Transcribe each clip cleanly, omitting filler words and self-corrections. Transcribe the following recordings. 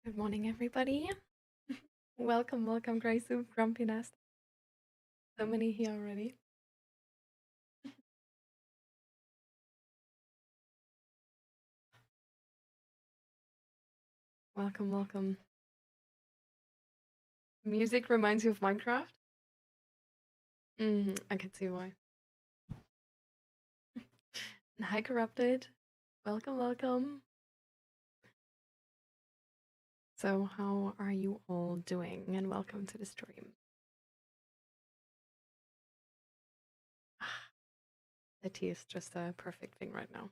Good morning, everybody. Welcome, welcome, Grey Soup, Grumpy Nest. So many here already. Welcome, welcome. Music reminds you of Minecraft? I can see why. Hi, Corrupted. Welcome, welcome. So, how are you all doing? And welcome to the stream. The tea is just a perfect thing right now.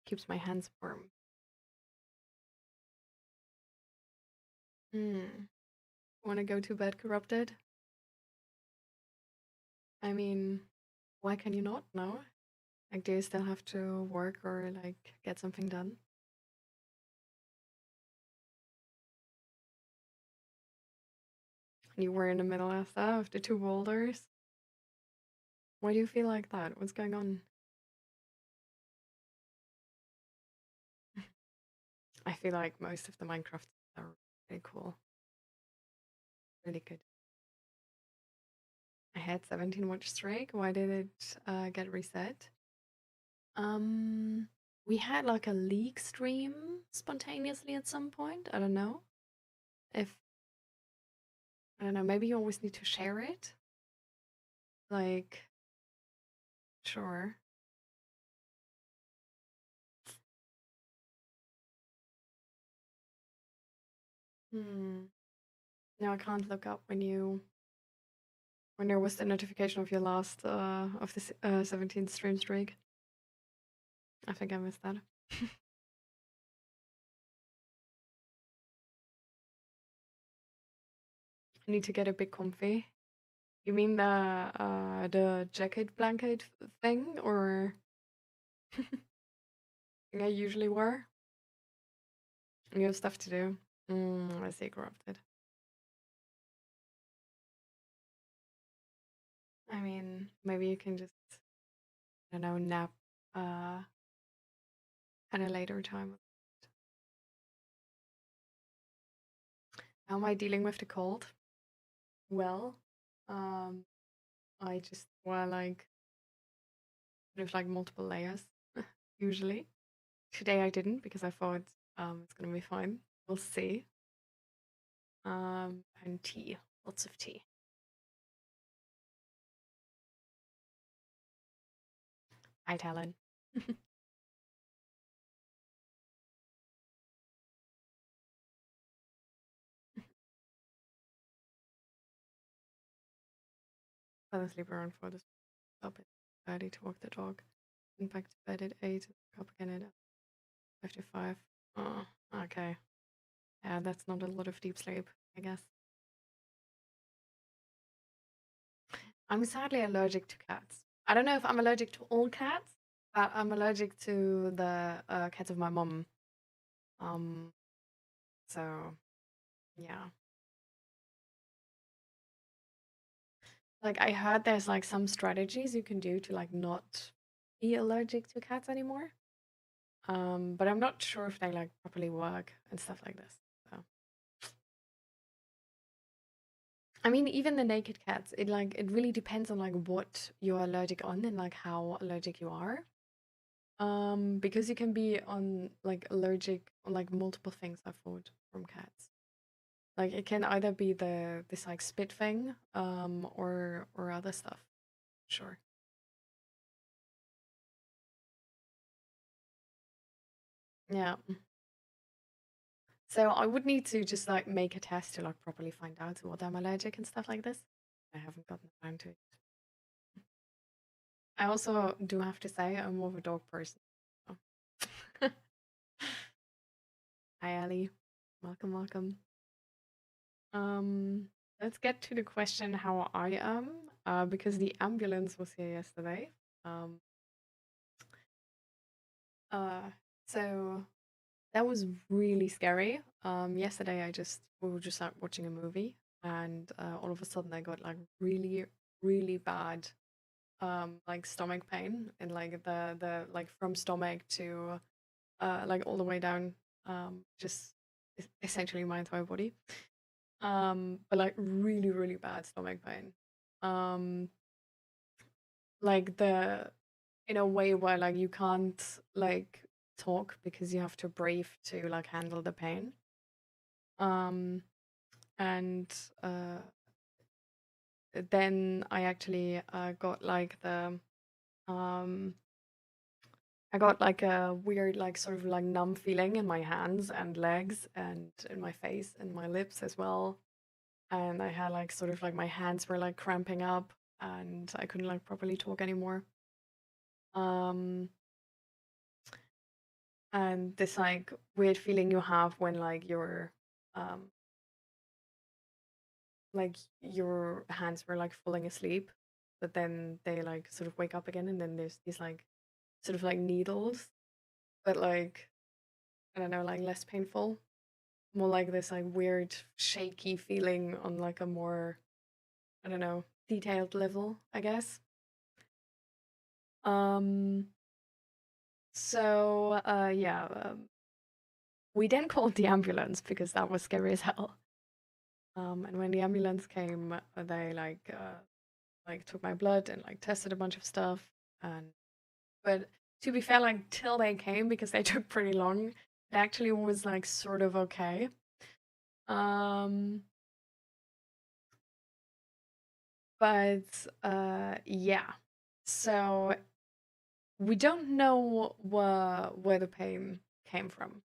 Keeps my hands warm. Want to go to bed, Corrupted? I mean, why can you not now? Like, do you still have to work or like get something done? You were in the middle of that, of the two boulders. Why do you feel like that? What's going on? I feel like most of the Minecraft are really cool. Really good. I had 17 watch streak. Why did it get reset? We had like a leak stream spontaneously at some point. I don't know. If I don't know, maybe you always need to share it. Like, sure. Hmm. No, I can't look up when there was the notification of your last of the 17th stream streak. I think I missed that. I need to get a bit comfy. You mean the jacket blanket thing, or thing I usually wear? You have stuff to do. I see, corrupted. I mean, maybe you can just, I don't know, nap at a later time. How am I dealing with the cold? Well, um, I just wear like multiple layers usually. Today I didn't because I thought it's gonna be fine. We'll see. And tea, lots of tea. Hi, Talon. Fell asleep around 4 this up at 30 to walk the dog. Went back to bed at 8 and woke up again at 55. Oh, okay. Yeah, that's not a lot of deep sleep, I guess. I'm sadly allergic to cats. I don't know if I'm allergic to all cats, but I'm allergic to the cats of my mom. Um, so yeah. Like I heard there's like some strategies you can do to like not be allergic to cats anymore. But I'm not sure if they like properly work and stuff like this. So I mean, even the naked cats, it really depends on like what you're allergic on and like how allergic you are. Because you can be on like allergic on like multiple things I've thought from cats. Like it can either be this like spit thing, or other stuff. Sure. Yeah. So I would need to just like make a test to like properly find out what I'm allergic and stuff like this. I haven't gotten around to it. I also do have to say I'm more of a dog person. So. Hi Ali. Welcome, welcome. Um, let's get to the question how I am, because the ambulance was here yesterday. Um, uh, so that was really scary. Yesterday we were just like watching a movie, and all of a sudden I got like really, really bad like stomach pain, and like the like from stomach to like all the way down just essentially my entire body. But like really, really bad stomach pain. Um, like the in a way where like you can't like talk because you have to breathe to like handle the pain. Um, and then I actually got like the um I got like a weird like sort of like numb feeling in my hands and legs and in my face and my lips as well. And I had like sort of like my hands were like cramping up and I couldn't like properly talk anymore. Um and this like weird feeling you have when um like your hands were like falling asleep, but then they like sort of wake up again and then there's these like sort of like needles, but like I don't know, like less painful. More like this like weird shaky feeling on like a more, I don't know, detailed level, I guess. Um yeah, we then called the ambulance because that was scary as hell. And when the ambulance came, they like took my blood and like tested a bunch of stuff. And but to be fair, like till they came because they took pretty long, it actually was like sort of okay. Um, but yeah, so we don't know where the pain came from.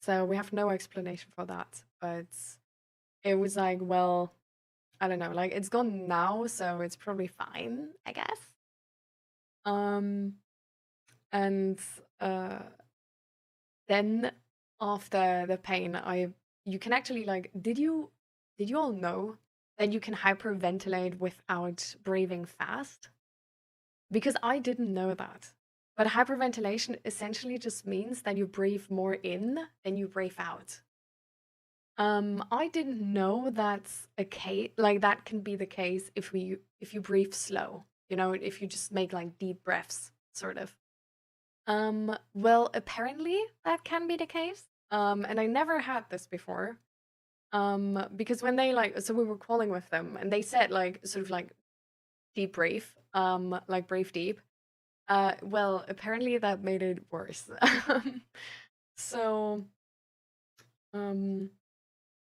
So we have no explanation for that. But it was like, well, I don't know, like it's gone now, so it's probably fine, I guess. Um, and then after the pain, I you can actually like did you all know that you can hyperventilate without breathing fast? Because I didn't know that. But hyperventilation essentially just means that you breathe more in than you breathe out. I didn't know that's a case like that can be the case if you breathe slow, if you just make like deep breaths, sort of. Well, apparently that can be the case. And I never had this before. Because when they like, so we were calling with them, and they said like sort of like deep breathe, like breathe deep. Well, apparently that made it worse. So, um,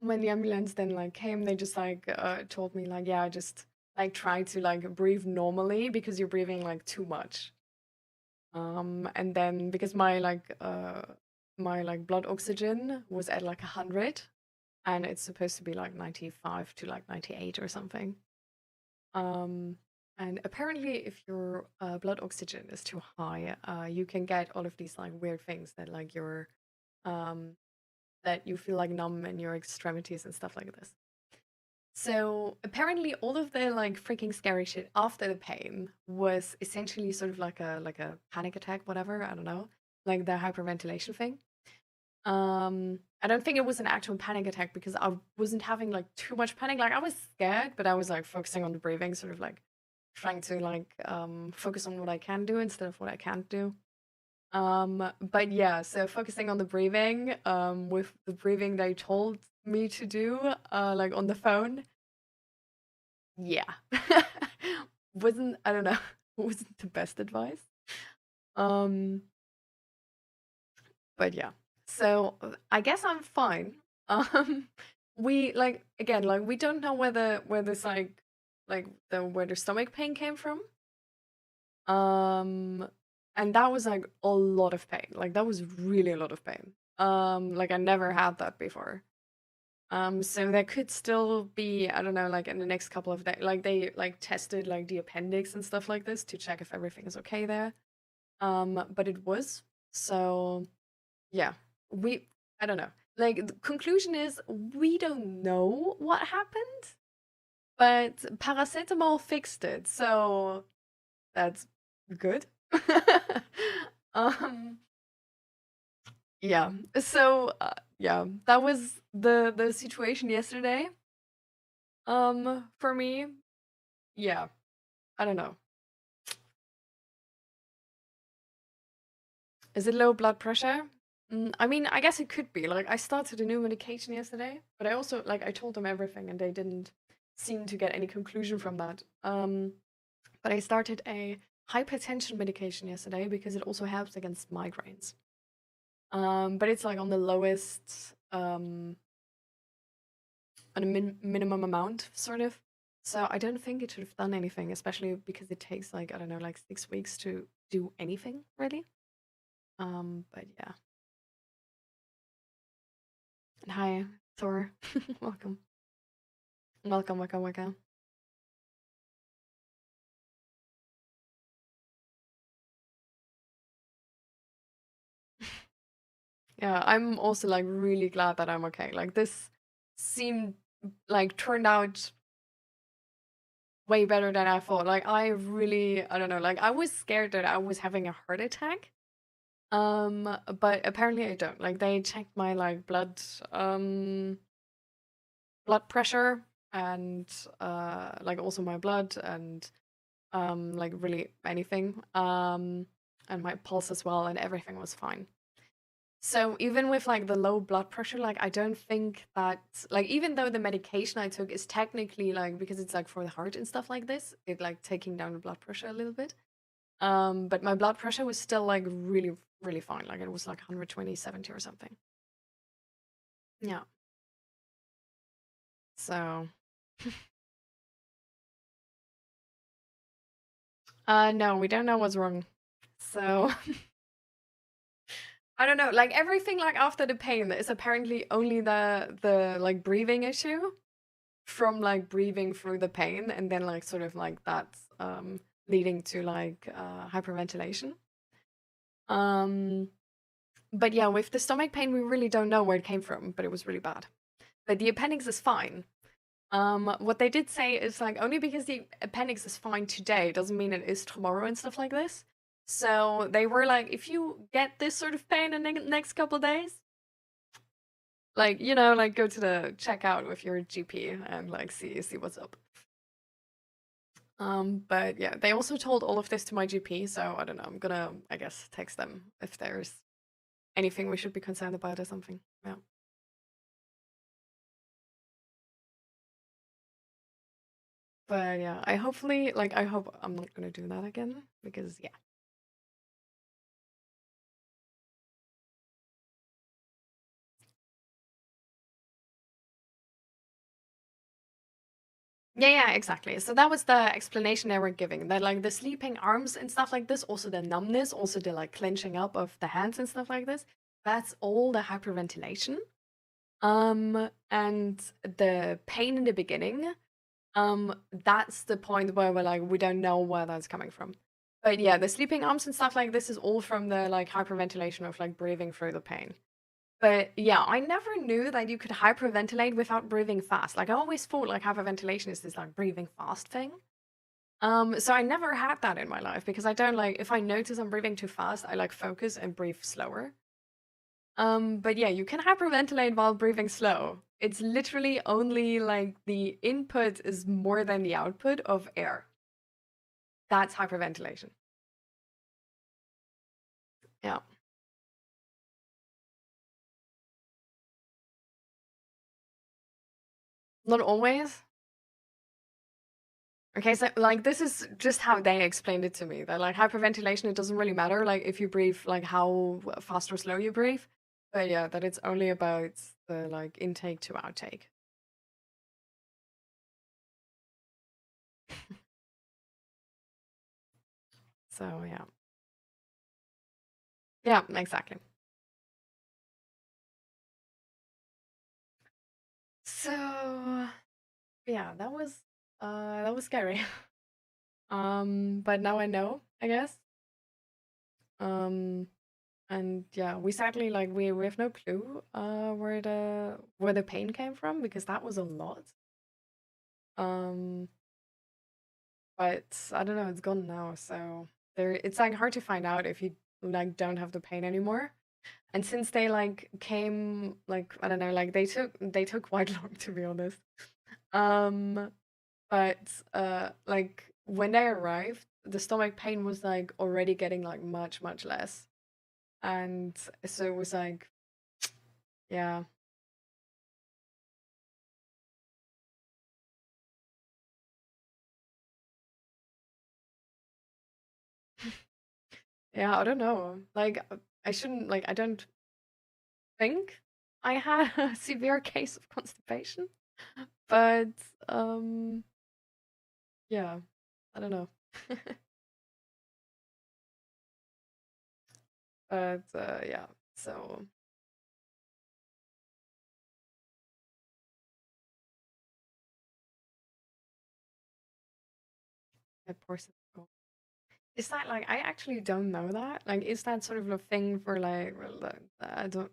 when the ambulance then like came, they just like told me like, yeah, just like try to like breathe normally because you're breathing like too much. And then because my like blood oxygen was at like 100 and it's supposed to be like 95 to like 98 or something. Um, and apparently if your blood oxygen is too high, you can get all of these like weird things that like your um that you feel like numb in your extremities and stuff like this. So apparently all of the like freaking scary shit after the pain was essentially sort of like a panic attack, whatever, I don't know. Like the hyperventilation thing. I don't think it was an actual panic attack because I wasn't having like too much panic. Like I was scared, but I was like focusing on the breathing, sort of like trying to like focus on what I can do instead of what I can't do. But yeah, so focusing on the breathing, with the breathing they told me to do, like on the phone. Yeah. Wasn't, I don't know, wasn't the best advice. Um, but yeah. So I guess I'm fine. Um, we like again, like we don't know where this like the where the stomach pain came from. Um, and that was like a lot of pain. Like that was really a lot of pain. Like I never had that before. So there could still be, I don't know, like in the next couple of days, like they like tested like the appendix and stuff like this to check if everything is okay there. But it was. So yeah, we, I don't know. Like the conclusion is we don't know what happened, but paracetamol fixed it. So that's good. um yeah. So yeah, that was the situation yesterday. For me, yeah, I don't know. Is it low blood pressure? I mean, I guess it could be. Like, I started a new medication yesterday, but I also, like, I told them everything and they didn't seem to get any conclusion from that. But I started a hypertension medication yesterday because it also helps against migraines. But it's like on the lowest, on a minimum amount, sort of. So I don't think it should have done anything, especially because it takes like, I don't know, like 6 weeks to do anything, really. But yeah. And hi, Thor. Welcome. Welcome, welcome, welcome. Yeah, I'm also like really glad that I'm okay. Like this seemed like turned out way better than I thought. Like I really, I don't know, like I was scared that I was having a heart attack. But apparently I don't. Like they checked my like blood pressure and like also my blood and like really anything. And my pulse as well and everything was fine. So even with like the low blood pressure, like I don't think that like even though the medication I took is technically like because it's like for the heart and stuff like this, it like taking down the blood pressure a little bit. But my blood pressure was still like really, really fine. Like it was like 120/70 or something. Yeah. So no, we don't know what's wrong. So I don't know, like everything like after the pain is apparently only the like breathing issue from like breathing through the pain and then like sort of like that's leading to like hyperventilation. Um but yeah, with the stomach pain we really don't know where it came from, but it was really bad. But the appendix is fine. What they did say is like only because the appendix is fine today doesn't mean it is tomorrow and stuff like this. So they were like, if you get this sort of pain in the next couple days, like you know, like go to the checkout with your GP and like see what's up. But yeah, they also told all of this to my GP, so I don't know. I'm gonna, I guess, text them if there's anything we should be concerned about or something. Yeah. But yeah, I hopefully like I hope I'm not gonna do that again because yeah. Yeah, yeah, exactly. So that was the explanation they were giving. That like the sleeping arms and stuff like this, also the numbness, also the like clenching up of the hands and stuff like this. That's all the hyperventilation. And the pain in the beginning, that's the point where we're like, we don't know where that's coming from. But yeah, the sleeping arms and stuff like this is all from the like hyperventilation of like breathing through the pain. But yeah, I never knew that you could hyperventilate without breathing fast. Like I always thought like hyperventilation is this like breathing fast thing. So I never had that in my life because I don't like if I notice I'm breathing too fast, I like focus and breathe slower. But yeah, you can hyperventilate while breathing slow. It's literally only like the input is more than the output of air. That's hyperventilation. Yeah. Not always. Okay, so like this is just how they explained it to me. That like hyperventilation, it doesn't really matter like if you breathe like how fast or slow you breathe. But yeah, that it's only about the like intake to outtake. So yeah. Yeah, exactly. So yeah, that was scary. But now I know, I guess. Um, and yeah, we sadly like we have no clue where the pain came from because that was a lot. Um, but I don't know, it's gone now, so there it's like hard to find out if you like don't have the pain anymore. And since they like came like I don't know, like they took quite long to be honest. Um, but like when they arrived, the stomach pain was like already getting like much less. And so it was like, yeah. Yeah, I don't know. Like, I shouldn't, like, I don't think I had a severe case of constipation, but yeah, I don't know. But yeah, so a person. Is that like I actually don't know that? Like, is that sort of a thing for like I don't.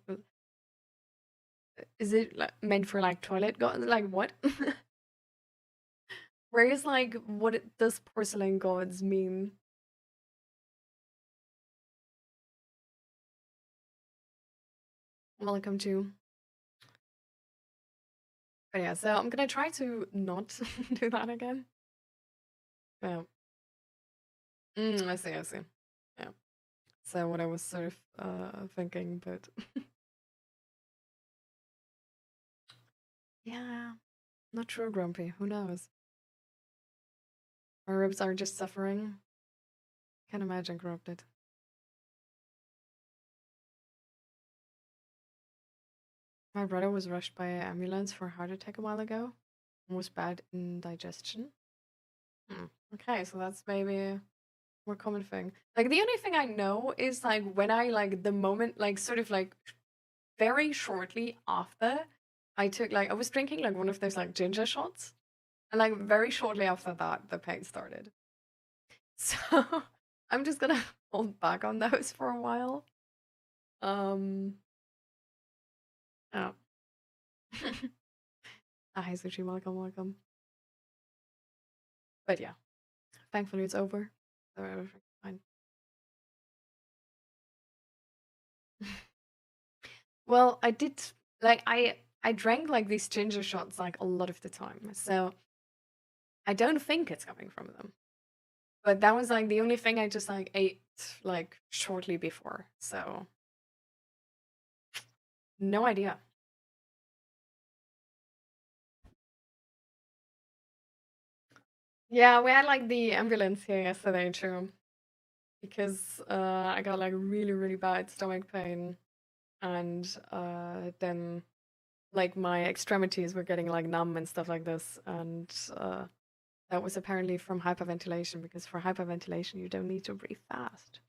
Is it like meant for like toilet gods? Like what? Where is like does porcelain gods mean? Welcome to. But yeah, so I'm gonna try to not do that again. Yeah. I see, I see. Yeah. So what I was sort of thinking, but yeah, not sure, Grumpy. Who knows? My ribs are just suffering. Can't imagine corrupted. My brother was rushed by an ambulance for a heart attack a while ago. Was bad indigestion. Okay, so that's maybe a more common thing. Like the only thing I know is like when I like the moment like sort of like very shortly after I took like I was drinking like one of those like ginger shots and like very shortly after that the pain started. So I'm just gonna hold back on those for a while. Um yeah. Hi Sushi, welcome, welcome. But yeah, thankfully it's over. So everything's fine. Well, I did like I drank like these ginger shots like a lot of the time. So I don't think it's coming from them. But that was like the only thing I just like ate like shortly before. So no idea. Yeah, we had like the ambulance here yesterday too. Because I got like really, really bad stomach pain and then like my extremities were getting like numb and stuff like this and that was apparently from hyperventilation because for hyperventilation you don't need to breathe fast.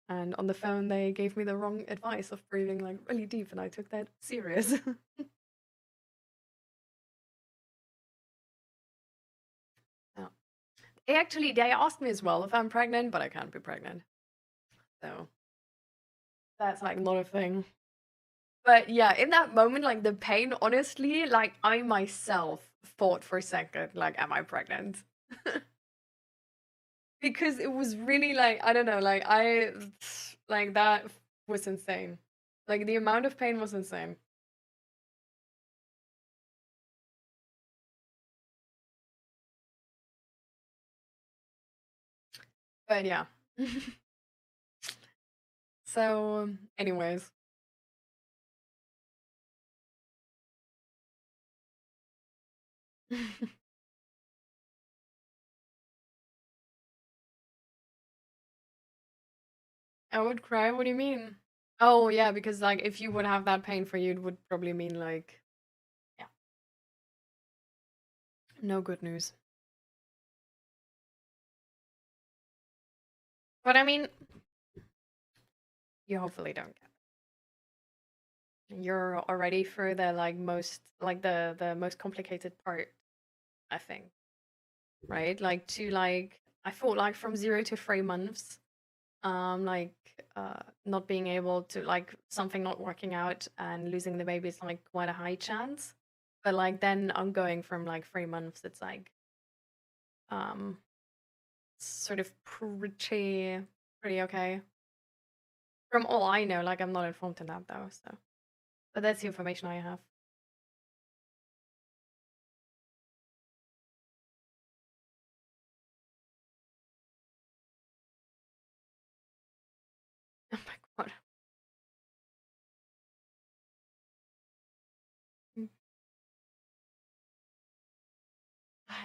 And on the phone they gave me the wrong advice of breathing like really deep and I took that serious. Yeah. Actually they asked me as well if I'm pregnant, but I can't be pregnant. So that's like not a thing. But yeah, in that moment, like the pain, honestly, like I myself thought for a second, like, am I pregnant? Because it was really like, I don't know, like like that was insane. Like the amount of pain was insane. But yeah. So, anyways. I would cry. What do you mean? Oh, yeah, because like if you would have that pain for you, it would probably mean like, yeah, no good news. But I mean, you hopefully don't get it. You're already through the like most like the most complicated part, I think, right? Like to like I thought like from 0 to 3 months, like not being able to like something not working out and losing the baby is like quite a high chance. But like then ongoing from like 3 months, it's like um sort of pretty okay. From all I know, like I'm not informed in that though, so but that's the information I have. Oh my god.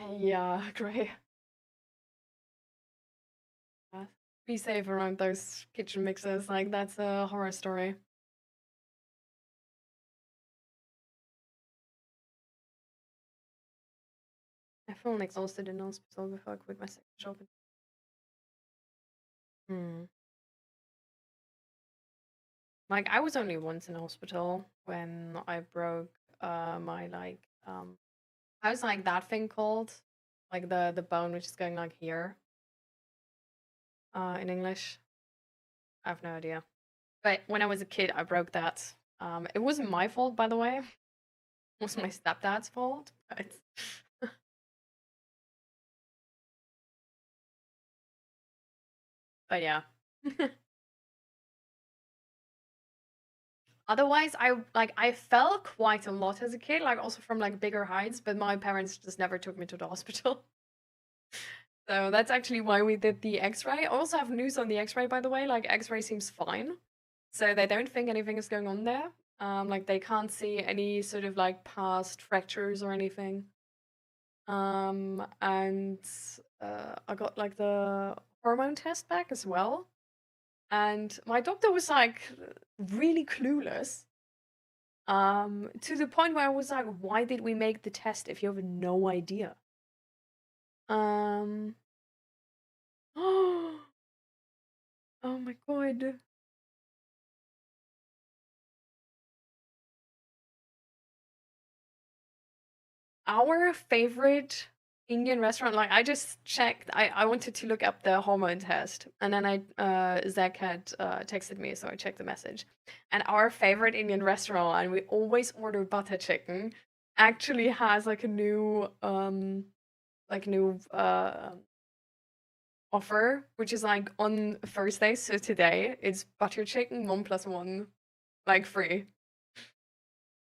Yeah, great. Yeah. Be safe around those kitchen mixers. Like, that's a horror story. I feel exhausted in hospital before I quit my second job. Hmm. Like, I was only once in hospital when I broke my how's like that thing called? Like the bone which is going like here in English. I have no idea. But when I was a kid, I broke that. It wasn't my fault, by the way. It was my stepdad's fault. But yeah. Otherwise, I fell quite a lot as a kid, like also from like bigger heights, but my parents just never took me to the hospital. So that's actually why we did the X-ray. I also have news on the X-ray, by the way. Like X-ray seems fine, so they don't think anything is going on there. Like they can't see any sort of like past fractures or anything. And I got like the hormone test back as well, and my doctor was like really clueless. To the point where I was like, why did we make the test if you have no idea? Um, oh, oh my god. Our favorite Indian restaurant, like I just checked, I wanted to look up the hormone test, and then Zach had texted me, so I checked the message. And our favorite Indian restaurant, and we always order butter chicken, actually has like a new new offer, which is like on Thursday. So today it's butter chicken 1+1 like free.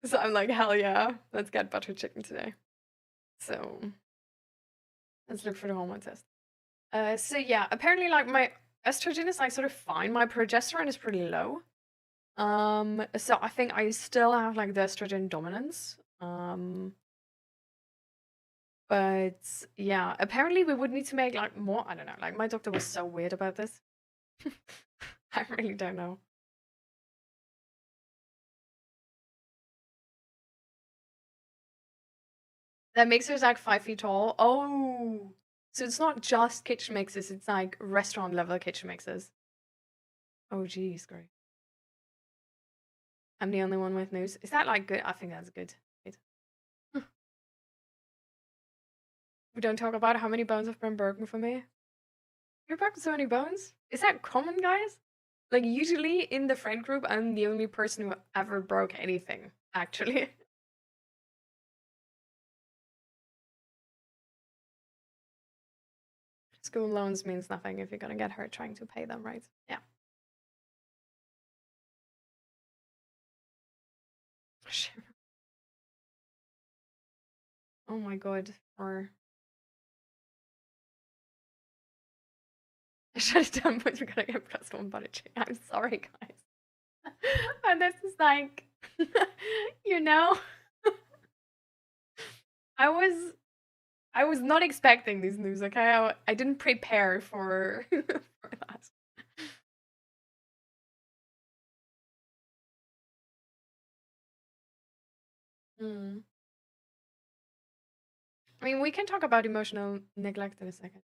So I'm like, hell yeah, let's get butter chicken today. So let's look for the hormone test. So yeah, apparently like my estrogen is like sort of fine. My progesterone is pretty low. So I think I still have like the estrogen dominance. But yeah, apparently we would need to make like more. I don't know. Like my doctor was so weird about this. I really don't know. That makes her like 5 feet tall. Oh, so it's not just kitchen mixes. It's like restaurant level kitchen mixes. Oh, geez, great. I'm the only one with news. Is that like good? I think that's good. Wait. We don't talk about how many bones have been broken for me. You're broken so many bones? Is that common, guys? Like, usually in the friend group, I'm the only person who ever broke anything, actually. School loans means nothing if you're gonna get hurt trying to pay them, right? Yeah. Oh my god. Or I shut it down, but we're gonna get +1 butter chicken. I'm sorry, guys. And this is like, you know, I was I was not expecting this news. Okay, I didn't prepare for for that. Mm. I mean, we can talk about emotional neglect in a second.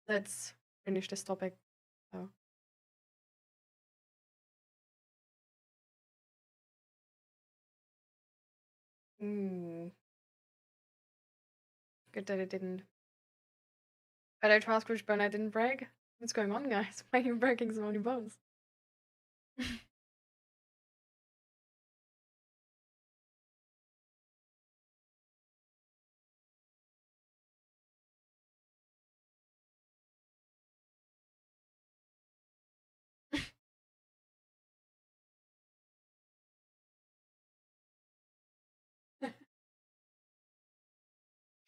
Let's finish this topic. So, mm, good that it didn't. Better to ask which bone I didn't break. What's going on, guys? Why are you breaking so many bones?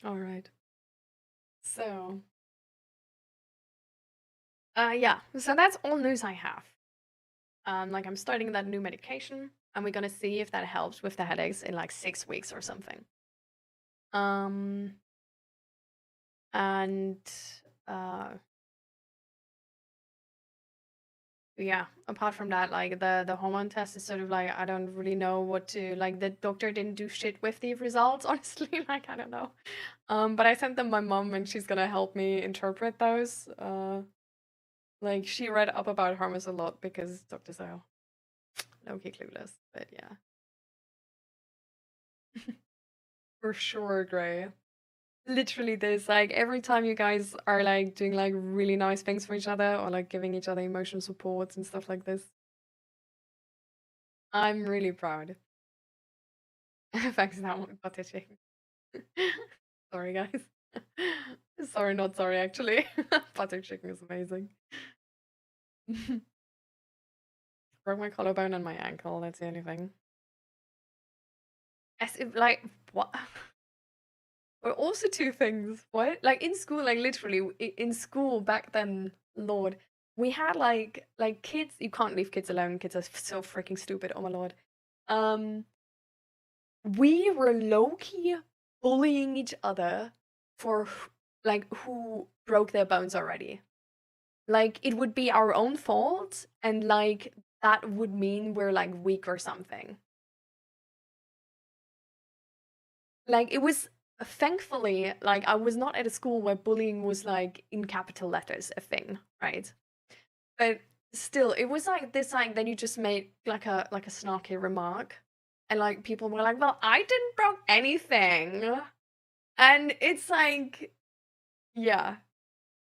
All right. So, yeah. So that's all news I have. Like I'm starting that new medication, and we're gonna see if that helps with the headaches in like 6 weeks or something. Um, And uh yeah, apart from that, like the hormone test is sort of like I don't really know what to like. The doctor didn't do shit with the results, honestly. Like I don't know. But I sent them my mom, and she's gonna help me interpret those. Like she read up about hormones a lot because doctors are low-key clueless. But yeah, for sure, Gray. Literally this, like every time you guys are like doing like really nice things for each other or like giving each other emotional supports and stuff like this, I'm really proud. Thanks, that one, butter chicken. Sorry, guys. Sorry, not sorry, actually. Butter chicken is amazing. Broke my collarbone and my ankle. That's the only thing. As if, like, what? Or also two things. What? Like in school, like literally in school back then, Lord, we had like kids. You can't leave kids alone. Kids are so freaking stupid. Oh my Lord. Um, we were low key bullying each other for like who broke their bones already. Like it would be our own fault, and like that would mean we're like weak or something. Like it was thankfully like I was not at a school where bullying was like in capital letters a thing, right? But still, it was like this like then you just made like a snarky remark, and like people were like, "Well, I didn't broke anything," and it's like, yeah.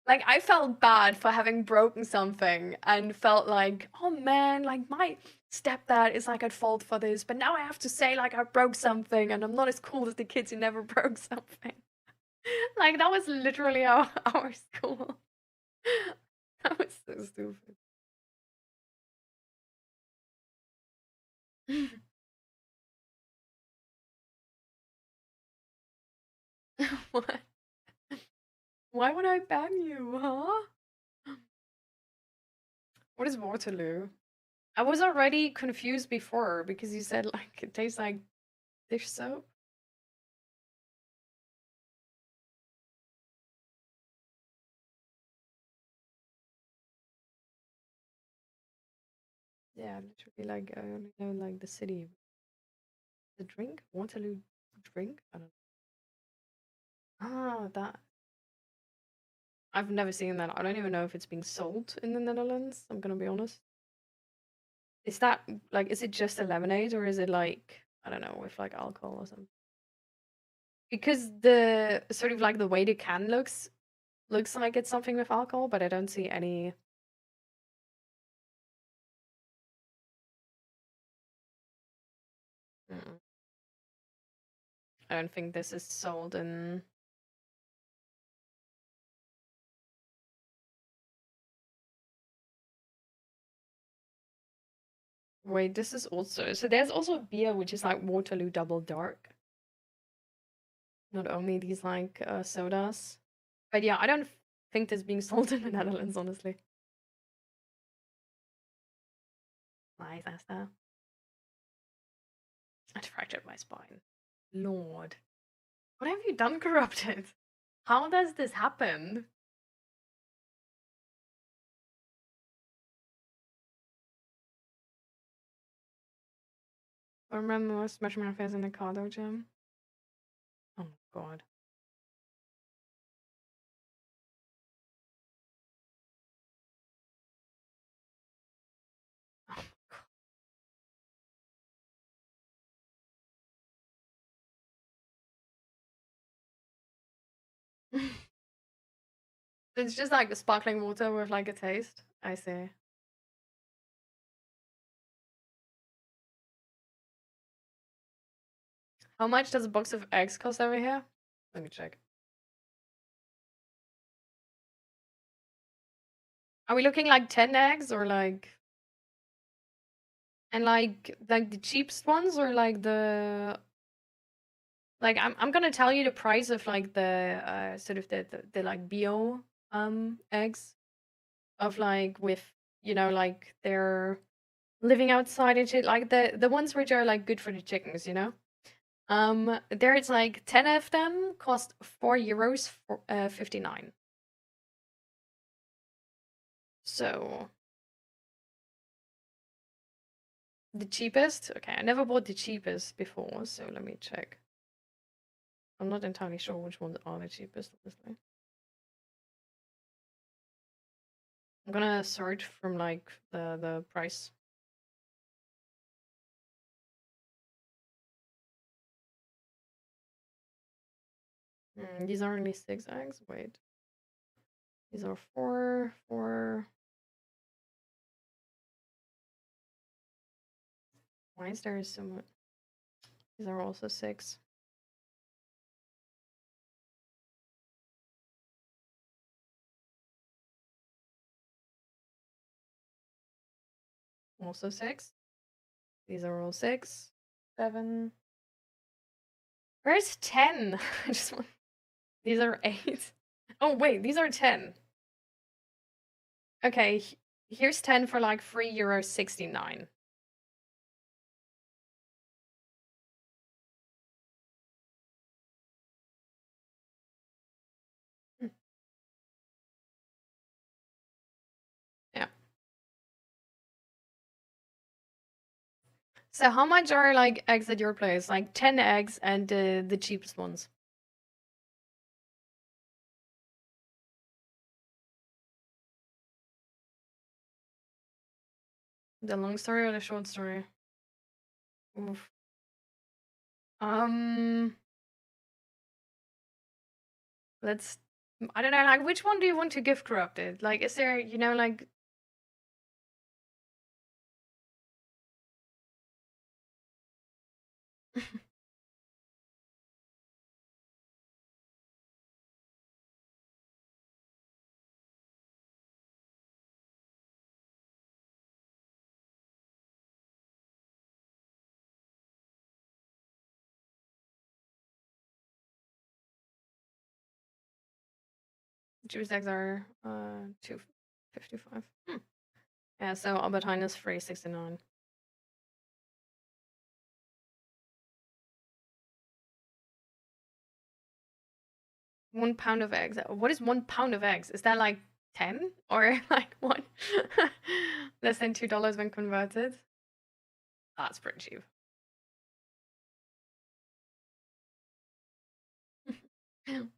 Like I felt bad for having broken something and felt like, oh man, like my stepdad is like at fault for this, but now I have to say like I broke something and I'm not as cool as the kids who never broke something. Like that was literally our school. That was so stupid. What? Why would I ban you, huh? What is Waterloo? I was already confused before because you said like it tastes like dish soap. Yeah, literally like I only know like the city. The drink? Waterloo drink? I don't know. Ah, that. I've never seen that. I don't even know if it's being sold in the Netherlands. I'm gonna be honest. Is that like, is it just a lemonade or is it like, I don't know, with like alcohol or something? Because the sort of like the way the can looks like it's something with alcohol, but I don't see any. Mm, I don't think this is sold in. Wait, this is also so. There's also a beer which is like Waterloo Double Dark. Not only these like sodas. But yeah, I don't think this being sold in the Netherlands, honestly. Why is that? I fractured my spine. Lord. What have you done, corrupted? How does this happen? I remember I was smashing my face in the cardio gym. Oh god. Oh god. It's just like the sparkling water with like a taste. I see. How much does a box of eggs cost over here? Let me check. Are we looking like 10 eggs or like and like the cheapest ones or like the like I'm gonna tell you the price of like the sort of the like bio eggs of like with like they're living outside and shit like the ones which are like good for the chickens. There it's like 10 of them cost €4 for 59. So the cheapest. Okay, I never bought the cheapest before, so let me check. I'm not entirely sure which ones are the cheapest, honestly. I'm gonna search from like the price. These are only 6 eggs. Wait, these are 4, 4. Why is there so much? These are also 6. Also 6. These are all 6, 7. Where's 10? I just want. These are 8. Oh wait, these are 10. Okay, here's 10 for like €3.69. Yeah. So how much are like eggs at your place? Like 10 eggs and the cheapest ones. The long story or the short story? Oof. Um, let's. I don't know. Like, which one do you want to gift corrupted? Like, is there, like. Juice eggs are 2.55. Yeah, so Albertine is 3.69. 1 pound of eggs. What is 1 pound of eggs? Is that like 10 or like what? Less than $2 when converted? That's pretty cheap.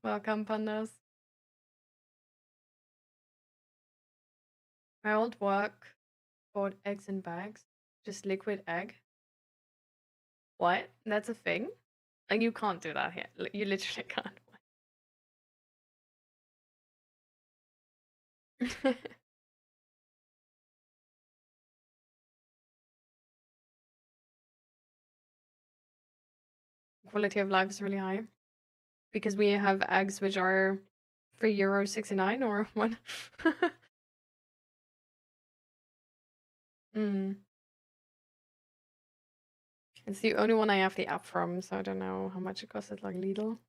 Welcome, pandas. My old work bought eggs in bags. Just liquid egg. What? That's a thing? Like, you can't do that here. You literally can't. Quality of life is really high because we have eggs which are €3.69 or what? Mm. It's the only one I have the app from, so I don't know how much it costs at like Lidl.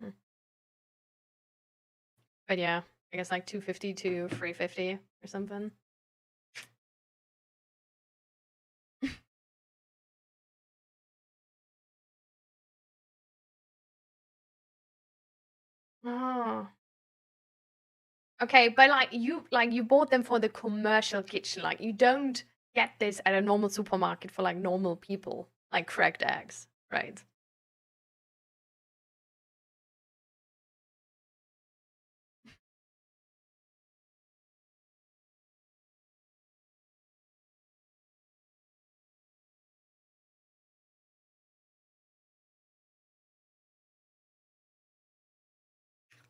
Mm. But yeah, I guess like 250 to 350 or something. Oh. Okay, but like you bought them for the commercial kitchen. Like you don't get this at a normal supermarket for like normal people, like cracked eggs, right?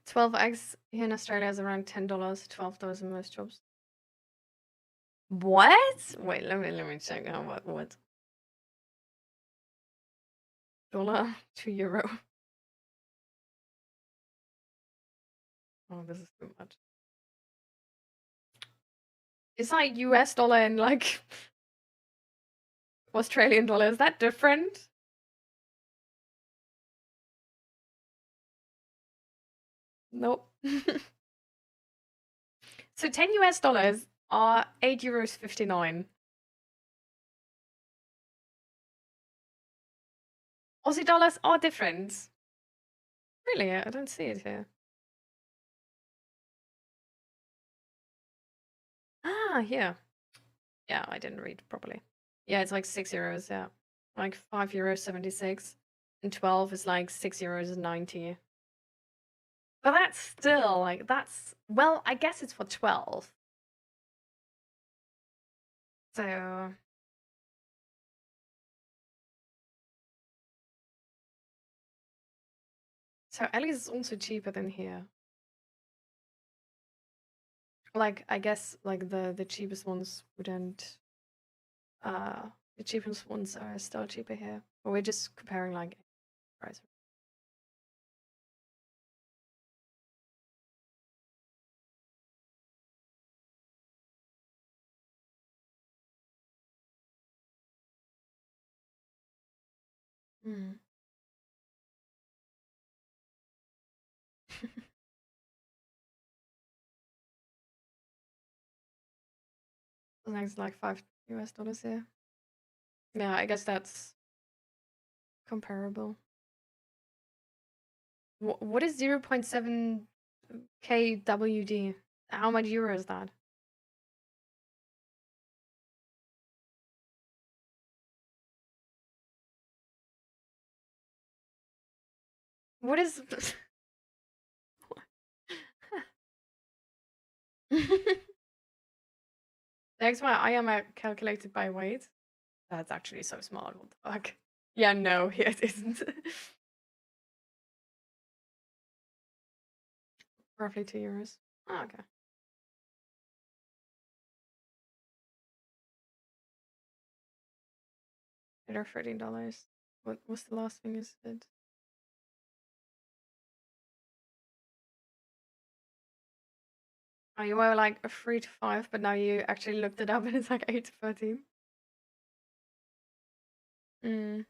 12 eggs here in Australia is around $10, $12 in most shops. What? Wait, let me check out what dollar to euro. Oh, this is too much. It's like US dollar and like Australian dollar. Is that different? Nope. So 10 US dollars are €8.59. Aussie dollars are different. Really? I don't see it here. Ah, here. Yeah, I didn't read properly. Yeah, it's like €6. Yeah, like €5.76, and 12 is like €6.90. But that's still like well, I guess it's for 12. So at least it's also cheaper than here. Like I guess like the cheapest ones wouldn't uh the cheapest ones are still cheaper here. But we're just comparing like price. Mm. It's like $5 here. Yeah, I guess that's comparable. What is 0.7 kWd? How much euro is that? What is That's why I am calculated by weight. That's actually so smart. What the fuck? Yeah, no, here it isn't. Roughly €2. Oh, okay. It are $13. What's the last thing you said? Oh, you were like a 3 to 5, but now you actually looked it up and it's like 8 to 13. Mm.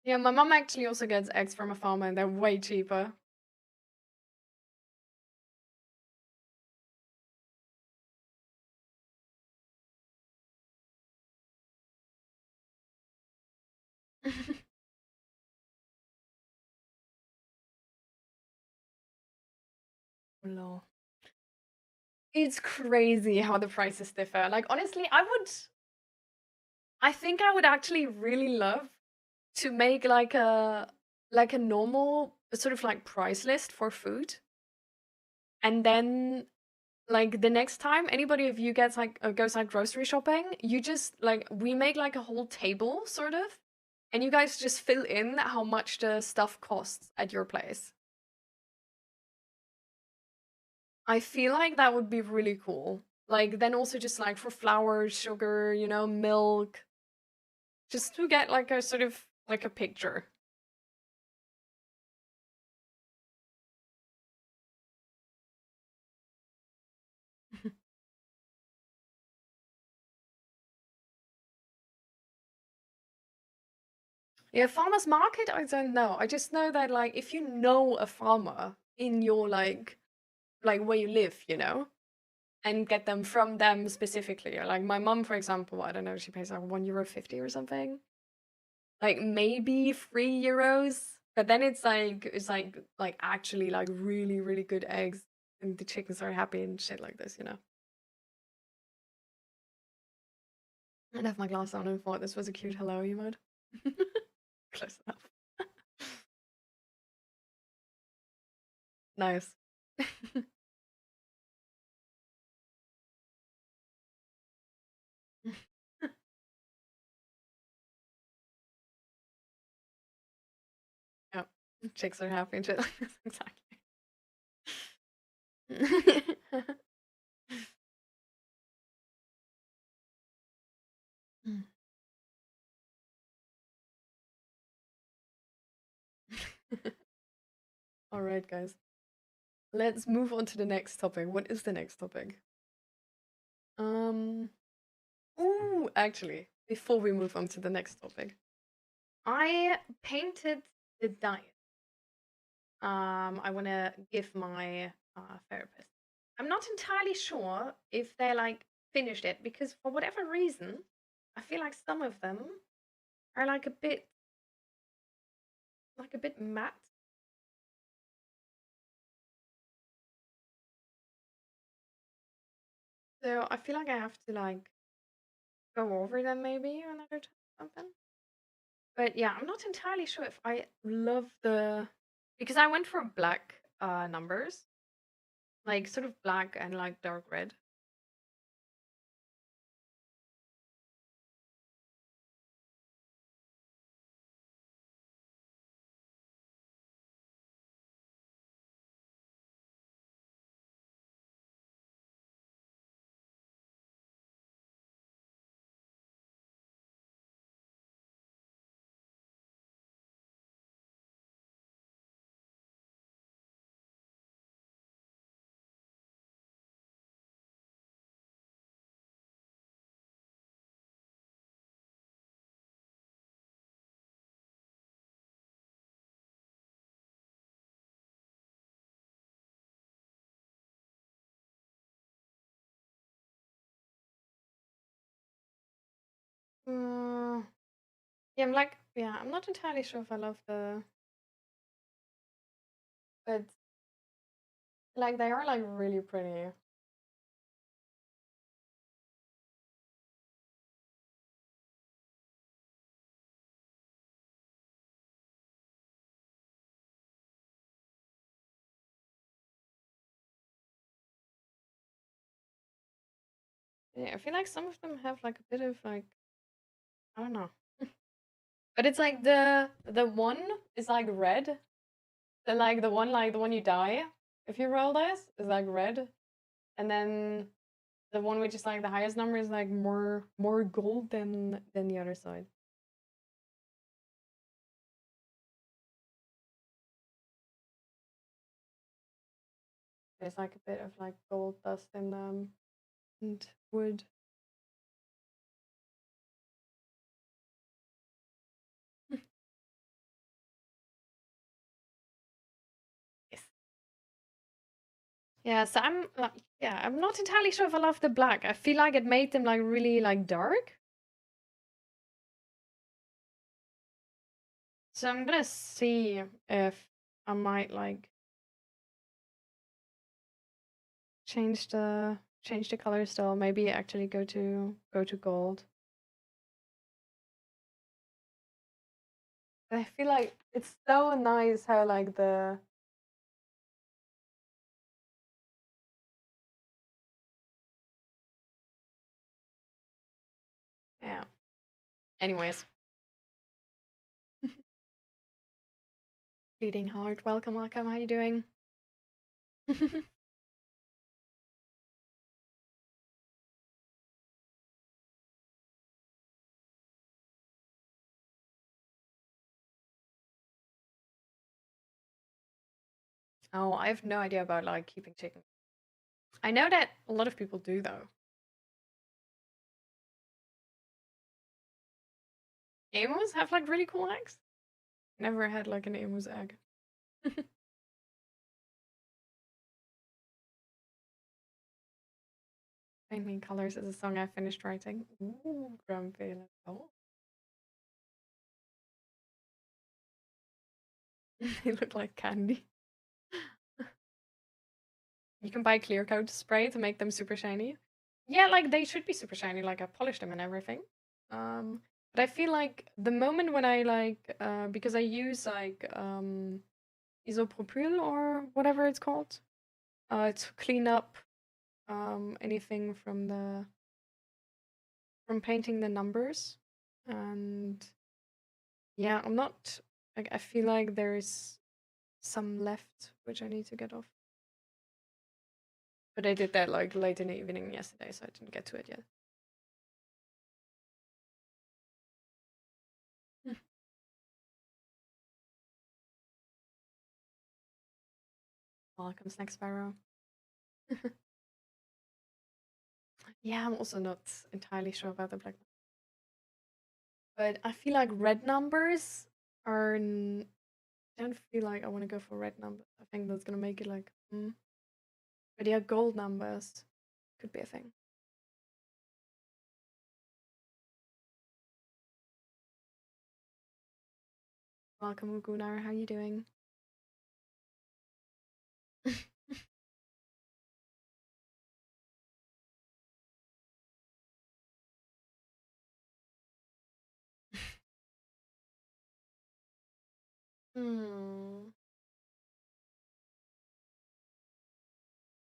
Yeah, my mom actually also gets eggs from a farmer and they're way cheaper. Lol. It's crazy how the prices differ. Like honestly, I think I would actually really love to make like a normal sort of like price list for food. And then like the next time anybody of you gets like goes like grocery shopping, you just like we make like a whole table sort of, and you guys just fill in how much the stuff costs at your place. I feel like that would be really cool. Like then also just like for flour, sugar, milk, just to get like a sort of like a picture. Yeah, farmers market, I don't know. I just know that like if you know a farmer in your like where you live, and get them from them specifically. Like my mom, for example, I don't know, she pays like €1.50 or something. Like maybe €3. But then it's like actually like really, really good eggs and the chickens are happy and shit like this. I left my glass on and thought this was a cute hello emote. Close enough. Nice. Yep. Chicks are happy and shit like this. Exactly. All right, guys. Let's move on to the next topic. What is the next topic? Um, actually, before we move on to the next topic, I painted the diet. I want to give my therapist. I'm not entirely sure if they like finished it because for whatever reason, I feel like some of them are like a bit matte. So I feel like I have to like go over them maybe another time or something. But yeah, I'm not entirely sure if I love the because I went for black numbers, like sort of black and like dark red. Mm, yeah, I'm not entirely sure if I love but like they are like really pretty. Yeah, I feel like some of them have like a bit of like I don't know. But it's like the one is like red. Then like the one you die if you roll dice is like red. And then the one which is like the highest number is like more gold than the other side. There's like a bit of like gold dust in them and wood. Yes. Yeah, so I'm like yeah, I'm not entirely sure if I love the black. I feel like it made them like really like dark. So I'm gonna see if I might like change the color still. Maybe actually go to gold. I feel like it's so nice how like the yeah. Anyways, bleeding heart. Welcome, welcome. How you doing? Oh, I have no idea about like keeping chicken. I know that a lot of people do though. Emus have like really cool eggs. Never had like an emu's egg. Painting Colors is a song I finished writing. Ooh, grumpy. Let's go. They look like candy. You can buy clear coat spray to make them super shiny. Yeah, like they should be super shiny. Like I polished them and everything. But I feel like the moment when I like, because I use like isopropyl or whatever it's called, to clean up anything from the from painting the numbers, and yeah, I'm not like I feel like there is some left which I need to get off. But I did that like late in the evening yesterday, so I didn't get to it yet. Welcome, Snack Sparrow. Yeah, I'm also not entirely sure about the black, but I feel like red numbers are don't feel like I want to go for red numbers. I think that's gonna make it like, but yeah, gold numbers could be a thing. Welcome, Gunnar. How you doing? Hmm.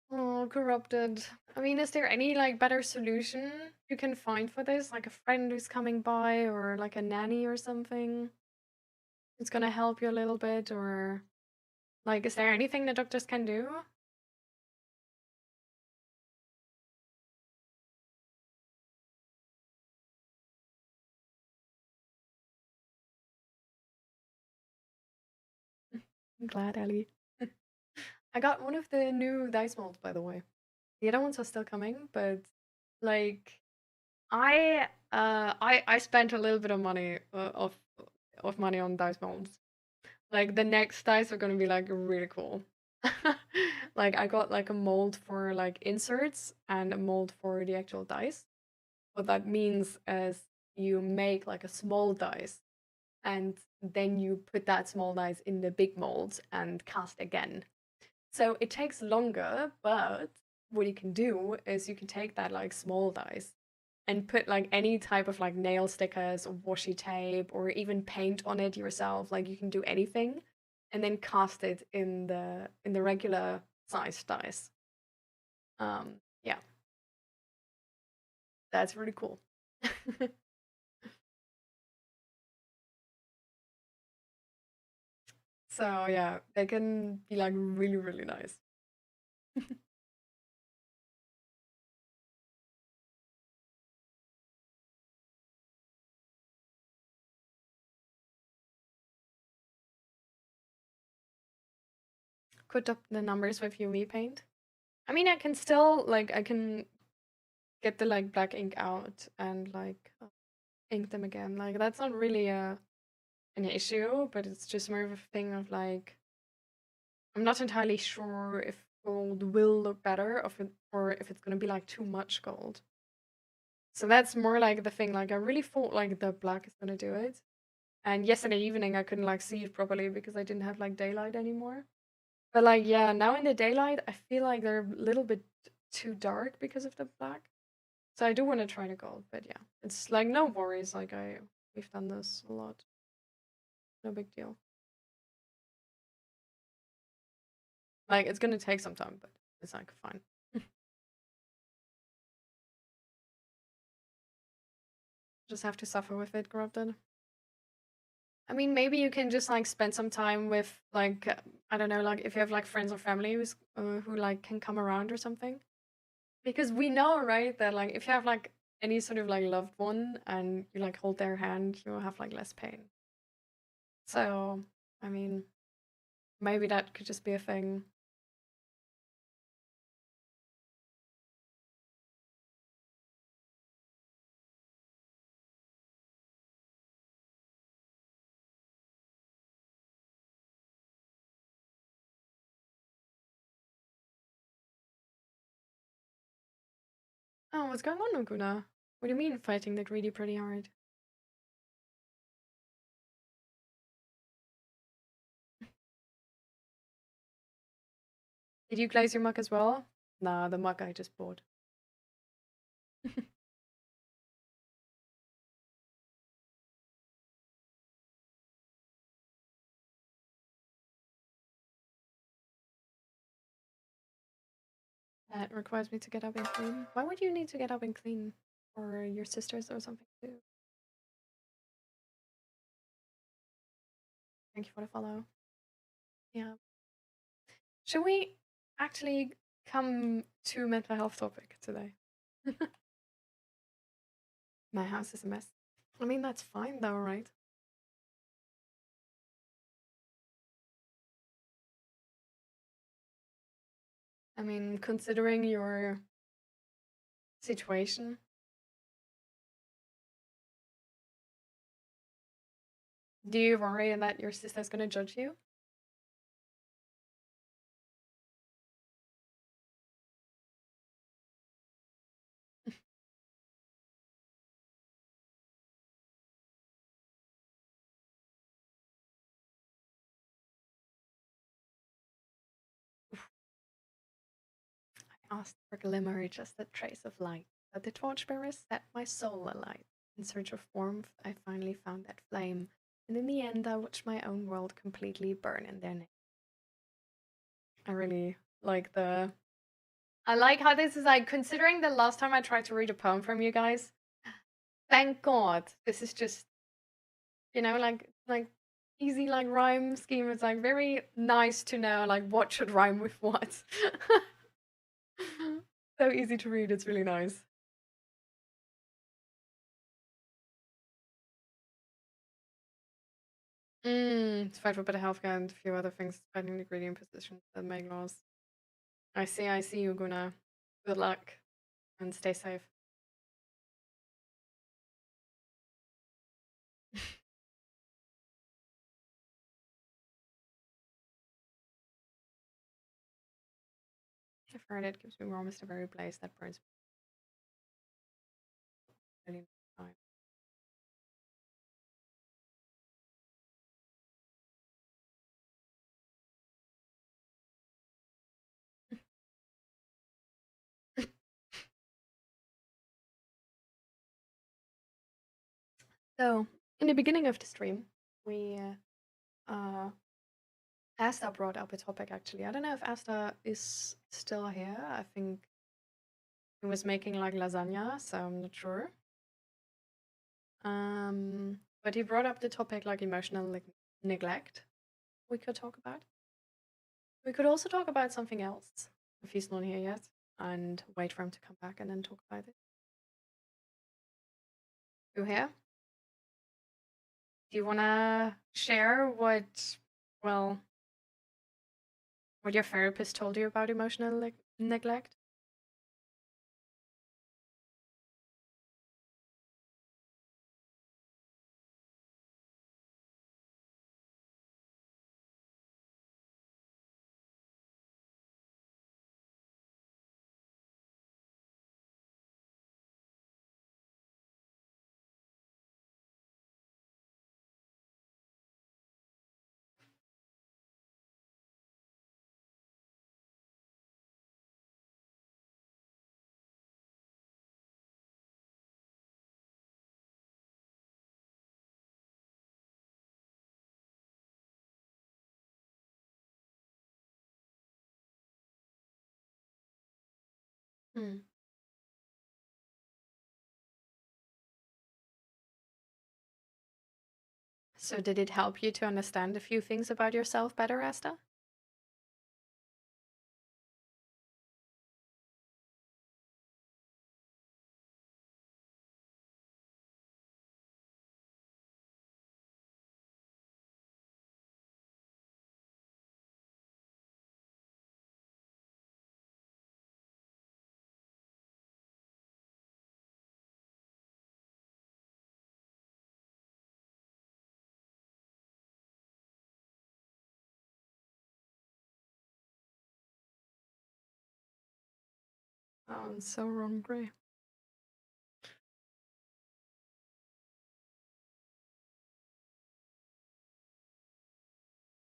Oh, corrupted. I mean, is there any like better solution you can find for this? Like a friend who's coming by or like a nanny or something? It's gonna help you a little bit, or like, is there anything the doctors can do? I'm glad, Ellie. I got one of the new dice molds, by the way. The other ones are still coming, but like, I spent a little bit of money of money on dice molds. Like the next dice are gonna be like really cool. Like I got like a mold for like inserts and a mold for the actual dice. What that means is you make like a small dice and then you put that small dice in the big mold and cast again. So it takes longer, but what you can do is you can take that like small dice and put like any type of like nail stickers or washi tape or even paint on it yourself. Like you can do anything and then cast it in the regular size dice. Yeah, that's really cool. So yeah, they can be like really, really nice. Put up the numbers with UV paint. I mean, I can still like I can get the like black ink out and like ink them again. Like that's not really an issue, but it's just more of a thing of like I'm not entirely sure if gold will look better or if it's gonna be like too much gold. So that's more like the thing. Like I really thought like the black is gonna do it. And yesterday evening I couldn't like see it properly because I didn't have like daylight anymore. But like yeah, now in the daylight I feel like they're a little bit too dark because of the black. So I do want to try the gold, but yeah, it's like no worries. Like we've done this a lot, no big deal. Like it's gonna take some time, but it's like fine. Just have to suffer with it, corrupted. I mean, maybe you can just like spend some time with like I don't know, like if you have like friends or family who like can come around or something. Because we know, right, that like if you have like any sort of like loved one and you like hold their hand, you'll have like less pain. So, I mean, maybe that could just be a thing. Oh, what's going on, Oguna? What do you mean fighting the greedy pretty hard? Did you glaze your mug as well? Nah, the mug I just bought. That requires me to get up and clean. Why would you need to get up and clean? Or your sisters or something too? Thank you for the follow. Yeah. Should we actually come to mental health topic today? My house is a mess. I mean, that's fine though, right? I mean, considering your situation, do you worry that your sister's gonna judge you? Asked for glimmer, just a trace of light. But the torchbearers set my soul alight. In search of warmth, I finally found that flame. And in the end, I watched my own world completely burn in their name. I really like the. I like how this is like, considering the last time I tried to read a poem from you guys. Thank God, this is just, like easy like rhyme scheme. It's like very nice to know like what should rhyme with what. So easy to read. It's really nice. To fight for better healthcare and a few other things, fighting the greedy positions that make laws. I see you, Gunnar. Good luck and stay safe. I've heard it gives me warmest of every place that burns really time. So, in the beginning of the stream, we Asta brought up a topic actually. I don't know if Asta is still here. I think he was making like lasagna, so I'm not sure. But he brought up the topic like emotional neglect we could talk about. We could also talk about something else if he's not here yet and wait for him to come back and then talk about it. You here? Do you want to share well, what your therapist told you about emotional neglect? Hmm. So did it help you to understand a few things about yourself better, Asta? Oh, I'm so hungry.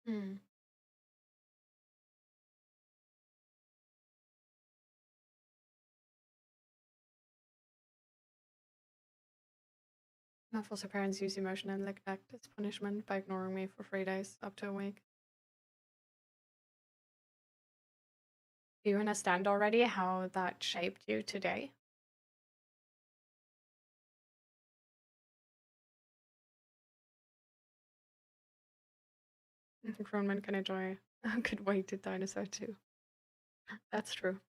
Hmm. My foster parents use emotional neglect as punishment by ignoring me for 3 days, up to a week. Do you understand already how that shaped you today? Grown men can enjoy a good weighted dinosaur too. That's true.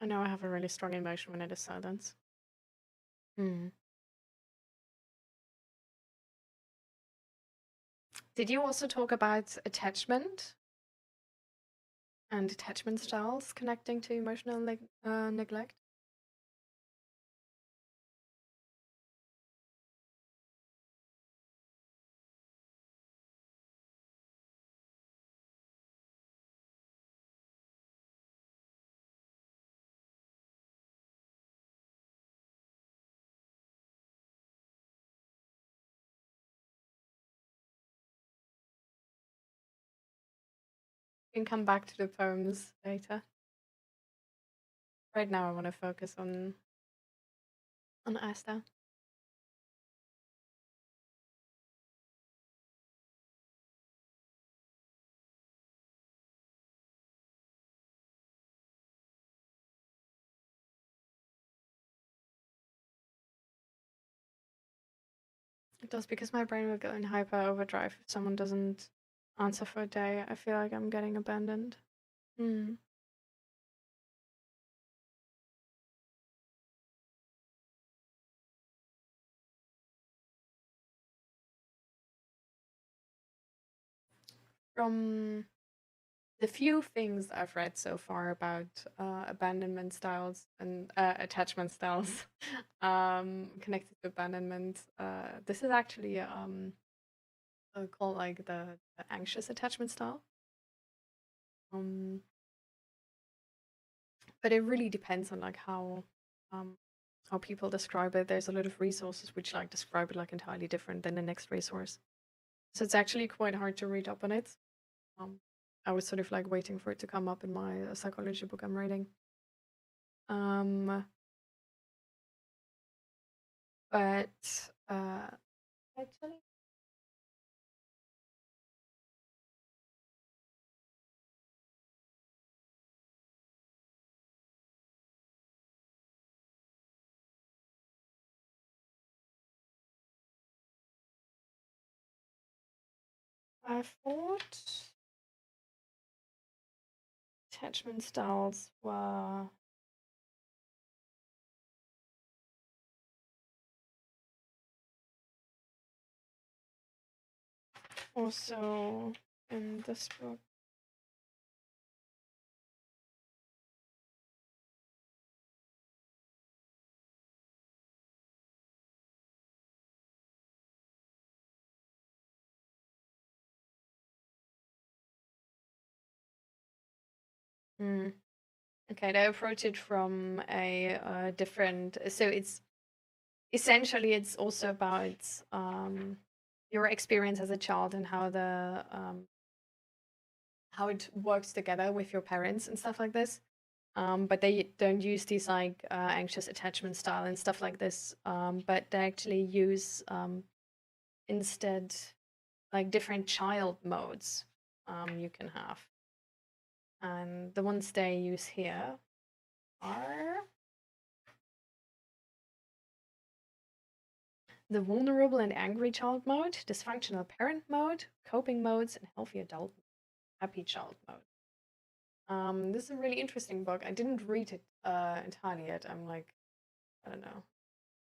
I know I have a really strong emotion when it is silence. Hmm. Did you also talk about attachment and attachment styles connecting to emotional neglect? can come back to the poems later. Right now I want to focus on Asta. It does, because my brain will go in hyper overdrive if someone doesn't answer for a day. I feel like I'm getting abandoned. Hmm. From the few things I've read so far about abandonment styles and attachment styles connected to abandonment, this is actually called like the anxious attachment style. But it really depends on like how people describe it. There's a lot of resources which like describe it like entirely different than the next resource. So it's actually quite hard to read up on it. I was sort of like waiting for it to come up in my psychology book I'm writing. But actually, I thought attachment styles were also in this book. Okay, they approach it from a different. So it's essentially it's also about your experience as a child and how how it works together with your parents and stuff like this. But they don't use these like anxious attachment style and stuff like this. But they actually use instead like different child modes you can have. And the ones they use here are the vulnerable and angry child mode, dysfunctional parent mode, coping modes, and healthy adult happy child mode. This is a really interesting book. I didn't read it entirely yet. I'm like, I don't know.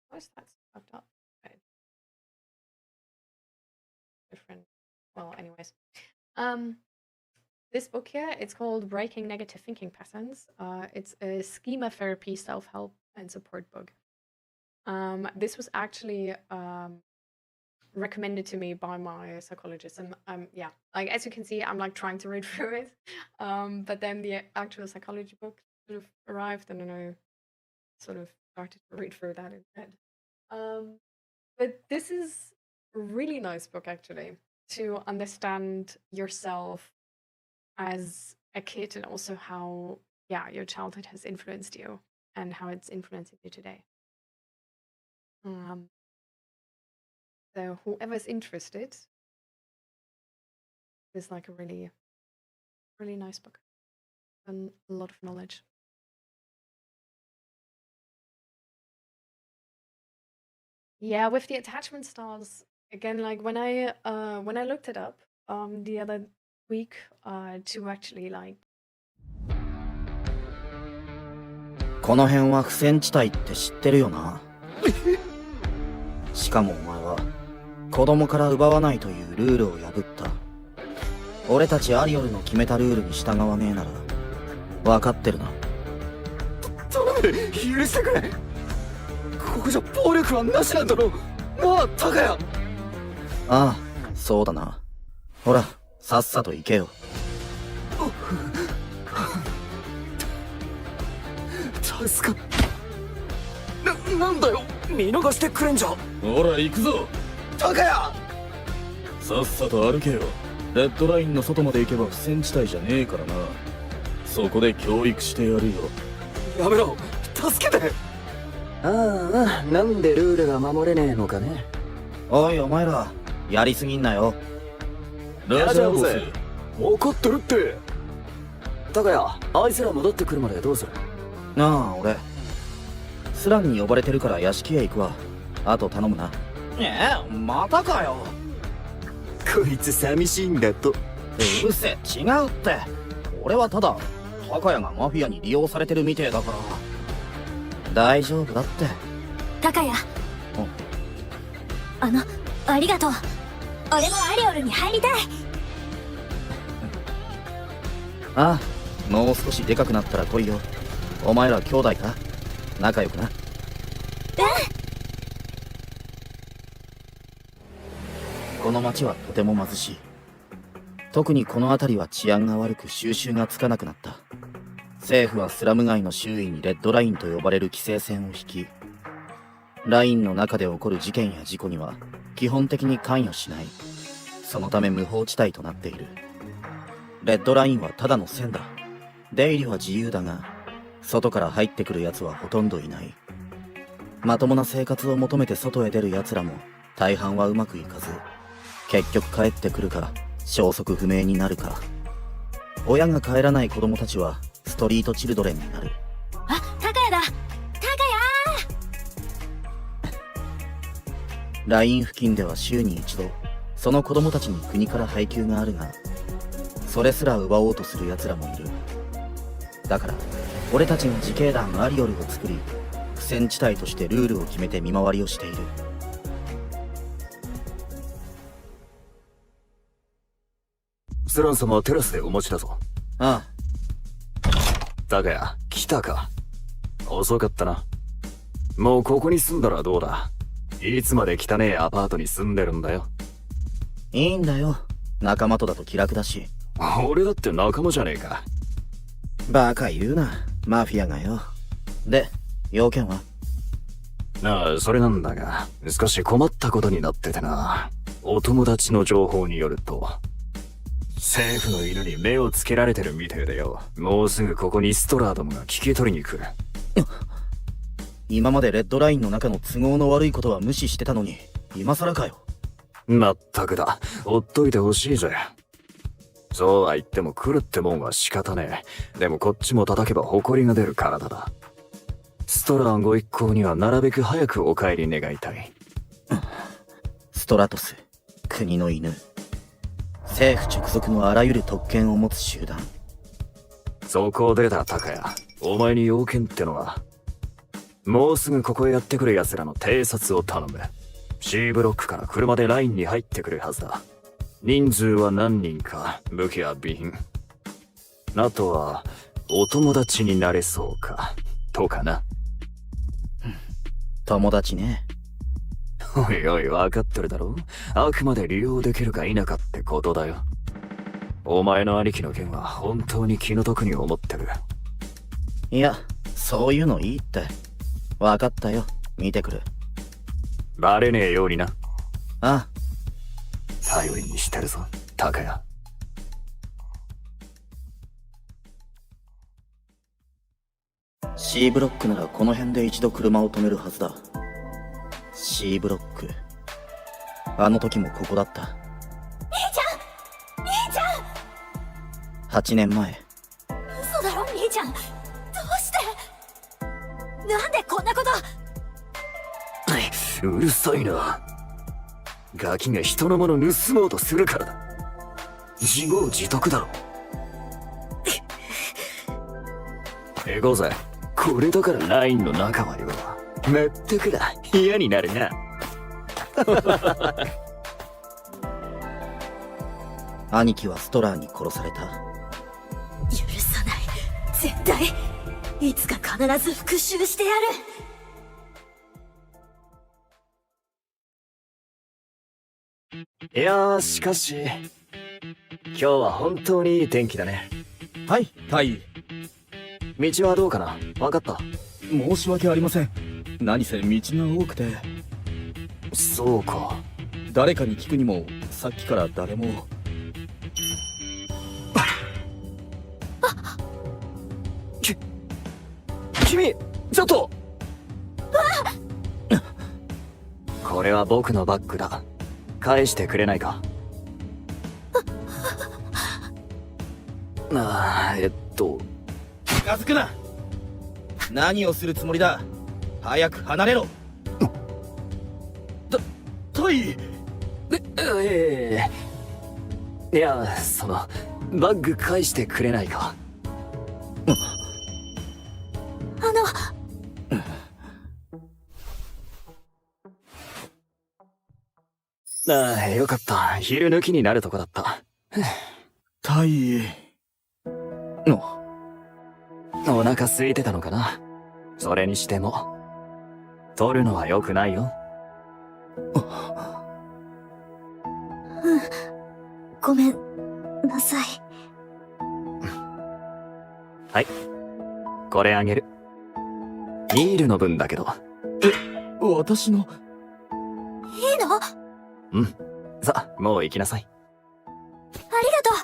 Why is that fucked up? Right. Different. Well, anyways. This book here, it's called Breaking Negative Thinking Patterns. It's a schema therapy, self-help, and support book. This was actually recommended to me by my psychologist, and yeah, like as you can see, I'm like trying to read through it, but then the actual psychology book sort of arrived, and then I sort of started to read through that instead. But this is a really nice book actually to understand yourself as a kid, and also how your childhood has influenced you and how it's influencing you today. So whoever's interested, is like a really, really nice book and a lot of knowledge. Yeah, with the attachment styles, again, like when I looked it up the other week to actually like この辺は苦戦地帯って知ってるよな。しかもお前は子供から奪わないというルールを破った。俺たちアリオルの決めたルールに従わねえなら分かってるな。頼む、許してくれ。ここじゃ暴力はなしなんだろ。なあ、タカヤ。ああ、そうだな。ほら、さっさと行けよ。助かなんだよ、見逃してくれんじゃ。ほら行くぞタカヤ。さっさと歩けよ。レッドラインの外まで行けば不戦地帯じゃねえからな。そこで教育してやるよ。やめろ、助けて。ああ、なんでルールが守れねえのかね。おいお前ら、やりすぎんなよ。ラジャーボス、怒ってるって。高谷、あいつら戻ってくるまでどうする？なあ、俺スランに呼ばれてるから屋敷へ行くわ。あと頼むな。またかよ。こいつ寂しいんだと。うるせえ、違うって。俺はただ高谷がマフィアに利用されてるみてえだから。大丈夫だって。高谷、ありがとう。俺もアリオルに入りたい。ああ、もう少しでかくなったら来いよ。お前ら兄弟か？仲良くな。この町はとても貧しい。特にこの辺りは治安が悪く収拾がつかなくなった。政府はスラム街の周囲にレッドラインと呼ばれる規制線を引き、ラインの中で起こる事件や事故には基本的に関与しない。そのため無法地帯となっている。レッドラインはただの線だ。出入りは自由だが、外から入ってくる奴はほとんどいない。まともな生活を求めて外へ出る奴らも大半はうまくいかず、結局帰ってくるか消息不明になるか。親が帰らない子供たちはストリートチルドレンになる。あ、高谷だ。ライン付近では週に一度その子供たちに国から配給があるが、それすら奪おうとする奴らもいる。だから俺たちが自警団アリオルを作り、不戦地帯としてルールを決めて見回りをしている。スラン様はテラスでお待ちだぞ。ああ。高谷、来たか。遅かったな。もうここに住んだらどうだ。いつまで汚ねえアパートに住んでるんだよ。いいんだよ。仲間とだと気楽だし。俺だって仲間じゃねえか。バカ言うな、マフィアがよ。で、要件は？ああ、それなんだが、少し困ったことになっててな。お友達の情報によると、政府の犬に目をつけられてるみてえでよ。もうすぐここにストラーどもが聞き取りに来る。今までレッドラインの中の都合の悪いことは無視してたのに、今更かよ。まったくだ。ほっといてほしいぜ。そうは言っても来るってもんは仕方ねえ。でもこっちも叩けば誇りが出る体だ。ストラーご一行にはなるべく早くお帰り願いたい。ストラトス、国の犬。政府直属のあらゆる特権を持つ集団。そこでだ、高谷。お前に要件ってのは、もうすぐここへやってくる奴らの偵察を頼む。C ブロックから車でラインに入ってくるはずだ。人数は何人か、武器や備品。あとは、お友達になれそうか、とかな。友達ね。おいおい、分かってるだろ？あくまで利用できるか否かってことだよ。お前の兄貴の件は本当に気の毒に思ってる。いや、そういうのいいって。分かったよ。見てくる。バレねえようにな。ああ。頼りにしてるぞ、高谷。C ブロックならこの辺で一度車を止めるはずだ。C ブロック。あの時もここだった。兄ちゃん8年前。嘘だろ兄ちゃん。どうしてなんでこんなこと。うるさいな。ガキが人のもの盗もうとするからだ。自業自得だろ。行こうぜ。これだからラインの中はよ。まったくだ、嫌になるな。兄貴はストラーに殺された。許さない。絶対いつか必ず復讐してやる。いやー、しかし今日は本当にいい天気だね。はい、大尉。道はどうかな？分かった？申し訳ありません。何せ道が多くて。そうか。誰かに聞くにもさっきから誰も。君、ちょっと。これは僕のバッグだ。返してくれないか。近づくな。何をするつもりだ。早く離れろ。タイ。いや、バッグ返してくれないか。よかった。昼抜きになるとこだった。タイ。お腹空いてたのかな。それにしても取るのは良くないよ。ごめんなさい。はい、これあげる。ニールの分だけど。私の。いいの？うん。さあ、もう行きなさい。ありがとう。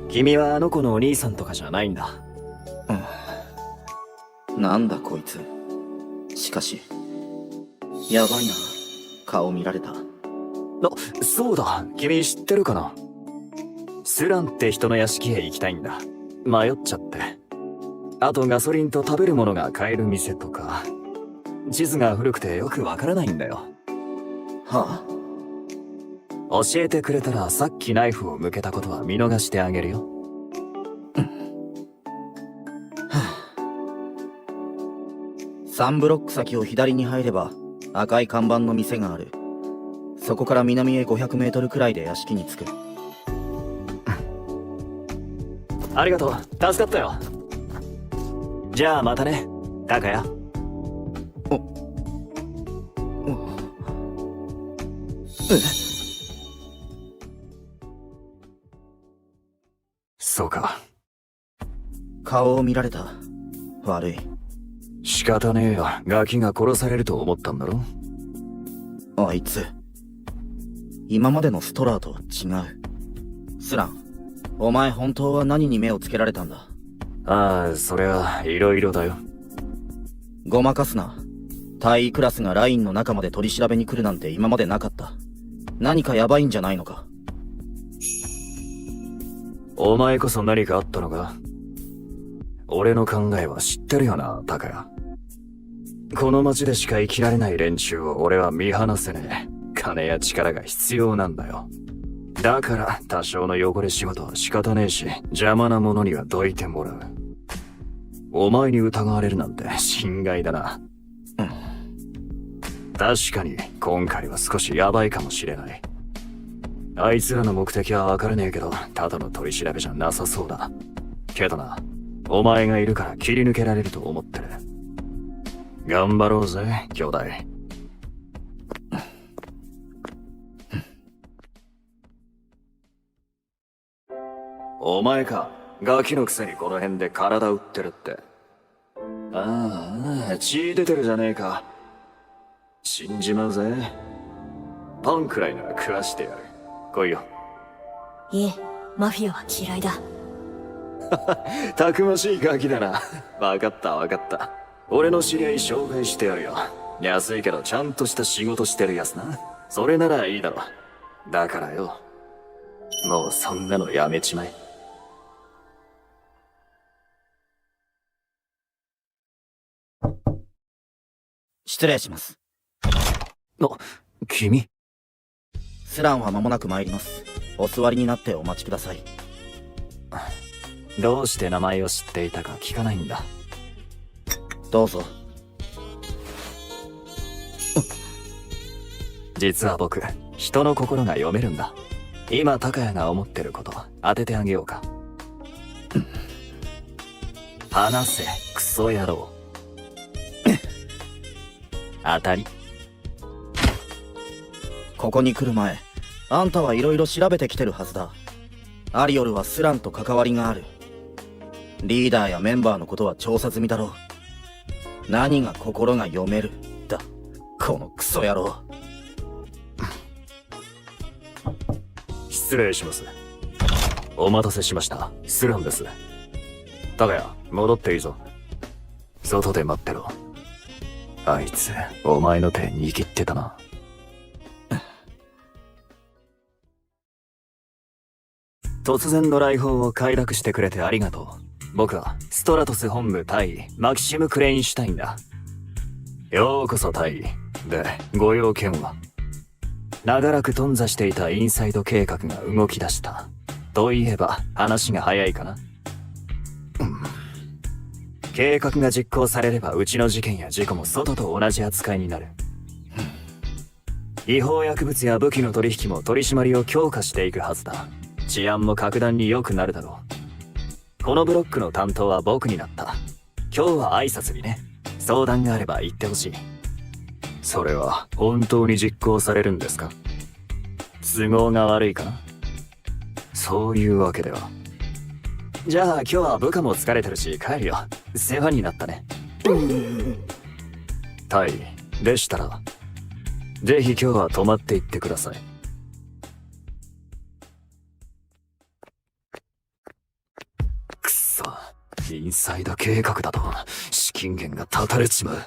君はあの子のお兄さんとかじゃないんだ。なんだこいつ。しかしやばいな。顔見られた。そうだ、君知ってるかな。スランって人の屋敷へ行きたいんだ。迷っちゃって。あとガソリンと食べるものが買える店とか。地図が古くてよくわからないんだよ。はあ、教えてくれたらさっきナイフを向けたことは見逃してあげるよ。3ブロック先を左に入れば赤い看板の店がある。そこから南へ500メートルくらいで屋敷に着く。ありがとう、助かったよ。じゃあまたね、タカヤ。そうか。顔を見られた。悪い。仕方ねえよ。ガキが殺されると思ったんだろ。あいつ今までのストラーとは違う。スラン、お前本当は何に目をつけられたんだ。ああ、そりゃいろいろだよ。ごまかすな。隊員クラスがラインの中まで取り調べに来るなんて今までなかった。何かヤバいんじゃないのか。お前こそ何かあったのか。俺の考えは知ってるよな、タカヤ。この町でしか生きられない連中を俺は見放せねえ。金や力が必要なんだよ。だから多少の汚れ仕事は仕方ねえし、邪魔なものにはどいてもらう。お前に疑われるなんて心外だな。確かに今回は少しヤバいかもしれない。あいつらの目的は分からねえけど、ただの取り調べじゃなさそうだ。けどな、お前がいるから切り抜けられると思ってる。頑張ろうぜ、兄弟。お前か、ガキのくせにこの辺で体打ってるって。ああ、血出てるじゃねえか。死んじまうぜ。パンくらいなら食わしてやる。来いよ。いえ、マフィアは嫌いだ。たくましいガキだな。わかったわかった。俺の知り合い紹介してやるよ。安いけどちゃんとした仕事してるやつな。それならいいだろ。だからよ、もうそんなのやめちまえ。失礼します。君？スランは間もなく参ります。お座りになってお待ちください。どうして名前を知っていたか聞かないんだ。どうぞ。実は僕、人の心が読めるんだ。今高谷が思ってること当ててあげようか。話せ、クソ野郎。当たり。ここに来る前、あんたはいろいろ調べてきてるはずだ。アリオルはスランと関わりがある。リーダーやメンバーのことは調査済みだろう。何が心が読めるだ、このクソ野郎。失礼します。お待たせしました。スランです。高谷、戻っていいぞ。外で待ってろ。あいつ、お前の手握ってたな。突然の来訪を快諾してくれてありがとう。僕は、ストラトス本部対マキシム・クレインシュタインだ。ようこそ対。で、ご用件は？長らく頓挫していたインサイド計画が動き出した。といえば、話が早いかな。計画が実行されれば、うちの事件や事故も外と同じ扱いになる。違法薬物や武器の取引も取り締まりを強化していくはずだ。治安も格段に良くなるだろう。このブロックの担当は僕になった。今日は挨拶にね。相談があれば言ってほしい。それは本当に実行されるんですか？都合が悪いかな？そういうわけでは。じゃあ今日は部下も疲れてるし帰るよ。世話になったね。タイでしたら、ぜひ今日は泊まっていってください。くそ、インサイド計画だと資金源が断たれちまう。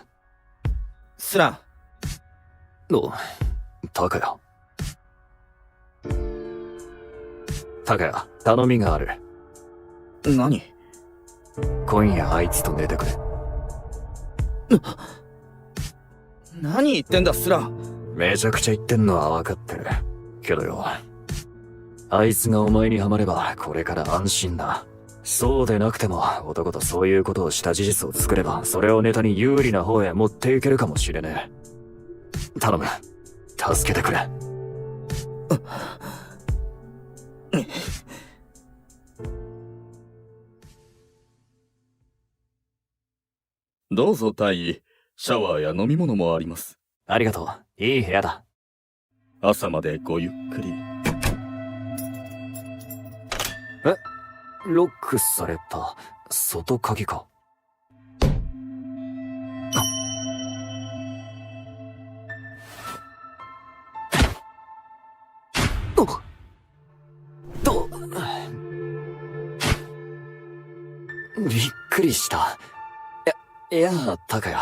スラン。お、高谷。高谷、頼みがある。何？今夜あいつと寝てくれ。何言ってんだ、スラン。めちゃくちゃ言ってんのは分かってる。けどよ、あいつがお前にハマればこれから安心だ。そうでなくても男とそういうことをした事実を作れば、それをネタに有利な方へ持っていけるかもしれねえ。頼む。助けてくれ。どうぞ大尉、シャワーや飲み物もあります。ありがとう。いい部屋だ。朝までごゆっくり。え？ロックされた外鍵か？びっくりした。いや、高谷。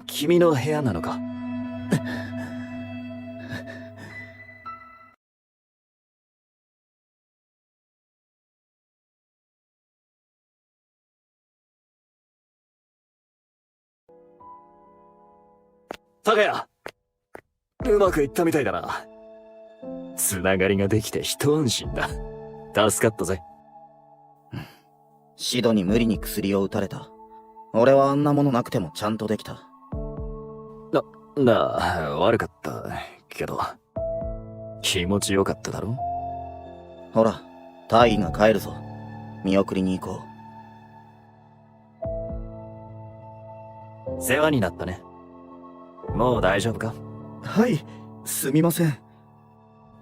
君の部屋なのか？高谷、うまくいったみたいだな。つながりができて一安心だ。助かったぜ。シドに無理に薬を打たれた。俺はあんなものなくてもちゃんとできた。悪かったけど、気持ちよかっただろ？ほら、大尉が帰るぞ。見送りに行こう。世話になったね。もう大丈夫か？はい、すみません。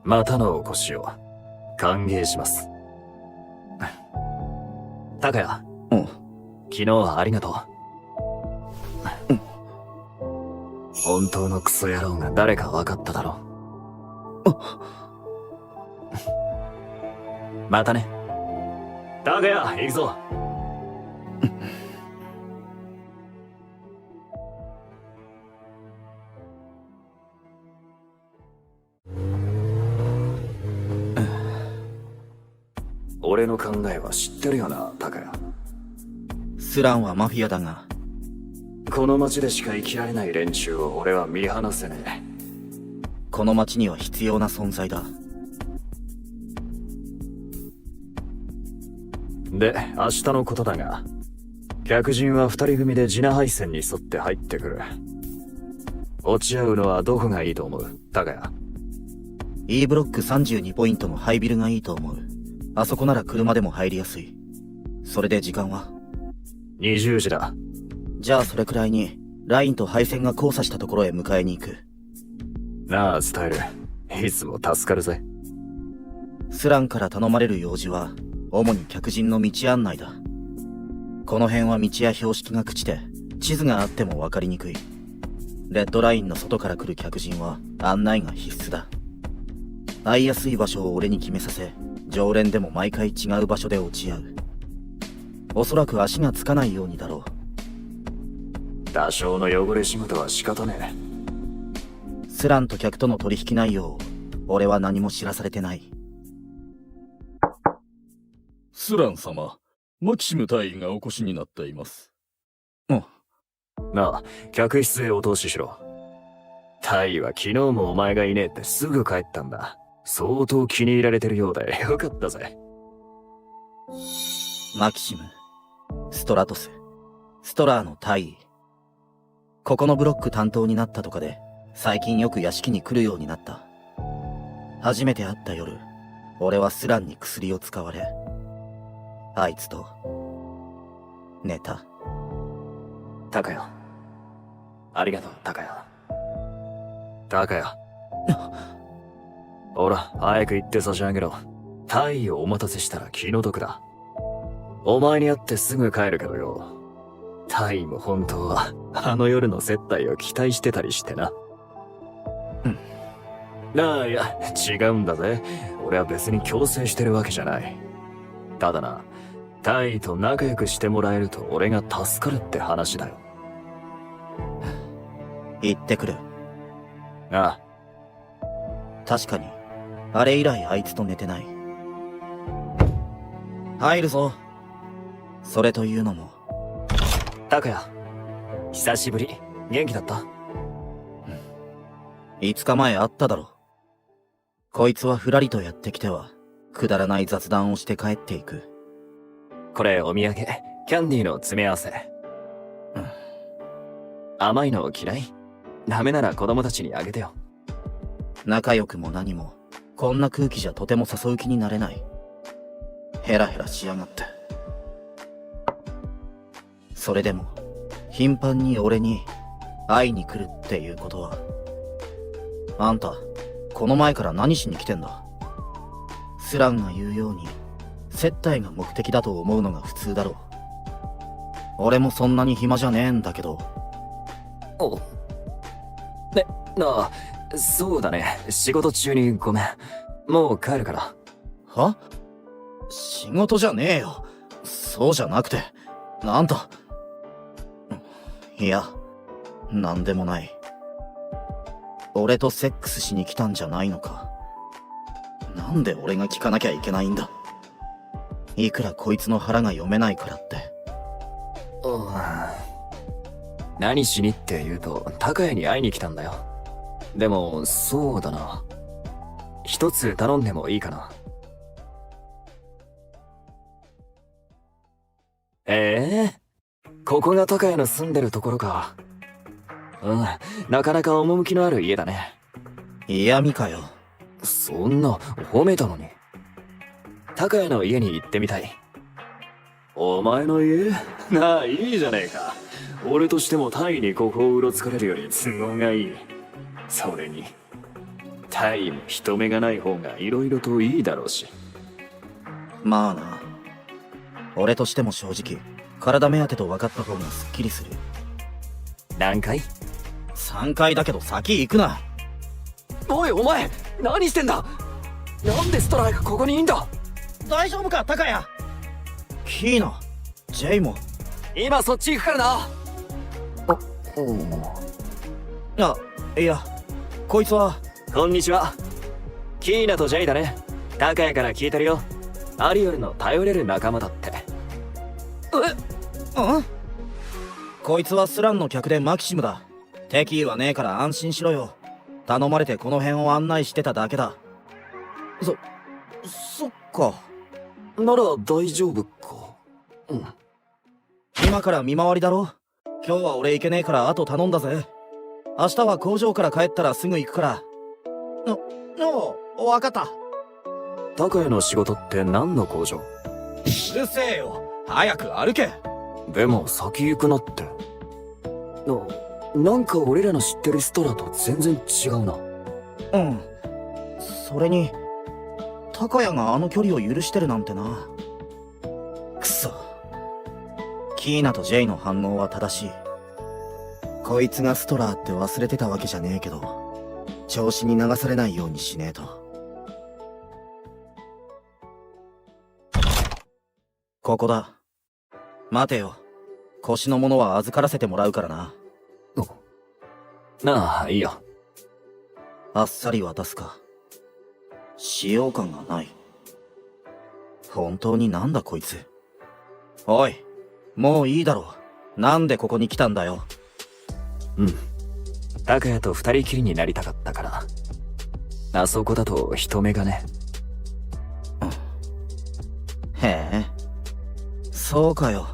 またのお越しを歓迎します。高谷。昨日はありがとう。本当のクソ野郎が誰か分かっただろう。またね。高谷、行くぞ。俺の考えは知ってるよな、高谷。スランはマフィアだが、この街でしか生きられない連中を俺は見放せねえ。この街には必要な存在だ。で、明日のことだが、客人は二人組でジナ配線に沿って入ってくる。落ち合うのはどこがいいと思う、高谷？ E ブロック32ポイントのハイビルがいいと思う。あそこなら車でも入りやすい。それで時間は20時だ。じゃあそれくらいに、ラインと配線が交差したところへ迎えに行く。なあ、伝える。いつも助かるぜ。スランから頼まれる用事は、主に客人の道案内だ。この辺は道や標識が朽ちて、地図があっても分かりにくい。レッドラインの外から来る客人は案内が必須だ。会いやすい場所を俺に決めさせ、常連でも毎回違う場所で落ち合う。おそらく足がつかないようにだろ多少の汚れ仕事は仕方ねう。スランと客との取引内容を俺は何も知らされてない。スラン様、マキシム大尉がお越しになっています。え。なあ、客室へお通ししろ。大尉は昨日もお前がいねえってすぐ帰ったんだ。相当気に入られてるようでよかったぜ。マキシム、ストラトス、ストラーの大尉。ここのブロック担当になったとかで、最近よく屋敷に来るようになった。初めて会った夜、俺はスランに薬を使われ、あいつと、寝た。タカヤ。ありがとう、タカヤ。タカヤ。ほら、早く行って差し上げろ。大尉をお待たせしたら気の毒だ。お前に会ってすぐ帰るけどよ。大尉も本当は、あの夜の接待を期待してたりしてな。いや、違うんだぜ。俺は別に強制してるわけじゃない。ただな、大尉と仲良くしてもらえると俺が助かるって話だよ。行ってくる。ああ。確かに、あれ以来あいつと寝てない。入るぞ。それというのも。タカヤ、久しぶり。元気だった？ 5日前会っただろ。こいつはふらりとやってきては、くだらない雑談をして帰っていく。これお土産、キャンディーの詰め合わせ。甘いの嫌い？ダメなら子供たちにあげてよ。仲良くも何も、こんな空気じゃとても誘う気になれない。ヘラヘラしやがって。それでも、頻繁に俺に会いに来るっていうことは。あんた、この前から何しに来てんだ？スランが言うように、接待が目的だと思うのが普通だろう。俺もそんなに暇じゃねえんだけど。お。なあ、そうだね。仕事中にごめん。もう帰るから。は？仕事じゃねえよ。そうじゃなくて、あんた。いや、なんでもない。俺とセックスしに来たんじゃないのか。なんで俺が聞かなきゃいけないんだ。いくらこいつの腹が読めないからって。何しにって言うと、高谷に会いに来たんだよ。でも、そうだな。一つ頼んでもいいかな。ここが高谷の住んでるところか。なかなか趣のある家だね。嫌味かよ。そんな、褒めたのに。高谷の家に行ってみたい。お前の家？なあ、いいじゃねえか。俺としても大尉にここをうろつかれるより都合がいい。それに、大尉も人目がない方が色々といいだろうし。まあな。俺としても正直、体目当てと分かった方がスッキリする。何回？3回だけど先行くな。おいお前、何してんだ。なんでストライクここにいんだ。大丈夫か高谷。キーナ、ジェイも。今そっち行くからな。いや、こいつは。こんにちは。キーナとジェイだね。高谷から聞いてるよ。アリオルの頼れる仲間だって。こいつはスランの客でマキシムだ。敵意はねえから安心しろよ。頼まれてこの辺を案内してただけだ。そっか。なら大丈夫か。今から見回りだろ。今日は俺行けねえから後頼んだぜ。明日は工場から帰ったらすぐ行くから。わかった。高谷の仕事って何の工場？うるせえよ。早く歩け。でも先行くなって。なんか俺らの知ってるストラと全然違うな。それに、高谷があの距離を許してるなんてな。くそ。キーナとジェイの反応は正しい。こいつがストラーって忘れてたわけじゃねえけど、調子に流されないようにしねえと。ここだ。待てよ。腰のものは預からせてもらうからな。なあ、いいよ。あっさり渡すか。使用感がない。本当になんだこいつ。おい、もういいだろう。なんでここに来たんだよ。拓也と二人きりになりたかったから。あそこだと人目がね。へえ。そうかよ。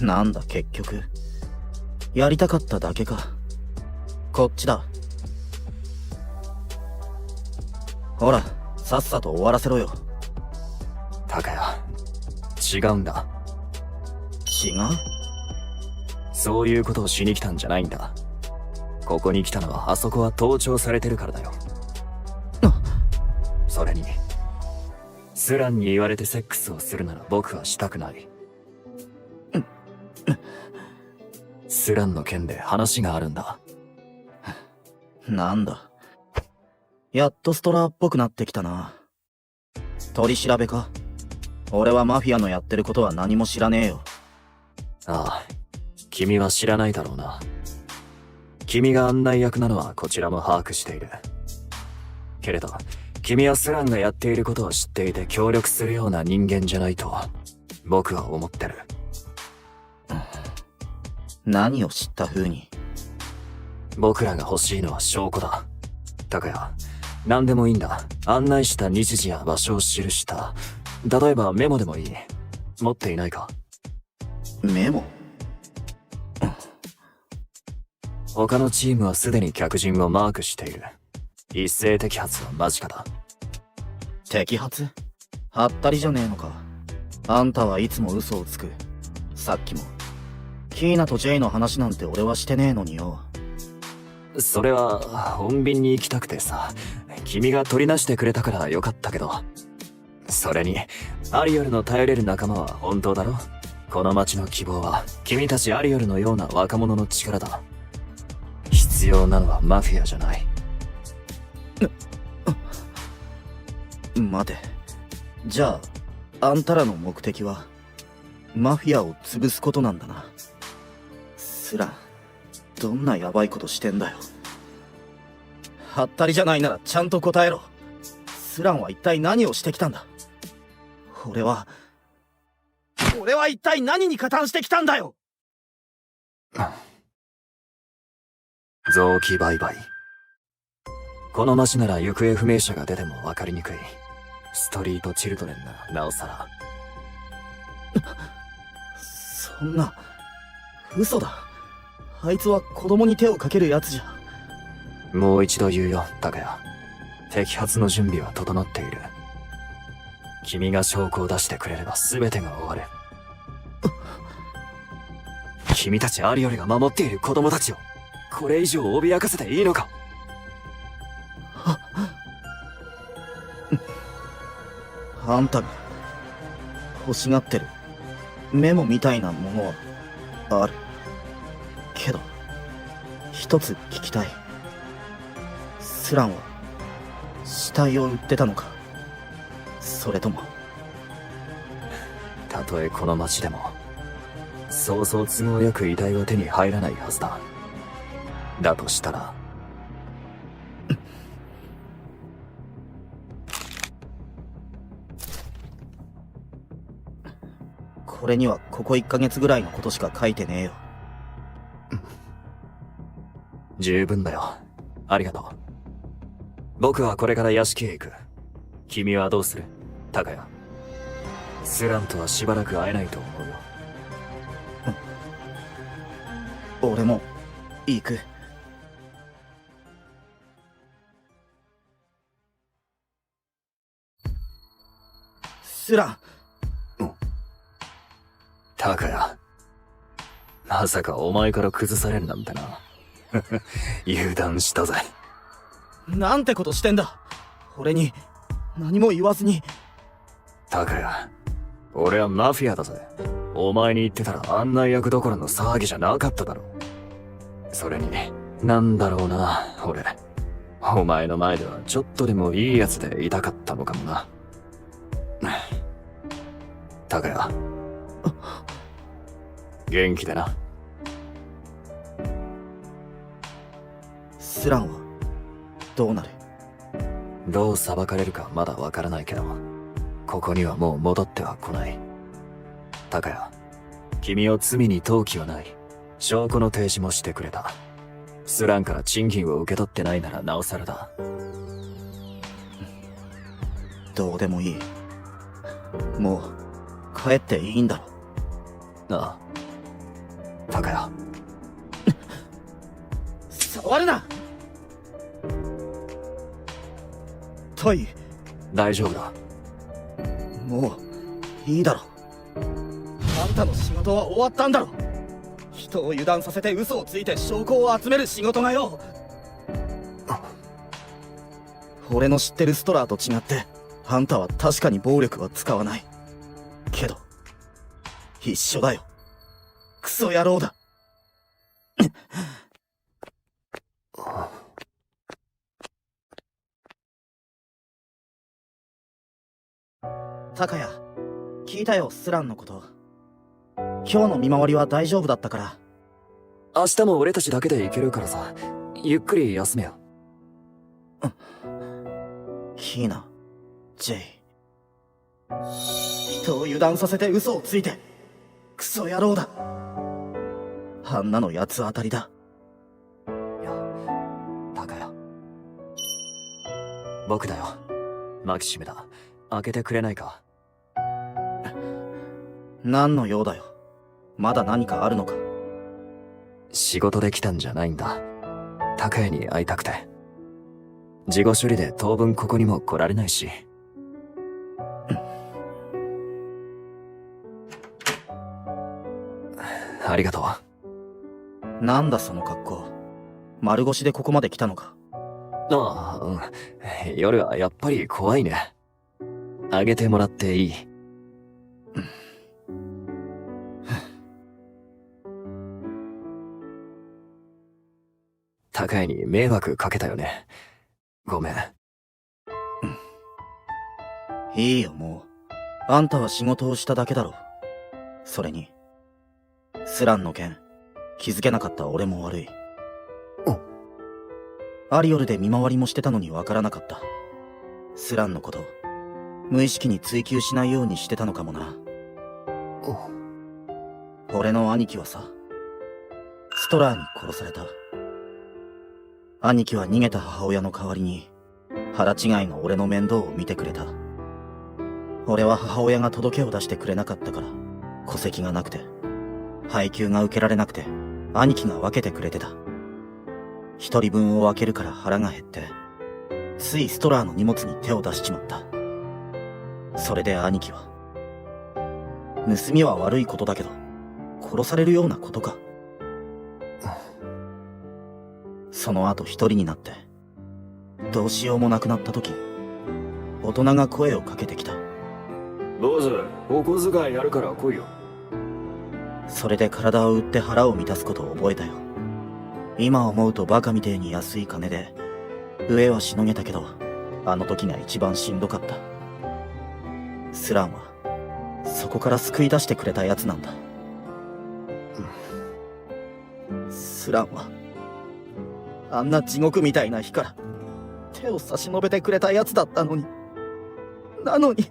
なんだ結局。やりたかっただけか。こっちだ。ほら、さっさと終わらせろよ。拓也、違うんだ。違う？そういうことをしに来たんじゃないんだ。ここに来たのはあそこは盗聴されてるからだよ。それに、スランに言われてセックスをするなら僕はしたくない。スランの件で話があるんだ。なんだ。やっとストラーっぽくなってきたな。取り調べか？俺はマフィアのやってることは何も知らねえよ。ああ、君は知らないだろうな。君が案内役なのはこちらも把握している。けれど、君はスランがやっていることを知っていて協力するような人間じゃないと、僕は思ってる。何を知った風に？僕らが欲しいのは証拠だ。拓也、何でもいいんだ。案内した日時や場所を記した。例えばメモでもいい。持っていないか？メモ？他のチームはすでに客人をマークしている。一斉摘発は間近だ。摘発？はったりじゃねえのか。あんたはいつも嘘をつく。さっきも。キーナとジェイの話なんて俺はしてねえのによ。それは、穏便に行きたくてさ。君が取り出してくれたからよかったけど。それに、アリオルの頼れる仲間は本当だろ？この町の希望は、君たちアリオルのような若者の力だ。必要なのはマフィアじゃない。待て。じゃあ、あんたらの目的は、マフィアを潰すことなんだな。スラン、どんなヤバいことしてんだよ。はったりじゃないならちゃんと答えろ。スランは一体何をしてきたんだ。俺は一体何に加担してきたんだよ。臓器売買。この町なら行方不明者が出ても分かりにくい。ストリートチルドレンならなおさら。そんな、嘘だ。あいつは子供に手をかけるやつじゃ。もう一度言うよ、拓也。摘発の準備は整っている。君が証拠を出してくれれば全てが終わる。君たちアリオルが守っている子供たちを、これ以上脅かせていいのか？あんたが欲しがってるメモみたいなものはあるけど、一つ聞きたい。スランは死体を売ってたのか？それとも。たとえこの町でもそうそう都合よく遺体は手に入らないはずだ。だとしたらこれにはここ1ヶ月ぐらいのことしか書いてねえよ。十分だよ。ありがとう。僕はこれから屋敷へ行く。君はどうする？拓也。スランとはしばらく会えないと思うよ。俺も行く。スラン。拓也。まさかお前から崩されるなんてな。油断したぜ。なんてことしてんだ。俺に何も言わずに。拓也、俺はマフィアだぜ。お前に言ってたら案内役どころの騒ぎじゃなかっただろ。それに、なんだろうな、俺。お前の前ではちょっとでもいいやつでいたかったのかもな。拓也。元気でな。スランはどうなる？どう裁かれるかまだわからないけど、ここにはもう戻っては来ない。高谷、君を罪に問う気はない。証拠の提示もしてくれた。スランから賃金を受け取ってないならなおさらだ。どうでもいい。もう帰っていいんだろ。ああ。高谷。触るな！タイ、大丈夫だ。もういいだろ。あんたの仕事は終わったんだろ。人を油断させて嘘をついて証拠を集める仕事がよ。俺の知ってるストラーと違ってあんたは確かに暴力は使わない。けど一緒だよ。クソ野郎だ。高谷、聞いたよ、スランのこと。今日の見回りは大丈夫だったから。明日も俺たちだけで行けるからさ、ゆっくり休めよ。キーナ、ジェイ。人を油断させて嘘をついて、クソ野郎だ。あんなの八つ当たりだ。いや、高谷。僕だよ。マキシムだ。開けてくれないか。何の用だよ。まだ何かあるのか。仕事で来たんじゃないんだ。高谷に会いたくて。事後処理で当分ここにも来られないし。ありがとう。なんだその格好。丸腰でここまで来たのか。ああ、うん。夜はやっぱり怖いね。あげてもらっていい？高谷に迷惑かけたよね。ごめん。いいよ、もう。あんたは仕事をしただけだろ。それに、スランの件、気づけなかった俺も悪い。アリオルで見回りもしてたのにわからなかった。スランのこと、無意識に追求しないようにしてたのかもな。俺の兄貴はさ、ストラーに殺された。兄貴は逃げた母親の代わりに、腹違いの俺の面倒を見てくれた。俺は母親が届けを出してくれなかったから、戸籍がなくて、配給が受けられなくて、兄貴が分けてくれてた。一人分を分けるから腹が減って、ついストラーの荷物に手を出しちまった。それで兄貴は、盗みは悪いことだけど、殺されるようなことか。その後一人になって、どうしようもなくなった時、大人が声をかけてきた。坊主、お小遣いやるから来いよ。それで体を売って腹を満たすことを覚えたよ。今思うとバカみてえに安い金で、飢えはしのげたけど、あの時が一番しんどかった。スランは、そこから救い出してくれたやつなんだ。スランは、あんな地獄みたいな日から手を差し伸べてくれたやつだったのに。なのに。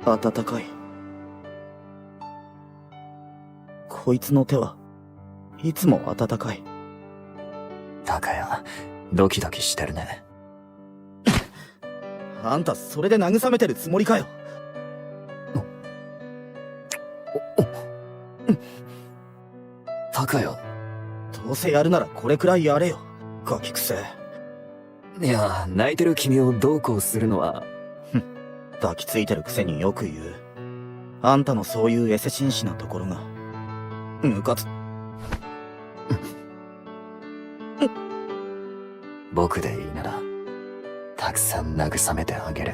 暖かい。こいつの手はいつも暖かい。高谷、ドキドキしてるね。あんたそれで慰めてるつもりかよ。高谷。どうせやるならこれくらいやれよ、ガキくせ。いや、泣いてる君をどうこうするのは。抱きついてるくせによく言う。あんたのそういうエセ紳士なところがムカつ。僕でいいならたくさん慰めてあげる。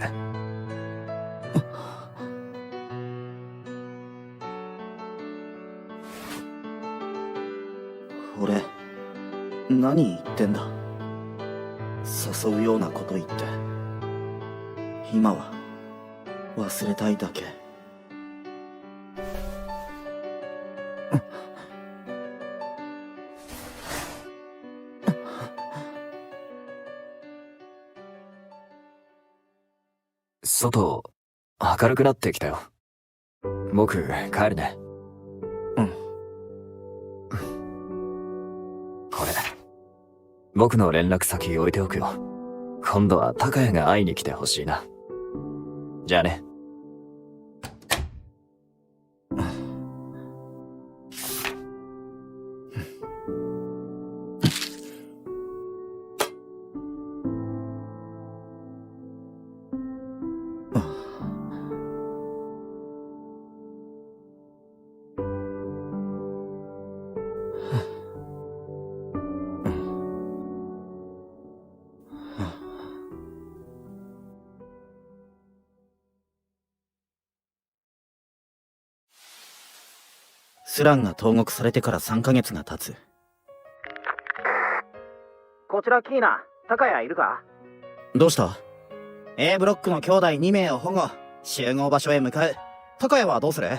何言ってんだ。誘うようなこと言って。今は忘れたいだけ。外、明るくなってきたよ。僕、帰るね。うん。これ、僕の連絡先置いておくよ。今度は高谷が会いに来てほしいな。じゃあね。スランが投獄されてから3ヶ月が経つ。こちらキーナ、高谷いるか？どうした？ A ブロックの兄弟2名を保護、集合場所へ向かう。高谷はどうする？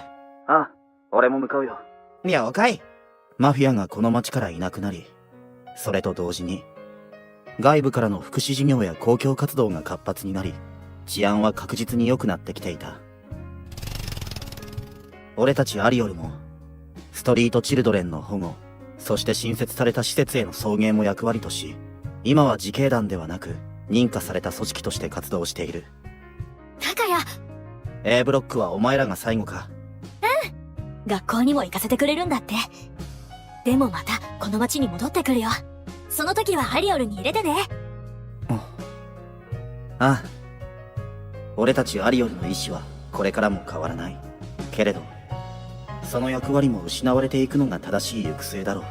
あ、俺も向かうよ。了解。マフィアがこの町からいなくなり、それと同時に外部からの福祉事業や公共活動が活発になり、治安は確実に良くなってきていた。俺たちアリオルもストリートチルドレンの保護、そして新設された施設への送迎も役割とし、今は自警団ではなく認可された組織として活動している。高谷。 A ブロックはお前らが最後か？学校にも行かせてくれるんだって。でもまたこの町に戻ってくるよ。その時はアリオルに入れてね。ああ、俺たちアリオルの意志はこれからも変わらない。けれどその役割も失われていくのが正しい行く末だろ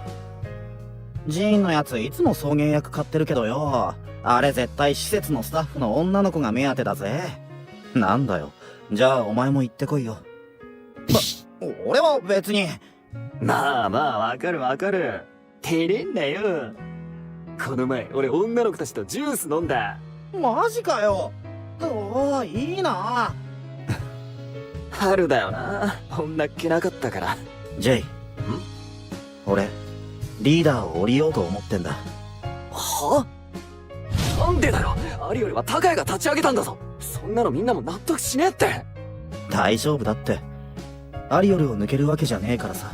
う。ジーンのやついつも送迎役買ってるけどよ、あれ絶対施設のスタッフの女の子が目当てだぜ。なんだよ、じゃあお前も行ってこいよ。俺は別に。まあまあ、わかるわかる。照れんなよ。この前、俺女の子たちとジュース飲んだ。マジかよ。おお、いいな。春だよな。女っ気なかったから。ジェイ。俺、リーダーを降りようと思ってんだ。は？なんでだよ。アリよりは高谷が立ち上げたんだぞ。そんなのみんなも納得しねえって。大丈夫だって。アリオルを抜けるわけじゃねえからさ。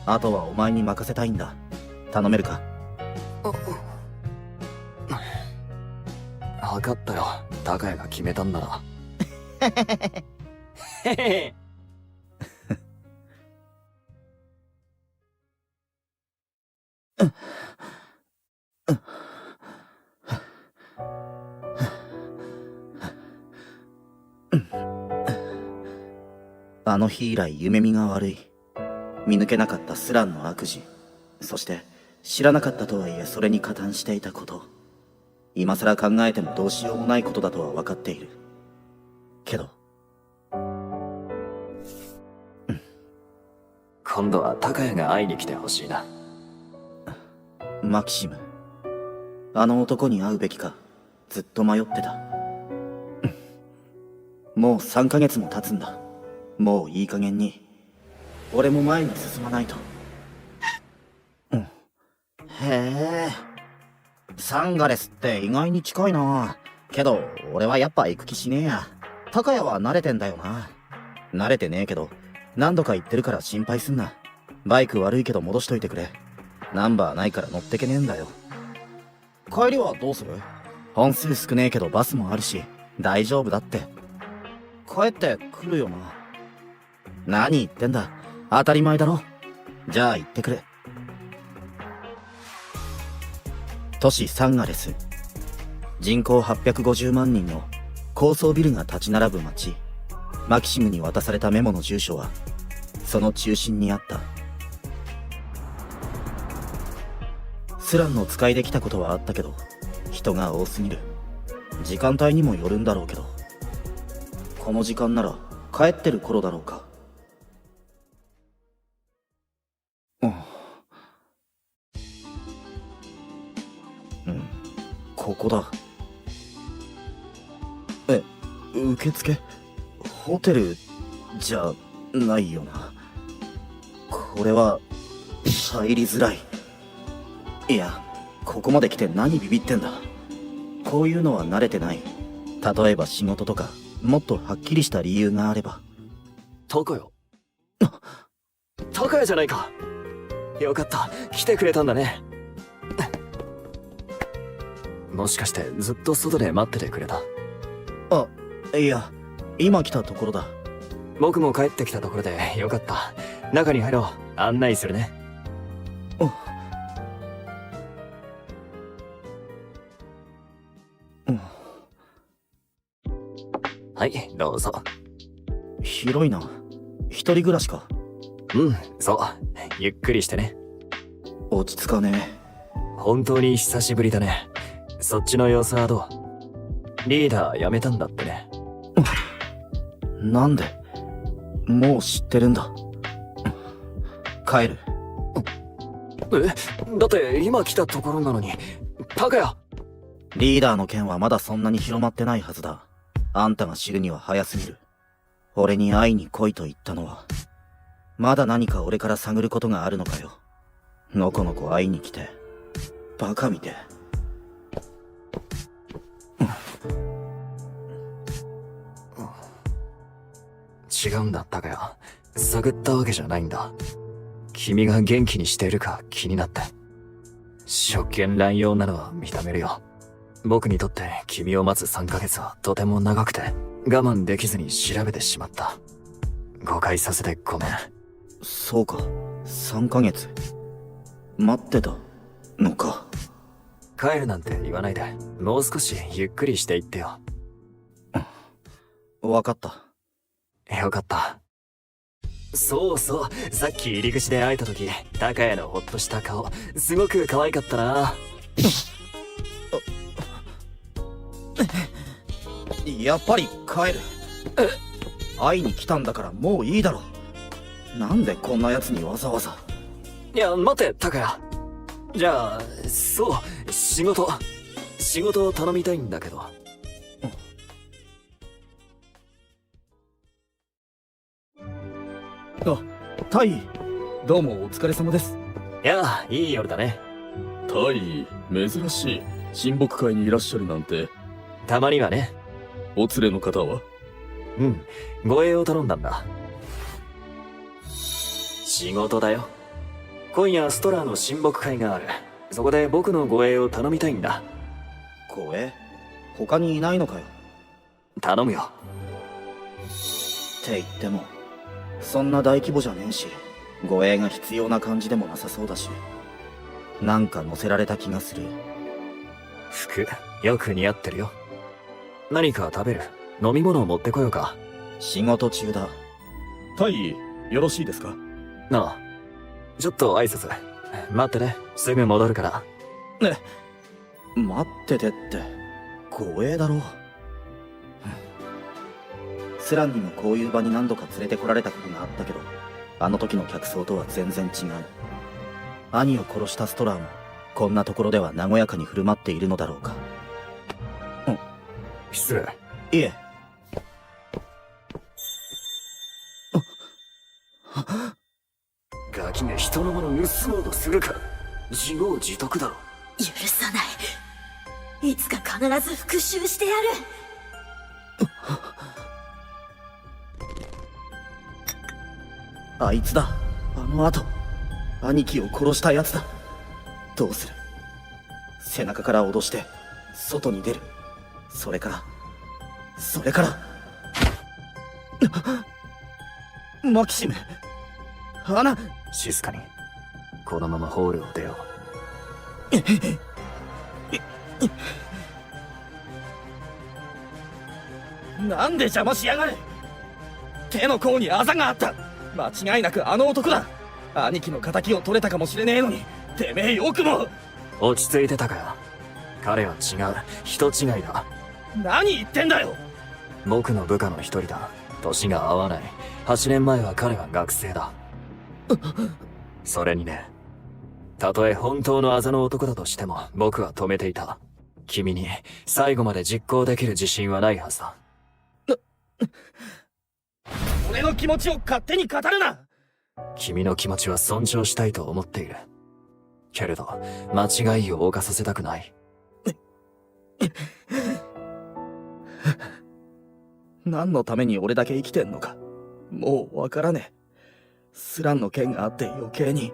あとはお前に任せたいんだ。頼めるか？分かったよ。高谷が決めたんなら。へへへ。あの日以来夢見が悪い。見抜けなかったスランの悪事、そして知らなかったとはいえそれに加担していたこと。今更考えてもどうしようもないことだとは分かっている。けど今度は高谷が会いに来てほしいな。マキシム、あの男に会うべきかずっと迷ってた。もう3ヶ月も経つんだ。もういい加減に俺も前に進まないと。へえ、サンガレスって意外に近いな。けど俺はやっぱ行く気しねえや。高谷は慣れてんだよな。慣れてねえけど何度か言ってるから心配すんな。バイク悪いけど戻しといてくれ。ナンバーないから乗ってけねえんだよ。帰りはどうする？本数少ねえけどバスもあるし大丈夫だって。帰ってくるよな。何言ってんだ、当たり前だろ。じゃあ行ってくれ。都市サンガレス、人口850万人の高層ビルが立ち並ぶ街。マキシムに渡されたメモの住所はその中心にあった。スランの使いで来たことはあったけど人が多すぎる。時間帯にもよるんだろうけど、この時間なら帰ってる頃だろうか。ここだ。受付？ホテルじゃないよな。これは入りづらい。いや、ここまで来て何ビビってんだ。こういうのは慣れてない。例えば仕事とか、もっとはっきりした理由があれば。高谷。高谷じゃないか。よかった、来てくれたんだね。もしかしてずっと外で待っててくれた？いや、今来たところだ。僕も帰ってきたところでよかった。中に入ろう。案内するね。はい、どうぞ。広いな。一人暮らしか。うん、そう。ゆっくりしてね。落ち着かね本当に久しぶりだね。そっちの様子はどう？リーダー辞めたんだってね。え。なんで？もう知ってるんだ。帰る。だって今来たところなのに。高谷！リーダーの件はまだそんなに広まってないはずだ。あんたが知るには早すぎる。俺に会いに来いと言ったのは、まだ何か俺から探ることがあるのかよ。のこのこ会いに来て、バカみて。違うんだ、高谷。探ったわけじゃないんだ。君が元気にしているか気になって。職権乱用なのは認めるよ。僕にとって君を待つ3ヶ月はとても長くて、我慢できずに調べてしまった。誤解させてごめん。そうか、3ヶ月。待ってたのか。帰るなんて言わないで、もう少しゆっくりしていってよ。わかった。よかった。そうそう、さっき入り口で会えた時、高谷のほっとした顔、すごく可愛かったな。やっぱり帰る。会いに来たんだからもういいだろ。なんでこんな奴にわざわざ。いや、待て、高谷。じゃあ、そう、仕事を頼みたいんだけど。タイ、どうもお疲れ様です。いや、いい夜だね。タイ、珍しい。親睦会にいらっしゃるなんて。たまにはね。お連れの方は？うん、護衛を頼んだんだ。仕事だよ。今夜ストラーの親睦会がある。そこで僕の護衛を頼みたいんだ。護衛？他にいないのかよ。頼むよ。って言っても、そんな大規模じゃねえし、護衛が必要な感じでもなさそうだし、なんか乗せられた気がする。服、よく似合ってるよ。何か食べる？飲み物を持ってこようか。仕事中だ。タイ、よろしいですか？なあ、ちょっと挨拶。待ってね、すぐ戻るから。待っててって、護衛だろ。スランにもこういう場に何度か連れてこられたことがあったけど、あの時の客層とは全然違う。兄を殺したストラーも、こんなところでは和やかに振る舞っているのだろうか。失礼。いえ。ガキが人のもの盗もうとするか。自業自得だろ。許さない。いつか必ず復讐してやる。あいつだ。あの後、兄貴を殺したやつだ。どうする？背中から脅して、外に出る。それから、マキシム、花。静かに。このままホールを出よう。なんで邪魔しやがる。手の甲にあざがあった。間違いなくあの男だ。兄貴の仇を取れたかもしれねえのに、てめえよくも。落ち着いてたかよ。彼は違う。人違いだ。何言ってんだよ。僕の部下の一人だ。年が合わない。8年前は彼は学生だ。それにね、たとえ本当のあざの男だとしても僕は止めていた。君に最後まで実行できる自信はないはずだ。俺の気持ちを勝手に語るな。君の気持ちは尊重したいと思っている。けれど、間違いを犯させたくない。何のために俺だけ生きてんのか、もうわからねえ。スランの件があって余計に、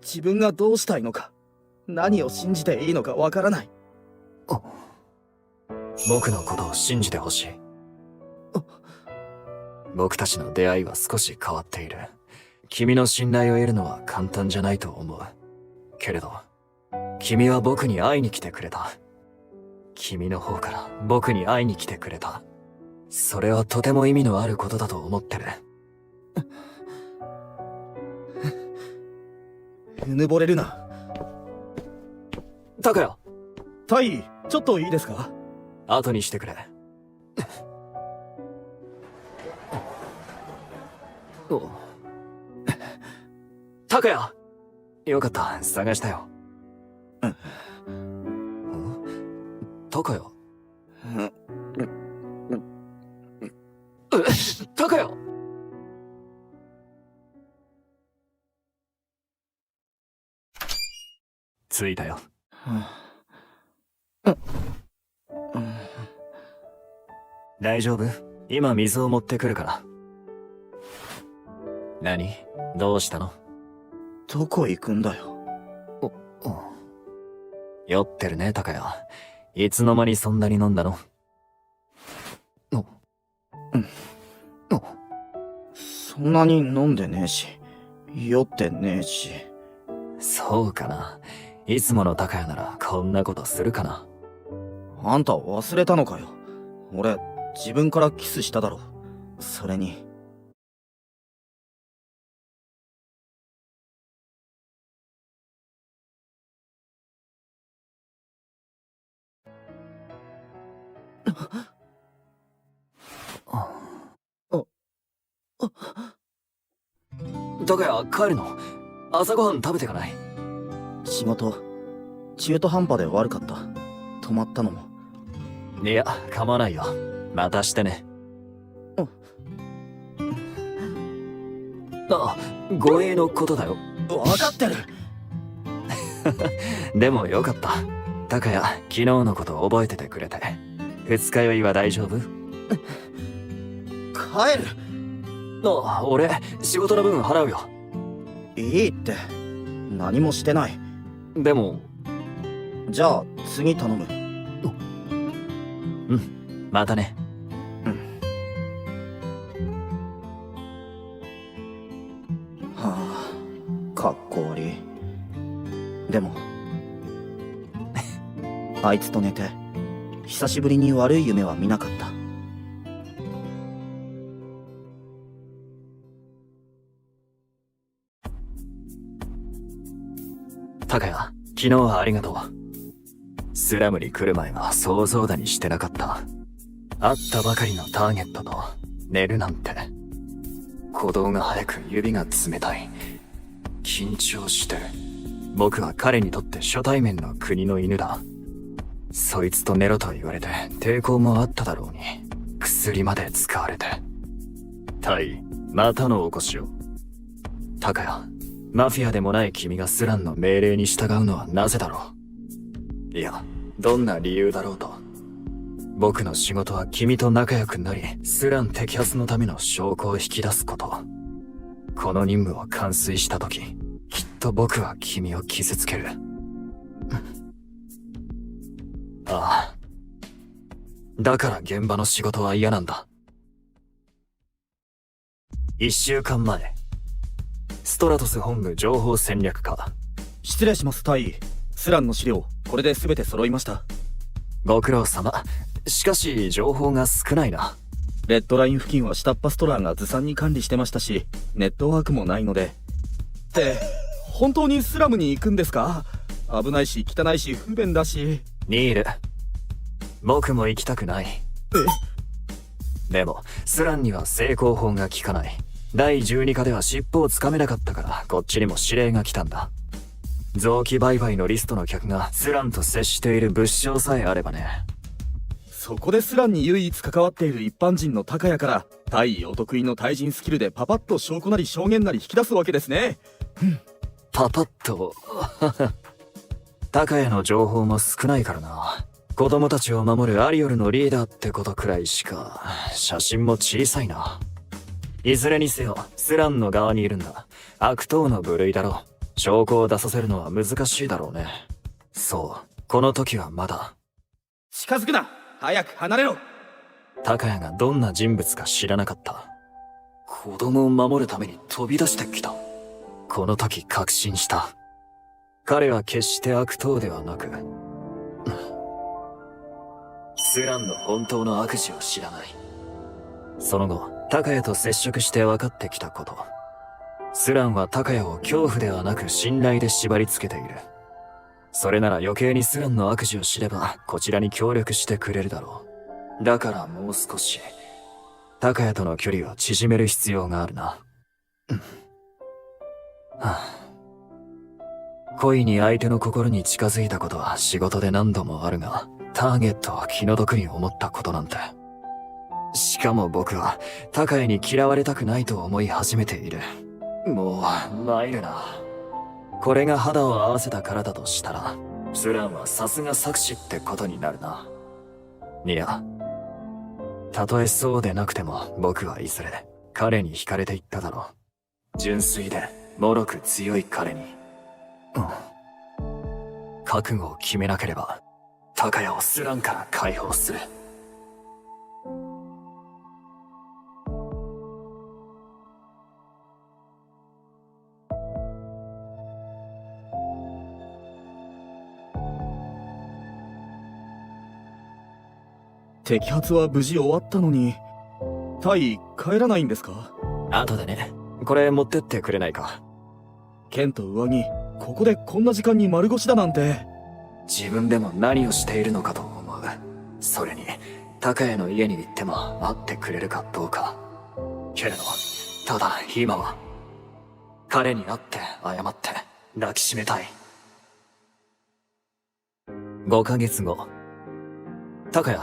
自分がどうしたいのか、何を信じていいのかわからない。僕のことを信じてほしい。僕たちの出会いは少し変わっている。君の信頼を得るのは簡単じゃないと思う。けれど、君は僕に会いに来てくれた。君の方から僕に会いに来てくれた。それはとても意味のあることだと思ってる。うぬぼれるな。タカヤ。タイ、ちょっといいですか？後にしてくれ。タカヤ。よかった、探したよ。タカヤ。タカヤ。着いたよ。大丈夫？今水を持ってくるから。何？どうしたの？どこ行くんだよ。酔ってるね、タカヤ。いつの間にそんなに飲んだの？そんなに飲んでねえし、酔ってねえし。そうかな。いつものタカヤならこんなことするかな。あんた忘れたのかよ。俺、自分からキスしただろ。それに。タカヤ、帰るの？朝ごはん食べてかない？仕事、中途半端で悪かった。止まったのも。いや、構わないよ。またしてね。護衛のことだよ。わかってる。でもよかった。タカヤ、昨日のこと覚えててくれて。二日酔いは大丈夫？帰る。俺、仕事の分払うよ。いいって。何もしてない。でも。じゃあ、次頼む。うん、またね。はあ、かっこ悪い。でも、あいつと寝て、久しぶりに悪い夢は見なかった。タカヤ、昨日はありがとう。スラムに来る前は想像だにしてなかった。会ったばかりのターゲットと寝るなんて。鼓動が速く指が冷たい。緊張してる。僕は彼にとって初対面の国の犬だ。そいつと寝ろと言われて抵抗もあっただろうに、薬まで使われて。タイ、またのお越しを。タカヤ、マフィアでもない君がスランの命令に従うのはなぜだろう。いや、どんな理由だろうと。僕の仕事は君と仲良くなり、スラン摘発のための証拠を引き出すこと。この任務を完遂したとき、きっと僕は君を傷つける。ああ。だから現場の仕事は嫌なんだ。1週間前。ストラトス本部情報戦略課。失礼します、タイ。スランの資料、これで全て揃いました。ご苦労様。しかし、情報が少ないな。レッドライン付近は下っ端ストラーがずさんに管理してましたし、ネットワークもないので。って、本当にスラムに行くんですか？危ないし、汚いし、不便だし。ニール。僕も行きたくない。でも、スランには成功法が効かない。第12課では尻尾をつかめなかったから、こっちにも指令が来たんだ。臓器売買のリストの客がスランと接している物証さえあればね。そこでスランに唯一関わっている一般人の高谷から大お得意の対人スキルでパパッと証拠なり証言なり引き出すわけですね。パパッと高谷の情報も少ないからな。子供たちを守るアリオルのリーダーってことくらいしか。写真も小さいな。いずれにせよスランの側にいるんだ。悪党の部類だろう。証拠を出させるのは難しいだろうね。そう、この時はまだ。近づくな、早く離れろ。高谷がどんな人物か知らなかった。子供を守るために飛び出してきた。この時確信した。彼は決して悪党ではなく、スランの本当の悪事を知らない。その後、高谷と接触して分かってきたこと。スランは高谷を恐怖ではなく信頼で縛り付けている。それなら余計にスランの悪事を知ればこちらに協力してくれるだろう。だからもう少し高谷との距離を縮める必要があるな。恋に相手の心に近づいたことは仕事で何度もあるが、ターゲットは気の毒に思ったことなんて。しかも僕は高谷に嫌われたくないと思い始めている。もう参るな。これが肌を合わせたからだとしたら、スランはさすが策士ってことになるな。いや、たとえそうでなくても僕はいずれ彼に惹かれていっただろう。純粋で脆く強い彼に。覚悟を決めなければ高谷をスランから解放する。摘発は無事終わったのに、タイ帰らないんですか？後でね。これ持ってってくれないか。剣と上着、ここでこんな時間に丸腰だなんて。自分でも何をしているのかと思う。それに高谷の家に行っても会ってくれるかどうか。けれどただ今は彼に会って謝って抱きしめたい。5ヶ月後。高谷。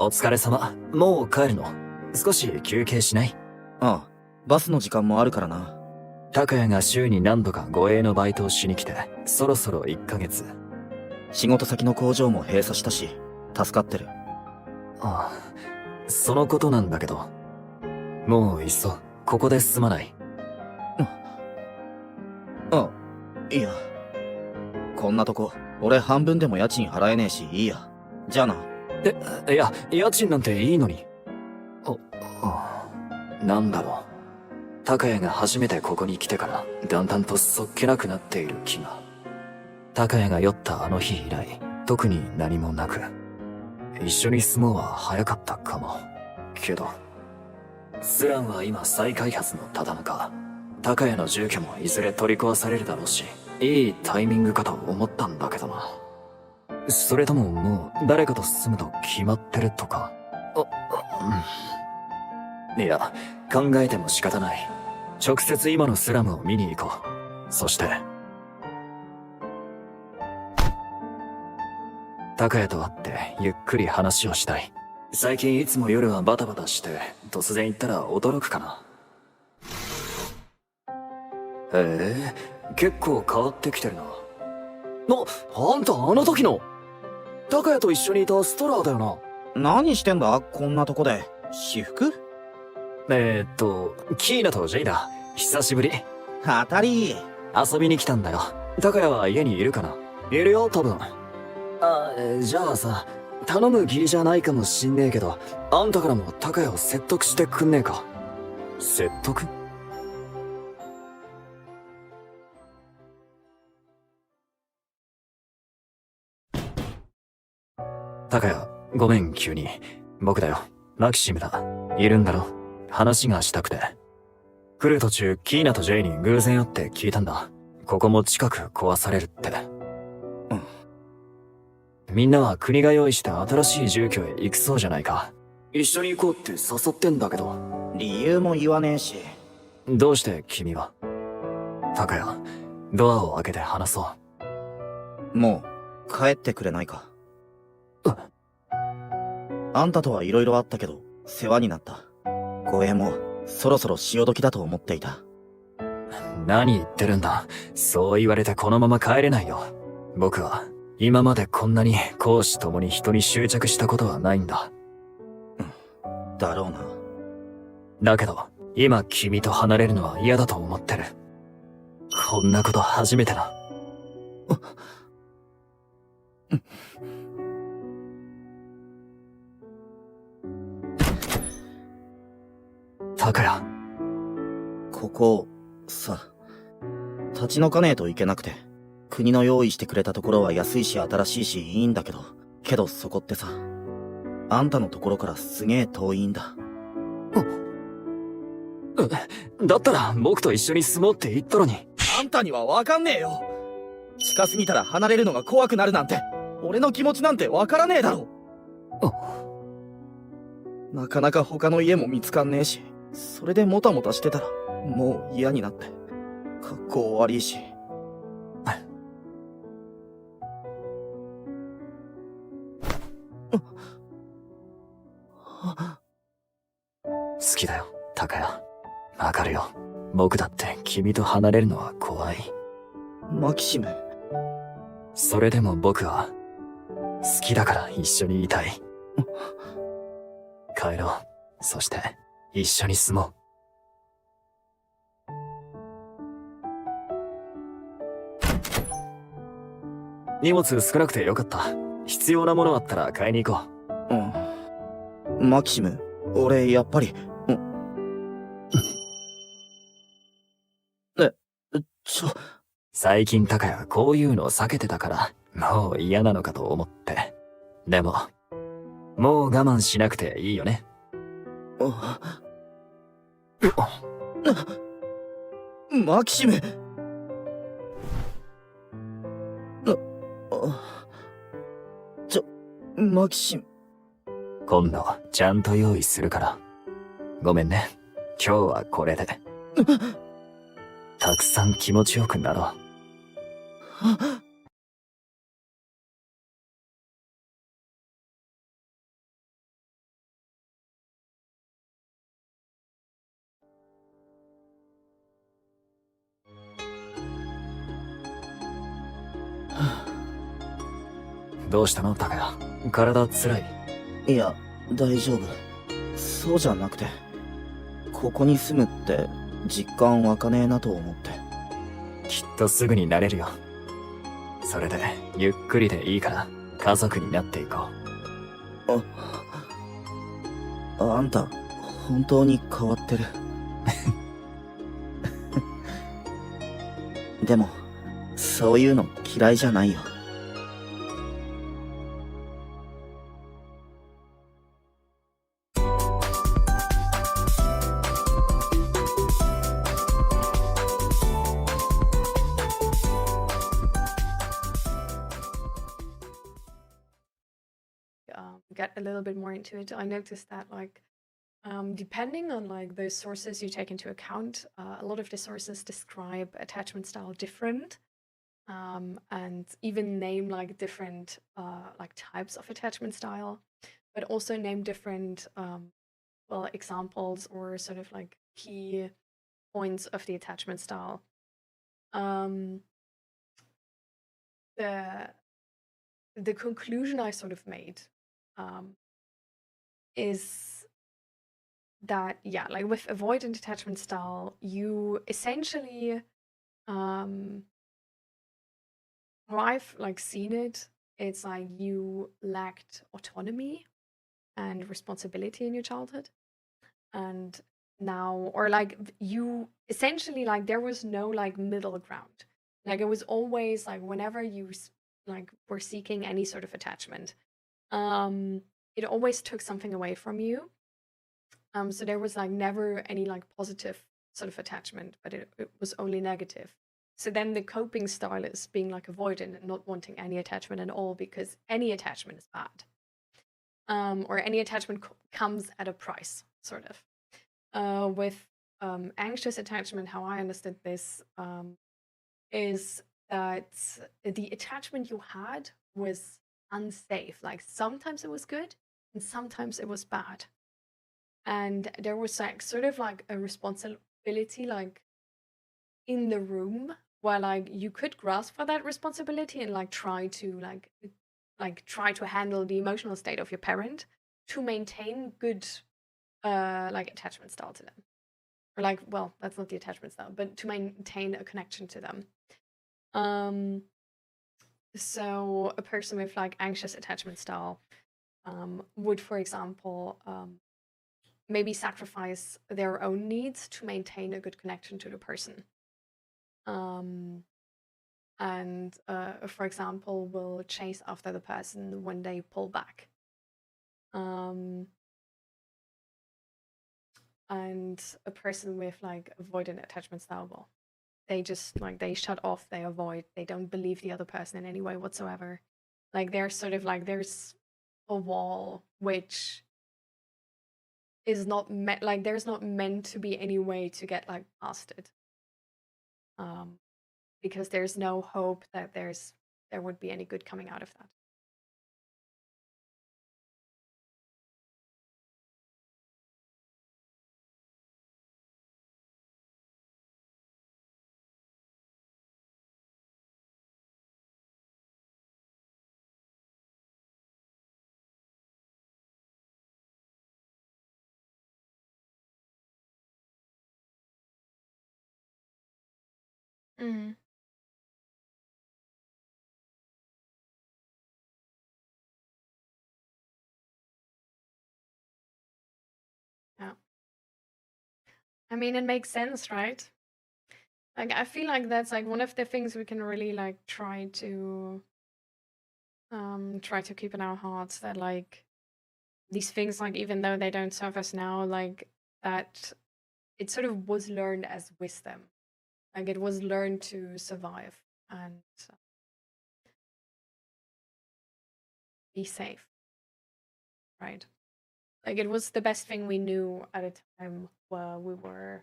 お疲れ様。もう帰るの？少し休憩しない？ああ、バスの時間もあるからな。高谷が週に何度か護衛のバイトをしに来て、そろそろ1ヶ月。仕事先の工場も閉鎖したし、助かってる。ああ、そのことなんだけど、もういっそ、ここで済まない？いや。こんなとこ、俺半分でも家賃払えねえし、いいや。じゃあな。いや、家賃なんていいのに。なんだろう。高谷が初めてここに来てから、だんだんとそっけなくなっている気が。高谷が酔ったあの日以来、特に何もなく。一緒に住もうは早かったかも。けど、スランは今再開発のただ中。高谷の住居もいずれ取り壊されるだろうし、いいタイミングかと思ったんだけどな。それとももう誰かと住むと決まってるとか。いや、考えても仕方ない。直接今のスラムを見に行こう。そして高谷と会ってゆっくり話をしたい。最近いつも夜はバタバタして突然行ったら驚くかな。結構変わってきてるな。あんたあの時の高谷と一緒にいたストラーだよな。何してんだこんなとこで。私服？キーナとジェイだ。久しぶり。当たり。遊びに来たんだよ。高谷は家にいるかな？いるよ、多分。じゃあさ、頼む義理じゃないかもしんねえけど、あんたからも高谷を説得してくんねえか？説得？高谷、ごめん急に。僕だよ。マキシムだ。いるんだろ？話がしたくて。来る途中、キーナとジェイに偶然会って聞いたんだ。ここも近く壊されるって。みんなは国が用意した新しい住居へ行くそうじゃないか。一緒に行こうって誘ってんだけど。理由も言わねえし。どうして君は？タカヤ、ドアを開けて話そもう帰ってくれないか。う。あんたとは色々あったけど世話になった。護衛もそろそろ潮時だと思っていた。何言ってるんだ。そう言われてこのまま帰れないよ。僕は今までこんなに公私ともに人に執着したことはないんだ。だろうな。だけど今君と離れるのは嫌だと思ってる。こんなこと初めてだ。タカヤ、ここさ、立ち退かねえといけなくて。国の用意してくれたところは安いし新しいしいいんだけどそこってさ、あんたのところからすげえ遠いんだ。だったら僕と一緒に住もうって言ったのに。あんたにはわかんねえよ。近すぎたら離れるのが怖くなるなんて、俺の気持ちなんてわからねえだろ。なかなか他の家も見つかんねえし、それでもたもたしてたらもう嫌になって、格好悪いし。好きだよ、タカヤ。わかるよ。僕だって君と離れるのは怖い。マキシム。それでも僕は好きだから一緒にいたい。帰ろう。そして一緒に住もう。荷物少なくてよかった。必要なものあったら買いに行こうん。マキシム、俺やっぱり、最近タカヤこういうのを避けてたからもう嫌なのかと思って。でももう我慢しなくていいよね。マキシム。マキシム。今度ちゃんと用意するから。ごめんね。今日はこれで。たくさん気持ちよくなろう。どうしたのタカヤ。体つらい？いや、大丈夫。そうじゃなくて、ここに住むって実感湧かねえなと思って。きっとすぐになれるよ。それでゆっくりでいいから家族になっていこう。あんた本当に変わってる。でもそういうの嫌いじゃないよ。Get a little bit more into it, I noticed that depending on those sources you take into account, a lot of the sources describe attachment style different, and even name different types of attachment style, but also name different examples or sort of key points of the attachment style. The conclusion I sort of made is that, yeah, with avoidant attachment style, you essentially, how I've seen it, it's you lacked autonomy and responsibility in your childhood, and now, or you essentially there was no middle ground. It was always whenever you were seeking any sort of attachment, it always took something away from you. So there was never any positive sort of attachment, but it was only negative. So then the coping style is being avoidant and not wanting any attachment at all, because any attachment is bad. Or any attachment comes at a price, sort of. With anxious attachment, how I understood this, is that the attachment you had was unsafe. Like sometimes it was good and sometimes it was bad. And there was like sort of like a responsibility like in the room where like you could grasp for that responsibility and like try to try to handle the emotional state of your parent to maintain good like attachment style to them. Or like, well, that's not the attachment style, but to maintain a connection to them. So a person with like anxious attachment style would, for example, maybe sacrifice their own needs to maintain a good connection to the person. And for example, will chase after the person when they pull back. And a person with like avoidant attachment style, well, they just like they shut off, they avoid, they don't believe the other person in any way whatsoever. Like they're sort of like there's a wall which is not meant like there's not meant to be any way to get like past it. Because there's no hope that there would be any good coming out of that. Mm. Yeah. I mean, it makes sense, right? Like, I feel like that's like one of the things we can really like try to keep in our hearts, that like these things, like even though they don't serve us now, like that it sort of was learned as wisdom. Like it was learned to survive and be safe, right? Like it was the best thing we knew at a time where we were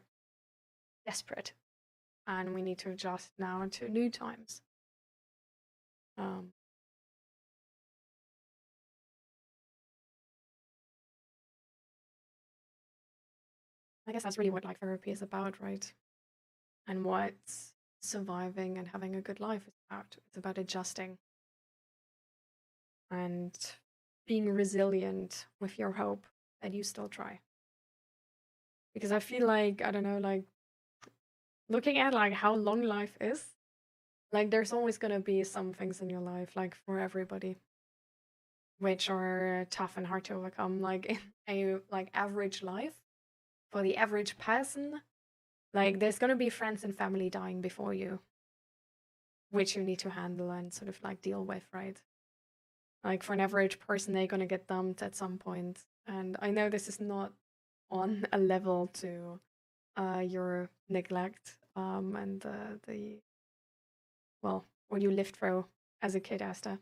desperate and we need to adjust now to new times. I guess that's really what like therapy is about, right? And what surviving and having a good life is about. It's about adjusting and being resilient with your hope that you still try. Because I feel like, I don't know, like looking at like how long life is, like there's always gonna be some things in your life, like for everybody, which are tough and hard to overcome. Like in a like average life, for the average person, like there's gonna be friends and family dying before you, which you need to handle and sort of like deal with, right? Like for an average person, they're gonna get dumped at some point. And I know this is not on a level to your neglect and the well, what you lived through as a kid, Asta.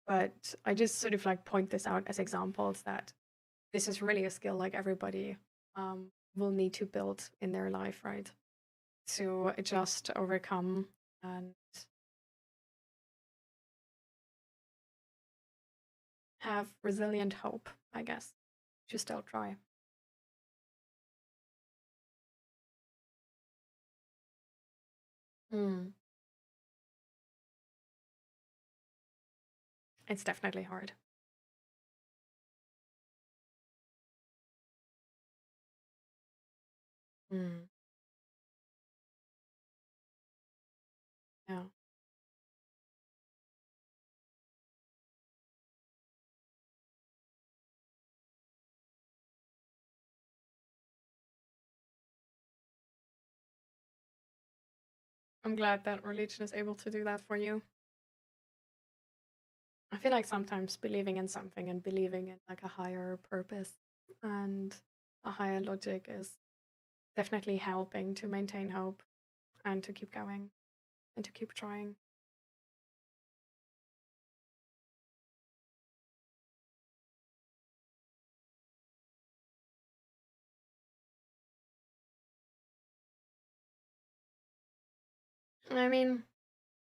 But I just sort of like point this out as examples that this is really a skill like everybody will need to build in their life, right? To adjust, overcome, and have resilient hope, I guess, to still try. Mm. It's definitely hard. Mm. Yeah. I'm glad that religion is able to do that for you. I feel like sometimes believing in something and believing in like a higher purpose and a higher logic is definitely helping to maintain hope and to keep going and to keep trying. I mean,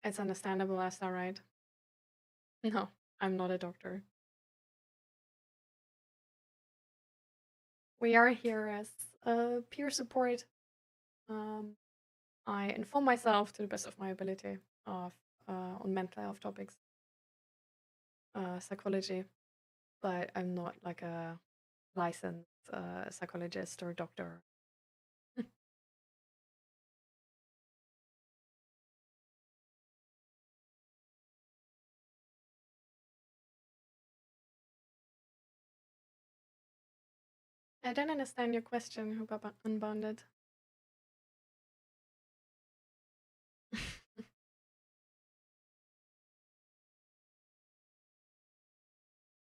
it's understandable, Esther, right? No, I'm not a doctor. We are here as peer support. I inform myself to the best of my ability of on mental health topics, psychology, but I'm not like a licensed psychologist or doctor. I don't understand your question, who got unbounded.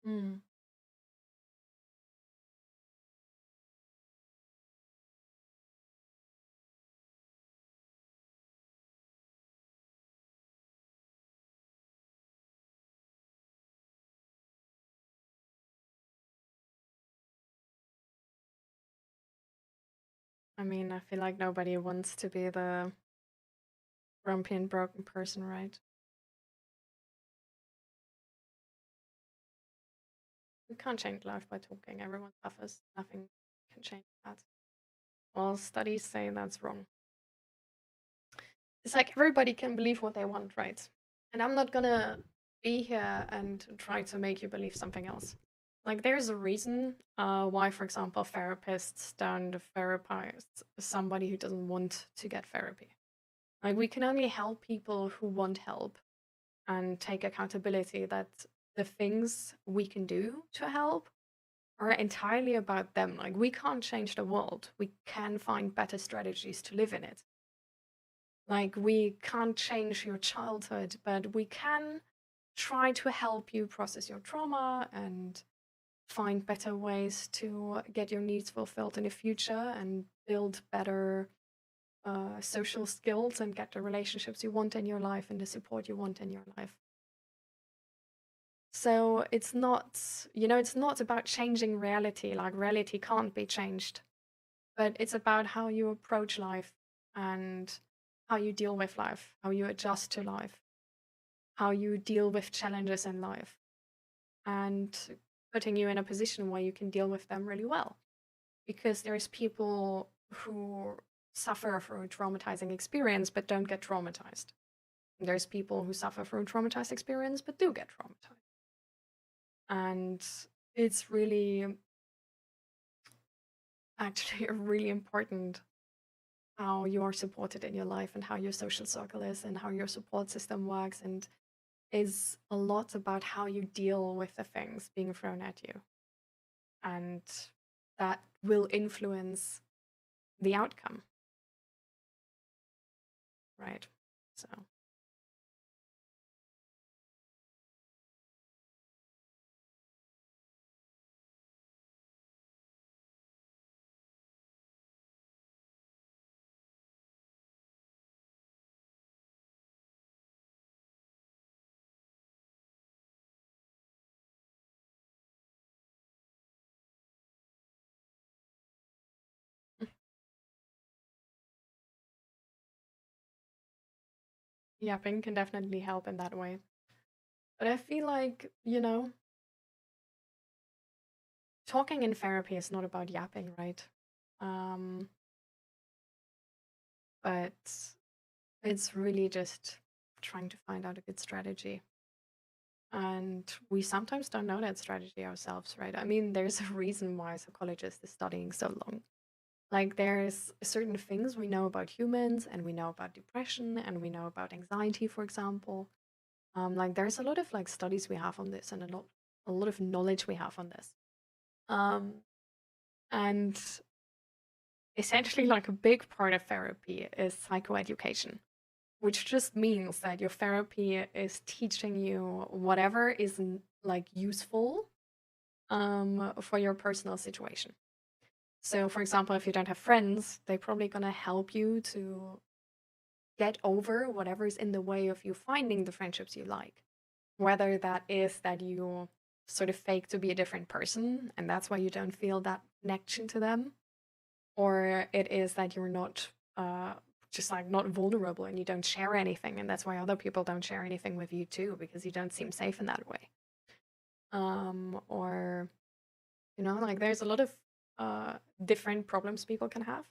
Hmm. I mean, I feel like nobody wants to be the grumpy and broken person, right? We can't change life by talking. Everyone suffers. Nothing can change that. Well, studies say that's wrong. It's like everybody can believe what they want, right? And I'm not gonna be here and try to make you believe something else. Like, there's a reason why, for example, therapists don't therapize somebody who doesn't want to get therapy. Like, we can only help people who want help and take accountability that the things we can do to help are entirely about them. Like, we can't change the world. We can find better strategies to live in it. Like, we can't change your childhood, but we can try to help you process your trauma and find better ways to get your needs fulfilled in the future and build better social skills and get the relationships you want in your life and the support you want in your life. So it's not, it's not about changing reality. Like, reality can't be changed, but it's about how you approach life and how you deal with life, how you adjust to life, how you deal with challenges in life, and putting you in a position where you can deal with them really well. Because there's people who suffer through a traumatizing experience but don't get traumatized. There's people who suffer from a traumatized experience but do get traumatized. And it's really actually really important how you are supported in your life and how your social circle is and how your support system works, and is a lot about how you deal with the things being thrown at you. And that will influence the outcome, right? So yapping can definitely help in that way. But I feel like, talking in therapy is not about yapping, right? But it's really just trying to find out a good strategy. And we sometimes don't know that strategy ourselves, right? I mean, there's a reason why a psychologist is studying so long. Like, there's certain things we know about humans, and we know about depression, and we know about anxiety, for example. Like, there's a lot of like studies we have on this, and a lot of knowledge we have on this. And essentially, like, a big part of therapy is psychoeducation, which just means that your therapy is teaching you whatever is like useful for your personal situation. So, for example, if you don't have friends, they're probably going to help you to get over whatever is in the way of you finding the friendships you like. Whether that is that you sort of fake to be a different person, and that's why you don't feel that connection to them, or it is that you're not just like not vulnerable and you don't share anything, and that's why other people don't share anything with you too, because you don't seem safe in that way. Or like there's a lot of different problems people can have.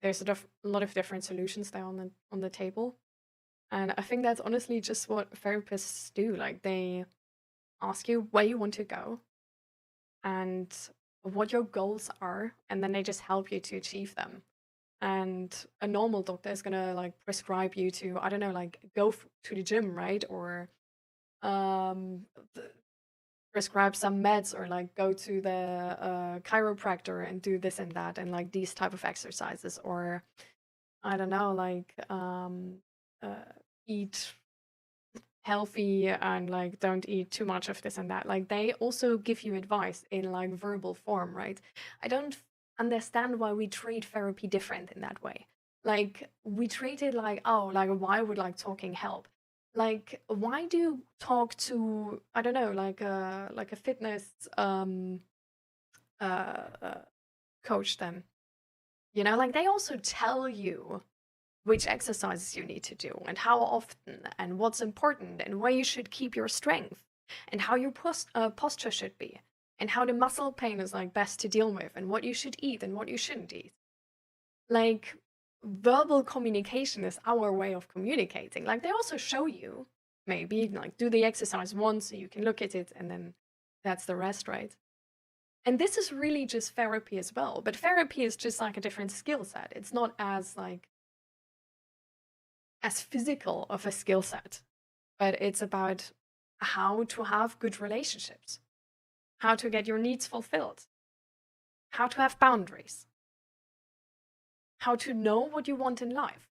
There's a lot of different solutions there on the table, and I think that's honestly just what therapists do. Like they ask you where you want to go and what your goals are, and then they just help you to achieve them. And a normal doctor is gonna like prescribe you to, I don't know, like go to the gym, right? Or prescribe some meds, or like go to the chiropractor and do this and that and like these type of exercises, or I don't know, like eat healthy and like don't eat too much of this and that. Like they also give you advice in like verbal form, right? I don't understand why we treat therapy different in that way. Like we treat it like, oh, like why would like talking help? Like why do you talk to, I don't know, like a fitness coach then? Like they also tell you which exercises you need to do and how often and what's important and where you should keep your strength and how your posture should be and how the muscle pain is like best to deal with and what you should eat and what you shouldn't eat. Like verbal communication is our way of communicating. Like they also show you, maybe like do the exercise once so you can look at it and then that's the rest, right? And this is really just therapy as well, but therapy is just like a different skill set. It's not as physical of a skill set, but it's about how to have good relationships, how to get your needs fulfilled, how to have boundaries, how to know what you want in life,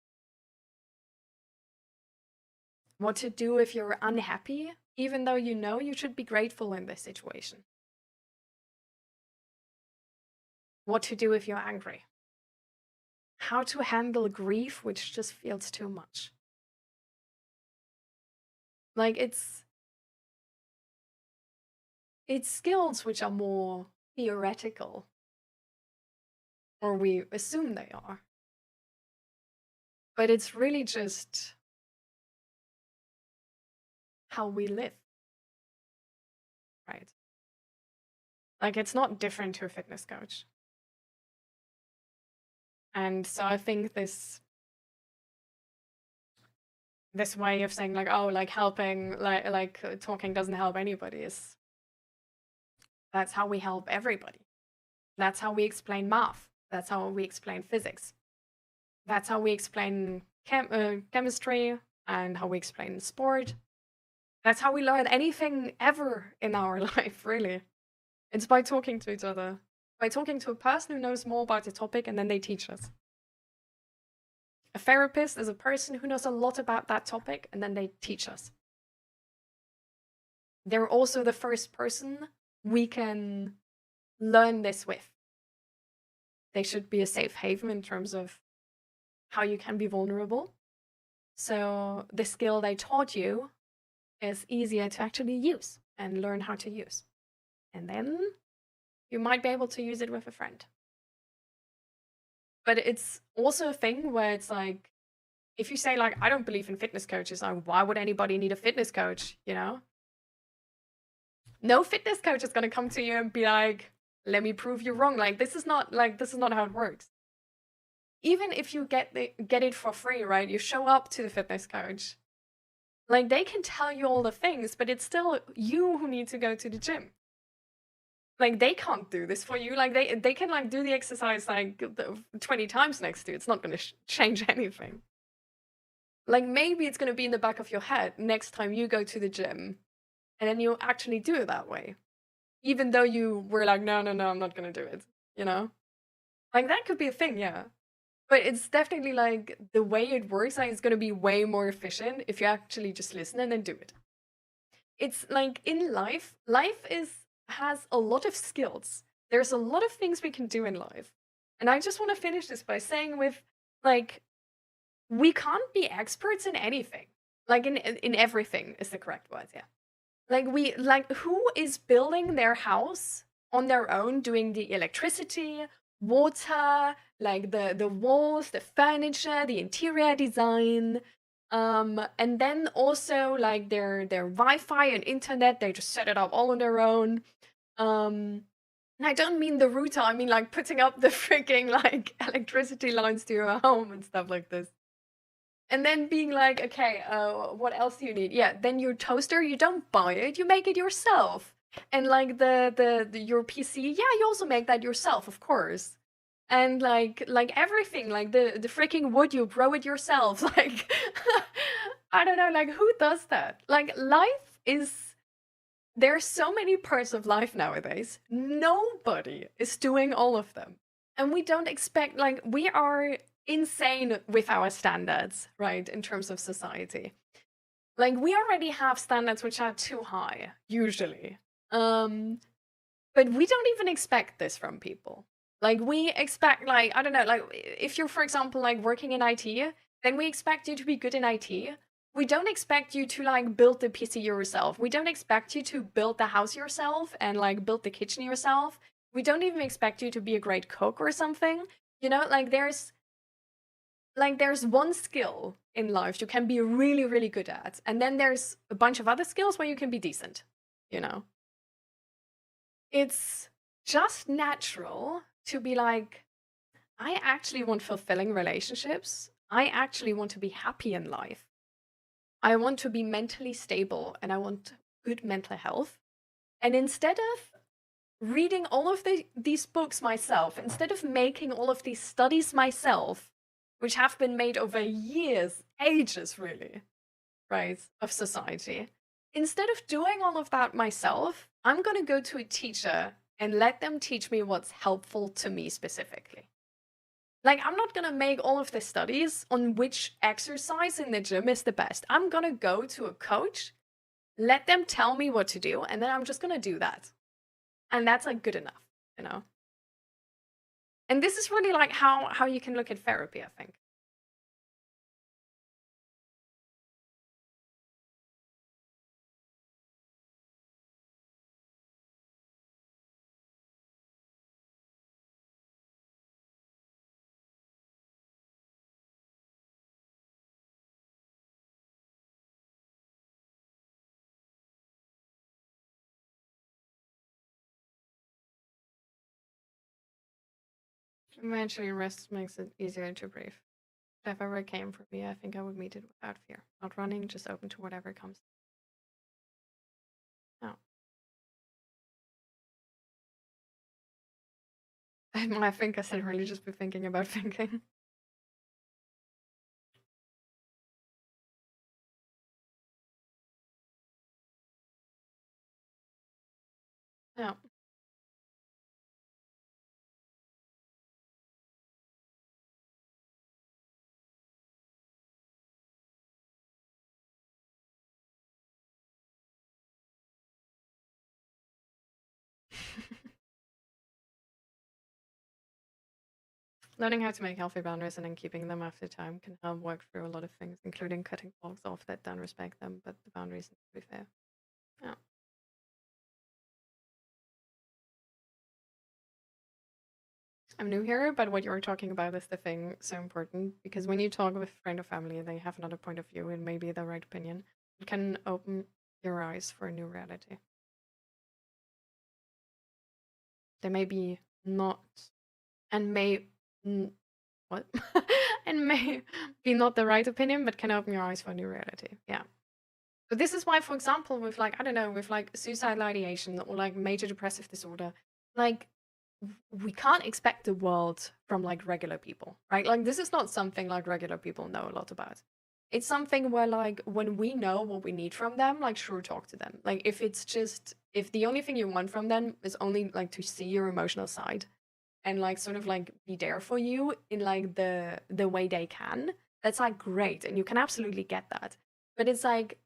what to do if you're unhappy, even though you know you should be grateful in this situation, what to do if you're angry, how to handle grief, which just feels too much. Like it's skills which are more theoretical, or we assume they are. But it's really just how we live, right? Like it's not different to a fitness coach. And so I think this way of saying like, oh, like helping, like talking doesn't help anybody, is that's how we help everybody. That's how we explain math. That's how we explain physics. That's how we explain chemistry and how we explain sport. That's how we learn anything ever in our life, really. It's by talking to each other, by talking to a person who knows more about the topic, and then they teach us. A therapist is a person who knows a lot about that topic, and then they teach us. They're also the first person we can learn this with. They should be a safe haven in terms of how you can be vulnerable. So the skill they taught you is easier to actually use and learn how to use. And then you might be able to use it with a friend. But it's also a thing where it's like, if you say like, I don't believe in fitness coaches, like why would anybody need a fitness coach, No fitness coach is going to come to you and be like, let me prove you wrong. Like this is not how it works. Even if you get it for free, right? You show up to the fitness coach. Like they can tell you all the things, but it's still you who need to go to the gym. Like they can't do this for you. Like they can like do the exercise like 20 times next to you. It's not going to change anything. Like maybe it's going to be in the back of your head next time you go to the gym, and then you actually do it that way. Even though you were like, no, I'm not going to do it, Like that could be a thing, yeah. But it's definitely like the way it works, like it's going to be way more efficient if you actually just listen and then do it. It's like in life has a lot of skills. There's a lot of things we can do in life. And I just want to finish this by saying with like, we can't be experts in anything. Like in everything is the correct word, yeah. Like who is building their house on their own, doing the electricity, water, like the walls, the furniture, the interior design. And then also like their Wi-Fi and internet, they just set it up all on their own. And I don't mean the router, I mean like putting up the freaking like electricity lines to your home and stuff like this. And then being like, okay, what else do you need? Yeah, then your toaster, you don't buy it, you make it yourself. And like your PC, yeah, you also make that yourself, of course. And like everything, like the freaking wood, you grow it yourself. Like I don't know, like who does that? Like life is, there's so many parts of life nowadays. Nobody is doing all of them. And we don't expect, like, we are insane with our standards, right, in terms of society. Like, we already have standards which are too high, usually. But we don't even expect this from people. Like, we expect, like, I don't know, like, if you're, for example, like, working in IT, then we expect you to be good in IT. We don't expect you to, like, build the PC yourself. We don't expect you to build the house yourself and, like, build the kitchen yourself. We don't even expect you to be a great cook or something. You know, like, there's one skill in life you can be really, really good at. And then there's a bunch of other skills where you can be decent, you know? It's just natural to be like, I actually want fulfilling relationships. I actually want to be happy in life. I want to be mentally stable and I want good mental health. And instead of reading all of these books myself, instead of making all of these studies myself, which have been made over years, ages really, right, of society, instead of doing all of that myself, I'm going to go to a teacher and let them teach me what's helpful to me specifically. Like, I'm not going to make all of the studies on which exercise in the gym is the best. I'm going to go to a coach, let them tell me what to do, and then I'm just going to do that. And that's like good enough, you know? And this is really like how you can look at therapy, I think. Eventually, rest makes it easier to breathe. If ever came for me, I think I would meet it without fear. Not running, just open to whatever comes. No. I think I said really just be thinking about thinking. No. Learning how to make healthy boundaries and then keeping them after time can help work through a lot of things, including cutting blocks off that don't respect them, but the boundaries need to be fair. Yeah. I'm new here, but what you're talking about is the thing so important, because when you talk with a friend or family and they have another point of view and maybe the right opinion, it can open your eyes for a new reality. They may be not, and may, what? And may be not the right opinion, but can open your eyes for a new reality. Yeah. But this is why, for example, with like, I don't know, with like suicidal ideation or like major depressive disorder, like we can't expect the world from like regular people, right? Like this is not something like regular people know a lot about. It's something where like when we know what we need from them, like sure, talk to them. Like if it's just, if the only thing you want from them is only like to see your emotional side and like sort of like be there for you in like the way they can, that's like great and you can absolutely get that. But it's like,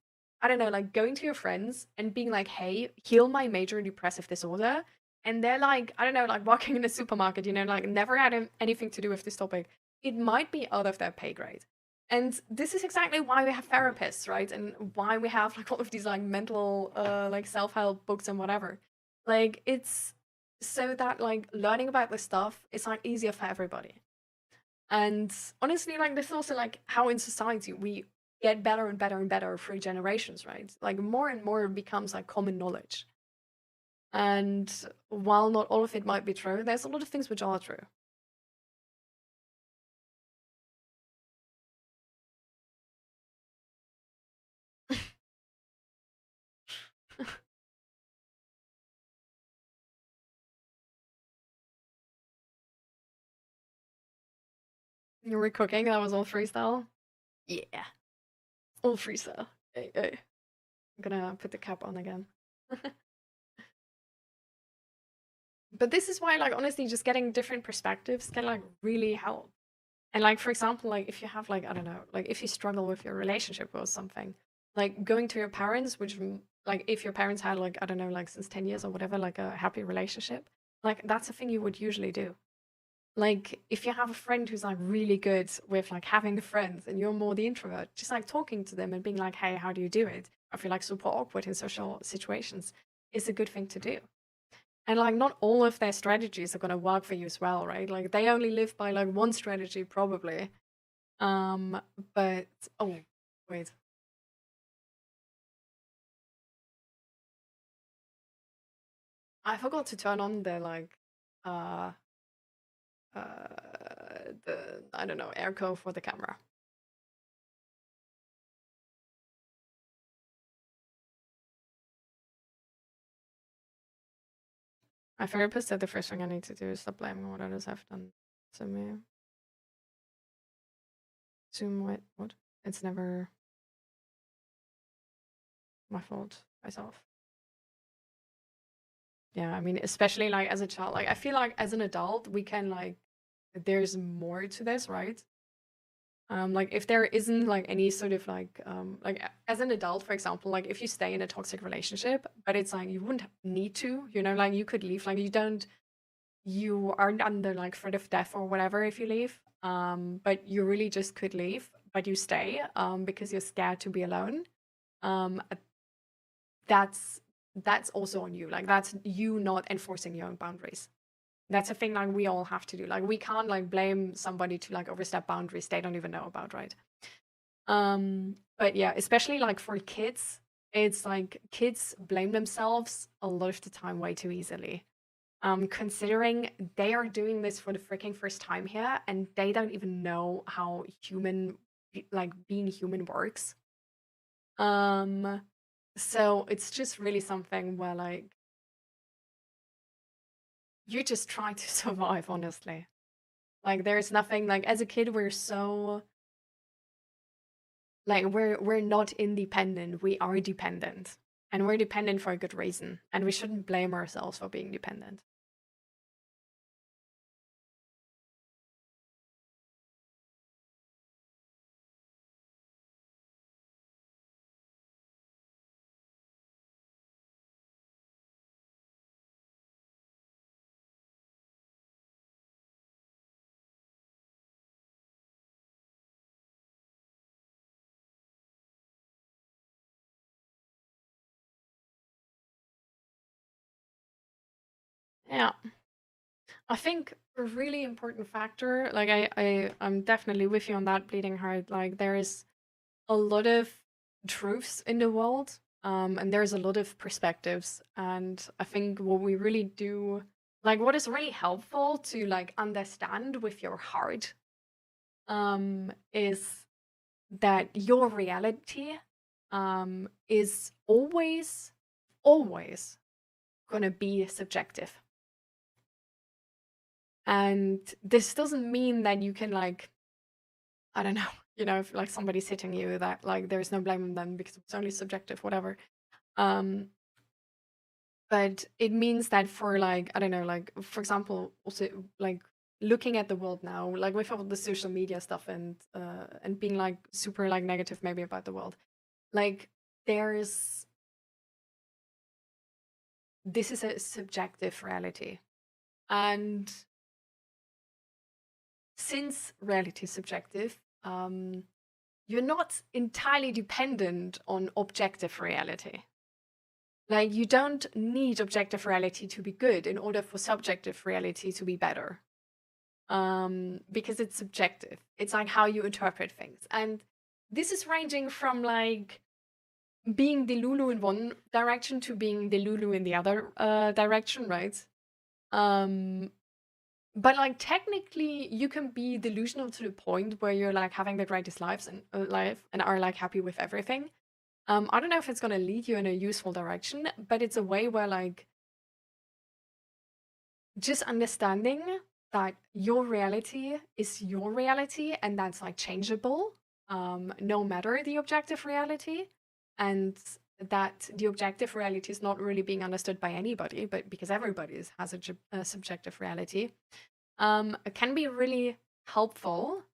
I don't know, like going to your friends and being like, hey, heal my major depressive disorder, and they're like, I don't know, like walking in a supermarket, you know, like never had anything to do with this topic, it might be out of their pay grade. And this is exactly why we have therapists, right? And why we have like all of these like mental like self-help books and whatever. Like it's so that like learning about this stuff is like easier for everybody. And honestly, like this is also like how in society we get better and better and better through generations, right? Like more and more becomes like common knowledge. And while not all of it might be true, there's a lot of things which are true. You were cooking, that was all freestyle? Yeah. All freestyle. Hey, hey. I'm gonna put the cap on again. But this is why, like, honestly, just getting different perspectives can, like, really help. And, like, for example, like, if you have, like, I don't know, like, if you struggle with your relationship or something, like, going to your parents, which, like, if your parents had, like, I don't know, like, since 10 years or whatever, like, a happy relationship, like, that's a thing you would usually do. Like, if you have a friend who's, like, really good with, like, having friends and you're more the introvert, just, like, talking to them and being like, hey, how do you do it? I feel like super awkward in social situations is a good thing to do. And like not all of their strategies are gonna work for you as well, right? Like they only live by like one strategy probably. But oh wait. I forgot to turn on the like uh the I don't know, airco for the camera. My therapist said the first thing I need to do is stop blaming what others have done to me. Assume what? It's never my fault myself. Yeah, I mean, especially like as a child, like I feel like as an adult, we can like there's more to this, right? Like if there isn't like any sort of like as an adult, for example, like if you stay in a toxic relationship, but it's like you wouldn't need to, you know, like you could leave, like you aren't under like threat of death or whatever if you leave. But you really just could leave, but you stay, because you're scared to be alone. Um, that's that's also on you. Like that's you not enforcing your own boundaries. That's a thing like we all have to do. Like we can't like blame somebody to like overstep boundaries they don't even know about, right? But yeah, especially like for kids, it's like kids blame themselves a lot of the time way too easily. Considering they are doing this for the freaking first time here and they don't even know how like being human works. So it's just really something where like you just try to survive, honestly. Like there's nothing like as a kid we're so like we're not independent, we are dependent. And we're dependent for a good reason. And we shouldn't blame ourselves for being dependent. Yeah. I think a really important factor, like I'm definitely with you on that bleeding heart. Like there is a lot of truths in the world, and there's a lot of perspectives. And I think what we really do, like what is really helpful to like understand with your heart, is that your reality, is always gonna be subjective. And this doesn't mean that you can like, I don't know, you know, if like somebody's hitting you that like there's no blame on them because it's only subjective, whatever. But it means that for like, I don't know, like for example, also like looking at the world now, like with all the social media stuff and being like super like negative maybe about the world, like there's this is a subjective reality. And since reality is subjective, you're not entirely dependent on objective reality. Like, you don't need objective reality to be good in order for subjective reality to be better. Because it's subjective. It's like how you interpret things. And this is ranging from like being Delulu in one direction to being Delulu in the other direction, right? But like technically you can be delusional to the point where you're like having the greatest life and are like happy with everything. I don't know if it's gonna lead you in a useful direction, but it's a way where like just understanding that your reality is your reality and that's like changeable, no matter the objective reality, and that the objective reality is not really being understood by anybody, but because everybody has a subjective reality, can be really helpful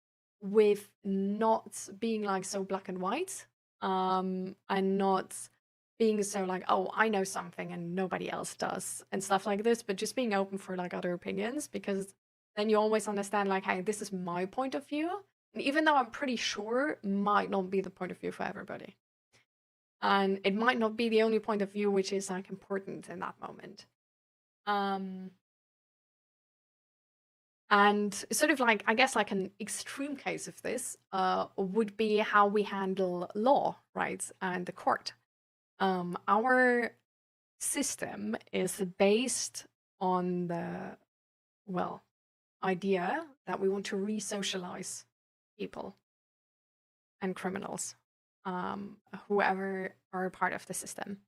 with not being like so black and white, and not being so like, oh, I know something and nobody else does and stuff like this, but just being open for like other opinions, because then you always understand like, hey, this is my point of view. And even though I'm pretty sure might not be the point of view for everybody. And it might not be the only point of view which is like important in that moment. And sort of like, I guess like an extreme case of this would be how we handle law, right? And the court. Our system is based on the, well, idea that we want to re-socialize people and criminals, whoever are a part of the system.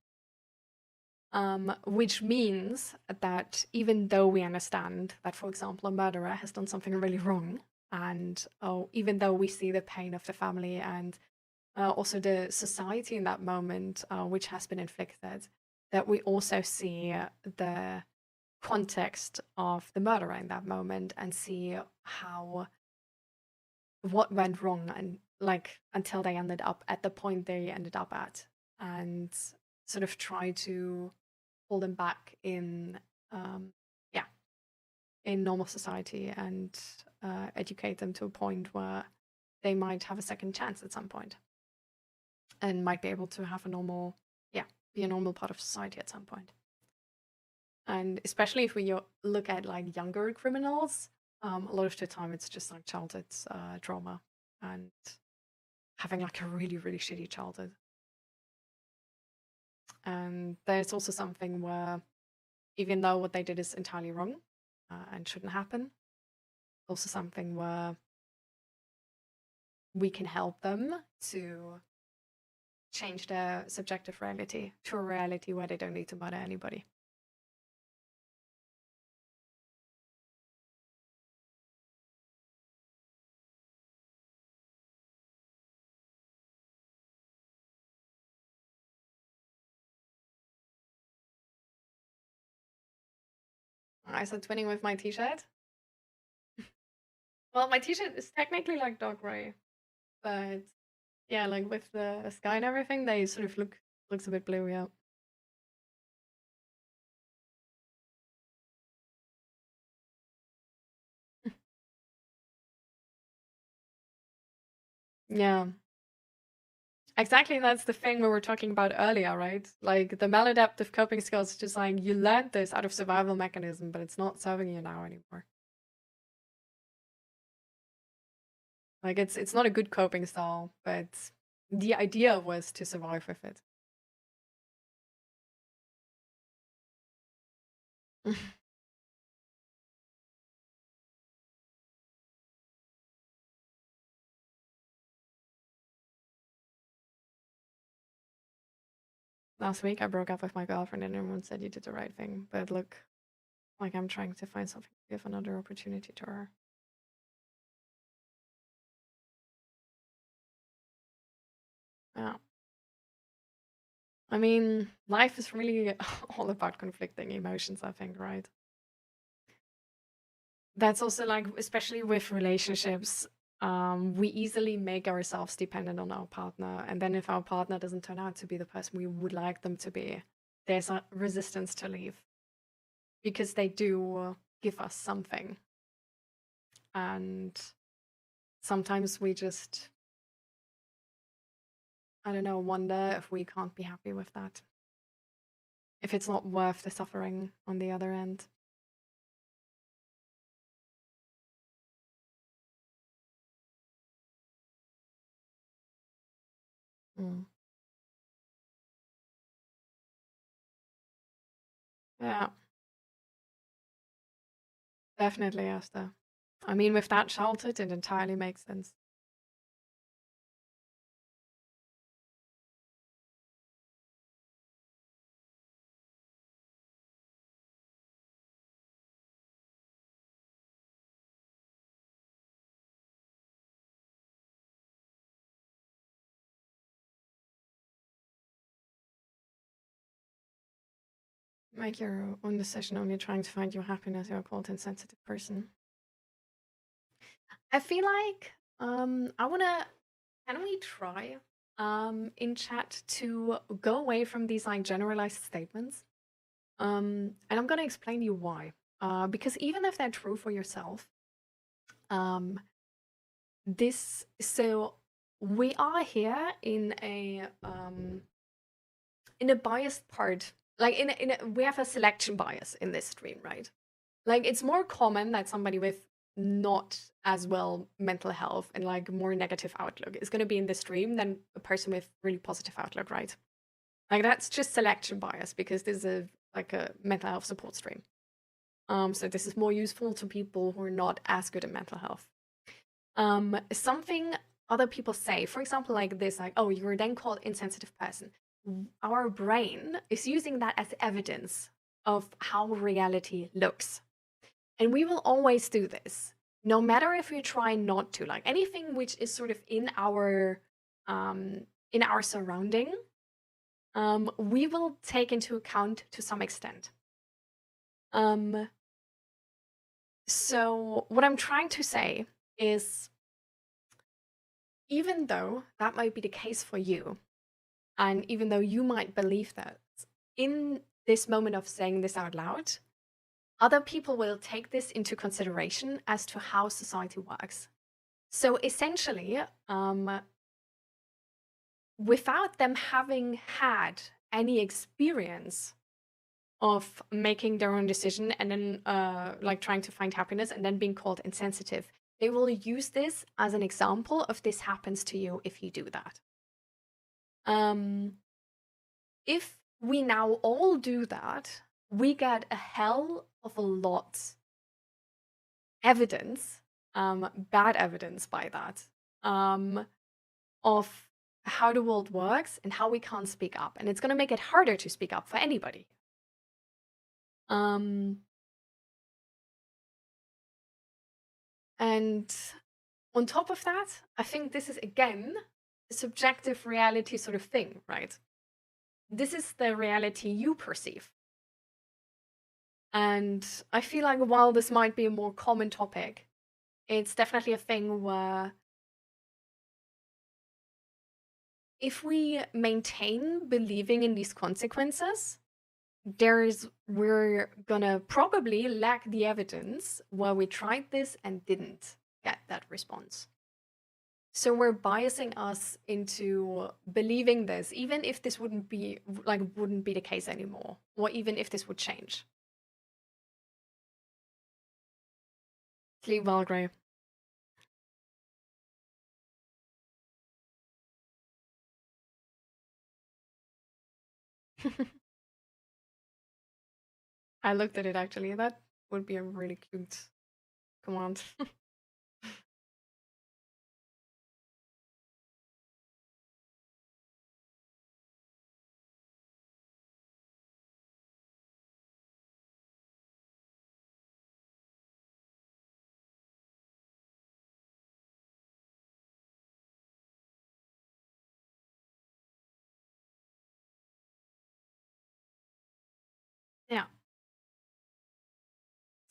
Which means that even though we understand that, for example, a murderer has done something really wrong, and even though we see the pain of the family and also the society in that moment, which has been inflicted, that we also see the context of the murderer in that moment and see what went wrong and like until they ended up at the point they ended up at, and sort of try to pull them back in in normal society and educate them to a point where they might have a second chance at some point and might be able to have a normal, be a normal part of society at some point. And especially if we look at like younger criminals, a lot of the time it's just like childhood trauma and having like a really, really shitty childhood. And there's also something where even though what they did is entirely wrong and shouldn't happen, also something where we can help them to change their subjective reality to a reality where they don't need to murder anybody. I said twinning with my t-shirt. Well, my t-shirt is technically like dark gray, but yeah, like with the sky and everything, they sort of looks a bit blue, yeah. Yeah. Exactly, that's the thing we were talking about earlier, right? Like the maladaptive coping skills is just like you learned this out of survival mechanism, but it's not serving you now anymore. Like it's not a good coping style, but the idea was to survive with it. Last week I broke up with my girlfriend and everyone said you did the right thing, but look, like I'm trying to find something to give another opportunity to her. Yeah. I mean, life is really all about conflicting emotions, I think, right? That's also like, especially with relationships, we easily make ourselves dependent on our partner. And then if our partner doesn't turn out to be the person we would like them to be, there's a resistance to leave because they do give us something. And sometimes we just, I don't know, wonder if we can't be happy with that. if it's not worth the suffering on the other end. Mm. Yeah, definitely, Esther. I mean, with that childhood, it entirely makes sense. Make your own decision, only trying to find your happiness. You're a cold and sensitive person. I feel like can we try in chat to go away from these like generalized statements? And I'm gonna explain you why. Because even if they're true for yourself, so we are here in a biased part, like we have a selection bias in this stream, right? Like it's more common that somebody with not as well mental health and like more negative outlook is going to be in the stream than a person with really positive outlook, right? Like that's just selection bias because this is a mental health support stream. So this is more useful to people who are not as good at mental health. Something other people say, for example, like this, like, oh, you're then called insensitive person. Our brain is using that as evidence of how reality looks. And we will always do this, no matter if we try not to. Like anything which is sort of in our surrounding, we will take into account to some extent. So what I'm trying to say is, even though that might be the case for you, and even though you might believe that, in this moment of saying this out loud, other people will take this into consideration as to how society works. So essentially, without them having had any experience of making their own decision and then like trying to find happiness and then being called insensitive, they will use this as an example of this happens to you if you do that. If we now all do that, we get a hell of a lot evidence, bad evidence by that, of how the world works and how we can't speak up. And it's going to make it harder to speak up for anybody. And on top of that, I think this is, again, a subjective reality sort of thing, right? This is the reality you perceive. And I feel like while this might be a more common topic, it's definitely a thing where if we maintain believing in these consequences, we're gonna probably lack the evidence where we tried this and didn't get that response. So we're biasing us into believing this, even if this wouldn't be the case anymore, or even if this would change. Sleep well, Gray. I looked at it actually. That would be a really cute command. Yeah.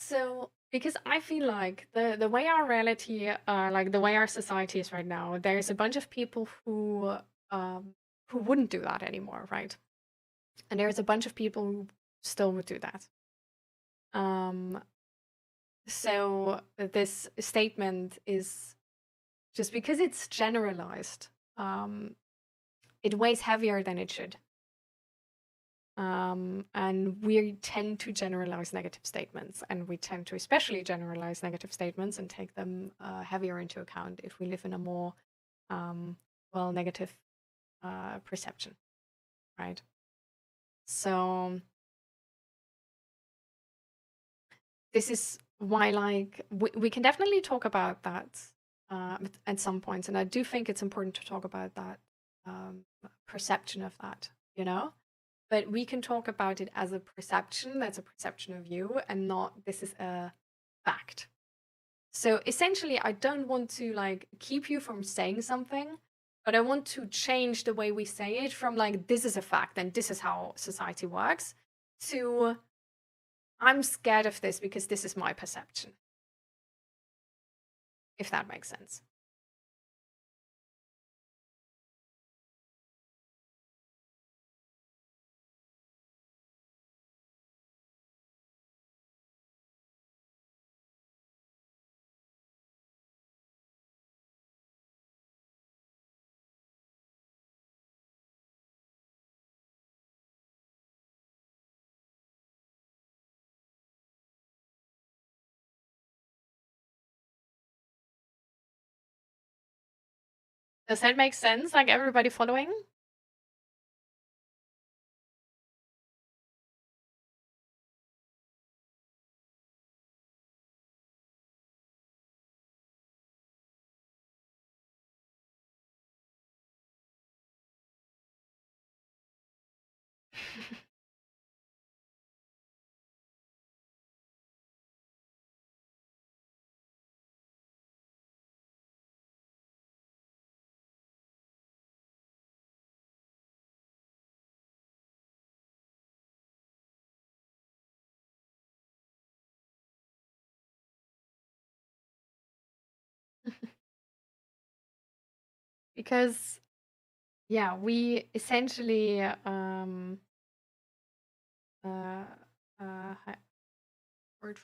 So, because I feel like the way our reality, like the way our society is right now, there's a bunch of people who wouldn't do that anymore, right? And there's a bunch of people who still would do that. So this statement is just because it's generalized, it weighs heavier than it should. And we tend to generalize negative statements, and we tend to especially generalize negative statements and take them heavier into account if we live in a more negative perception, right? So this is why, like, we can definitely talk about that at some points, and I do think it's important to talk about that perception of that, you know? But we can talk about it as a perception, that's a perception of you, and not this is a fact. So essentially, I don't want to like keep you from saying something, but I want to change the way we say it from like this is a fact and this is how society works to I'm scared of this because this is my perception. If that makes sense. Does that make sense? Like everybody following? Because yeah, we essentially word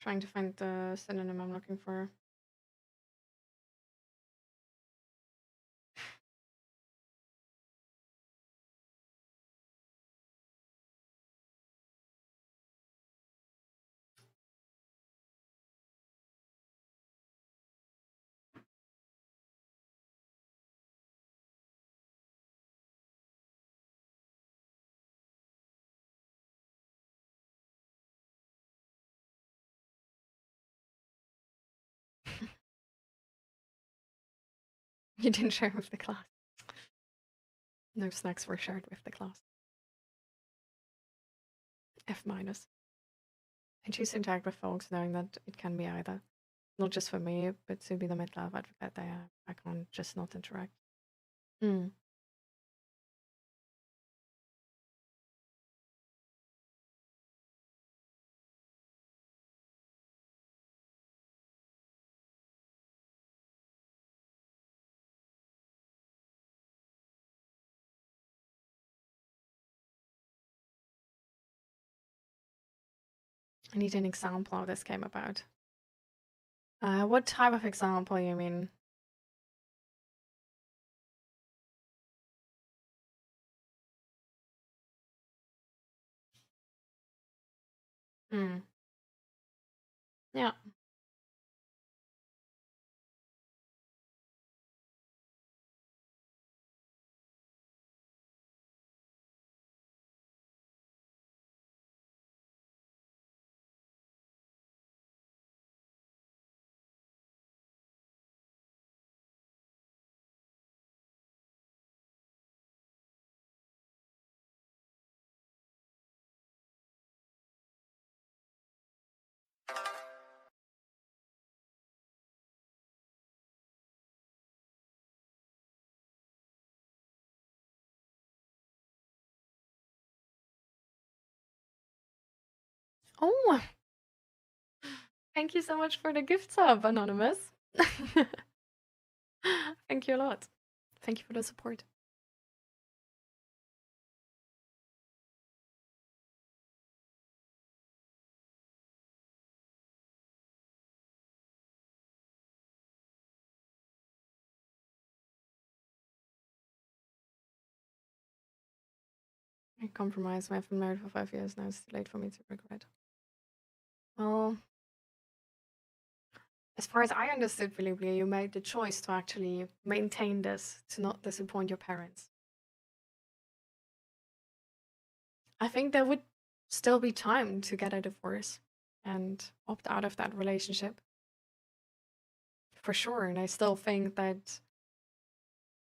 trying to find the synonym I'm looking for. You didn't share with the class. No snacks were shared with the class. F minus. I choose to interact with folks knowing that it can be either. Not just for me, but to be the mental health advocate I can't just not interact. Mm. I need an example how this came about. What type of example you mean? Mm. Yeah. Oh, Thank you so much for the gift sub, Anonymous. Thank you a lot. Thank you for the support. I compromised. I've been married for 5 years now. It's too late for me to regret. Well, as far as I understood, Philippe, you made the choice to actually maintain this, to not disappoint your parents. I think there would still be time to get a divorce and opt out of that relationship. For sure. And I still think that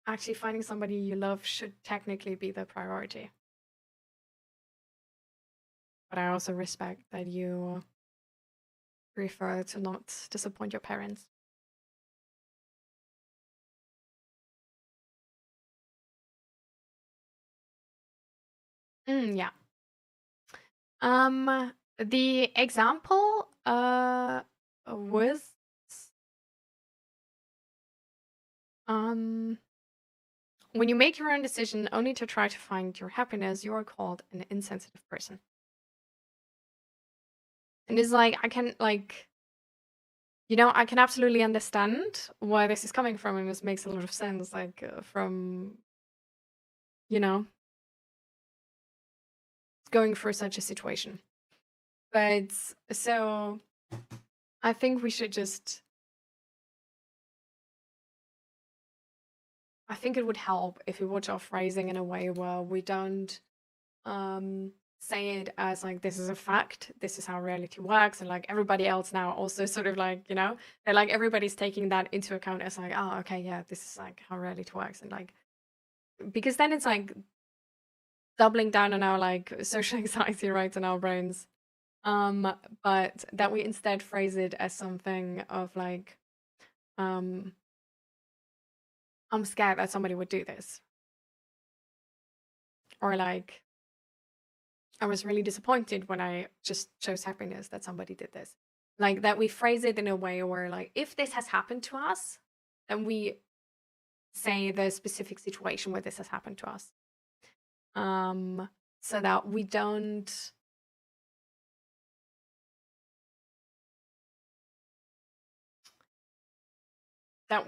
actually finding somebody you love should technically be the priority. But I also respect that you prefer to not disappoint your parents. Yeah. The example was when you make your own decision only to try to find your happiness, you are called an insensitive person. And it's like, I can, like, I can absolutely understand where this is coming from, and this makes a lot of sense, like, from, going through such a situation. But, so, I think we should just, I think it would help if we watch our phrasing in a way where we don't say it as like, this is a fact, this is how reality works, and like everybody else now also sort of like, they're like, everybody's taking that into account as like, oh, okay, yeah, this is like how reality works. And like, because then it's like doubling down on our like social anxiety, right, in our brains. But that we instead phrase it as something of like, I'm scared that somebody would do this. Or like, I was really disappointed when I just chose happiness that somebody did this. Like, that we phrase it in a way where like, if this has happened to us, then we say the specific situation where this has happened to us. So that we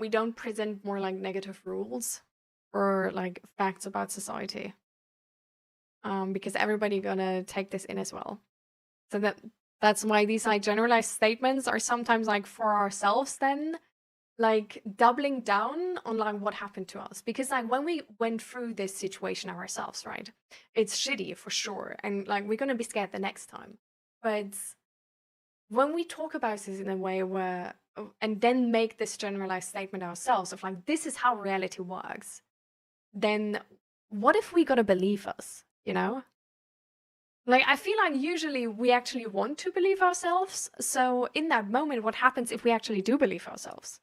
don't present more like negative rules or like facts about society. Because everybody gonna take this in as well. So that's why these like generalized statements are sometimes like for ourselves then like doubling down on like what happened to us. Because like when we went through this situation ourselves, right, it's shitty for sure, and like we're gonna be scared the next time. But when we talk about this in a way where, and then make this generalized statement ourselves of like, this is how reality works, then what if we gotta believe us, Like, I feel like usually we actually want to believe ourselves. So in that moment, what happens if we actually do believe ourselves?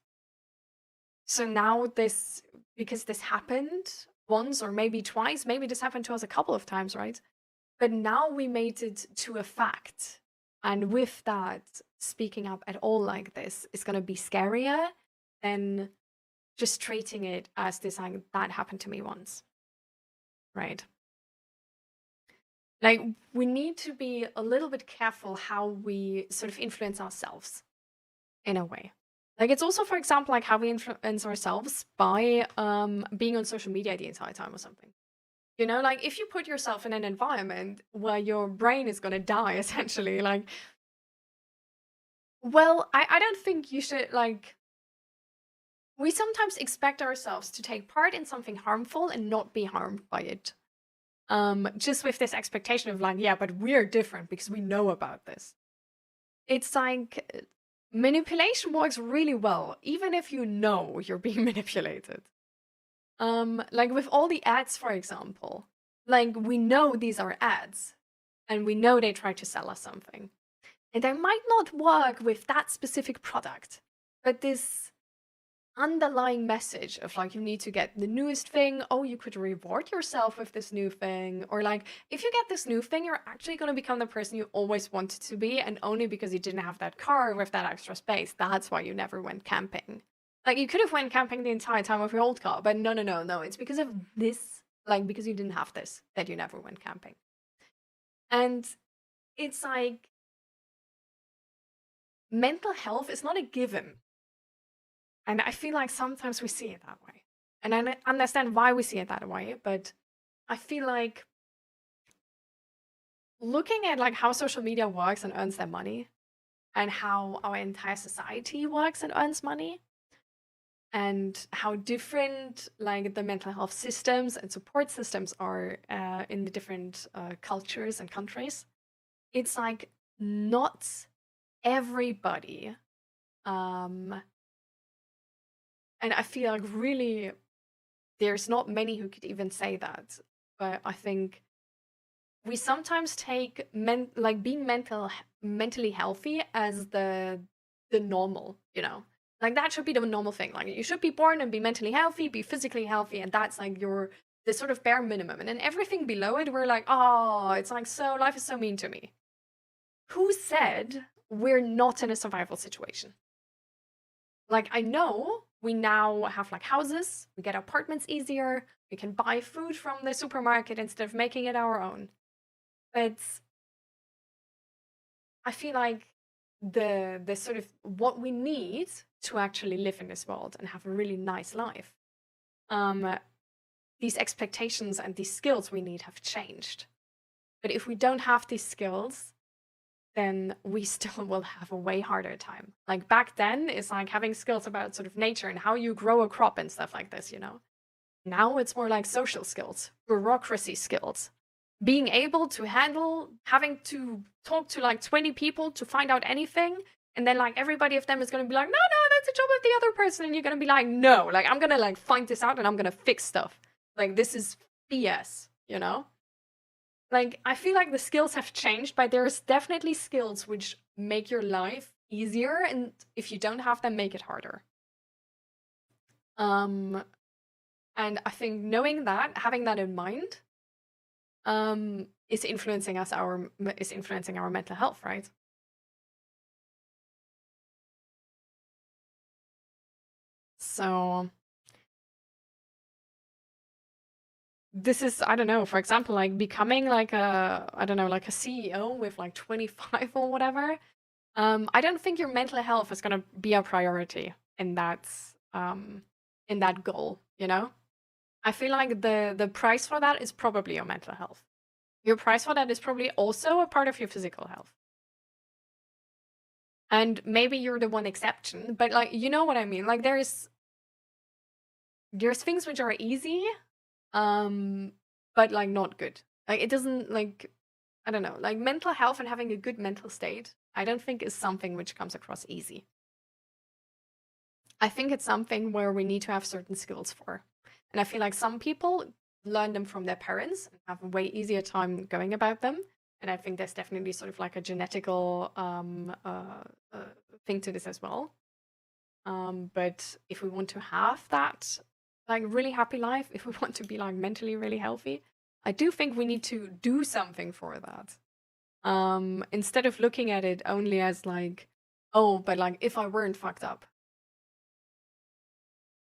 So now because this happened once or maybe twice, maybe this happened to us a couple of times, right? But now we made it to a fact. And with that, speaking up at all like this is going to be scarier than just treating it as this, like, that happened to me once, right? Like, we need to be a little bit careful how we sort of influence ourselves in a way. Like, it's also, for example, like how we influence ourselves by being on social media the entire time or something. Like if you put yourself in an environment where your brain is going to die, essentially, like, well, I don't think you should, like, we sometimes expect ourselves to take part in something harmful and not be harmed by it. Just with this expectation of like, yeah, but we're different because we know about this. It's like manipulation works really well, even if you know you're being manipulated. Like with all the ads, for example, like we know these are ads and we know they try to sell us something. And they might not work with that specific product, but this underlying message of like you need to get the newest thing. Oh, you could reward yourself with this new thing, or like if you get this new thing, you're actually going to become the person you always wanted to be, and only because you didn't have that car with that extra space, that's why you never went camping. Like you could have went camping the entire time with your old car, but no, it's because of this, like because you didn't have this, that you never went camping. And it's like mental health is not a given. And I feel like sometimes we see it that way. And I understand why we see it that way, but I feel like looking at like how social media works and earns their money, and how our entire society works and earns money, and how different like the mental health systems and support systems are in the different cultures and countries, it's like not everybody and I feel like really there's not many who could even say that. But I think we sometimes take like being mentally healthy as the normal, you know? Like that should be the normal thing. Like you should be born and be mentally healthy, be physically healthy, and that's like the sort of bare minimum. And then everything below it, we're like, oh, it's like so life is so mean to me. Who said we're not in a survival situation? Like I know we now have like houses, we get apartments easier, we can buy food from the supermarket instead of making it our own. But I feel like the sort of what we need to actually live in this world and have a really nice life, these expectations and these skills we need have changed. But if we don't have these skills, then we still will have a way harder time. Like back then, it's like having skills about sort of nature and how you grow a crop and stuff like this, you know? Now it's more like social skills, bureaucracy skills, being able to handle having to talk to like 20 people to find out anything. And then like everybody of them is going to be like, no, that's the job of the other person. And you're going to be like, no, like I'm going to like find this out and I'm going to fix stuff. Like this is BS, you know? Like, I feel like the skills have changed, but there's definitely skills which make your life easier, and if you don't have them, make it harder. And I think knowing that, having that in mind, is influencing our mental health, right? So this is, I don't know, for example, like becoming like I don't know, like a CEO with like 25 or whatever. I don't think your mental health is gonna be a priority in that goal, you know? I feel like the price for that is probably your mental health. Your price for that is probably also a part of your physical health. And maybe you're the one exception, but like you know what I mean? Like there's things which are easy, but like not good. Like it doesn't like I don't know, like mental health and having a good mental state, I don't think is something which comes across easy. I think it's something where we need to have certain skills for. And I feel like some people learn them from their parents and have a way easier time going about them. And I think there's definitely sort of like a genetical thing to this as well. But if we want to have that like really happy life, if we want to be like mentally really healthy, I do think we need to do something for that. Instead of looking at it only as like, oh, but like if I weren't fucked up.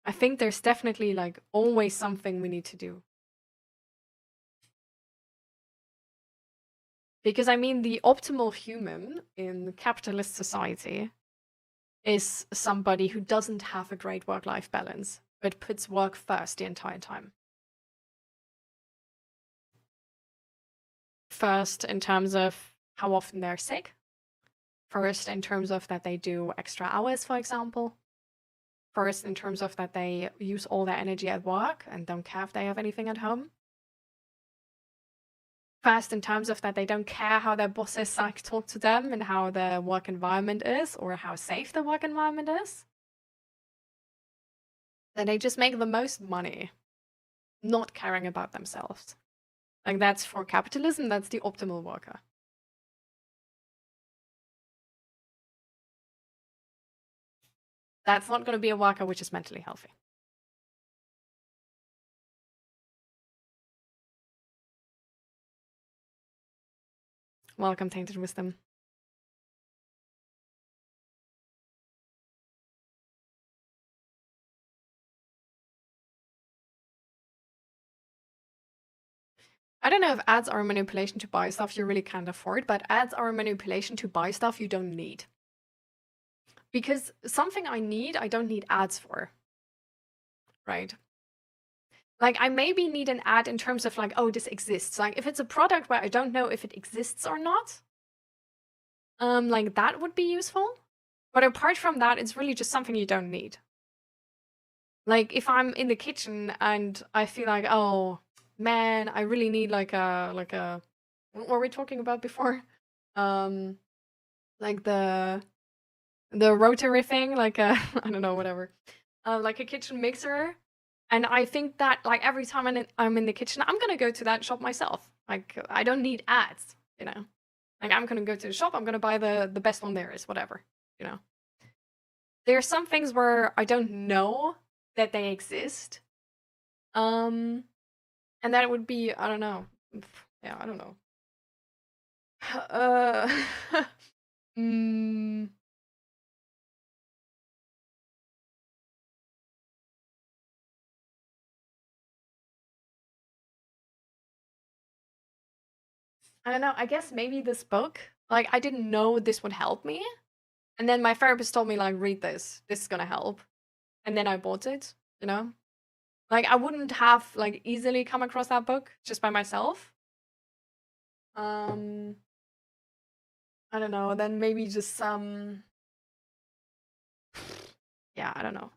I think there's definitely like always something we need to do. Because I mean, the optimal human in capitalist society is somebody who doesn't have a great work-life balance, but puts work first the entire time. First, in terms of how often they're sick. First, in terms of that they do extra hours, for example. First, in terms of that they use all their energy at work and don't care if they have anything at home. First, in terms of that they don't care how their bosses like talk to them and how the work environment is or how safe the work environment is. That they just make the most money, not caring about themselves. Like that's for capitalism, that's the optimal worker. That's not going to be a worker which is mentally healthy. Welcome, Tainted Wisdom. I don't know if ads are a manipulation to buy stuff you really can't afford, but ads are a manipulation to buy stuff you don't need. Because something I need, I don't need ads for. Right? Like, I maybe need an ad in terms of like, oh, this exists. Like, if it's a product where I don't know if it exists or not, like that would be useful. But apart from that, it's really just something you don't need. Like, if I'm in the kitchen and I feel like, oh man, I really need like a what were we talking about before? Like the rotary thing, like a I don't know, whatever. Like a kitchen mixer. And I think that like every time I'm in the kitchen, I'm gonna go to that shop myself. Like I don't need ads, you know. Like I'm gonna go to the shop, I'm gonna buy the best one there is, whatever, you know. There are some things where I don't know that they exist. And that would be, I don't know. Yeah, I don't know. I don't know. I guess maybe this book, like I didn't know this would help me. And then my therapist told me like, read this. This is gonna help. And then I bought it, you know? Like I wouldn't have like easily come across that book just by myself. I don't know. Then maybe just some yeah, I don't know.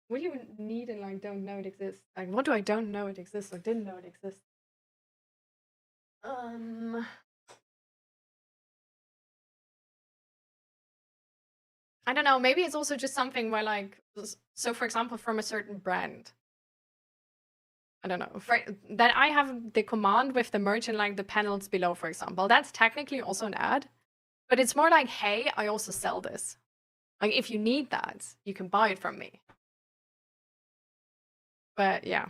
What do you need and like don't know it exists? Like what do I don't know it exists or didn't know it exists? I don't know, maybe it's also just something where like, so for example, from a certain brand, I don't know, that I have the command with the merch and like the panels below, for example, that's technically also an ad, but it's more like, hey, I also sell this. Like if you need that, you can buy it from me. But yeah.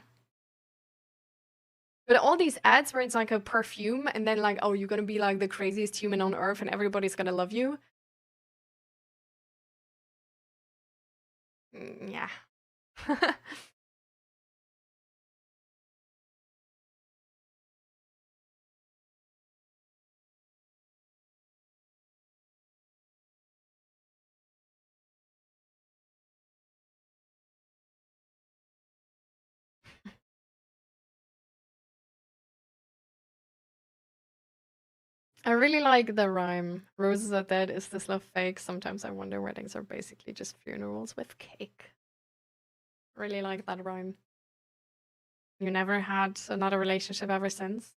But all these ads where it's like a perfume and then like, oh, you're gonna be like the craziest human on earth and everybody's gonna love you. Yeah. I really like the rhyme. Roses are dead, is this love fake? Sometimes I wonder weddings are basically just funerals with cake. Really like that rhyme. You never had another relationship ever since?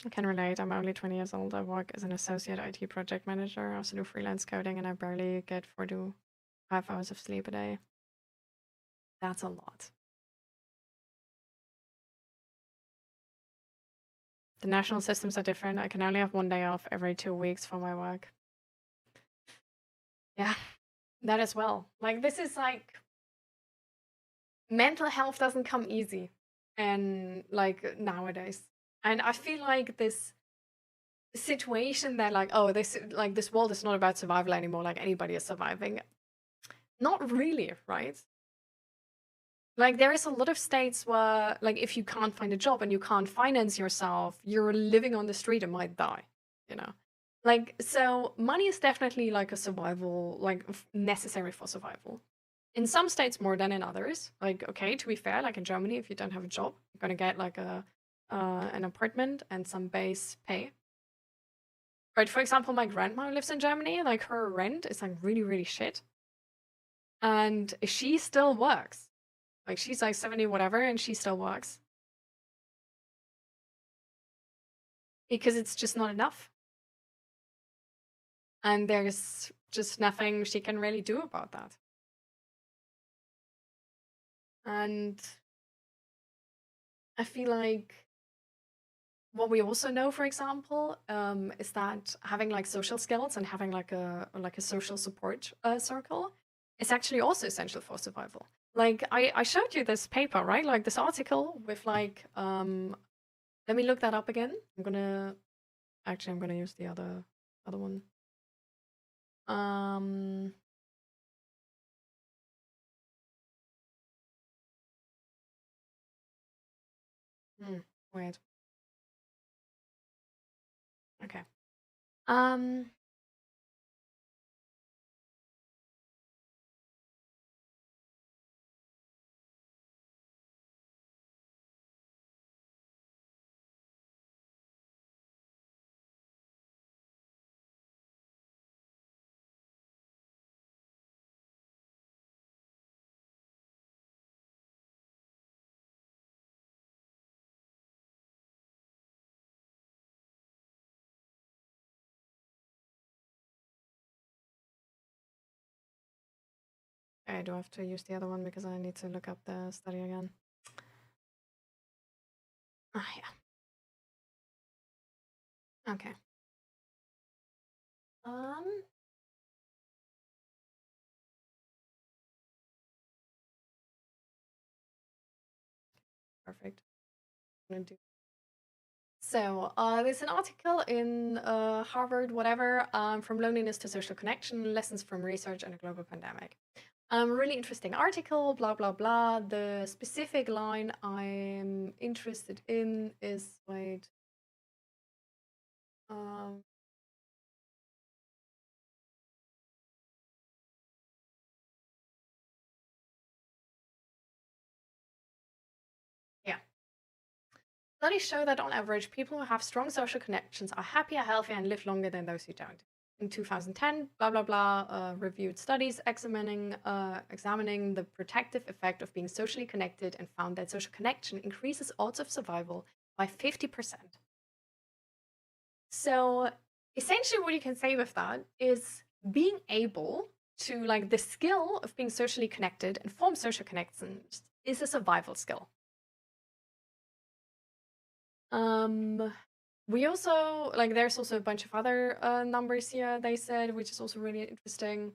I can relate. I'm only 20 years old. I work as an associate IT project manager. I also do freelance coding and I barely get 4 to 5 hours of sleep a day. That's a lot. The national systems are different. I can only have 1 day off every 2 weeks for my work. Yeah, that as well. Like, this is like, mental health doesn't come easy. And like nowadays. And I feel like this situation that like, oh, this world is not about survival anymore, like anybody is surviving. Not really, right? Like there is a lot of states where like if you can't find a job and you can't finance yourself, you're living on the street and might die, you know? Like, so money is definitely like a survival, like necessary for survival. In some states more than in others. Like, okay, to be fair, like in Germany, if you don't have a job, you're gonna get like an apartment and some base pay. But for example, my grandma lives in Germany, like her rent is like really, really shit. And she still works. Like she's like 70 whatever and she still works. Because it's just not enough. And there's just nothing she can really do about that. And I feel like what we also know, for example, is that having like social skills and having like a social support circle is actually also essential for survival. Like I showed you this paper, right? Like this article with like let me look that up again. I'm gonna use the other one. Wait. Okay. I do have to use the other one because I need to look up the study again. Ah, yeah. Okay. Perfect. I'm gonna do. So there's an article in Harvard, whatever, from loneliness to social connection, lessons from research and a global pandemic. Really interesting article, blah, blah, blah. The specific line I'm interested in is, wait. Yeah. Studies show that on average, people who have strong social connections are happier, healthier, and live longer than those who don't. In 2010, blah, blah, blah, reviewed studies examining the protective effect of being socially connected and found that social connection increases odds of survival by 50%. So essentially what you can say with that is being able to, like, the skill of being socially connected and form social connections is a survival skill. We also, like, there's also a bunch of other numbers here, they said, which is also really interesting.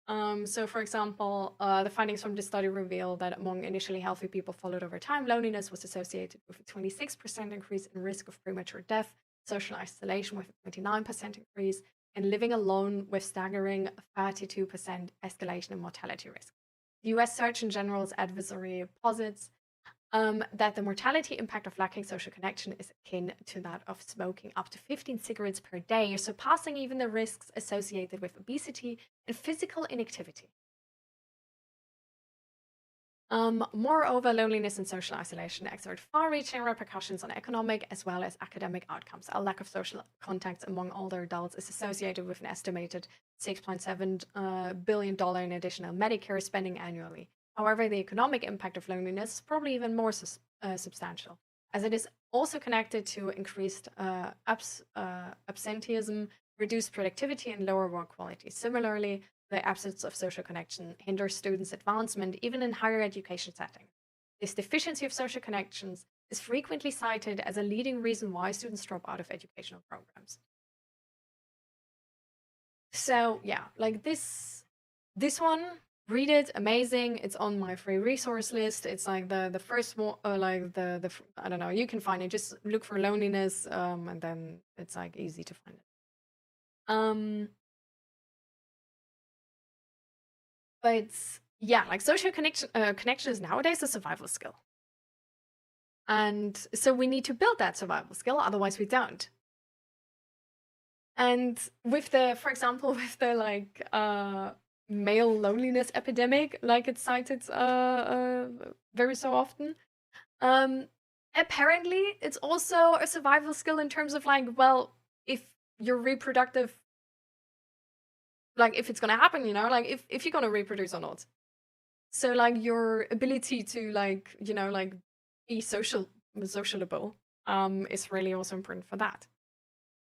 So for example, the findings from this study reveal that among initially healthy people followed over time, loneliness was associated with a 26% increase in risk of premature death, social isolation with a 29% increase, and living alone with staggering 32% escalation in mortality risk. The US Surgeon General's advisory posits that the mortality impact of lacking social connection is akin to that of smoking up to 15 cigarettes per day, surpassing even the risks associated with obesity and physical inactivity. Moreover, loneliness and social isolation exert far-reaching repercussions on economic as well as academic outcomes. A lack of social contacts among older adults is associated with an estimated $6.7 billion in additional Medicare spending annually. However, the economic impact of loneliness is probably even more substantial, as it is also connected to increased absenteeism, reduced productivity, and lower work quality. Similarly, the absence of social connection hinders students' advancement, even in higher education settings. This deficiency of social connections is frequently cited as a leading reason why students drop out of educational programs. So yeah, like this one, read it, amazing. It's on my free resource list. It's like the first one, like the I don't know. You can find it. Just look for loneliness, and then it's like easy to find it. But yeah, like social connection is nowadays a survival skill. And so we need to build that survival skill, otherwise we don't. And with the, for example, with the like male loneliness epidemic, like it's cited very so often, apparently it's also a survival skill in terms of like, well, if your reproductive, like if it's gonna happen, you know, like if you're gonna reproduce or not. So like your ability to like, you know, like be sociable is really also important for that.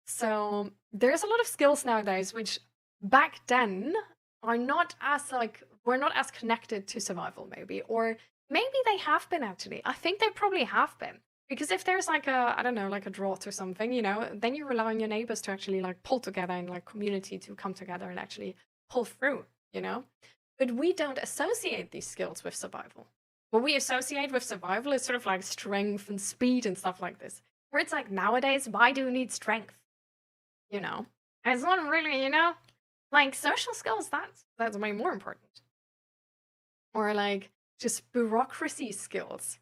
So there's a lot of skills nowadays which back then are not as like, we're not as connected to survival maybe, or Maybe they have been, actually. I think they probably have been. Because if there's like a, I don't know, like a drought or something, you know, then you rely on your neighbors to actually like pull together and like community to come together and actually pull through, you know? But we don't associate these skills with survival. What we associate with survival is sort of like strength and speed and stuff like this. Where it's like nowadays, why do you need strength? You know? And it's not really, you know, like social skills, that's way more important. Or like just bureaucracy skills.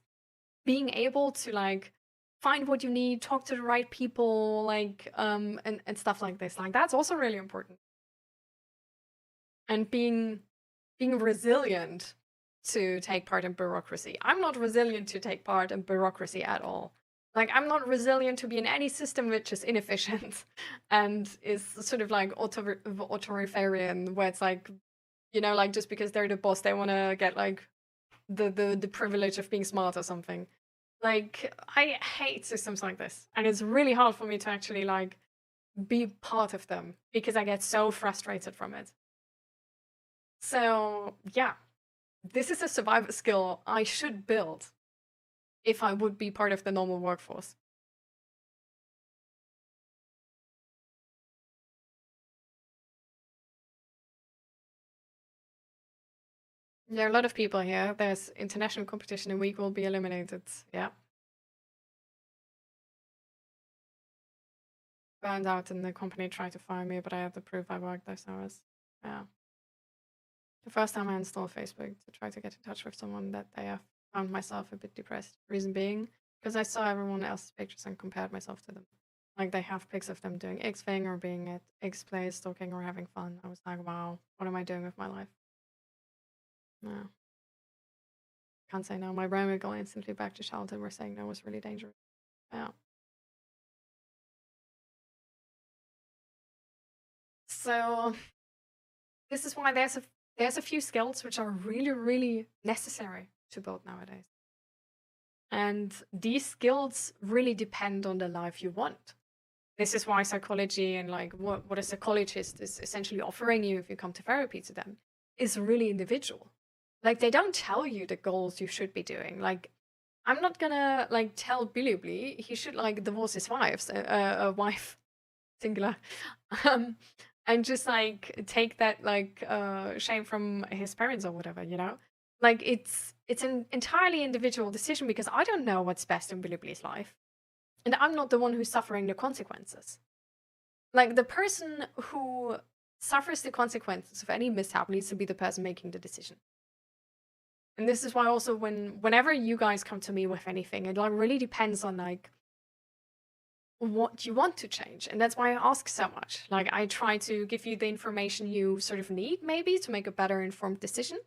Being able to like find what you need, talk to the right people, like and stuff like this. Like that's also really important. And being resilient to take part in bureaucracy. I'm not resilient to take part in bureaucracy at all. Like I'm not resilient to be in any system which is inefficient and is sort of like authoritarian, where it's like, you know, like just because they're the boss, they want to get like the privilege of being smart or something. Like I hate systems like this, and it's really hard for me to actually like be part of them because I get so frustrated from it. So yeah, this is a survival skill I should build if I would be part of the normal workforce. There are a lot of people here. There's international competition a week will be eliminated. Yeah. Burned out and the company tried to fire me, but I had to prove I worked those hours. Yeah. The first time I installed Facebook to try to get in touch with someone that day, I found myself a bit depressed. Reason being, because I saw everyone else's pictures and compared myself to them. Like they have pics of them doing X thing or being at X place, talking or having fun. I was like, wow, what am I doing with my life? No. Can't say no. My brain would go instantly back to childhood where saying no was really dangerous. Yeah. So this is why there's a few skills which are really, really necessary to build nowadays. And these skills really depend on the life you want. This is why psychology and like what a psychologist is essentially offering you if you come to therapy to them is really individual. Like they don't tell you the goals you should be doing. Like I'm not gonna like tell Billy he should like divorce his wife, singular, and just like take that like shame from his parents or whatever, you know. Like it's an entirely individual decision because I don't know what's best in Billy's life, and I'm not the one who's suffering the consequences. Like the person who suffers the consequences of any mishap needs to be the person making the decision. And this is why also whenever you guys come to me with anything, it like really depends on like what you want to change. And that's why I ask so much. Like I try to give you the information you sort of need maybe to make a better informed decision.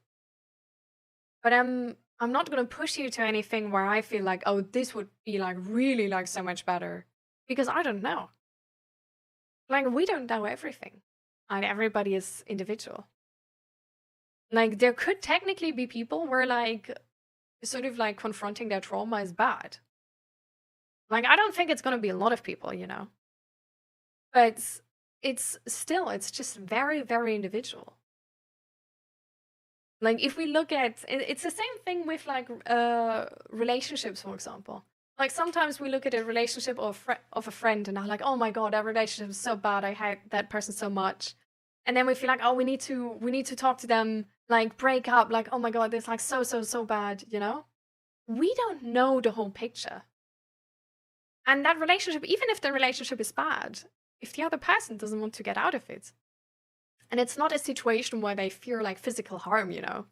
But I'm not going to push you to anything where I feel like, oh, this would be like really like so much better, because I don't know. Like we don't know everything, and everybody is individual. Like there could technically be people where like sort of like confronting their trauma is bad. Like I don't think it's going to be a lot of people, you know. But it's just very, very individual. Like if we look at it's the same thing with like relationships, for example. Like sometimes we look at a relationship of a friend and I'm like, oh my god, that relationship is so bad, I hate that person so much. And then we feel like, oh, we need to talk to them, like break up, like, oh my god, this like so bad, you know? We don't know the whole picture. And that relationship, even if the relationship is bad, if the other person doesn't want to get out of it, and it's not a situation where they fear like physical harm, you know?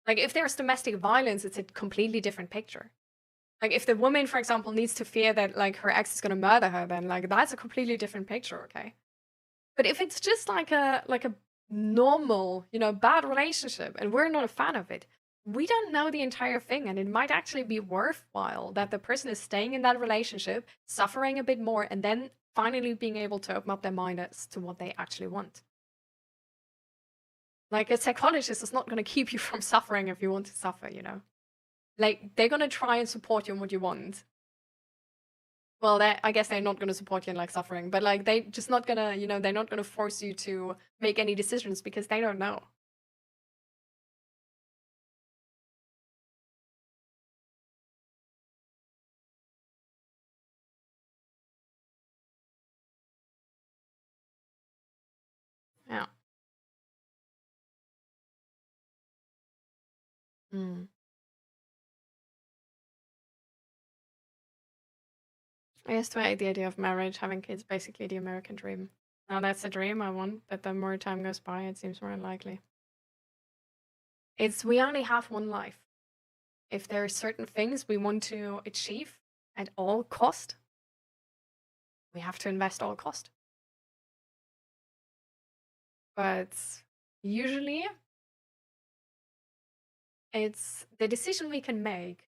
Like if there's domestic violence, it's a completely different picture. Like if the woman, for example, needs to fear that like her ex is gonna murder her, then like that's a completely different picture, okay? But if it's just like a normal, you know, bad relationship and we're not a fan of it, we don't know the entire thing, and it might actually be worthwhile that the person is staying in that relationship, suffering a bit more, and then finally being able to open up their mind as to what they actually want. Like a psychologist is not going to keep you from suffering if you want to suffer, you know? Like they're going to try and support you in what you want. Well, I guess they're not going to support you in like suffering, but like they just not going to, you know, they're not going to force you to make any decisions because they don't know. Mm. I used to hate the idea of marriage, having kids, basically the American dream. Now that's a dream I want, but the more time goes by, it seems more unlikely. We only have one life. If there are certain things we want to achieve at all cost, we have to invest all cost. But usually, it's the decision we can make.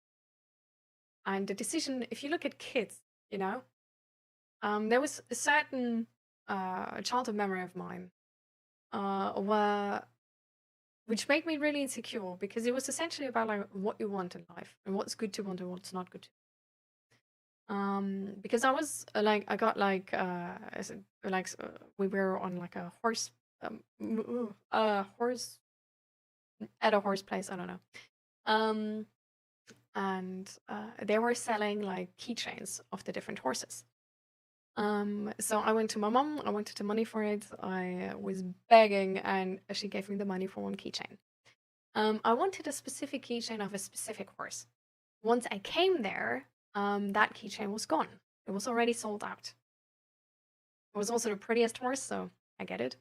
And the decision, if you look at kids, you know, there was a certain childhood memory of mine which made me really insecure because it was essentially about like what you want in life and what's good to want and what's not good to. Because I was like, I got like we were on like a horse horse at a horse place, I don't know. And they were selling like keychains of the different horses. So I went to my mom, I wanted the money for it. I was begging and she gave me the money for one keychain. I wanted a specific keychain of a specific horse. Once I came there, that keychain was gone. It was already sold out. It was also the prettiest horse, so I get it.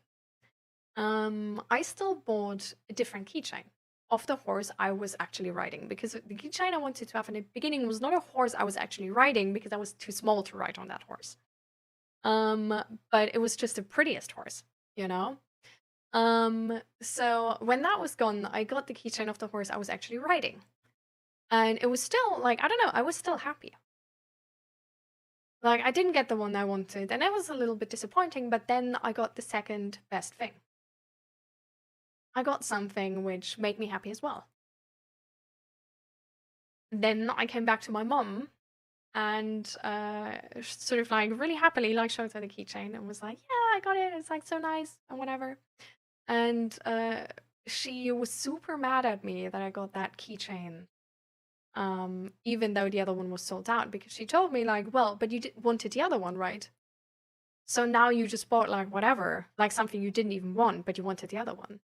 I still bought a different keychain of the horse I was actually riding because the keychain I wanted to have in the beginning was not a horse I was actually riding because I was too small to ride on that horse. But it was just the prettiest horse, you know? So when that was gone, I got the keychain of the horse I was actually riding. And it was still like, I don't know, I was still happy. Like, I didn't get the one I wanted, and it was a little bit disappointing, but then I got the second best thing. I got something which made me happy as well. Then I came back to my mom and sort of like really happily like showed her the keychain and was like, yeah, I got it. It's like so nice and whatever. And she was super mad at me that I got that keychain. Even though the other one was sold out, because she told me like, well, but you wanted the other one, right? So now you just bought like whatever, like something you didn't even want, but you wanted the other one.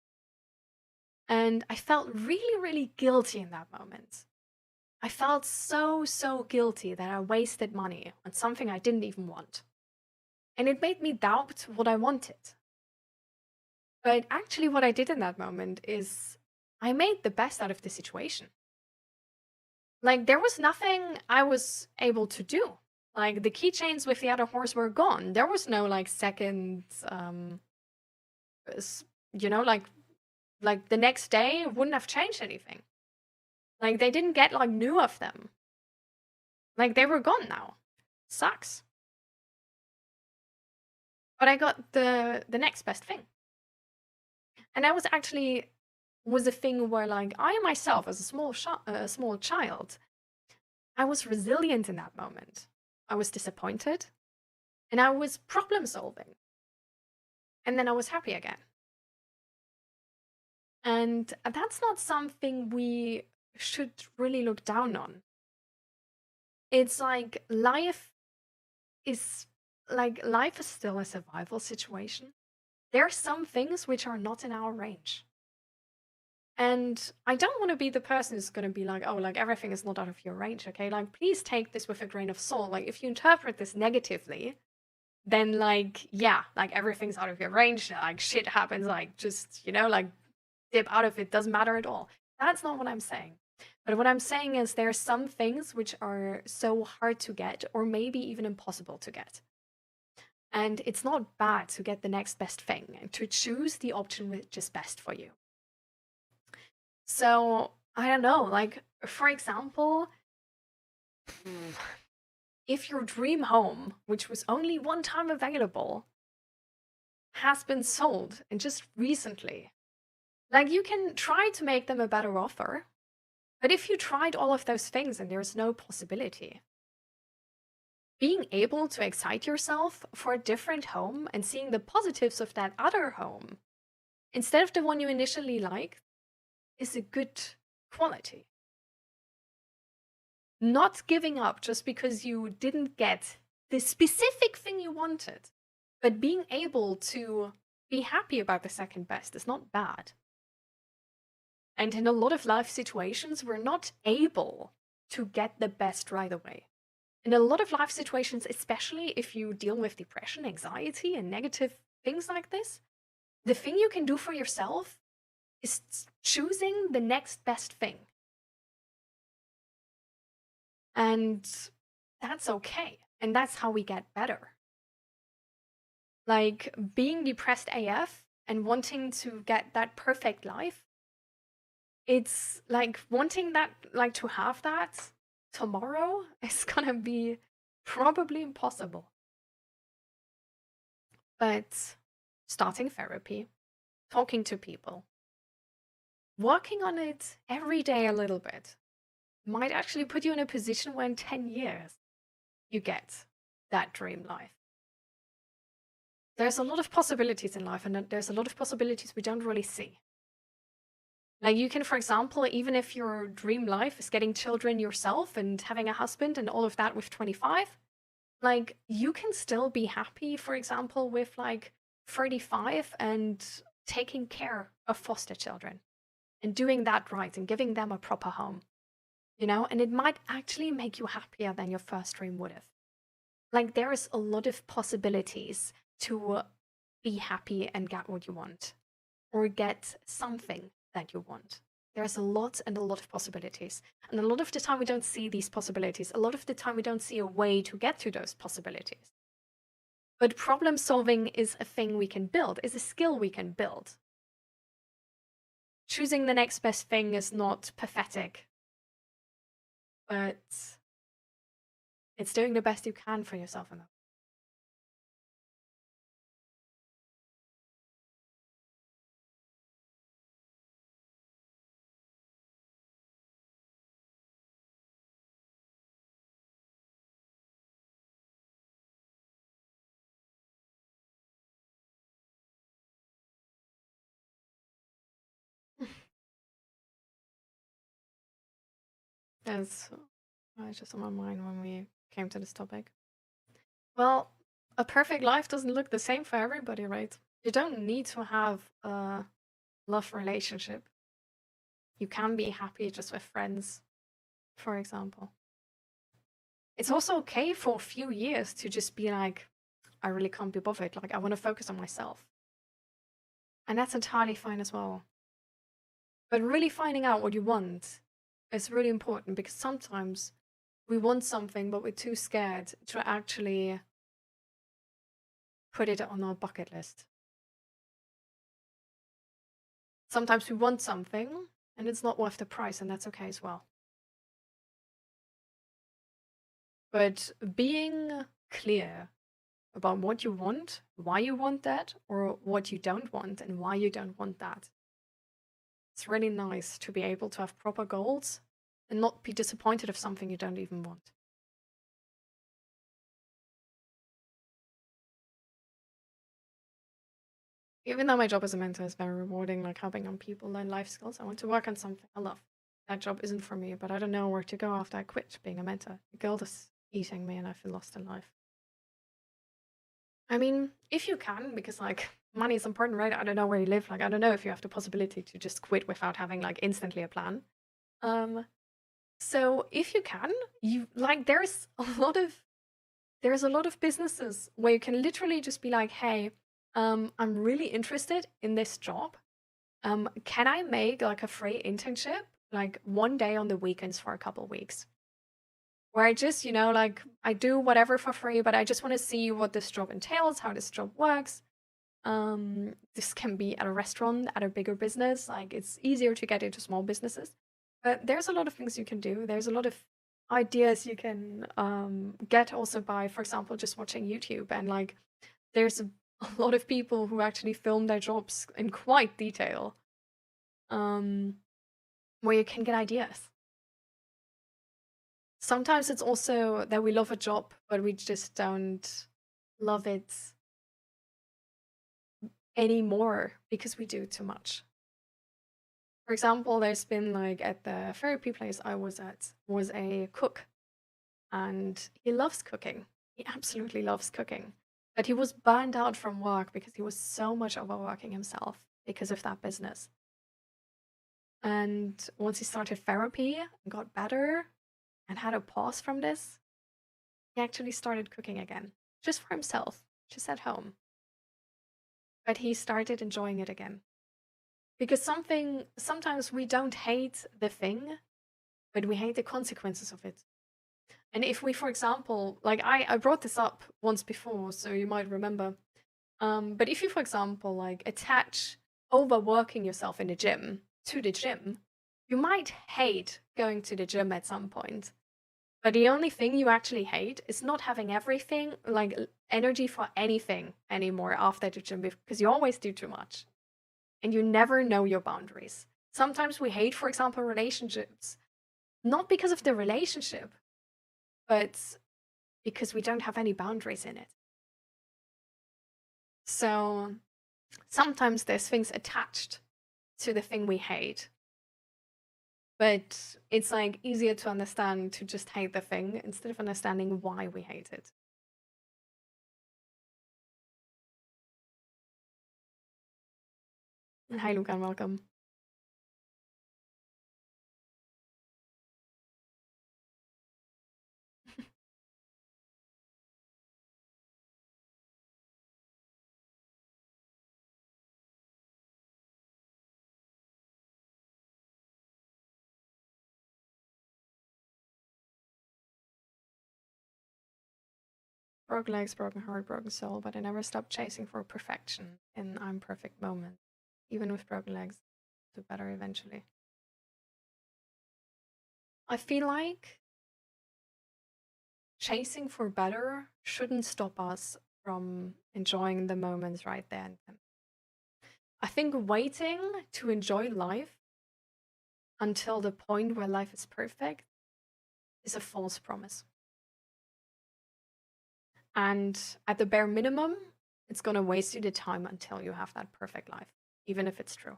And I felt really, really guilty in that moment. I felt so, so guilty that I wasted money on something I didn't even want. And it made me doubt what I wanted. But actually what I did in that moment is I made the best out of the situation. Like, there was nothing I was able to do. Like, the keychains with the other horse were gone. There was no, like, second, you know, like the next day wouldn't have changed anything. Like, they didn't get, like, new of them. Like, they were gone now. Sucks. But I got the next best thing. And that was actually a thing where, like, I myself, as a small child, I was resilient in that moment. I was disappointed, and I was problem solving. And then I was happy again. And that's not something we should really look down on. It's like life is still a survival situation. There are some things which are not in our range. And I don't want to be the person who's going to be like, oh, like everything is not out of your range, okay? Like, please take this with a grain of salt. Like, if you interpret this negatively, then like, yeah, like everything's out of your range. Like, shit happens. Like, just, you know, like dip out of it. Doesn't matter at all. That's not what I'm saying. But what I'm saying is there are some things which are so hard to get or maybe even impossible to get. And it's not bad to get the next best thing and to choose the option which is best for you. So, I don't know, like, for example, if your dream home, which was only one time available, has been sold and just recently, like, you can try to make them a better offer. But if you tried all of those things and there's no possibility, being able to excite yourself for a different home and seeing the positives of that other home instead of the one you initially liked is a good quality. Not giving up just because you didn't get the specific thing you wanted, but being able to be happy about the second best is not bad. And in a lot of life situations, we're not able to get the best right away. In a lot of life situations, especially if you deal with depression, anxiety, and negative things like this, the thing you can do for yourself is choosing the next best thing. And that's okay. And that's how we get better. Like being depressed AF and wanting to get that perfect life, it's like wanting that, like to have that tomorrow is gonna be probably impossible. But starting therapy, talking to people, working on it every day a little bit might actually put you in a position where in 10 years you get that dream life. There's a lot of possibilities in life, and there's a lot of possibilities we don't really see. Like you can, for example, even if your dream life is getting children yourself and having a husband and all of that with 25, like you can still be happy, for example, with like 35 and taking care of foster children and doing that right and giving them a proper home, you know? And it might actually make you happier than your first dream would have. Like there is a lot of possibilities to be happy and get what you want or get something that you want. There's a lot of possibilities. And a lot of the time we don't see these possibilities. A lot of the time we don't see a way to get to those possibilities. But problem solving is a thing we can build, is a skill we can build. Choosing the next best thing is not pathetic, but it's doing the best you can for yourself in that. That's just on my mind when we came to this topic. Well, a perfect life doesn't look the same for everybody, right? You don't need to have a love relationship. You can be happy just with friends, for example. It's also okay for a few years to just be like, I really can't be bothered. Like, I want to focus on myself. And that's entirely fine as well. But really finding out what you want is really important because sometimes we want something, but we're too scared to actually put it on our bucket list. Sometimes we want something and it's not worth the price, and that's okay as well. But being clear about what you want, why you want that, or what you don't want and why you don't want that. It's really nice to be able to have proper goals and not be disappointed of something you don't even want. Even though my job as a mentor is very rewarding, like helping on people learn life skills, I want to work on something I love. That job isn't for me, but I don't know where to go after I quit being a mentor. The guilt is eating me and I feel lost in life. I mean, if you can, because like money is important, right? I don't know where you live. Like, I don't know if you have the possibility to just quit without having like instantly a plan. So if you can, you like there's a lot of businesses where you can literally just be like, hey, I'm really interested in this job. Can I make like a free internship, like one day on the weekends for a couple weeks? Where I just, like I do whatever for free, but I just want to see what this job entails, how this job works. This can be at a restaurant, at a bigger business. Like it's easier to get into small businesses. But there's a lot of things you can do. There's a lot of ideas you can get also by, for example, just watching YouTube. And like there's a lot of people who actually film their jobs in quite detail, where you can get ideas. Sometimes it's also that we love a job, but we just don't love it anymore because we do too much. For example, there's been like at the therapy place I was at was a cook, and he loves cooking. He absolutely loves cooking. But he was burned out from work because he was so much overworking himself because of that business. And once he started therapy and got better and had a pause from this, he actually started cooking again, just for himself, just at home. But he started enjoying it again. Because sometimes we don't hate the thing, but we hate the consequences of it. And if we, for example, like I brought this up once before, so you might remember. But if you, for example, like attach overworking yourself in the gym to the gym, you might hate going to the gym at some point. But the only thing you actually hate is not having everything, like energy for anything anymore after the gym, because you always do too much. And you never know your boundaries. Sometimes we hate, for example, relationships, not because of the relationship, but because we don't have any boundaries in it. So sometimes there's things attached to the thing we hate. But it's like easier to understand to just hate the thing instead of understanding why we hate it. Hi, Lucan, welcome. Broken legs, broken heart, broken soul, but I never stopped chasing for perfection in I'm perfect moment. Even with broken legs, do better eventually. I feel like chasing for better shouldn't stop us from enjoying the moments right there and then. I think waiting to enjoy life until the point where life is perfect is a false promise. And at the bare minimum, it's going to waste you the time until you have that perfect life, even if it's true.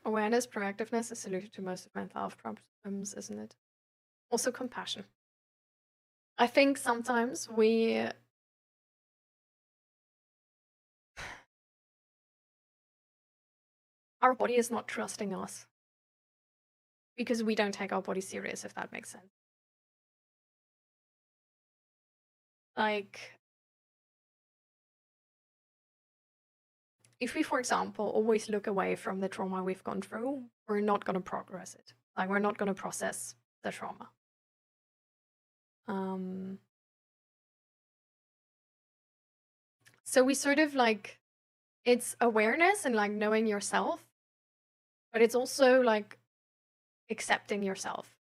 Awareness, proactiveness is a solution to most of mental health problems, isn't it? Also compassion. I think sometimes our body is not trusting us because we don't take our body serious, if that makes sense. Like, if we, for example, always look away from the trauma we've gone through, we're not going to progress it. Like, we're not going to process the trauma. So we sort of like, it's awareness and like knowing yourself, but it's also like accepting yourself.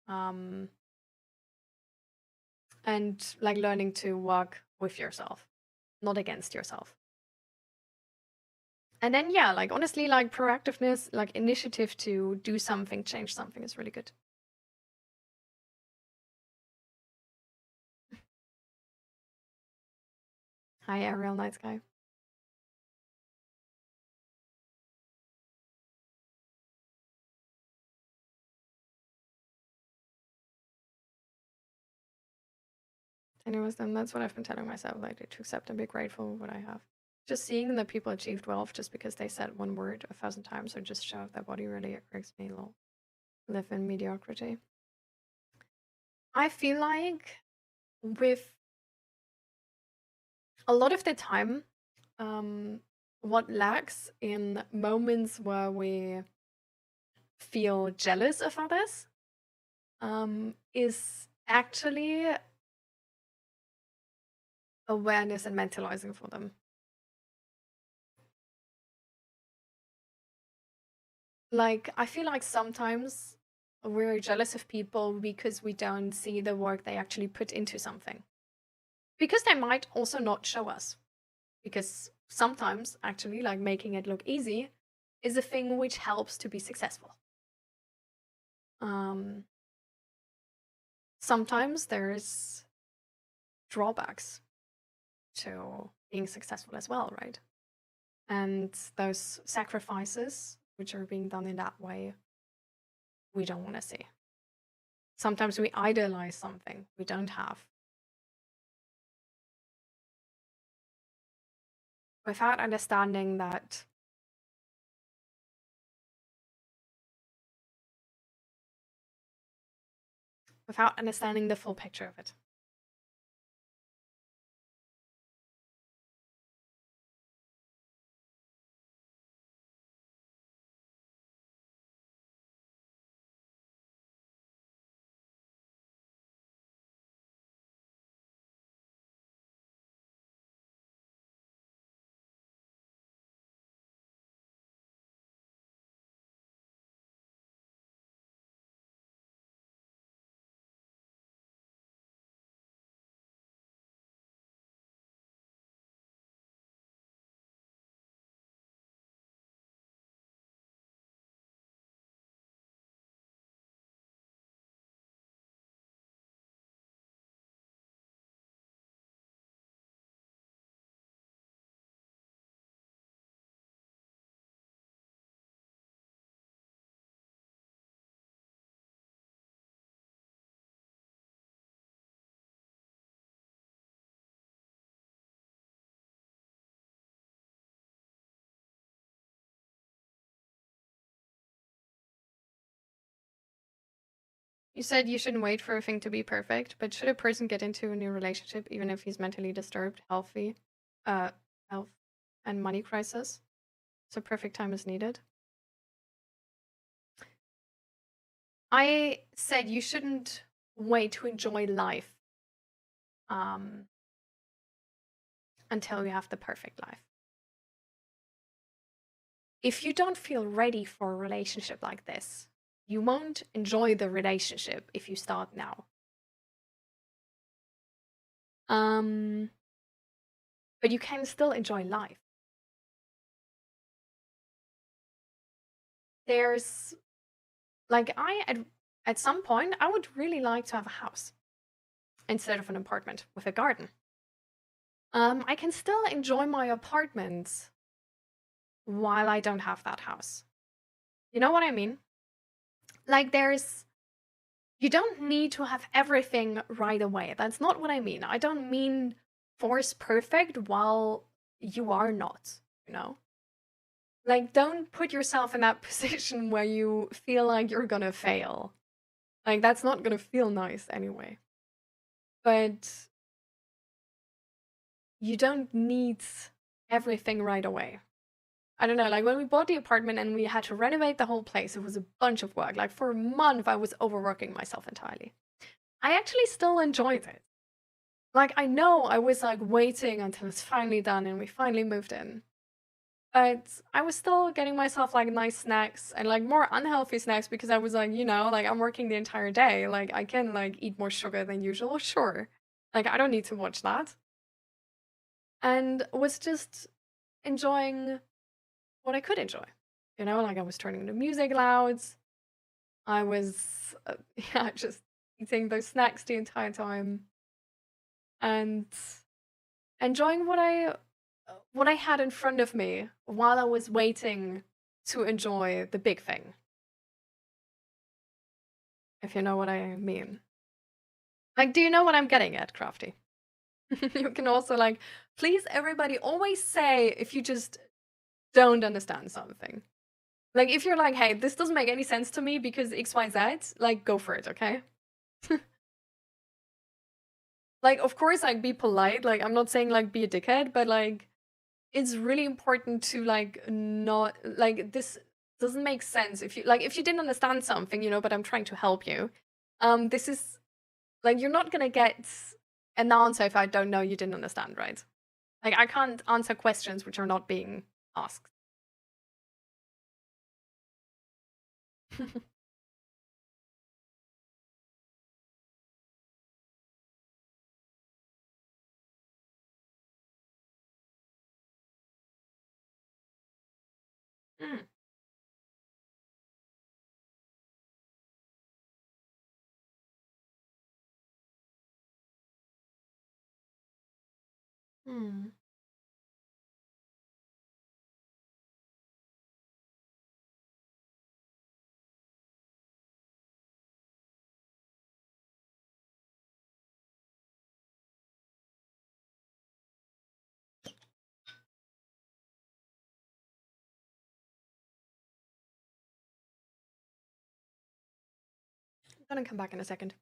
And like learning to work with yourself, not against yourself. And then, yeah, like honestly, like proactiveness, like initiative to do something, change something is really good. Hi, Ariel, nice guy. Anyways, then that's what I've been telling myself, like to accept and be grateful for what I have. Just seeing that people achieved wealth just because they said one word 1,000 times or just showed their body really irks me. Live in mediocrity. I feel like with a lot of the time, what lacks in moments where we feel jealous of others is actually awareness and mentalizing for them. Like, I feel like sometimes we're jealous of people because we don't see the work they actually put into something. Because they might also not show us. Because sometimes, actually, like making it look easy is a thing which helps to be successful. Sometimes there's drawbacks to being successful as well, right? And those sacrifices which are being done in that way, we don't want to see. Sometimes we idolize something we don't have. Without understanding that without understanding the full picture of it. You said you shouldn't wait for a thing to be perfect, but should a person get into a new relationship even if he's mentally disturbed, health and money crisis? So perfect time is needed. I said you shouldn't wait to enjoy life until you have the perfect life. If you don't feel ready for a relationship like this, you won't enjoy the relationship if you start now. But you can still enjoy life. There's like at some point I would really like to have a house instead of an apartment with a garden. I can still enjoy my apartment while I don't have that house. You know what I mean? Like you don't need to have everything right away. That's not what I mean. I don't mean force perfect while you are not, you know? Like, don't put yourself in that position where you feel like you're gonna fail. Like, that's not gonna feel nice anyway. But you don't need everything right away. I don't know, like when we bought the apartment and we had to renovate the whole place, it was a bunch of work. Like for a month, I was overworking myself entirely. I actually still enjoyed it. Like, I know I was like waiting until it's finally done and we finally moved in. But I was still getting myself like nice snacks and like more unhealthy snacks because I was like, like I'm working the entire day. Like, I can like eat more sugar than usual, sure. Like, I don't need to watch that. And was just enjoying what I could enjoy. Like I was turning the music loud. I was, yeah, just eating those snacks the entire time and enjoying what I had in front of me while I was waiting to enjoy the big thing. If you know what I mean. Like, do you know what I'm getting at, Crafty? You can also like, please everybody always say if you just don't understand something. Like, if you're like, hey, this doesn't make any sense to me because XYZ, like, go for it, okay? Like, of course, like, be polite. Like, I'm not saying, like, be a dickhead, but, like, it's really important to, like, not, like, this doesn't make sense. If you didn't understand something, but I'm trying to help you, this is, like, you're not gonna get an answer if I don't know you didn't understand, right? Like, I can't answer questions which are not being asked. Mm. Mm. Gonna come back in a second.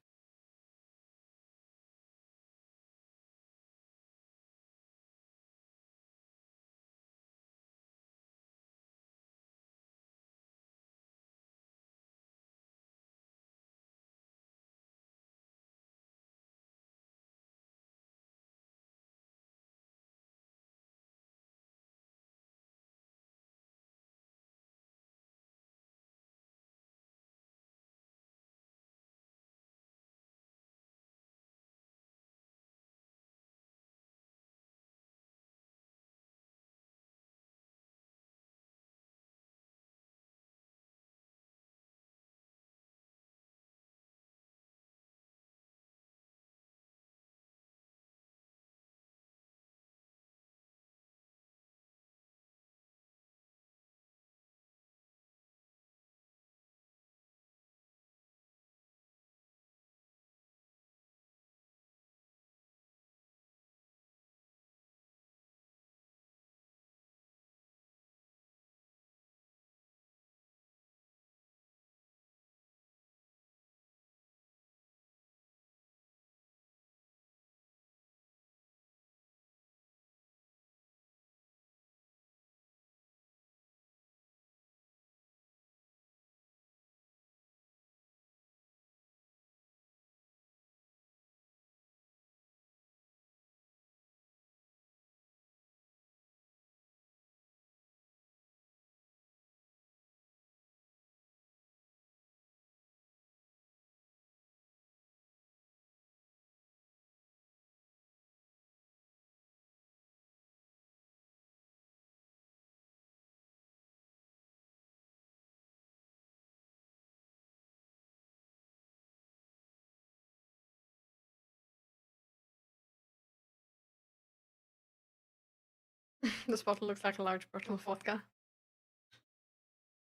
This bottle looks like a large bottle of vodka.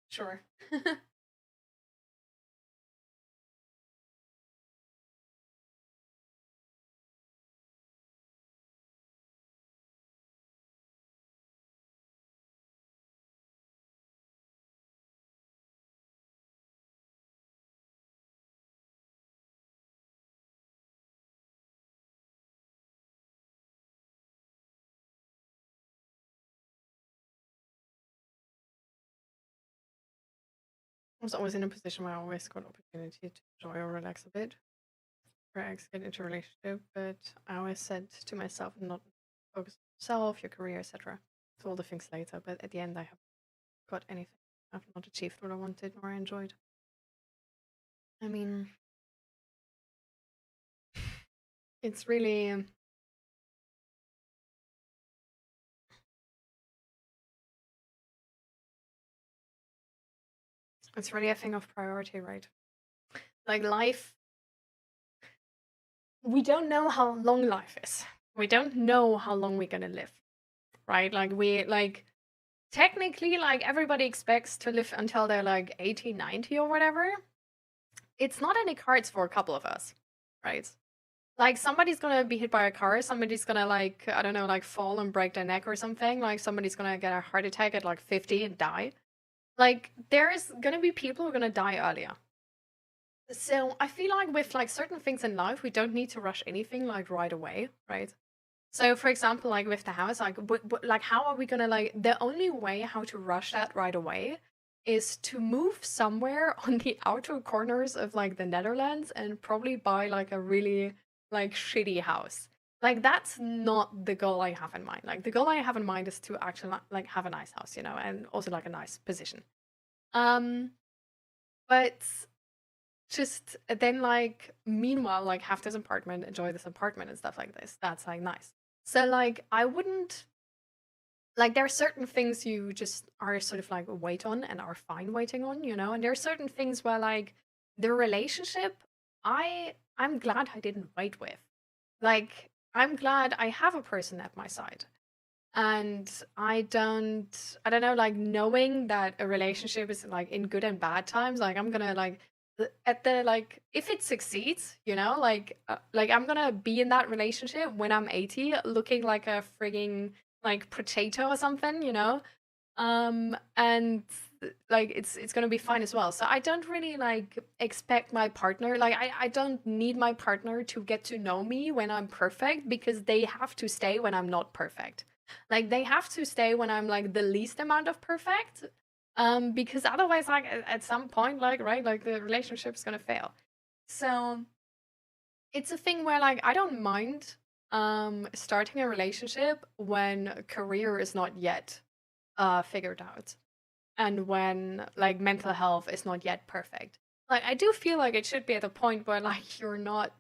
Sure. I was always in a position where I always got opportunity to enjoy or relax a bit. Where I get into a relationship, but I always said to myself, not focus on yourself, your career, etc. So all the things later. But at the end, I haven't got anything. I've not achieved what I wanted nor I enjoyed. I mean, it's really it's really a thing of priority, right? Like life, we don't know how long life is. We don't know how long we're gonna live, right? Like technically, like everybody expects to live until they're like 80, 90 or whatever. It's not in the cards for a couple of us, right? Like somebody's gonna be hit by a car, somebody's gonna like, I don't know, like fall and break their neck or something, like somebody's gonna get a heart attack at like 50 and die. Like there's gonna be people who are gonna die earlier. So I feel like with like certain things in life, we don't need to rush anything like right away, right? So for example, like with the house, like like how are we gonna like the only way how to rush that right away is to move somewhere on the outer corners of like the Netherlands and probably buy like a really like shitty house. Like that's not the goal I have in mind. Like the goal I have in mind is to actually like have a nice house, you know, and also like a nice position. But just then like meanwhile like have this apartment, enjoy this apartment and stuff like this. That's like nice. So like I wouldn't like there are certain things you just are sort of like wait on and are fine waiting on, you know, and there are certain things where like the relationship I'm glad I didn't wait with. Like I'm glad I have a person at my side. And I don't know, like knowing that a relationship is like in good and bad times, like I'm gonna like at the like if it succeeds, you know, like I'm gonna be in that relationship when I'm 80 looking like a frigging like potato or something, you know. And like it's gonna be fine as well. So I don't really like expect my partner, like I don't need my partner to get to know me when I'm perfect, because they have to stay when I'm not perfect. Like they have to stay when I'm like the least amount of perfect. Because otherwise, like at some point, like, right, like the relationship's gonna fail. So it's a thing where like I don't mind starting a relationship when career is not yet figured out, and when like mental health is not yet perfect. Like I do feel like it should be at a point where like you're not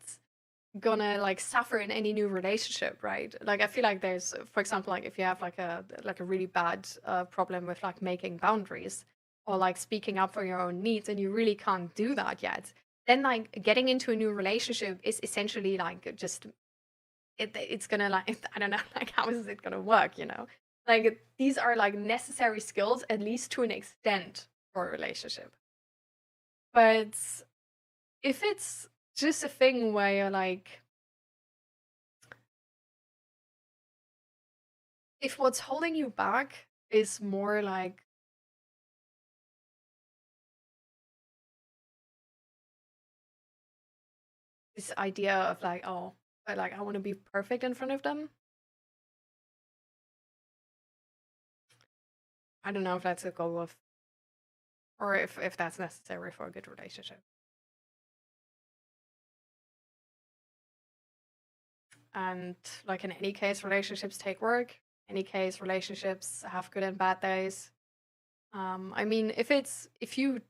gonna like suffer in any new relationship, right? Like I feel like there's, for example, like if you have like a really bad problem with like making boundaries or like speaking up for your own needs, and you really can't do that yet, then like getting into a new relationship is essentially like just it's gonna like I don't know, like how is it gonna work, you know? Like these are like necessary skills, at least to an extent, for a relationship. But if it's just a thing where you're like, if what's holding you back is more like this idea of like, oh, but like I want to be perfect in front of them, I don't know if that's a goal of, or if that's necessary for a good relationship. And like in any case, relationships take work. Any case, relationships have good and bad days. I mean, if you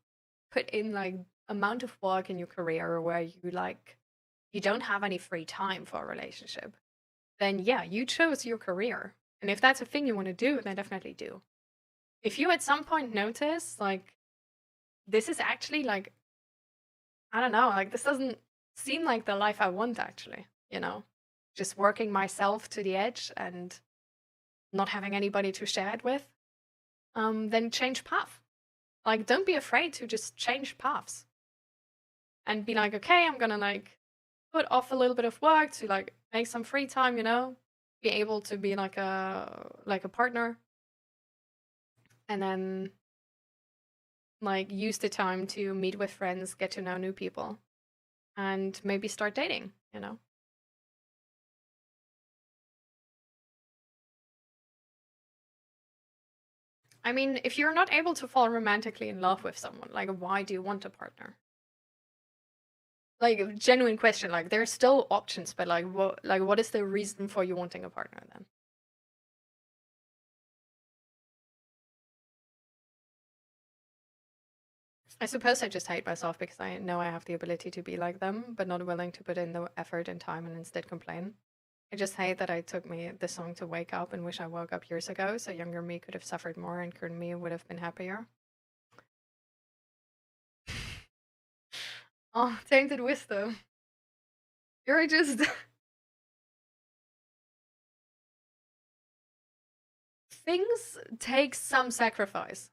put in like amount of work in your career where you don't have any free time for a relationship, then yeah, you chose your career. And if that's a thing you want to do, then definitely do. If you at some point notice like this is actually like, I don't know, like this doesn't seem like the life I want actually, you know, just working myself to the edge and not having anybody to share it with, then change path. Like, don't be afraid to just change paths and be like, okay, I'm gonna like put off a little bit of work to like make some free time, you know, be able to be like a partner, and then like use the time to meet with friends, get to know new people, and maybe start dating, you know. I mean, if you're not able to fall romantically in love with someone, like why do you want a partner? Like a genuine question, like there's still options, but like what is the reason for you wanting a partner then? I suppose I just hate myself because I know I have the ability to be like them, but not willing to put in the effort and time and instead complain. I just hate that it took me this long to wake up and wish I woke up years ago, so younger me could have suffered more and current me would have been happier. Oh, tainted wisdom. You're just things take some sacrifice.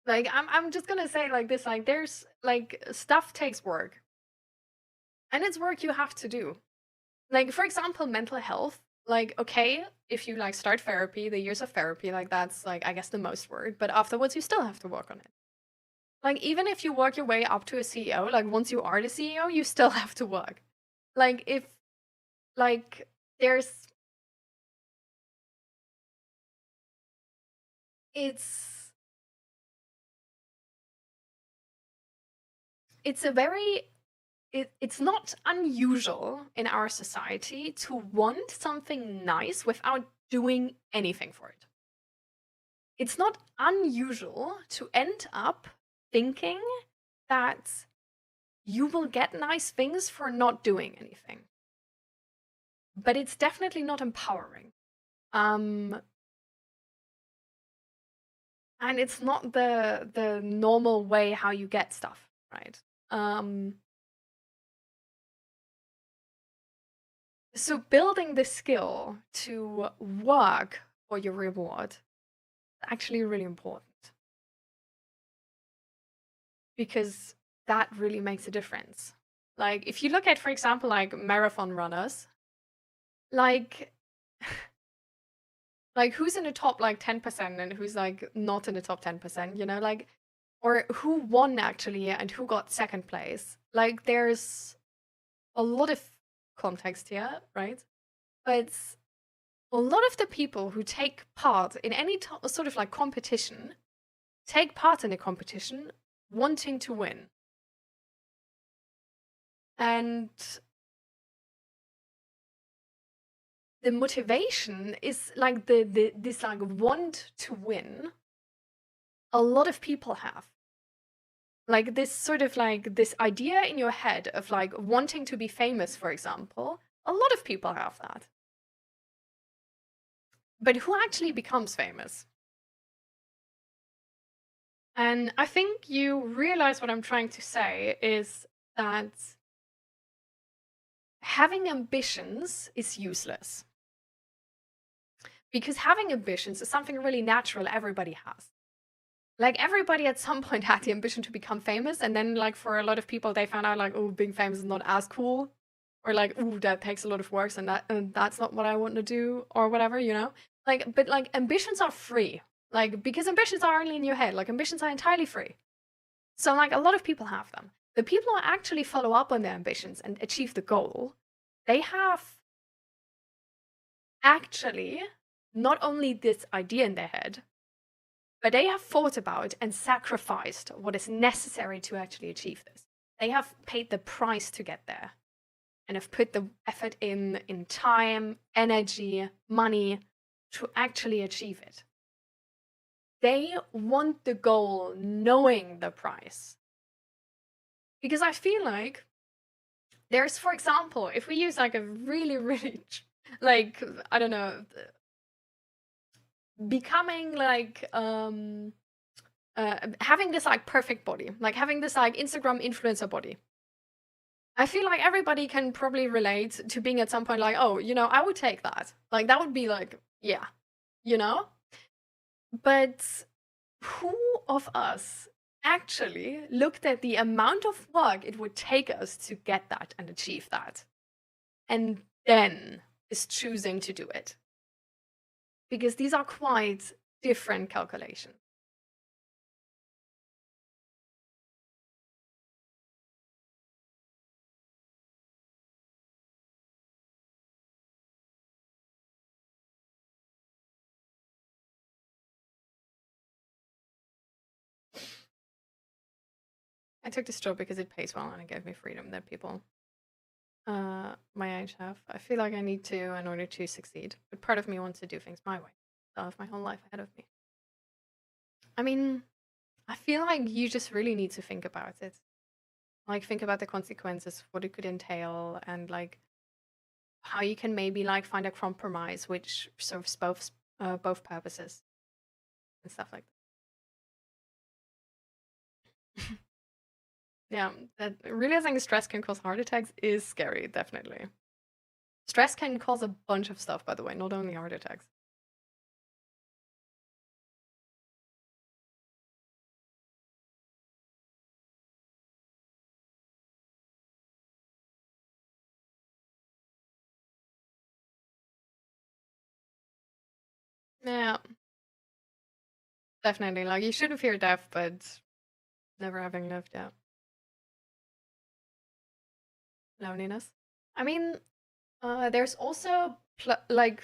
Like I'm just gonna say like this, like there's like stuff takes work. And it's work you have to do. Like for example, mental health. Like, okay, if you like start therapy, the years of therapy, like that's like I guess the most work, but afterwards you still have to work on it. Like even if you work your way up to a CEO, like once you are the CEO, you still have to work. Like if like there's it's it's a very it's not unusual in our society to want something nice without doing anything for it. It's not unusual to end up thinking that you will get nice things for not doing anything. But it's definitely not empowering. And it's not the normal way how you get stuff, right? So building the skill to work for your reward is actually really important, because that really makes a difference. Like if you look at, for example, like marathon runners, like Like, who's in the top, like, 10% and who's, like, not in the top 10%, you know? Like, or who won, actually, and who got second place. Like, there's a lot of context here, right? But a lot of the people who take part in any sort of, like, competition take part in a competition wanting to win. And the motivation is like this like want to win. A lot of people have like this sort of like this idea in your head of like wanting to be famous, for example. A lot of people have that. But who actually becomes famous? And I think you realize what I'm trying to say is that having ambitions is useless. Because having ambitions is something really natural everybody has. Like, everybody at some point had the ambition to become famous, and then, like, for a lot of people, they found out, like, oh, being famous is not as cool. Or, like, ooh, that takes a lot of work, and that's not what I want to do, or whatever, you know? Like, but, like, ambitions are free. Like, because ambitions are only in your head. Like, ambitions are entirely free. So, like, a lot of people have them. The people who actually follow up on their ambitions and achieve the goal, they have actually not only this idea in their head, but they have thought about and sacrificed what is necessary to actually achieve this. They have paid the price to get there and have put the effort in time, energy, money to actually achieve it. They want the goal knowing the price. Because I feel like there's, for example, if we use like a really, really, like, I don't know, becoming like having this like perfect body, like having this like Instagram influencer body. I feel like everybody can probably relate to being at some point like, oh, you know, I would take that. Like, that would be like, yeah, you know? But who of us actually looked at the amount of work it would take us to get that and achieve that, and then is choosing to do it? Because these are quite different calculations. I took this job because it pays well and it gave me freedom that people my age have. I feel like I need to in order to succeed. But part of me wants to do things my way. I have my whole life ahead of me. I mean, I feel like you just really need to think about it. Like, think about the consequences, what it could entail, and like how you can maybe like find a compromise which serves both purposes and stuff like that. Yeah, that realizing stress can cause heart attacks is scary, definitely. Stress can cause a bunch of stuff, by the way, not only heart attacks. Yeah, definitely. Like, you shouldn't fear death, but never having lived, yeah. Loneliness. I mean, there's also like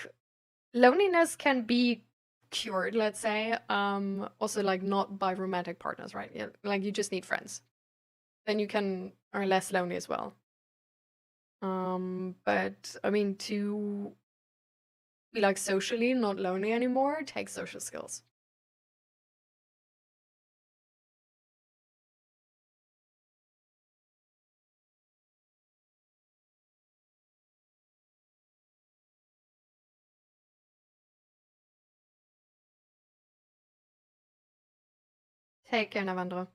loneliness can be cured, let's say. Also like not by romantic partners, right? Yeah, like you just need friends. Then you are less lonely as well. But I mean, to be like socially not lonely anymore takes social skills. Take care, Navandra.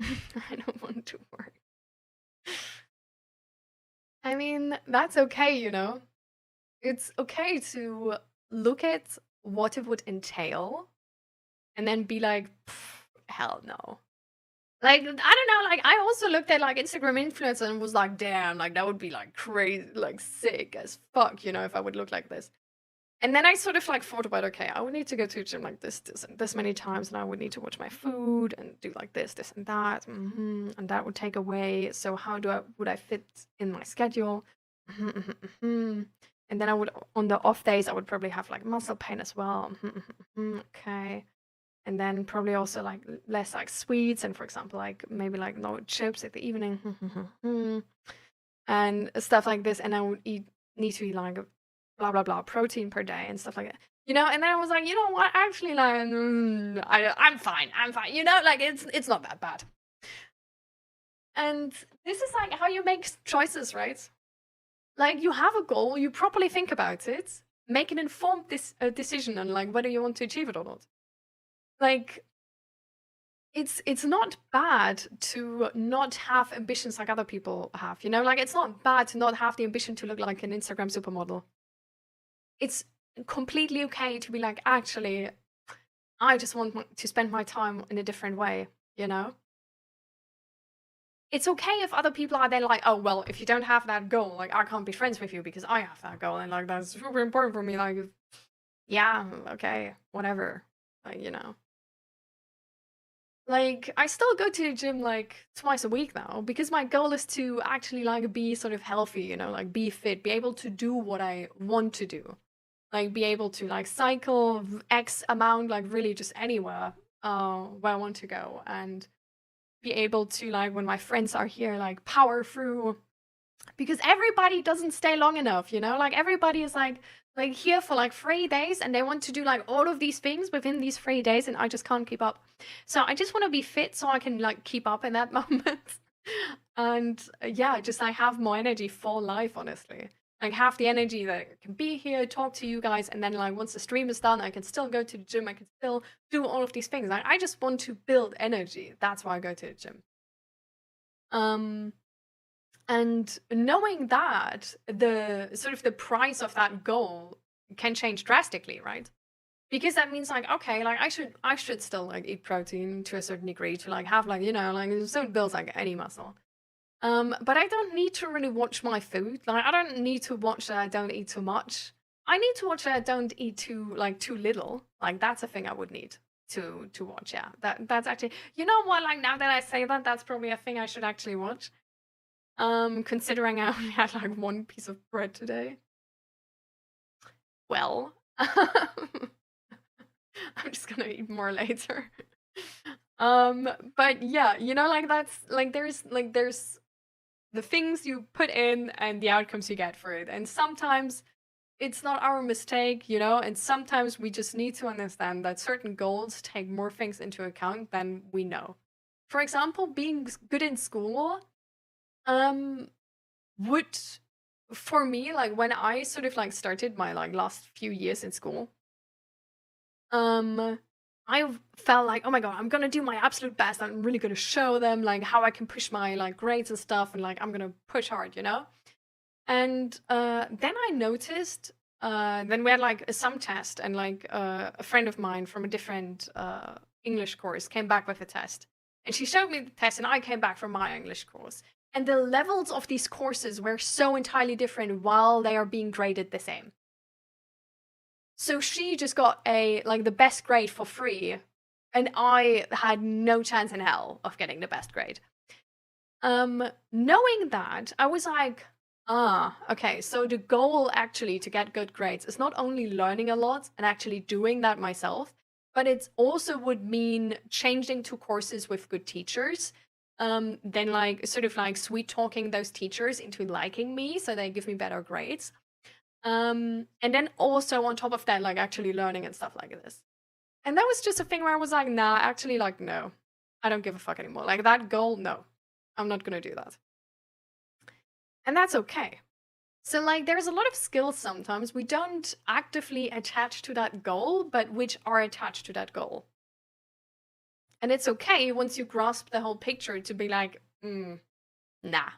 I don't want to work. I mean, that's okay, you know? It's okay to look at what it would entail and then be like, hell no. Like, I don't know, like, I also looked at, like, Instagram influencers and was like, damn, like, that would be, like, crazy, like, sick as fuck, you know, if I would look like this. And then I sort of like thought about, okay, I would need to go to the gym like this, and this many times, and I would need to watch my food and do like this, and that, and that would take away. So how would I fit in my schedule? And then I would, on the off days, I would probably have like muscle pain as well. Okay. And then probably also like less like sweets, and for example, like maybe like no chips at the evening, and stuff like this. And I would need to eat like blah blah blah protein per day and stuff like that. And then I was like, you know what? Actually, like, I'm fine. Like it's not that bad. And this is like how you make choices, right? Like you have a goal, you properly think about it, make an informed decision on like whether you want to achieve it or not. Like it's not bad to not have ambitions like other people have, like it's not bad to not have the ambition to look like an Instagram supermodel. It's completely okay to be like, actually, I just want to spend my time in a different way, It's okay if other people are there like, oh, well, if you don't have that goal, like, I can't be friends with you because I have that goal, and like, that's super important for me. Like, yeah, okay, whatever, like, Like, I still go to the gym like twice a week now because my goal is to actually like be sort of healthy, like be fit, be able to do what I want to do. Like be able to like cycle X amount, like really just anywhere where I want to go, and be able to like when my friends are here, like power through, because everybody doesn't stay long enough, like everybody is like here for like 3 days, and they want to do like all of these things within these 3 days, and I just can't keep up. So I just want to be fit so I can like keep up in that moment. And yeah, just like have more energy for life, honestly. Like have the energy that I can be here, talk to you guys, and then like once the stream is done, I can still go to the gym, I can still do all of these things. Like I just want to build energy. That's why I go to the gym. And knowing that the sort of the price of that goal can change drastically, right? Because that means like, okay, like I should still like eat protein to a certain degree to like have like, like so it builds like any muscle. But I don't need to really watch my food. Like I don't need to watch that I don't eat too much. I need to watch that I don't eat too little. Like that's a thing I would need to watch. Yeah. That's actually, you know what, like now that I say that, that's probably a thing I should actually watch. Considering I only had like one piece of bread today. Well, I'm just gonna eat more later. But yeah, like that's like there's the things you put in and the outcomes you get for it. And sometimes it's not our mistake, and sometimes we just need to understand that certain goals take more things into account than we know. For example, being good in school, would, for me, like when I sort of like started my like last few years in school, I felt like, oh my god, I'm gonna do my absolute best. I'm really gonna show them like how I can push my like grades and stuff, and like I'm gonna push hard, And then I noticed, then we had like a sum test, and like a friend of mine from a different English course came back with a test, and she showed me the test, and I came back from my English course. And the levels of these courses were so entirely different while they are being graded the same. So she just got the best grade for free, and I had no chance in hell of getting the best grade. Knowing that, I was like, okay, so the goal actually to get good grades is not only learning a lot and actually doing that myself, but it also would mean changing to courses with good teachers, then like sort of like sweet talking those teachers into liking me so they give me better grades. And then also on top of that, like actually learning and stuff like this. And that was just a thing where I was like, nah, actually, like, no, I don't give a fuck anymore. Like that goal, no, I'm not gonna do that. And that's okay. So like there's a lot of skills sometimes we don't actively attach to that goal, but which are attached to that goal. And it's okay once you grasp the whole picture to be like, nah,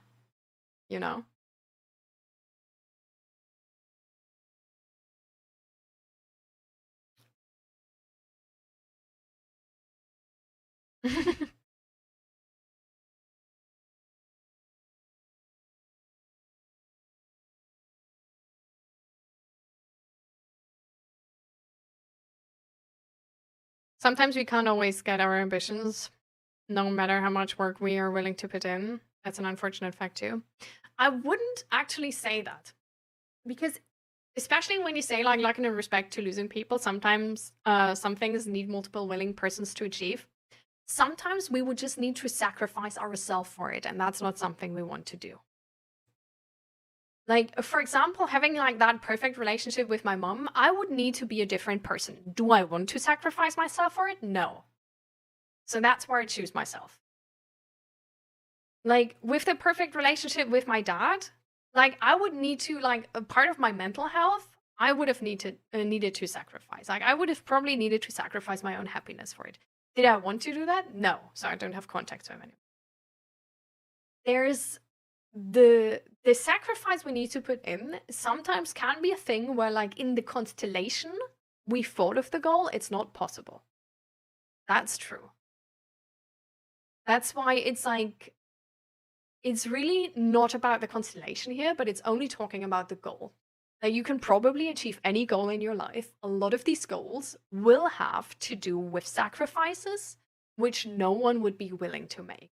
Sometimes we can't always get our ambitions, no matter how much work we are willing to put in. That's an unfortunate fact too. I wouldn't actually say that, because especially when you say like in respect to losing people, sometimes some things need multiple willing persons to achieve. Sometimes we would just need to sacrifice ourselves for it, and that's not something we want to do. Like, for example, having like that perfect relationship with my mom, I would need to be a different person. Do I want to sacrifice myself for it? No. So that's where I choose myself. Like, with the perfect relationship with my dad, like, I would need to, like, a part of my mental health, I would have needed to sacrifice. Like, I would have probably needed to sacrifice my own happiness for it. Did I want to do that? No. So I don't have contact with anyone. There's the sacrifice we need to put in sometimes can be a thing where, like, in the constellation we thought of the goal, it's not possible. That's true. That's why it's like, it's really not about the constellation here, but it's only talking about the goal. Now, you can probably achieve any goal in your life. A lot of these goals will have to do with sacrifices, which no one would be willing to make.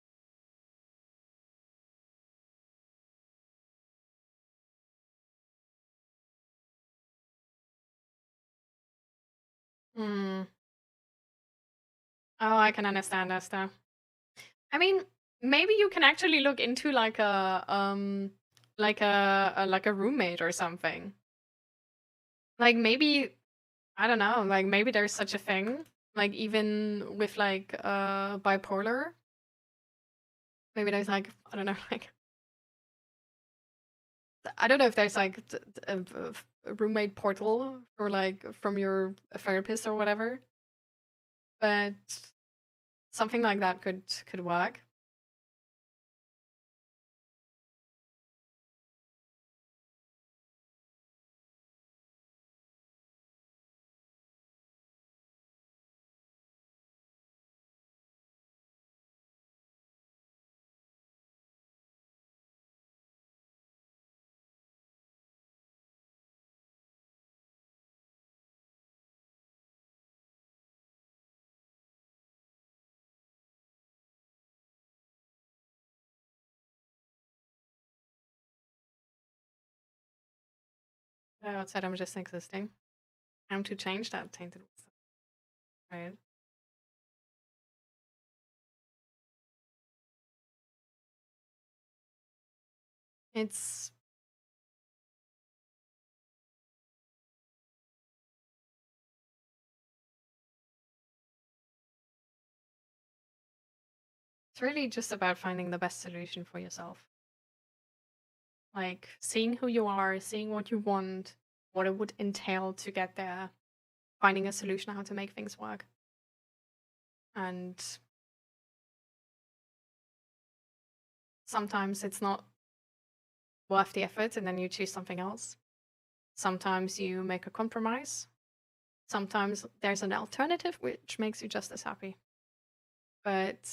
Hmm. Oh, I can understand that stuff. I mean, maybe you can actually look into like a roommate or something. Like maybe, I don't know, like maybe there's such a thing. Like even with like bipolar. Maybe there's like, I don't know, like I don't know if there's like a roommate portal or like from your therapist or whatever. But something like that could work. Outside, I'm just existing. Time to change that tainted wisdom. Right. It's really just about finding the best solution for yourself. Like seeing who you are, seeing what you want, what it would entail to get there, finding a solution how to make things work. And sometimes it's not worth the effort and then you choose something else. Sometimes you make a compromise. Sometimes there's an alternative which makes you just as happy. But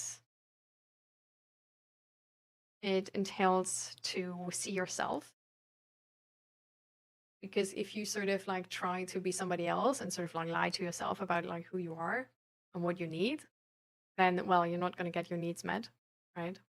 it entails to see yourself. Because if you sort of like try to be somebody else and sort of like lie to yourself about like who you are and what you need, then, well, you're not going to get your needs met, right?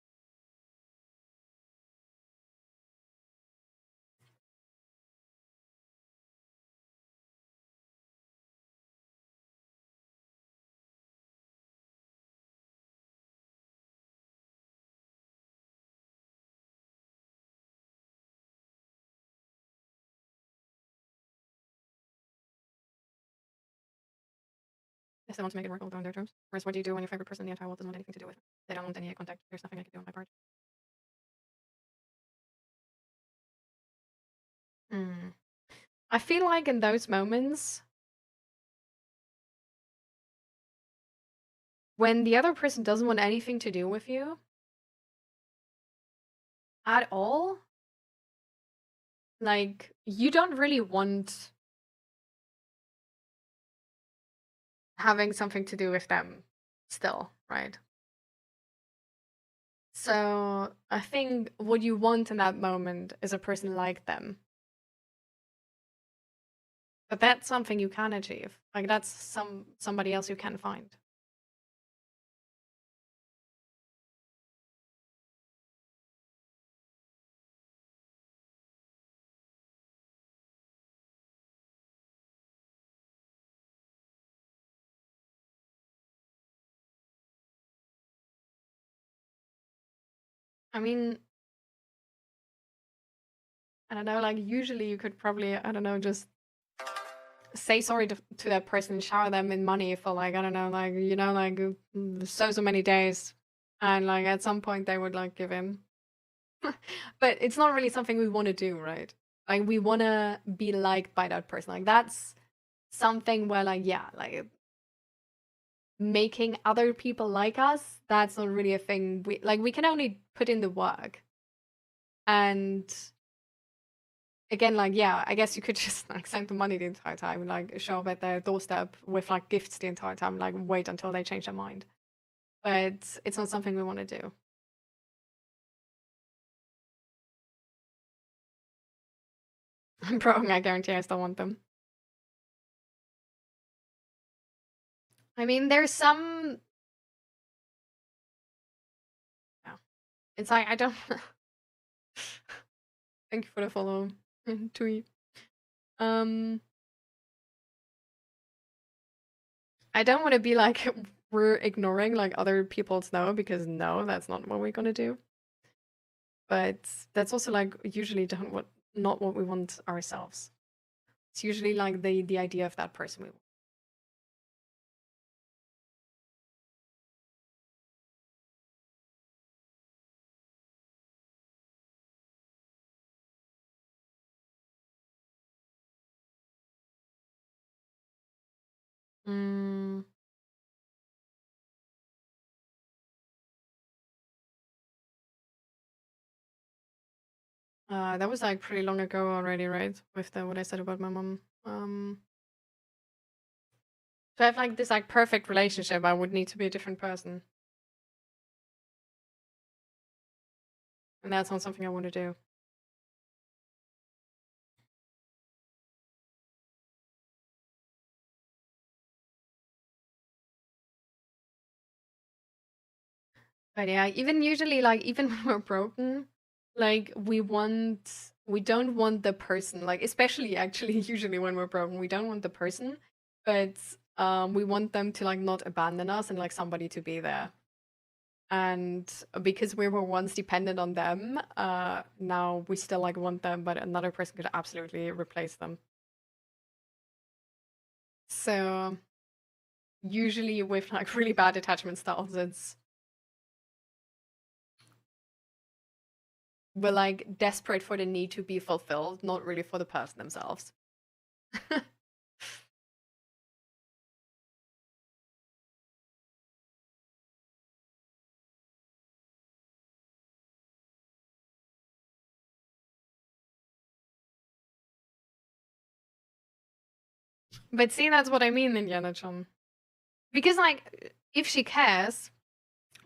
If they want to make it work, all on their terms. Whereas what do you do when your favorite person in the entire world doesn't want anything to do with it? They don't want any contact. There's nothing I can do on my part. I feel like in those moments, when the other person doesn't want anything to do with you at all, like, you don't really want having something to do with them still, right? So I think what you want in that moment is a person like them. But that's something you can achieve. Like that's somebody else you can find. I mean, I don't know, like usually you could probably, I don't know, just say sorry to that person, shower them in money for like, I don't know, like, you know, like so many days. And like at some point they would like give in. But it's not really something we want to do, right? Like we want to be liked by that person. Like that's something where like, yeah, like making other people like us, that's not really a thing. We can only put in the work. And again, like, yeah, I guess you could just like send the money the entire time, like show up at their doorstep with like gifts the entire time, like wait until they change their mind. But it's not something we want to do. I'm broke, I guarantee I still want them. I mean, there's some. Yeah. It's like, I don't. Thank you for the follow, tweet. I don't want to be like, we're ignoring like other people's no, because no, that's not what we're gonna do. But that's also like usually not what we want ourselves. It's usually like the idea of that person we want. Mm, that was like pretty long ago already, right? With the what I said about my mom. To have like this like perfect relationship, I would need to be a different person, and that's not something I want to do. But yeah, even usually, like even when we're broken, like we don't want the person, like especially actually usually when we're broken, we don't want the person, but we want them to like not abandon us and like somebody to be there. And because we were once dependent on them, now we still like want them, but another person could absolutely replace them. So usually with like really bad attachment styles, we're like desperate for the need to be fulfilled, not really for the person themselves. But see, that's what I mean, Indiana-chan. Because like, if she cares,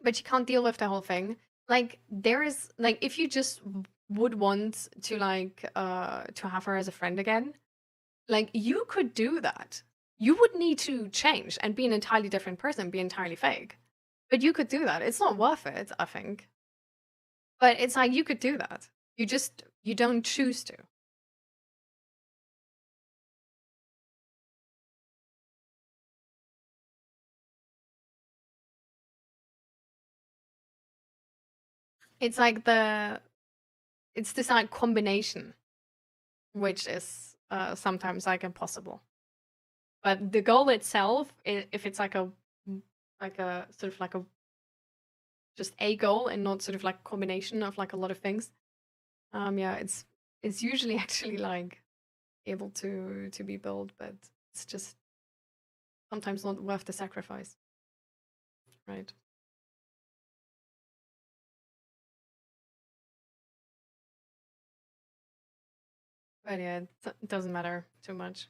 but she can't deal with the whole thing, like there is like if you just would want to like to have her as a friend again, like you could do that. You would need to change and be an entirely different person, be entirely fake. But you could do that. It's not worth it, I think. But it's like you could do that. You don't choose to. It's like it's this like combination, which is sometimes like impossible. But the goal itself, if it's like a sort of like a just a goal and not sort of like a combination of like a lot of things, yeah, it's usually actually like able to be built, but it's just sometimes not worth the sacrifice, right? But yeah, it doesn't matter too much.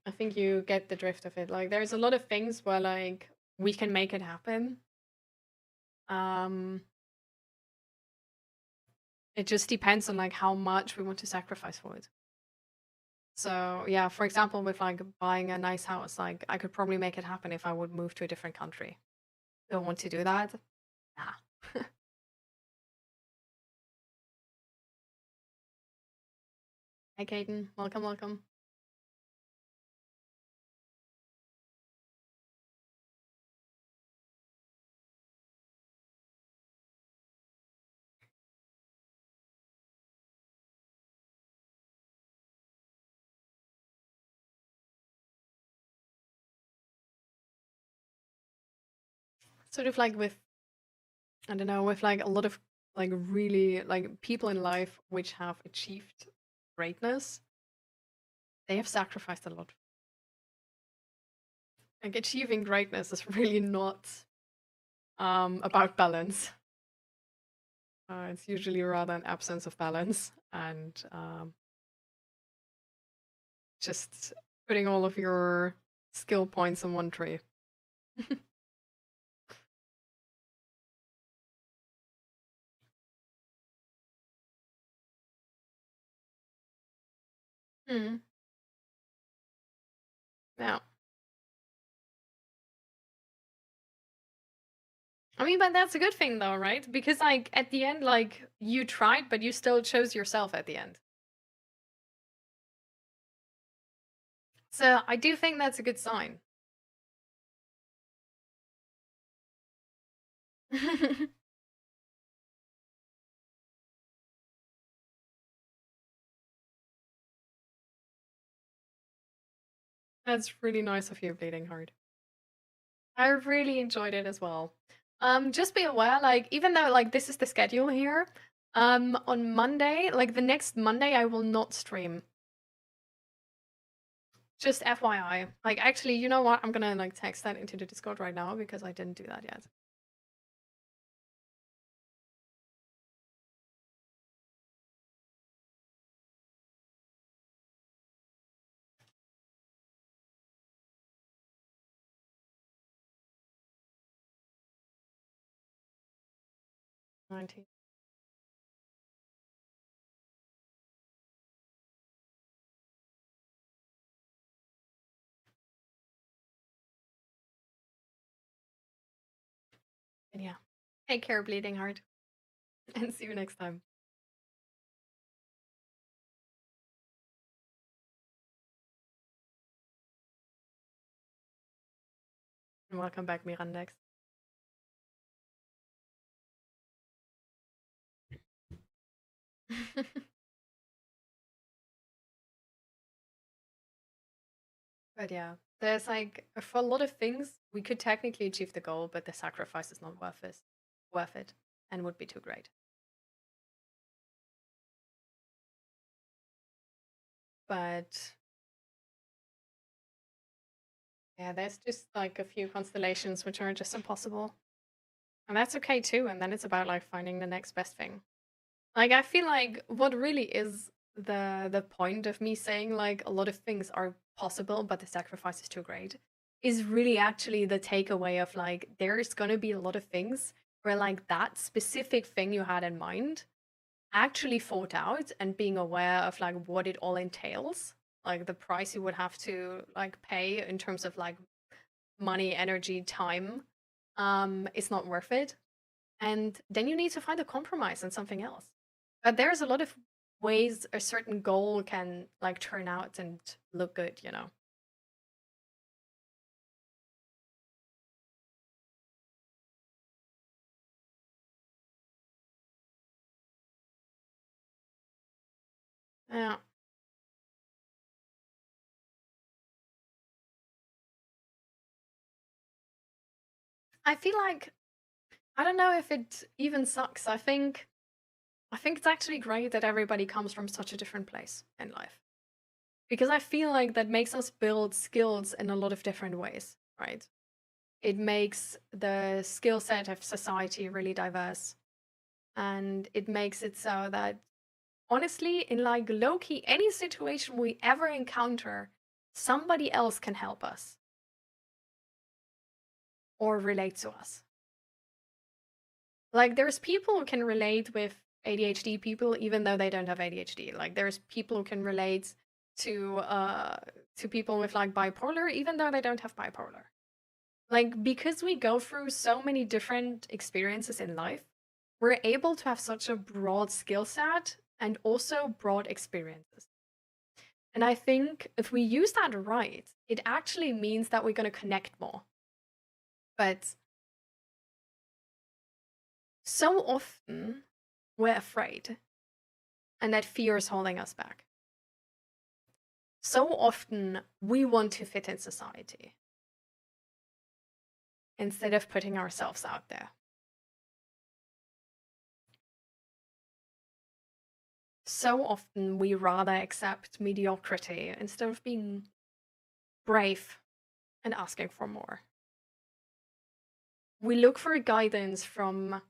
I think you get the drift of it. Like there's a lot of things where like we can make it happen. It just depends on like how much we want to sacrifice for it. So yeah, for example, with like buying a nice house, like I could probably make it happen if I would move to a different country. Don't want to do that? Nah. Hi, Kaden. Welcome, welcome. Sort of like with, I don't know, with like a lot of like really like people in life which have achieved greatness, they have sacrificed a lot. Like achieving greatness is really not about balance. It's usually rather an absence of balance and just putting all of your skill points in one tree. Hmm. Yeah. I mean, but that's a good thing though, right? Because like at the end, like you tried, but you still chose yourself at the end. So I do think that's a good sign. That's really nice of you, Bleeding Heart. I really enjoyed it as well. Just be aware, like, even though like this is the schedule here, on Monday, like the next Monday, I will not stream. Just FYI. Like, actually, you know what? I'm gonna like text that into the Discord right now because I didn't do that yet. And yeah, take care, Bleeding Heart, and see you next time. And welcome back, Mirandex. But yeah, there's like for a lot of things we could technically achieve the goal, but the sacrifice is not worth it, and would be too great. But yeah, there's just like a few constellations which are just impossible. And that's okay too. And then it's about like finding the next best thing. Like I feel like what really is the point of me saying like a lot of things are possible, but the sacrifice is too great, is really actually the takeaway of like there's gonna be a lot of things where like that specific thing you had in mind actually thought out and being aware of like what it all entails, like the price you would have to like pay in terms of like money, energy, time, it's not worth it. And then you need to find a compromise on something else. But there's a lot of ways a certain goal can like turn out and look good, you know. Yeah. I feel like I don't know if it even sucks. I think it's actually great that everybody comes from such a different place in life. Because I feel like that makes us build skills in a lot of different ways, right? It makes the skill set of society really diverse. And it makes it so that honestly, in like low-key, any situation we ever encounter, somebody else can help us or relate to us. Like there's people who can relate with ADHD people even though they don't have ADHD. Like there's people who can relate to people with like bipolar, even though they don't have bipolar. Like, because we go through so many different experiences in life, we're able to have such a broad skill set and also broad experiences. And I think if we use that right, it actually means that we're going to connect more. But so often we're afraid, and that fear is holding us back. So often we want to fit in society instead of putting ourselves out there. So often we rather accept mediocrity instead of being brave and asking for more. We look for guidance from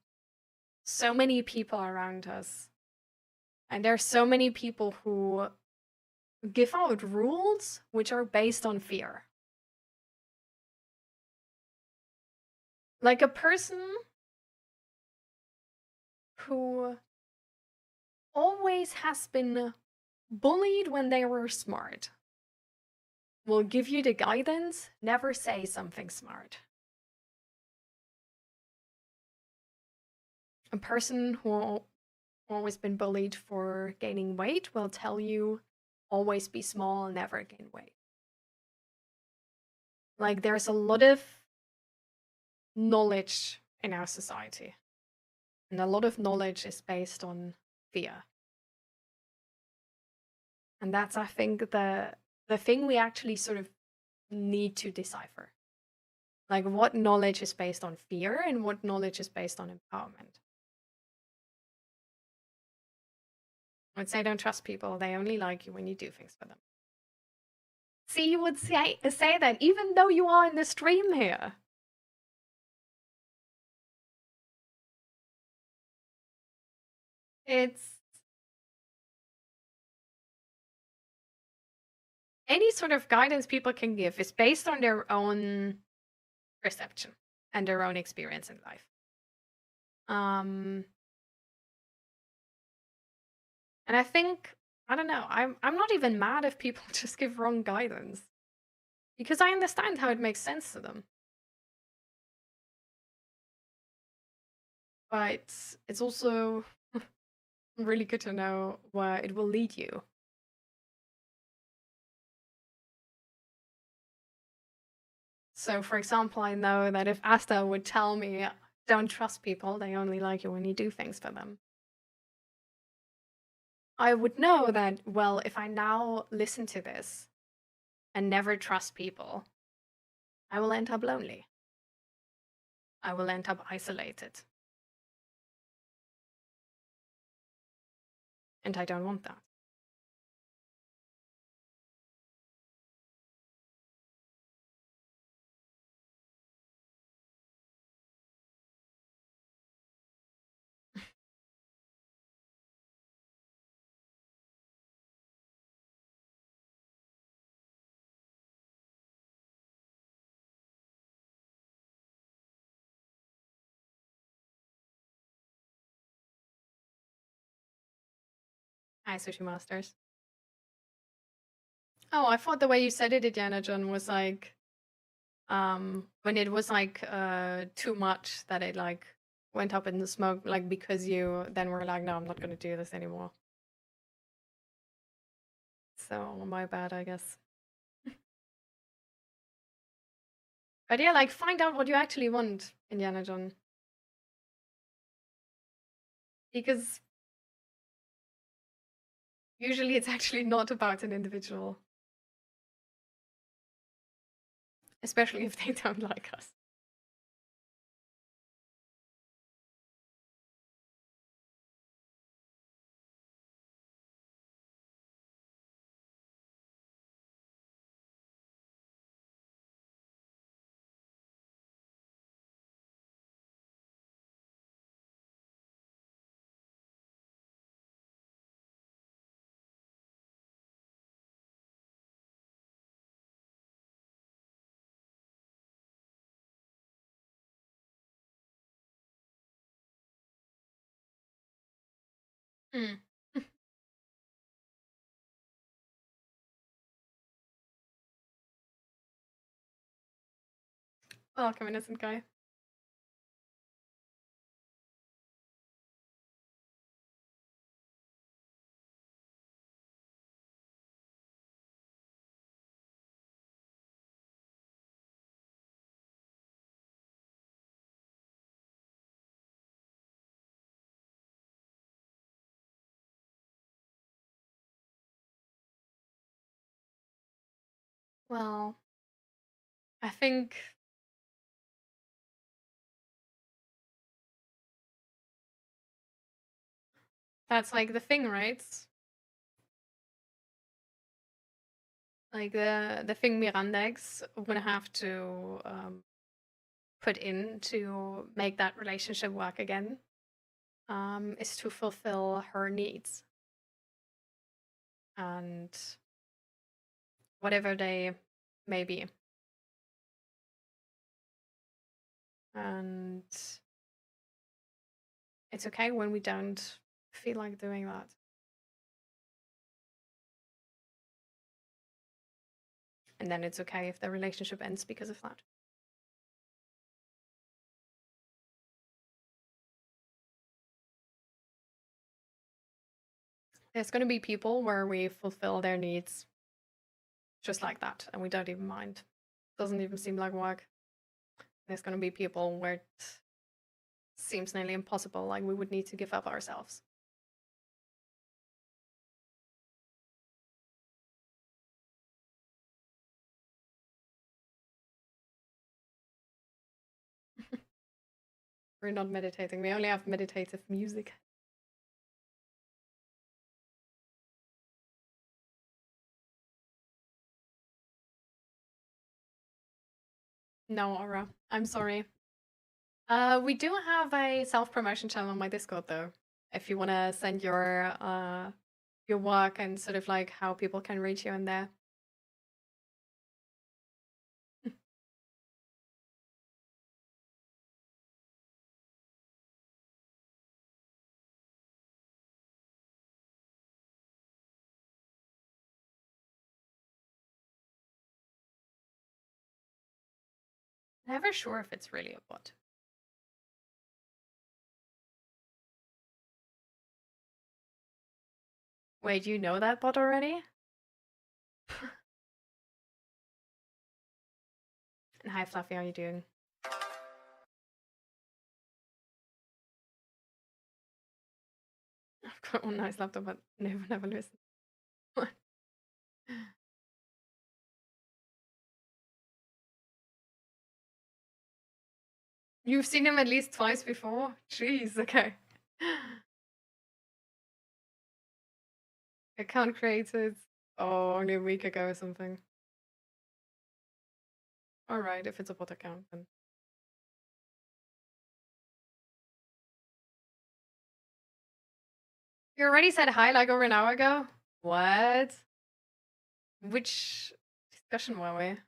so many people around us, and there are so many people who give out rules which are based on fear. Like a person who always has been bullied when they were smart will give you the guidance, never say something smart. A person who always been bullied for gaining weight will tell you always be small, never gain weight. Like, there's a lot of knowledge in our society, and a lot of knowledge is based on fear. And that's, I think, the thing we actually sort of need to decipher. Like, what knowledge is based on fear and what knowledge is based on empowerment. I would say don't trust people. They only like you when you do things for them. See, you would say that even though you are in the stream here. It's any sort of guidance people can give is based on their own perception and their own experience in life. And I think, I don't know, I'm not even mad if people just give wrong guidance, because I understand how it makes sense to them. But it's also really good to know where it will lead you. So, for example, I know that if Asta would tell me, don't trust people, they only like you when you do things for them, I would know that, well, if I now listen to this and never trust people, I will end up lonely. I will end up isolated. And I don't want that. Hi, Sushi Masters. Oh, I thought the way you said it, Indiana John, was like, when it was like too much that it like went up in the smoke, like because you then were like, no, I'm not gonna do this anymore. So my bad, I guess. But yeah, like find out what you actually want, Indiana John. Because usually it's actually not about an individual. Especially if they don't like us. Hmm. Welcome, innocent guy. Well, I think that's like the thing, right? Like the thing Mirandex would have to put in to make that relationship work again is to fulfill her needs. And whatever they may be. And it's okay when we don't feel like doing that. And then it's okay if the relationship ends because of that. There's going to be people where we fulfill their needs just like that, and we don't even mind. Doesn't even seem like work. There's going to be people where it seems nearly impossible, like we would need to give up ourselves. We're not meditating. We only have meditative music. No, Aura. I'm sorry. We do have a self-promotion channel on my Discord though. If you want to send your work and sort of like how people can reach you in there. Never sure if it's really a bot. Wait, you know that bot already? And hi Fluffy, how are you doing? I've got one nice laptop, but never listen. You've seen him at least twice before? Jeez, okay. Account created, only a week ago or something. Alright, if it's a bot account then. You already said hi like over an hour ago? What? Which discussion were we?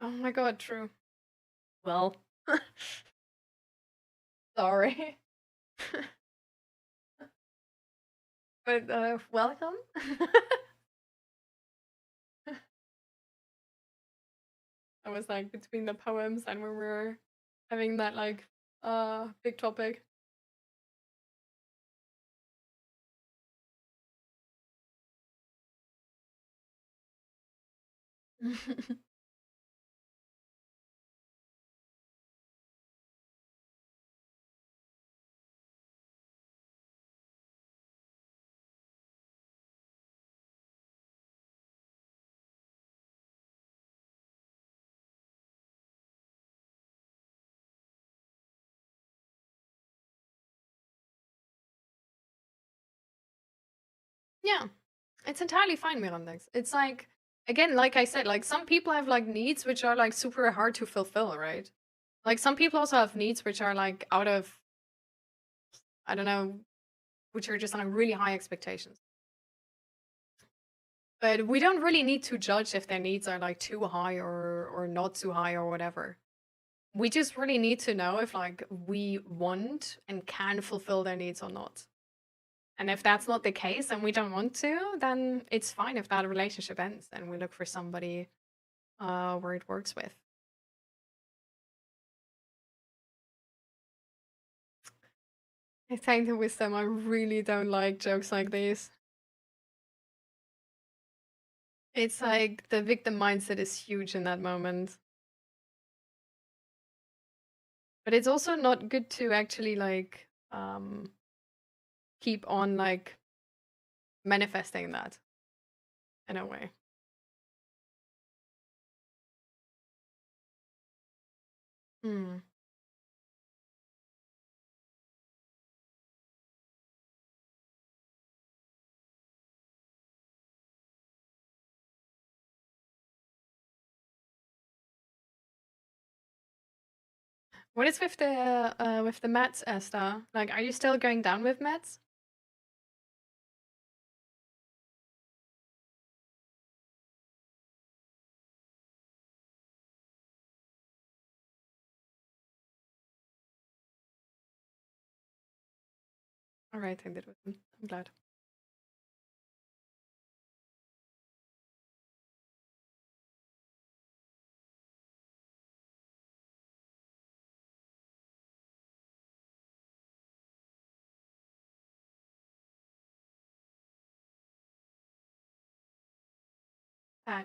Oh my god, true. Well. Sorry. But welcome. I was like between the poems and we were having that like big topic. Yeah, it's entirely fine, Mirandex. It's like, again, like I said, like some people have like needs which are like super hard to fulfill, right? Like some people also have needs which are like out of, I don't know, which are just like really high expectations. But we don't really need to judge if their needs are like too high or not too high or whatever. We just really need to know if like we want and can fulfill their needs or not. And if that's not the case and we don't want to, then it's fine if that relationship ends and we look for somebody where it works with. I thank the wisdom. I really don't like jokes like these. It's like the victim mindset is huge in that moment. But it's also not good to actually like keep on like manifesting that in a way. Hmm. What is with the meds, Esther? Like, are you still going down with meds? All right, I did with them. I'm glad.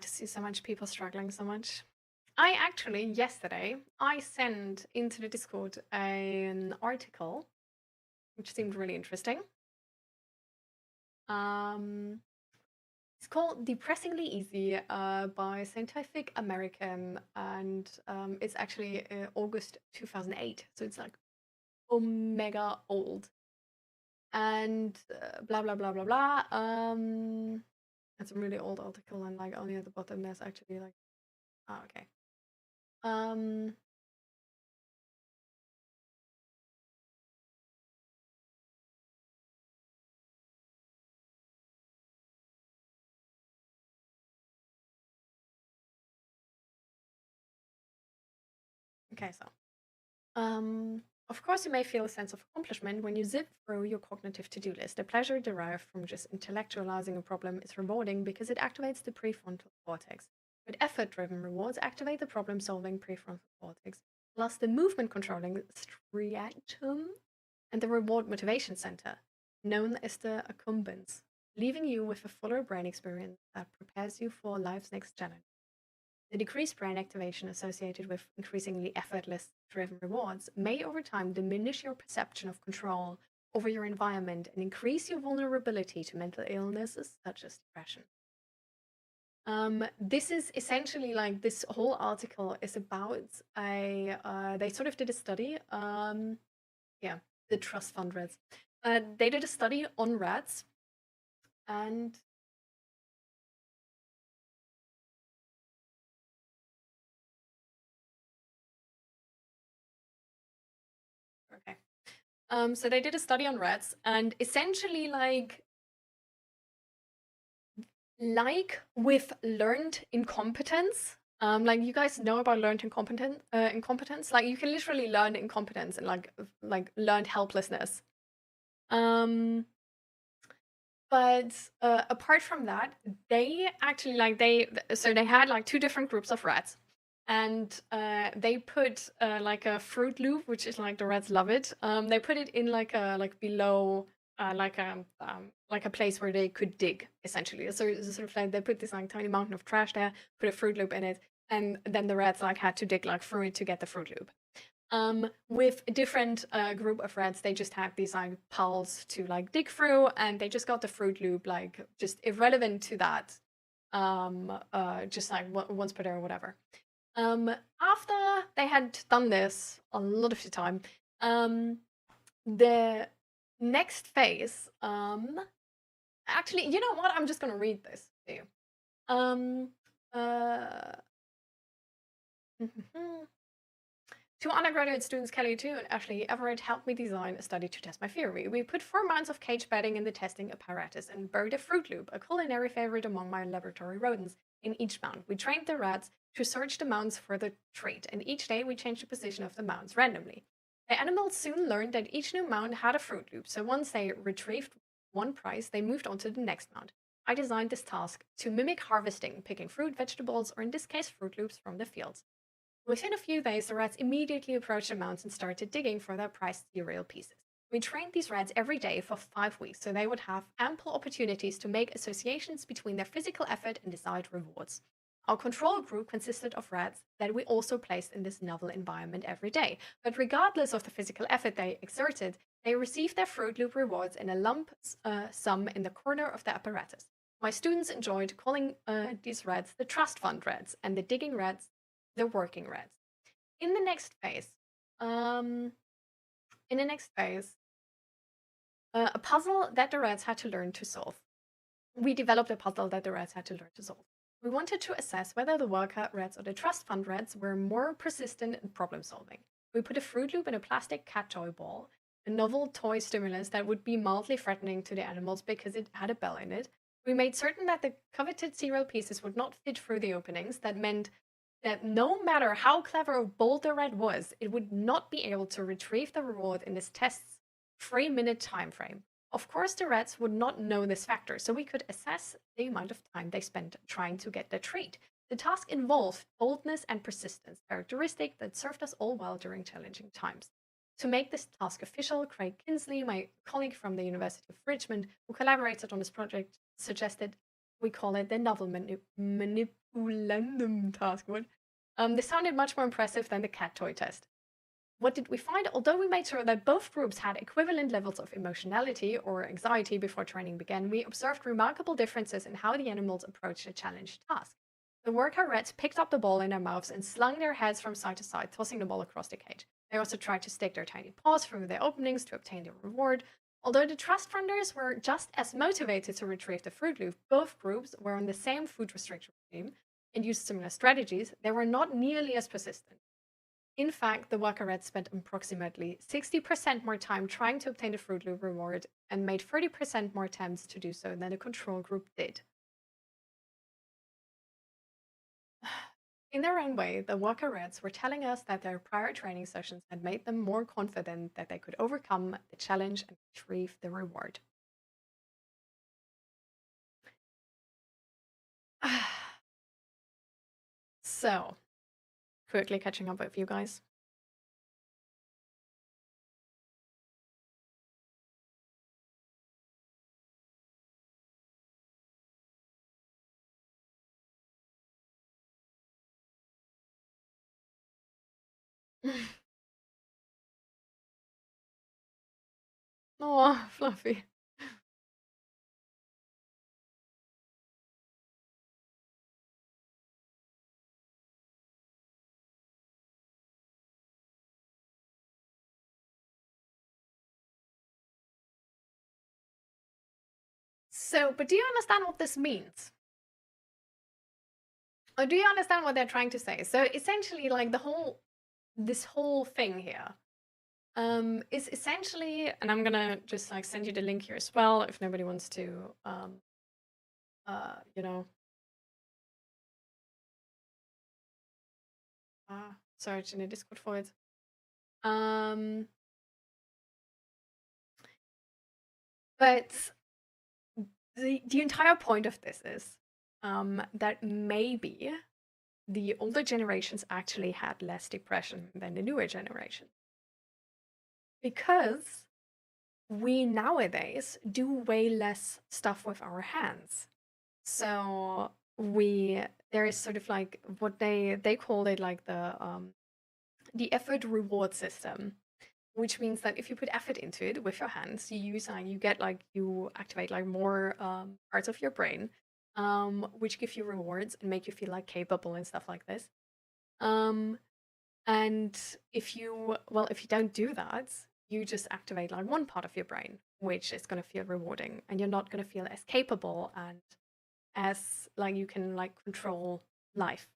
To see so much people struggling so much. I actually, yesterday, I sent into the Discord an article, which seemed really interesting. It's called Depressingly Easy by Scientific American, and it's actually August 2008, so it's like mega old. And blah, blah, blah, blah, blah. It's a really old article, and like only at the bottom there's actually like, oh, okay. Okay, so of course, you may feel a sense of accomplishment when you zip through your cognitive to-do list. The pleasure derived from just intellectualizing a problem is rewarding because it activates the prefrontal cortex. But effort-driven rewards activate the problem-solving prefrontal cortex, plus the movement-controlling striatum and the reward motivation center, known as the accumbens, leaving you with a fuller brain experience that prepares you for life's next challenge. The decreased brain activation associated with increasingly effortless-driven rewards may over time diminish your perception of control over your environment and increase your vulnerability to mental illnesses such as depression. This is essentially like this whole article is about they sort of did a study, yeah, the trust fund rats. They did a study on rats and okay. So they did a study on rats, and essentially, like with learned incompetence, like you guys know about learned incompetence. Like you can literally learn incompetence and like learned helplessness. But apart from that, they actually they had like two different groups of rats. And they put like a Fruit Loop, which is like the rats love it. They put it in like below like a place where they could dig essentially. So it's sort of like they put this like tiny mountain of trash there, put a Fruit Loop in it, and then the rats like had to dig like through it to get the Fruit Loop. With a different group of rats, they just had these like piles to like dig through, and they just got the Fruit Loop like just irrelevant to that. Just like once per day or whatever. After they had done this a lot of the time, the next phase, actually, you know what? I'm just gonna read this to you. Two undergraduate students, Kelly too, and Ashley Everett, helped me design a study to test my theory. We put 4 mounts of cage bedding in the testing apparatus and buried a Fruit Loop, a culinary favorite among my laboratory rodents, in each mount. We trained the rats to search the mounts for the trait, and each day we changed the position of the mounts randomly. The animals soon learned that each new mount had a Fruit Loop, so once they retrieved one prize, they moved on to the next mount. I designed this task to mimic harvesting, picking fruit, vegetables, or in this case, Fruit Loops from the fields. Within a few days, the rats immediately approached the mounds and started digging for their prized cereal pieces. We trained these rats every day for 5 weeks so they would have ample opportunities to make associations between their physical effort and desired rewards. Our control group consisted of rats that we also placed in this novel environment every day, but regardless of the physical effort they exerted, they received their Fruit Loop rewards in a lump sum in the corner of the apparatus. My students enjoyed calling these rats the trust fund rats and the digging rats the working rats. In the next phase, a puzzle that the rats had to learn to solve. We developed a puzzle that the rats had to learn to solve. We wanted to assess whether the worker rats or the trust fund rats were more persistent in problem solving. We put a Fruit Loop in a plastic cat toy ball, a novel toy stimulus that would be mildly threatening to the animals because it had a bell in it. We made certain that the coveted cereal pieces would not fit through the openings. That meant that no matter how clever or bold the rat was, it would not be able to retrieve the reward in this test's 3-minute time frame. Of course, the rats would not know this factor, so we could assess the amount of time they spent trying to get the treat. The task involved boldness and persistence, characteristic that served us all well during challenging times. To make this task official, Craig Kinsley, my colleague from the University of Richmond, who collaborated on this project, suggested we call it the novel manipulandum task. This sounded much more impressive than the cat toy test. What did we find? Although we made sure that both groups had equivalent levels of emotionality or anxiety before training began, we observed remarkable differences in how the animals approached the challenge task. The worker rats picked up the ball in their mouths and slung their heads from side to side, tossing the ball across the cage. They also tried to stick their tiny paws through the openings to obtain their reward. Although the trust funders were just as motivated to retrieve the Fruit Loop, both groups were on the same food restriction regime and used similar strategies. They were not nearly as persistent. In fact, the worker rats spent approximately 60% more time trying to obtain the Fruit Loop reward and made 30% more attempts to do so than the control group did. In their own way, the worker rats were telling us that their prior training sessions had made them more confident that they could overcome the challenge and retrieve the reward. So, quickly catching up with you guys. Oh, Fluffy. So, but do you understand what this means? Or do you understand what they're trying to say? So essentially, like this whole thing here is essentially, and I'm gonna just like send you the link here as well if nobody wants to, you know, search in the Discord for it. But the entire point of this is that maybe the older generations actually had less depression than the newer generation. Because we nowadays do way less stuff with our hands. So there is sort of like what they call it like the effort reward system, which means that if you put effort into it with your hands, you activate like more parts of your brain, which give you rewards and make you feel like capable and stuff like this. And if you don't do that, you just activate like one part of your brain, which is going to feel rewarding, and you're not going to feel as capable and as like you can like control life.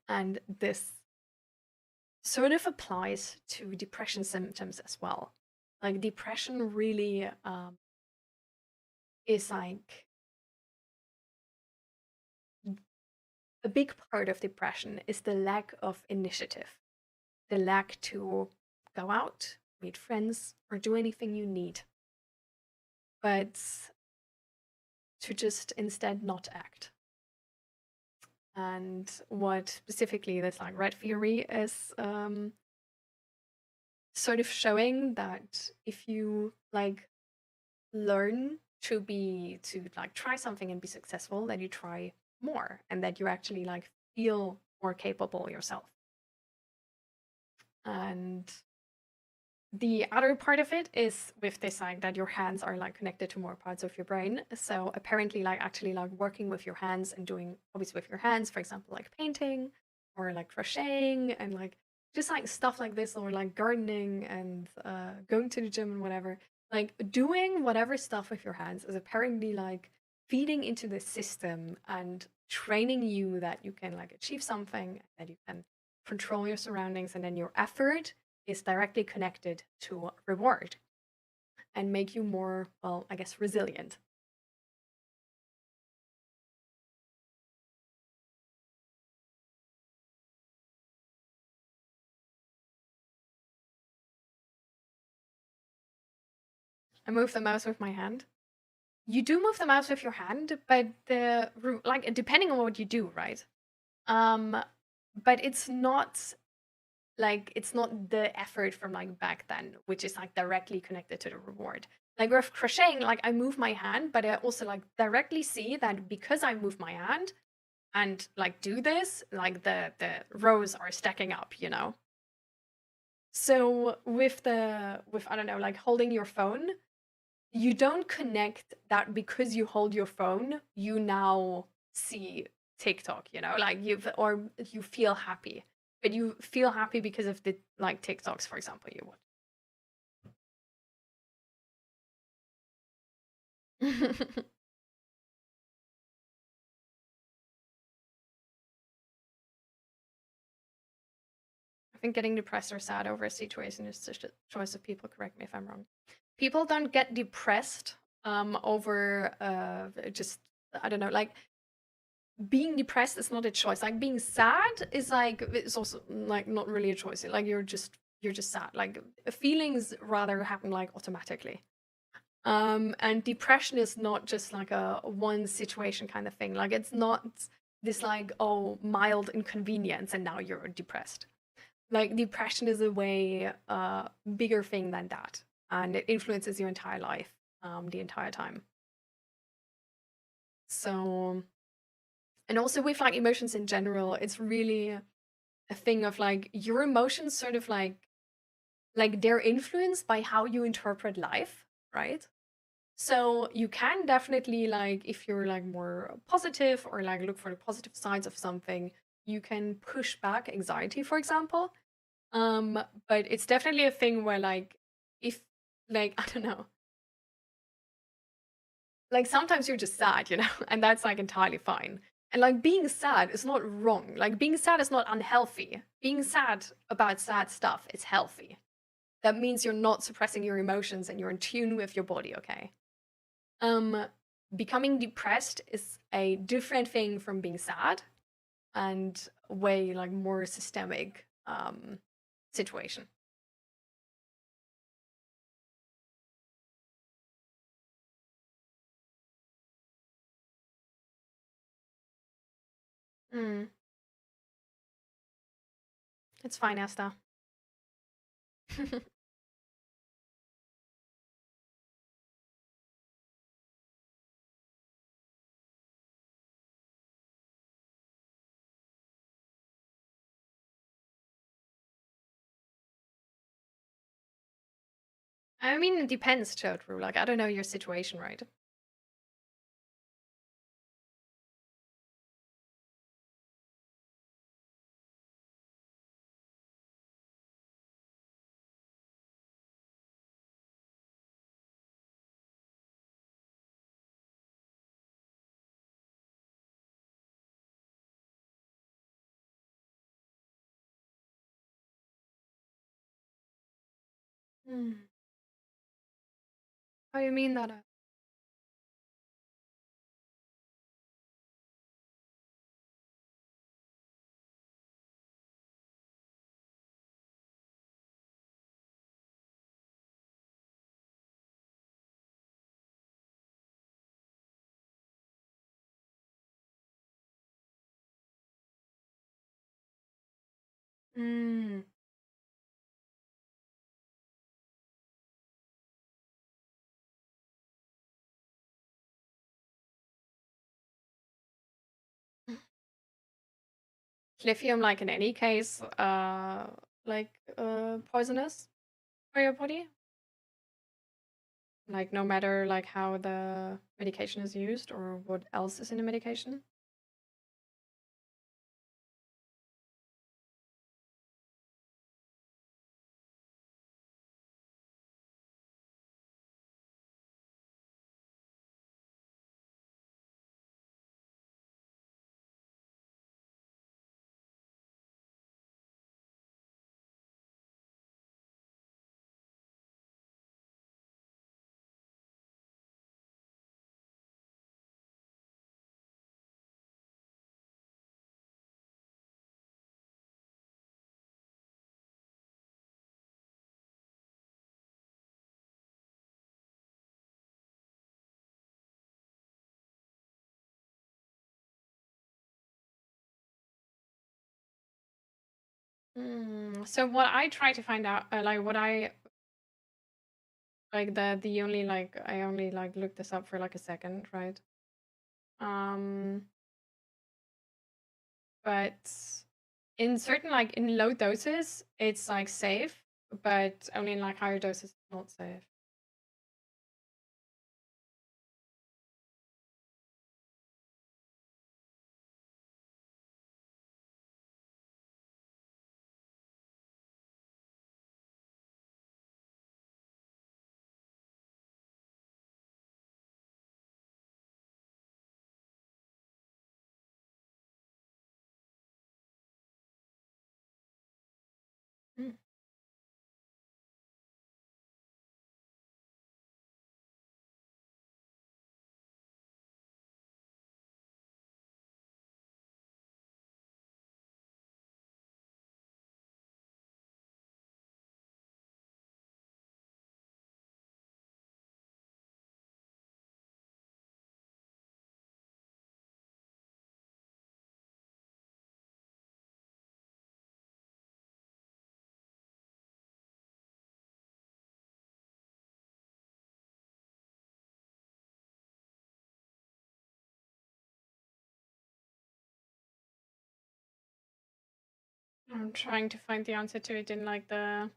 And this sort of applies to depression symptoms as well. Like depression really is like a big part of depression is the lack of initiative, the lack to go out, meet friends, or do anything you need. But to just instead not act. And what specifically this like red theory is sort of showing that if you like learn to like try something and be successful, that you try more and that you actually like feel more capable yourself. And the other part of it is with this like that your hands are like connected to more parts of your brain. So apparently like actually like working with your hands and doing hobbies with your hands, for example, like painting or like crocheting and like just like stuff like this, or like gardening and going to the gym and whatever, like doing whatever stuff with your hands is apparently like feeding into the system and training you that you can like achieve something, that you can control your surroundings, and then your effort is directly connected to reward and make you more, well, I guess, resilient. I move the mouse with my hand. You do move the mouse with your hand, but like depending on what you do, right? But it's not the effort from like back then, which is like directly connected to the reward. Like with crocheting, like I move my hand, but I also like directly see that because I move my hand and like do this, like the rows are stacking up, you know? So with I don't know, like holding your phone, you don't connect that because you hold your phone, you now see TikTok, you know, like or you feel happy, but you feel happy because of the like TikToks, for example, you would. I think getting depressed or sad over a situation is just a choice of people. Correct me if I'm wrong. People don't get depressed over just, I don't know, like being depressed is not a choice. Like being sad is like, it's also like not really a choice. Like you're just sad. Like feelings rather happen like automatically. And depression is not just like a one situation kind of thing. Like it's not this like, oh, mild inconvenience and now you're depressed. Like depression is a way bigger thing than that, and it influences your entire life the entire time. So, and also with like emotions in general, it's really a thing of like your emotions sort of like they're influenced by how you interpret life, right? So you can definitely like, if you're like more positive or like look for the positive sides of something, you can push back anxiety, for example. But it's definitely a thing where like if like I don't know, like sometimes you're just sad, you know, and that's like entirely fine. And like being sad is not wrong. Like being sad is not unhealthy. Being sad about sad stuff is healthy. That means you're not suppressing your emotions and you're in tune with your body, okay? Um Becoming depressed is a different thing from being sad, and way like more systemic situation. Mm, it's fine, Asta. I mean, it depends, Chotru. Like, I don't know your situation, right? Hmm. How do you mean that? Mm. Lithium, like in any case, poisonous for your body? Like no matter like how the medication is used or what else is in the medication? So what I try to find out, like what I like the only like I only like looked this up for like a second, right? Um, but in certain like in low doses, it's like safe, but only in like higher doses, it's not safe. Mm. I'm trying to find the answer to it in like the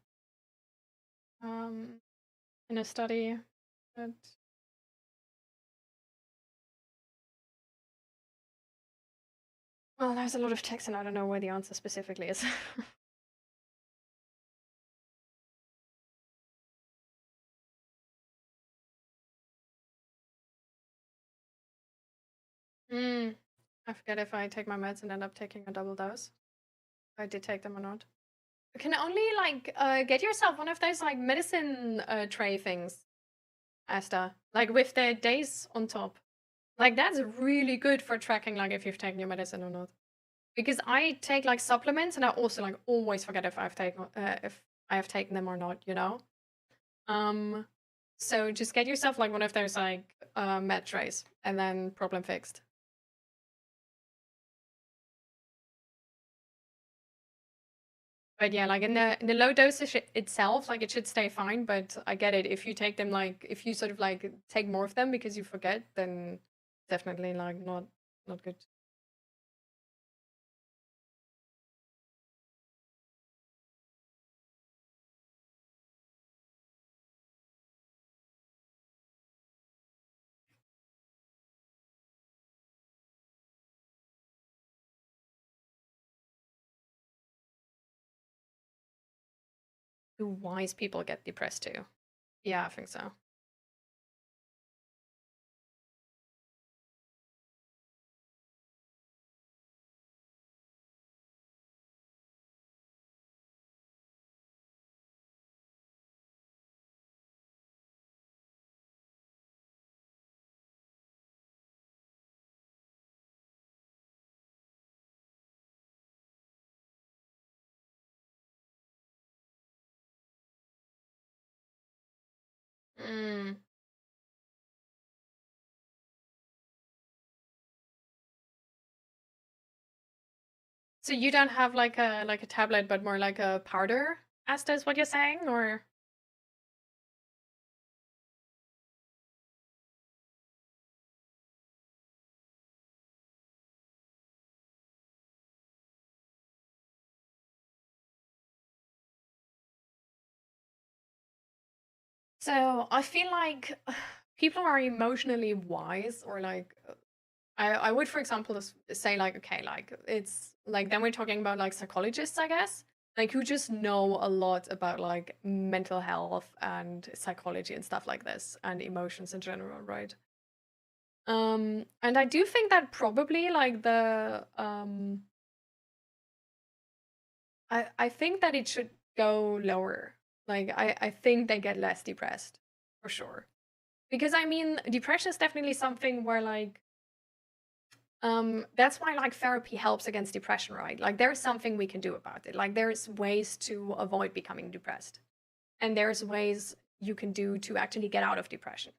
in a study, but well, there's a lot of text and I don't know where the answer specifically is. I forget if I take my meds and end up taking a double dose. If I did take them or not. You can only like get yourself one of those like medicine tray things, Asta. Like with the days on top. Like that's really good for tracking like if you've taken your medicine or not. Because I take like supplements and I also like always forget if I have taken them or not, you know? So just get yourself like one of those like med trays and then problem fixed. But yeah, like in the low dosage itself, like it should stay fine. But I get it. If you take them, like if you sort of like take more of them because you forget, then definitely like not good. Do wise people get depressed too? Yeah, I think so. Mm. So you don't have like a tablet, but more like a powder, Asta, is what you're saying, or? So I feel like people are emotionally wise, or like I would, for example, say like, okay, like it's like then we're talking about like psychologists, I guess, like who just know a lot about like mental health and psychology and stuff like this and emotions in general, right? And I do think that probably like I think that it should go lower. Like I think they get less depressed for sure. Because I mean, depression is definitely something where like that's why like therapy helps against depression, right? Like there's something we can do about it. Like there's ways to avoid becoming depressed. And there's ways you can do to actually get out of depression.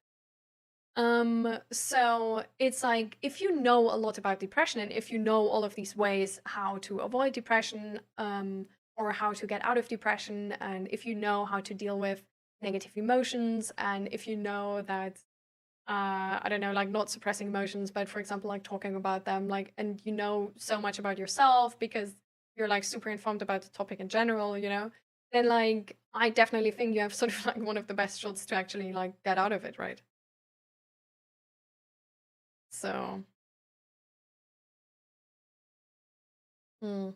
So it's like if you know a lot about depression and if you know all of these ways how to avoid depression, or how to get out of depression, and if you know how to deal with negative emotions, and if you know that I don't know, like not suppressing emotions, but for example, like talking about them, like, and you know so much about yourself because you're like super informed about the topic in general, then like I definitely think you have sort of like one of the best shots to actually like get out of it, right? So, mm,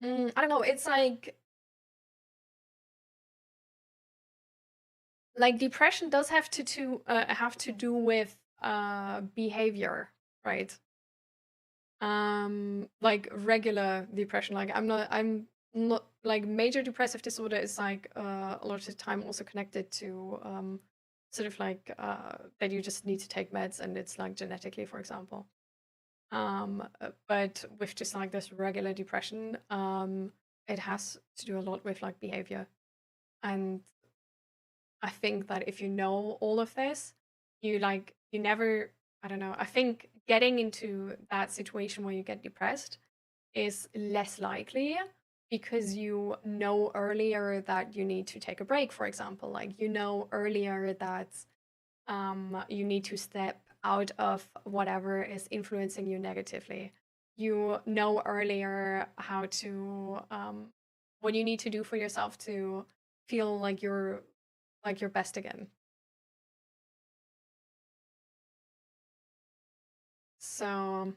I don't know. It's like depression does have to do with behavior, right? Like regular depression. Like I'm not like major depressive disorder is like a lot of the time also connected to sort of like that you just need to take meds and it's like genetically, for example. But with just like this regular depression, it has to do a lot with like behavior. And I think that if you know all of this, you never, I don't know, I think getting into that situation where you get depressed is less likely because you know earlier that you need to take a break, for example. Like you know earlier that you need to step out of whatever is influencing you negatively. You know earlier how to what you need to do for yourself to feel like your best again. So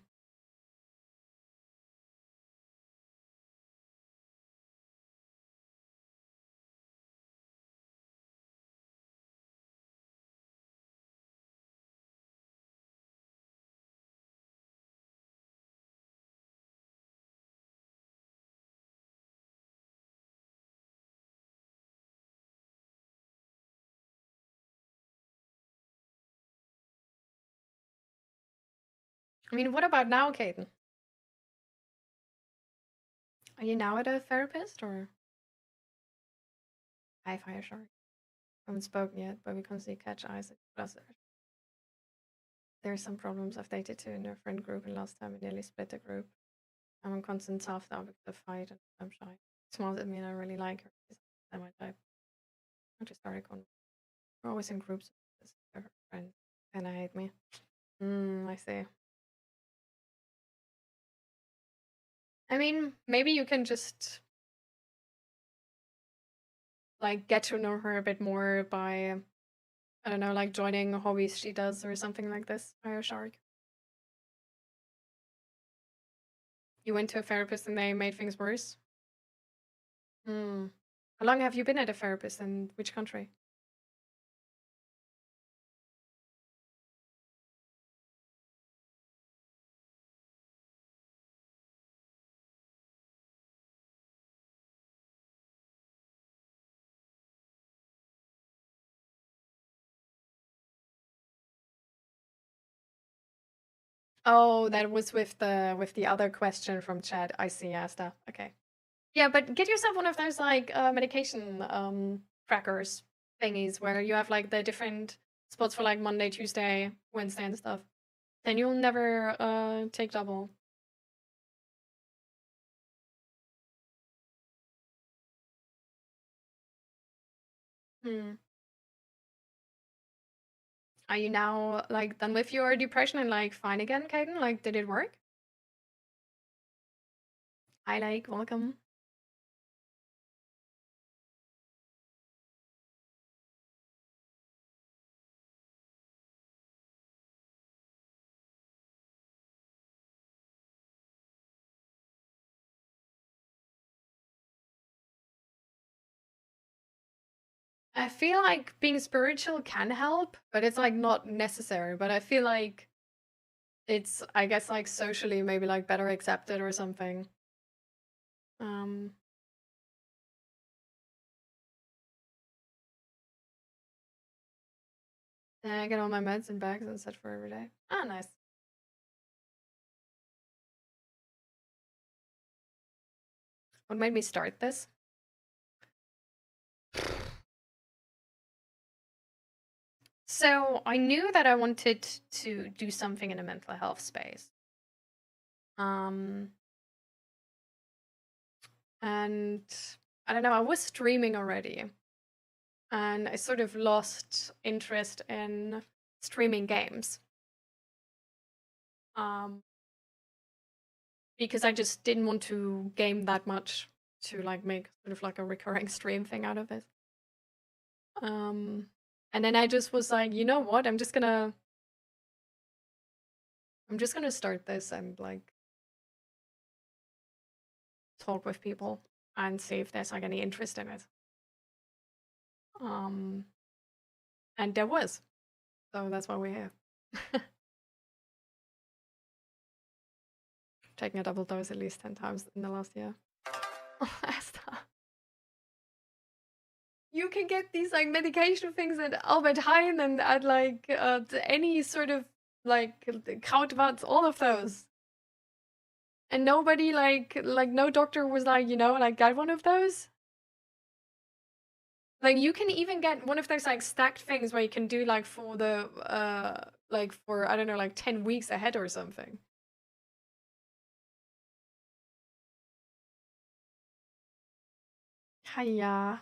I mean, what about now, Caden? Are you now at a therapist or hi fire shark? I haven't spoken yet, but we constantly catch eyes at each other. There's some problems I've dated to in a friend group, and last time we nearly split the group. I'm in constant self-doubt because of fight and I'm shy. Smiles at me and I really like her. She's my type. I just started con. We're always in groups with her friends. And I hate me. I see. I mean, maybe you can just like get to know her a bit more by I don't know, like joining hobbies she does or something like this. Fire shark. You went to a therapist and they made things worse. Hmm. How long have you been at a therapist and which country? Oh, that was with the other question from chat. I see, Asta. Okay. Yeah, but get yourself one of those like medication trackers thingies where you have like the different spots for like Monday, Tuesday, Wednesday and stuff, then you'll never take double. Are you now like done with your depression and like fine again, Kaden? Like, did it work? Hi, like, welcome. I feel like being spiritual can help, but it's like not necessary. But I feel like it's, I guess, like socially maybe like better accepted or something. Then I get all my meds in bags and set for every day. Ah, nice. What made me start this? So I knew that I wanted to do something in a mental health space. And I don't know, I was streaming already. And I sort of lost interest in streaming games. Because I just didn't want to game that much to like make sort of like a recurring stream thing out of it. And then I just was like, you know what? I'm just gonna start this and like talk with people and see if there's like any interest in it. And there was. So that's why we're here. Taking a double dose at least 10 times in the last year. You can get these like medication things at Albert Heijn and at like any sort of like Krautwatz, all of those. And nobody like no doctor was like, you know, like get one of those. Like you can even get one of those like stacked things where you can do like for the like for I don't know like 10 weeks ahead or something. Yeah.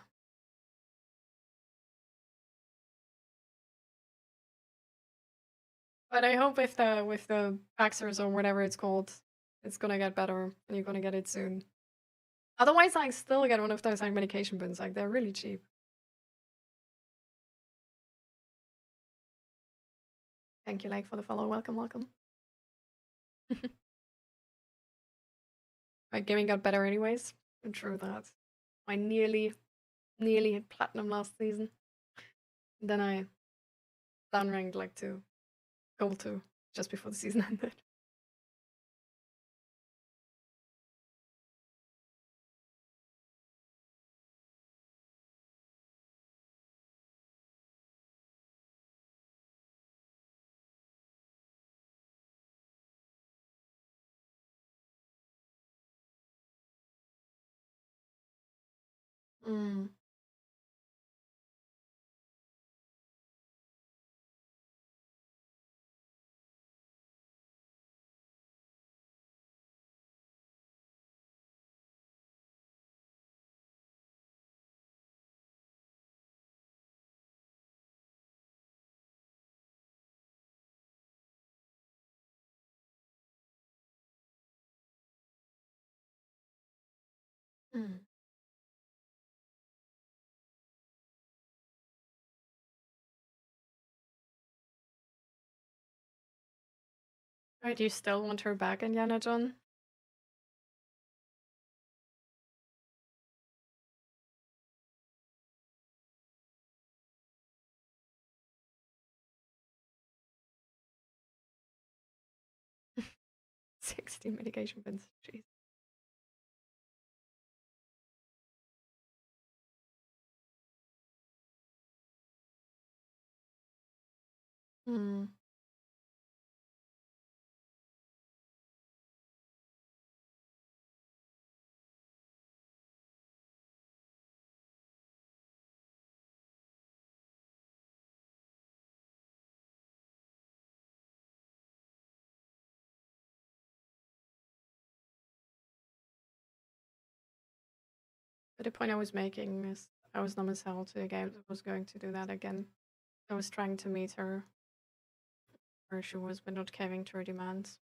But I hope with the Paxers or whatever it's called, it's gonna get better and you're gonna get it soon. Otherwise, I still get one of those like medication bins. Like they're really cheap. Thank you, like, for the follow. Welcome, welcome. My gaming got better anyways. True that. I nearly hit platinum last season. Then I downranked like to gold 2 just before the season ended. Mm. Mm. Wait, do you still want her back, Indiana John? $60 medication bins. Jeez. Mm. But the point I was making is I was not myself to the game that was going to do that again. I was trying to meet her where she was, but not caving to her demands.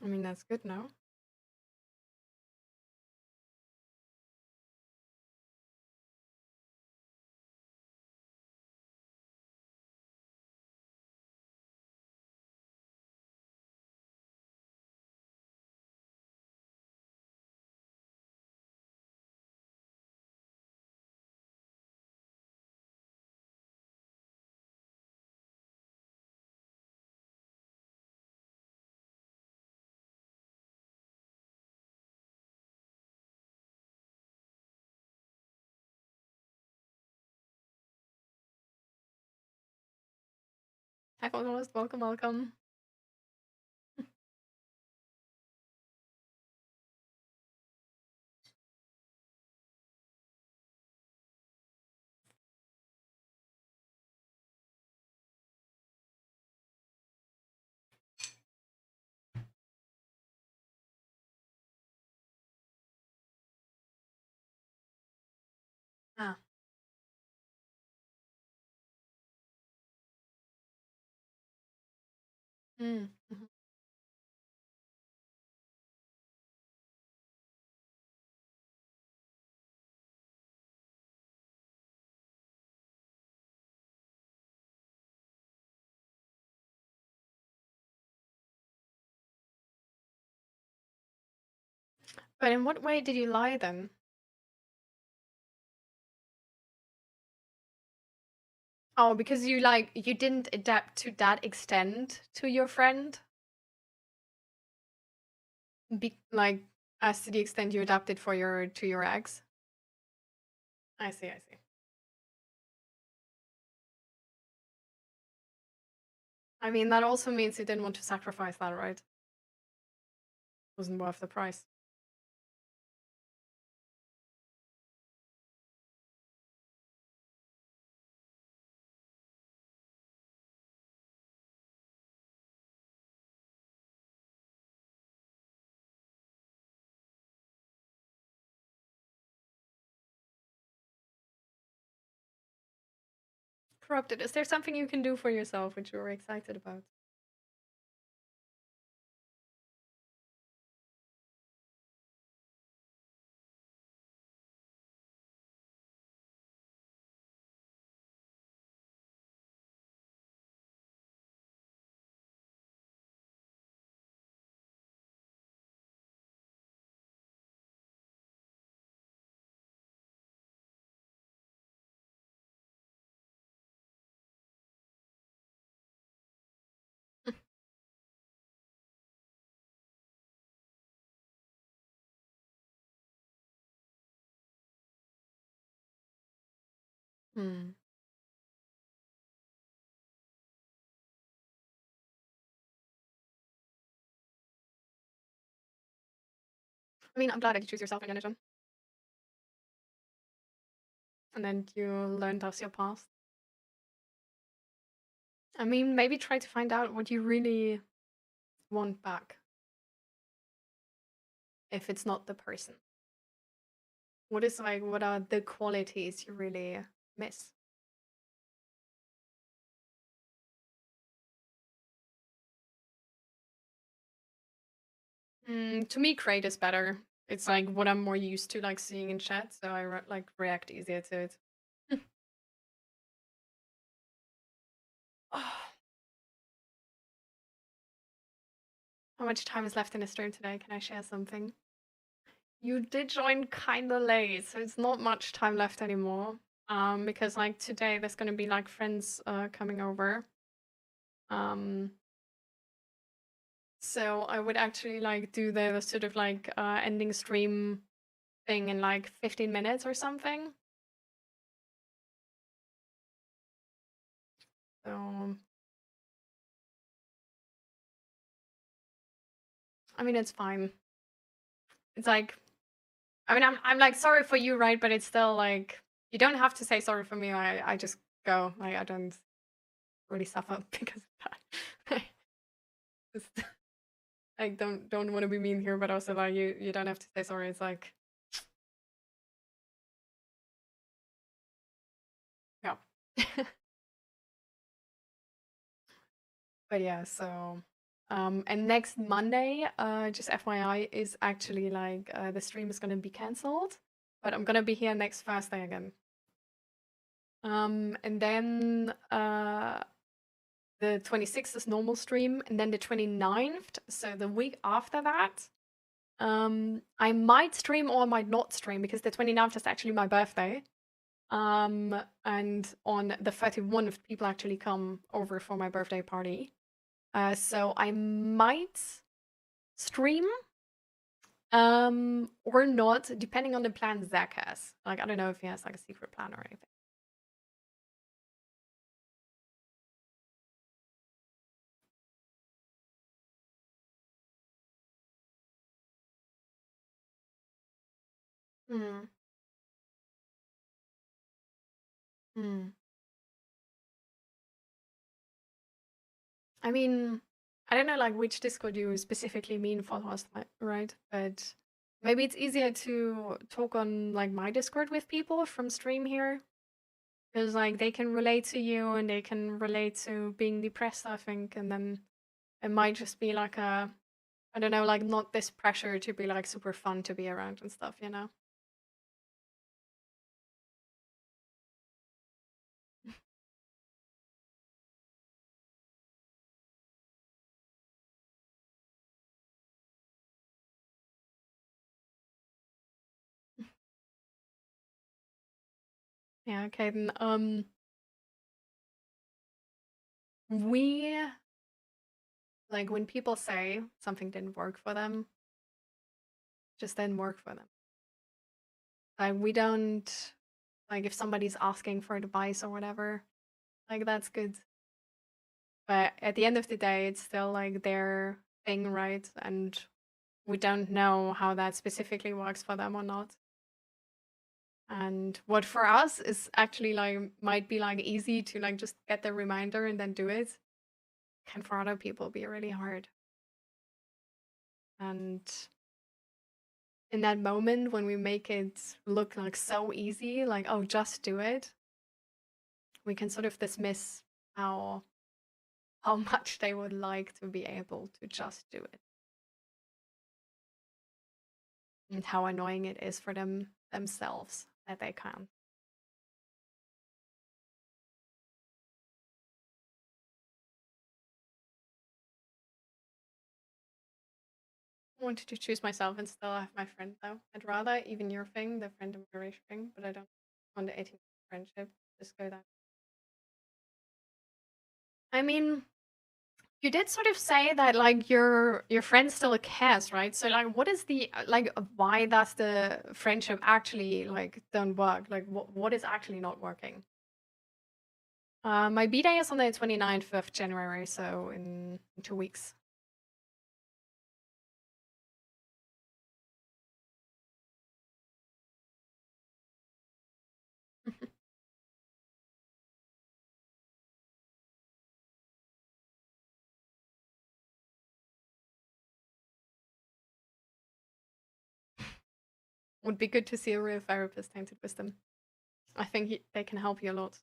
I mean, that's good now. Hi, Foremost. Welcome, welcome. Ah. Mm. Mhm. But in what way did you lie then? Oh, because you didn't adapt to that extent to your friend? Like, as to the extent you adapted for your ex? I see, I see. I mean, that also means you didn't want to sacrifice that, right? Wasn't worth the price. Corrupted. Is there something you can do for yourself which you're excited about? Hmm. I mean, I'm glad that you choose yourself in religion. And then you learned that's your past. I mean, maybe try to find out what you really want back. If it's not the person. What are the qualities you really miss? To me, crate is better. It's like what I'm more used to, like seeing in chat, so I react easier to it. How much time is left in the stream today? Can I share something? You did join kinda late, so it's not much time left anymore. Because like today there's gonna be like friends coming over. So I would actually like do the sort of like ending stream thing in like 15 minutes or something. So I mean, it's fine. It's like, I mean, I'm like sorry for you, right? But it's still like you don't have to say sorry for me. I just go. Like I don't really suffer because of that. Just, I don't want to be mean here, but also like you don't have to say sorry. It's like yeah. But yeah, so and next Monday, just FYI, is actually like the stream is gonna be cancelled, but I'm gonna be here next Thursday again. And then the 26th is normal stream, and then the 29th, so the week after that, I might stream or I might not stream because the 29th is actually my birthday. And on the 31st, people actually come over for my birthday party. So I might stream or not, depending on the plan Zach has. Like, I don't know if he has like a secret plan or anything. Hmm. Hmm. I mean, I don't know like which Discord you specifically mean for last night, right? But maybe it's easier to talk on like my Discord with people from stream here. Because like they can relate to you and they can relate to being depressed, I think, and then it might just be like a I don't know, like not this pressure to be like super fun to be around and stuff, you know? Yeah, okay, then we like when people say something didn't work for them, just didn't work for them. Like we don't like if somebody's asking for advice or whatever, like that's good. But at the end of the day, it's still like their thing, right? And we don't know how that specifically works for them or not. And what for us is actually like might be like easy to like just get the reminder and then do it, can for other people be really hard. And in that moment when we make it look like so easy, like oh just do it, we can sort of dismiss how much they would like to be able to just do it. And how annoying it is for them themselves that they can't. I wanted to choose myself and still have my friend though. I'd rather even your thing, the friend and moderation thing, but I don't want the 18 friendship. Just go that. I mean, you did sort of say that like your friend still cares, right? So like what is the like why does the friendship actually like don't work? Like what is actually not working? My B-day is on the 29th of January, so in 2 weeks. Would be good to see a real therapist tainted wisdom. I think they can help you a lot.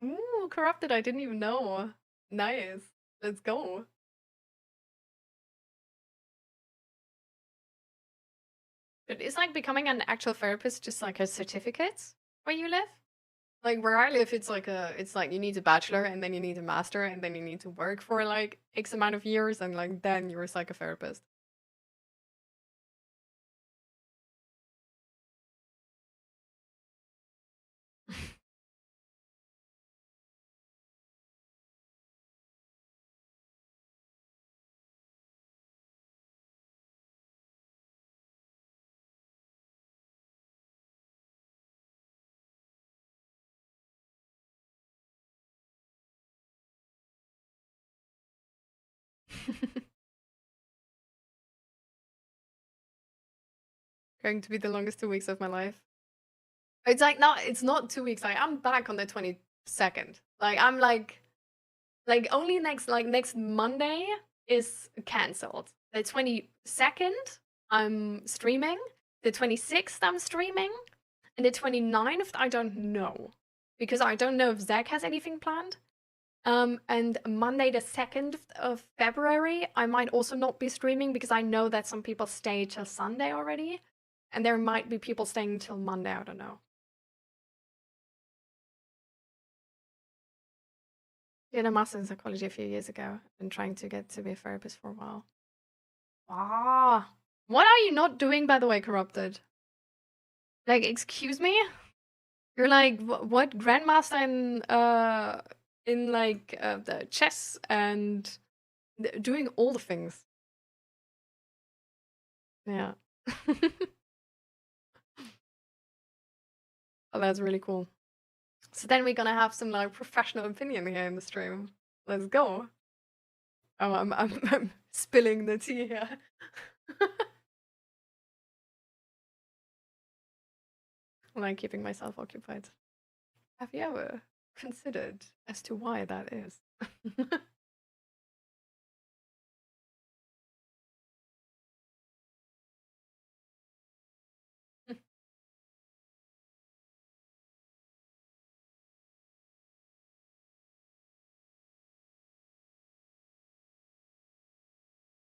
Ooh, corrupted, I didn't even know. Nice. Let's go. But is like becoming an actual therapist just like a certificate where you live? Like where I live, it's like you need a bachelor and then you need a master and then you need to work for like X amount of years and like then you're a psychotherapist. Going to be the longest 2 weeks of my life. It's like, no, it's not 2 weeks. Like, I'm back on the 22nd. Like, I'm like only next Monday is cancelled. The 22nd, I'm streaming. The 26th, I'm streaming. And the 29th, I don't know. Because I don't know if Zach has anything planned. And Monday the 2nd of February, I might also not be streaming because I know that some people stay till Sunday already. And there might be people staying till Monday, I don't know. Did a master in psychology a few years ago and trying to get to be a therapist for a while. Ah, what are you not doing, by the way, Corrupted? Like, excuse me? You're like, what grandmaster in like the chess and doing all the things. Yeah. Oh, that's really cool. So then we're gonna have some like professional opinion here in the stream. Let's go. Oh, I'm spilling the tea here. I'm like keeping myself occupied. Have you ever considered as to why that is?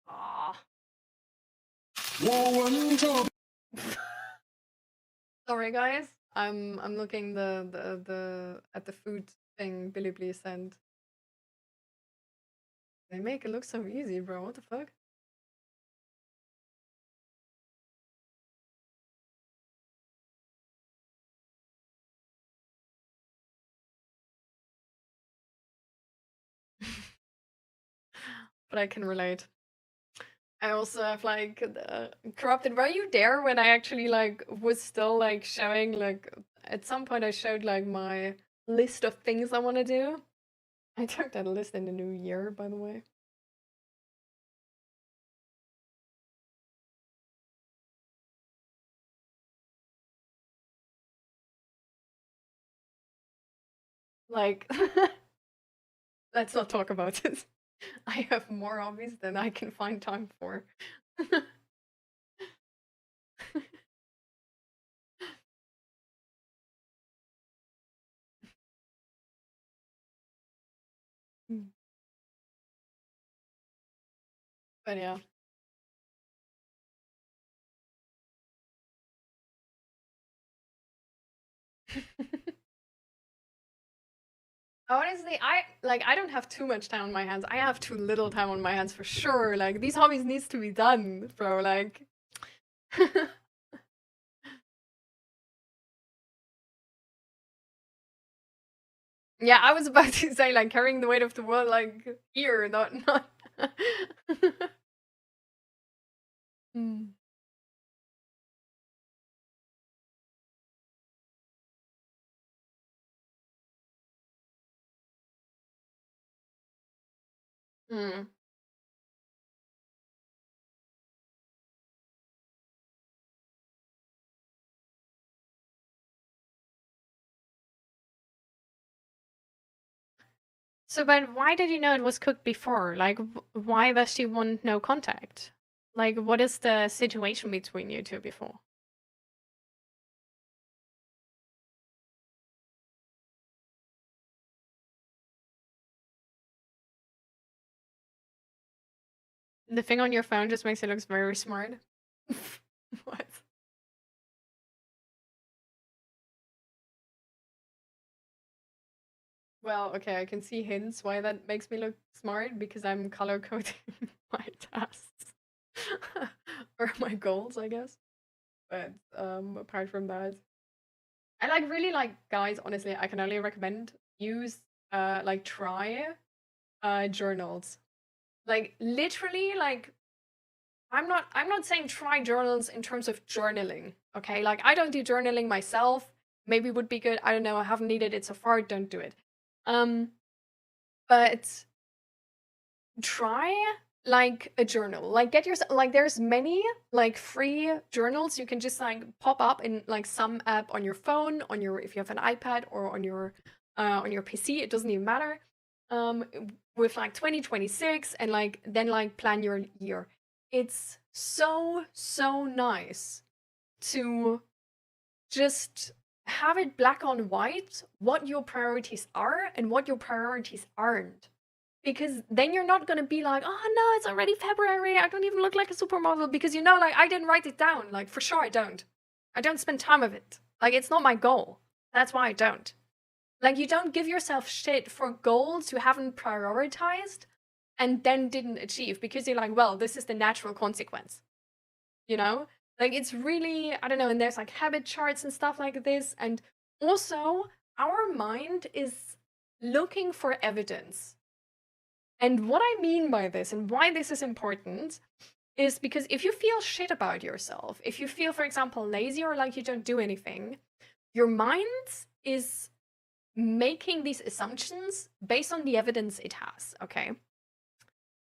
Ah. Sorry, guys. I'm looking at the food thing Billy Blee sent. They make it look so easy, bro. What the fuck? But I can relate. I also have like Corrupted. Were you there when I actually like was still like showing like at some point I showed like my list of things I want to do? I took that list in the new year, by the way. Like, let's not talk about it. I have more hobbies than I can find time for. But yeah. Honestly, I don't have too much time on my hands. I have too little time on my hands for sure. Like these hobbies needs to be done, bro. Like yeah, I was about to say like carrying the weight of the world like here, not Hmm. Hmm. So, but why did you know it was cooked before? Like, why does she want no contact? Like, what is the situation between you two before? The thing on your phone just makes it look very smart. What? Well, okay, I can see hints why that makes me look smart because I'm color coding my tasks or my goals, I guess. But apart from that, I like really like guys. Honestly, I can only recommend use like try journals. Like literally, like I'm not saying try journals in terms of journaling. Okay, like I don't do journaling myself. Maybe would be good. I don't know. I haven't needed it so far. Don't do it. But try like a journal. Like get yourself, like there's many like free journals you can just like pop up in like some app on your phone, on your, if you have an iPad, or on your PC, it doesn't even matter. With like 2026, and like then like plan your year. It's so nice to just have it black on white what your priorities are and what your priorities aren't. Because then you're not gonna be like, oh no, it's already February, I don't even look like a supermodel, because you know, like, I didn't write it down. Like, for sure I don't. I don't spend time of it. Like, it's not my goal. That's why I don't. Like, you don't give yourself shit for goals you haven't prioritized and then didn't achieve, because you're like, well, this is the natural consequence. You know? Like, it's really, I don't know, and there's like habit charts and stuff like this. And also, our mind is looking for evidence. And what I mean by this and why this is important is because if you feel shit about yourself, if you feel, for example, lazy or like you don't do anything, your mind is making these assumptions based on the evidence it has, okay?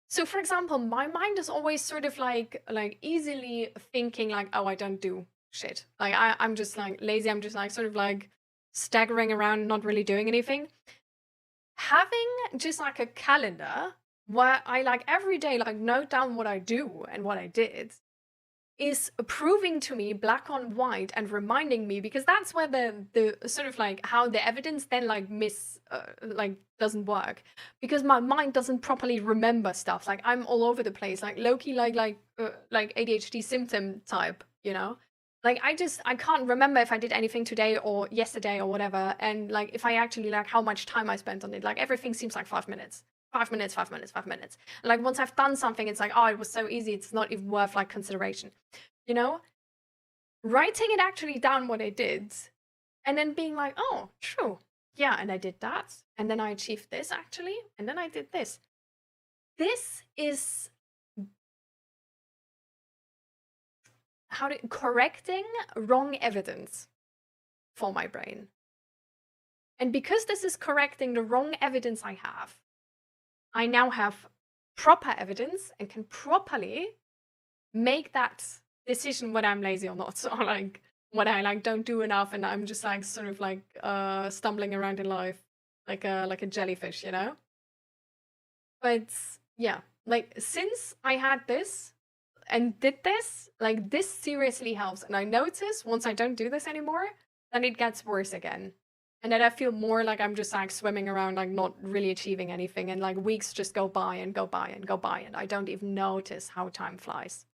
So for example, my mind is always sort of like easily thinking like, oh, I don't do shit. Like I'm just like lazy. I'm just like sort of like staggering around, not really doing anything. Having just like a calendar where I like every day like note down what I do and what I did is proving to me black on white and reminding me, because that's where the sort of like how the evidence then like doesn't work, because my mind doesn't properly remember stuff. Like I'm all over the place, like low-key like ADHD symptom type, you know? Like I can't remember if I did anything today or yesterday or whatever, and like if I actually like how much time I spent on it. Like everything seems like 5 minutes. 5 minutes, 5 minutes, 5 minutes. And like once I've done something, it's like, oh, it was so easy, it's not even worth like consideration. You know? Writing it actually down what I did, and then being like, oh, true. Yeah, and I did that. And then I achieved this actually, and then I did this. This is correcting wrong evidence for my brain. And because this is correcting the wrong evidence I have, I now have proper evidence and can properly make that decision when I'm lazy or not, or like when I like don't do enough and I'm just like sort of like stumbling around in life like a jellyfish, you know? But yeah, like since I had this and did this, like this seriously helps. And I notice once I don't do this anymore, then it gets worse again. And then I feel more like I'm just like swimming around, like not really achieving anything. And like weeks just go by and go by and go by. And I don't even notice how time flies.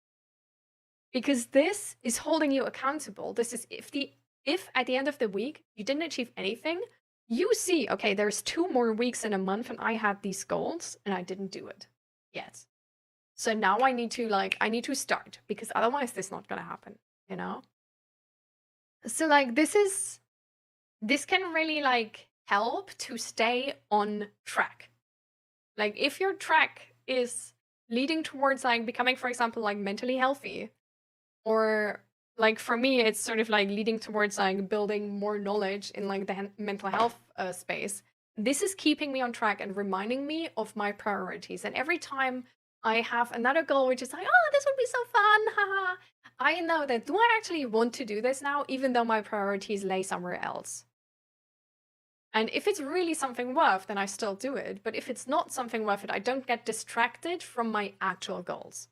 Because this is holding you accountable. This is if at the end of the week you didn't achieve anything, you see, okay, there's 2 more weeks in a month and I had these goals and I didn't do it yet. So now I need to start, because otherwise this is not gonna happen, you know? So like this can really like help to stay on track. Like if your track is leading towards like becoming, for example, like mentally healthy, or like for me, it's sort of like leading towards like building more knowledge in like the mental health space. This is keeping me on track and reminding me of my priorities. And every time I have another goal, which is like, oh, this would be so fun, haha, I know that, do I actually want to do this now, even though my priorities lay somewhere else? And if it's really something worth, then I still do it. But if it's not something worth it, I don't get distracted from my actual goals.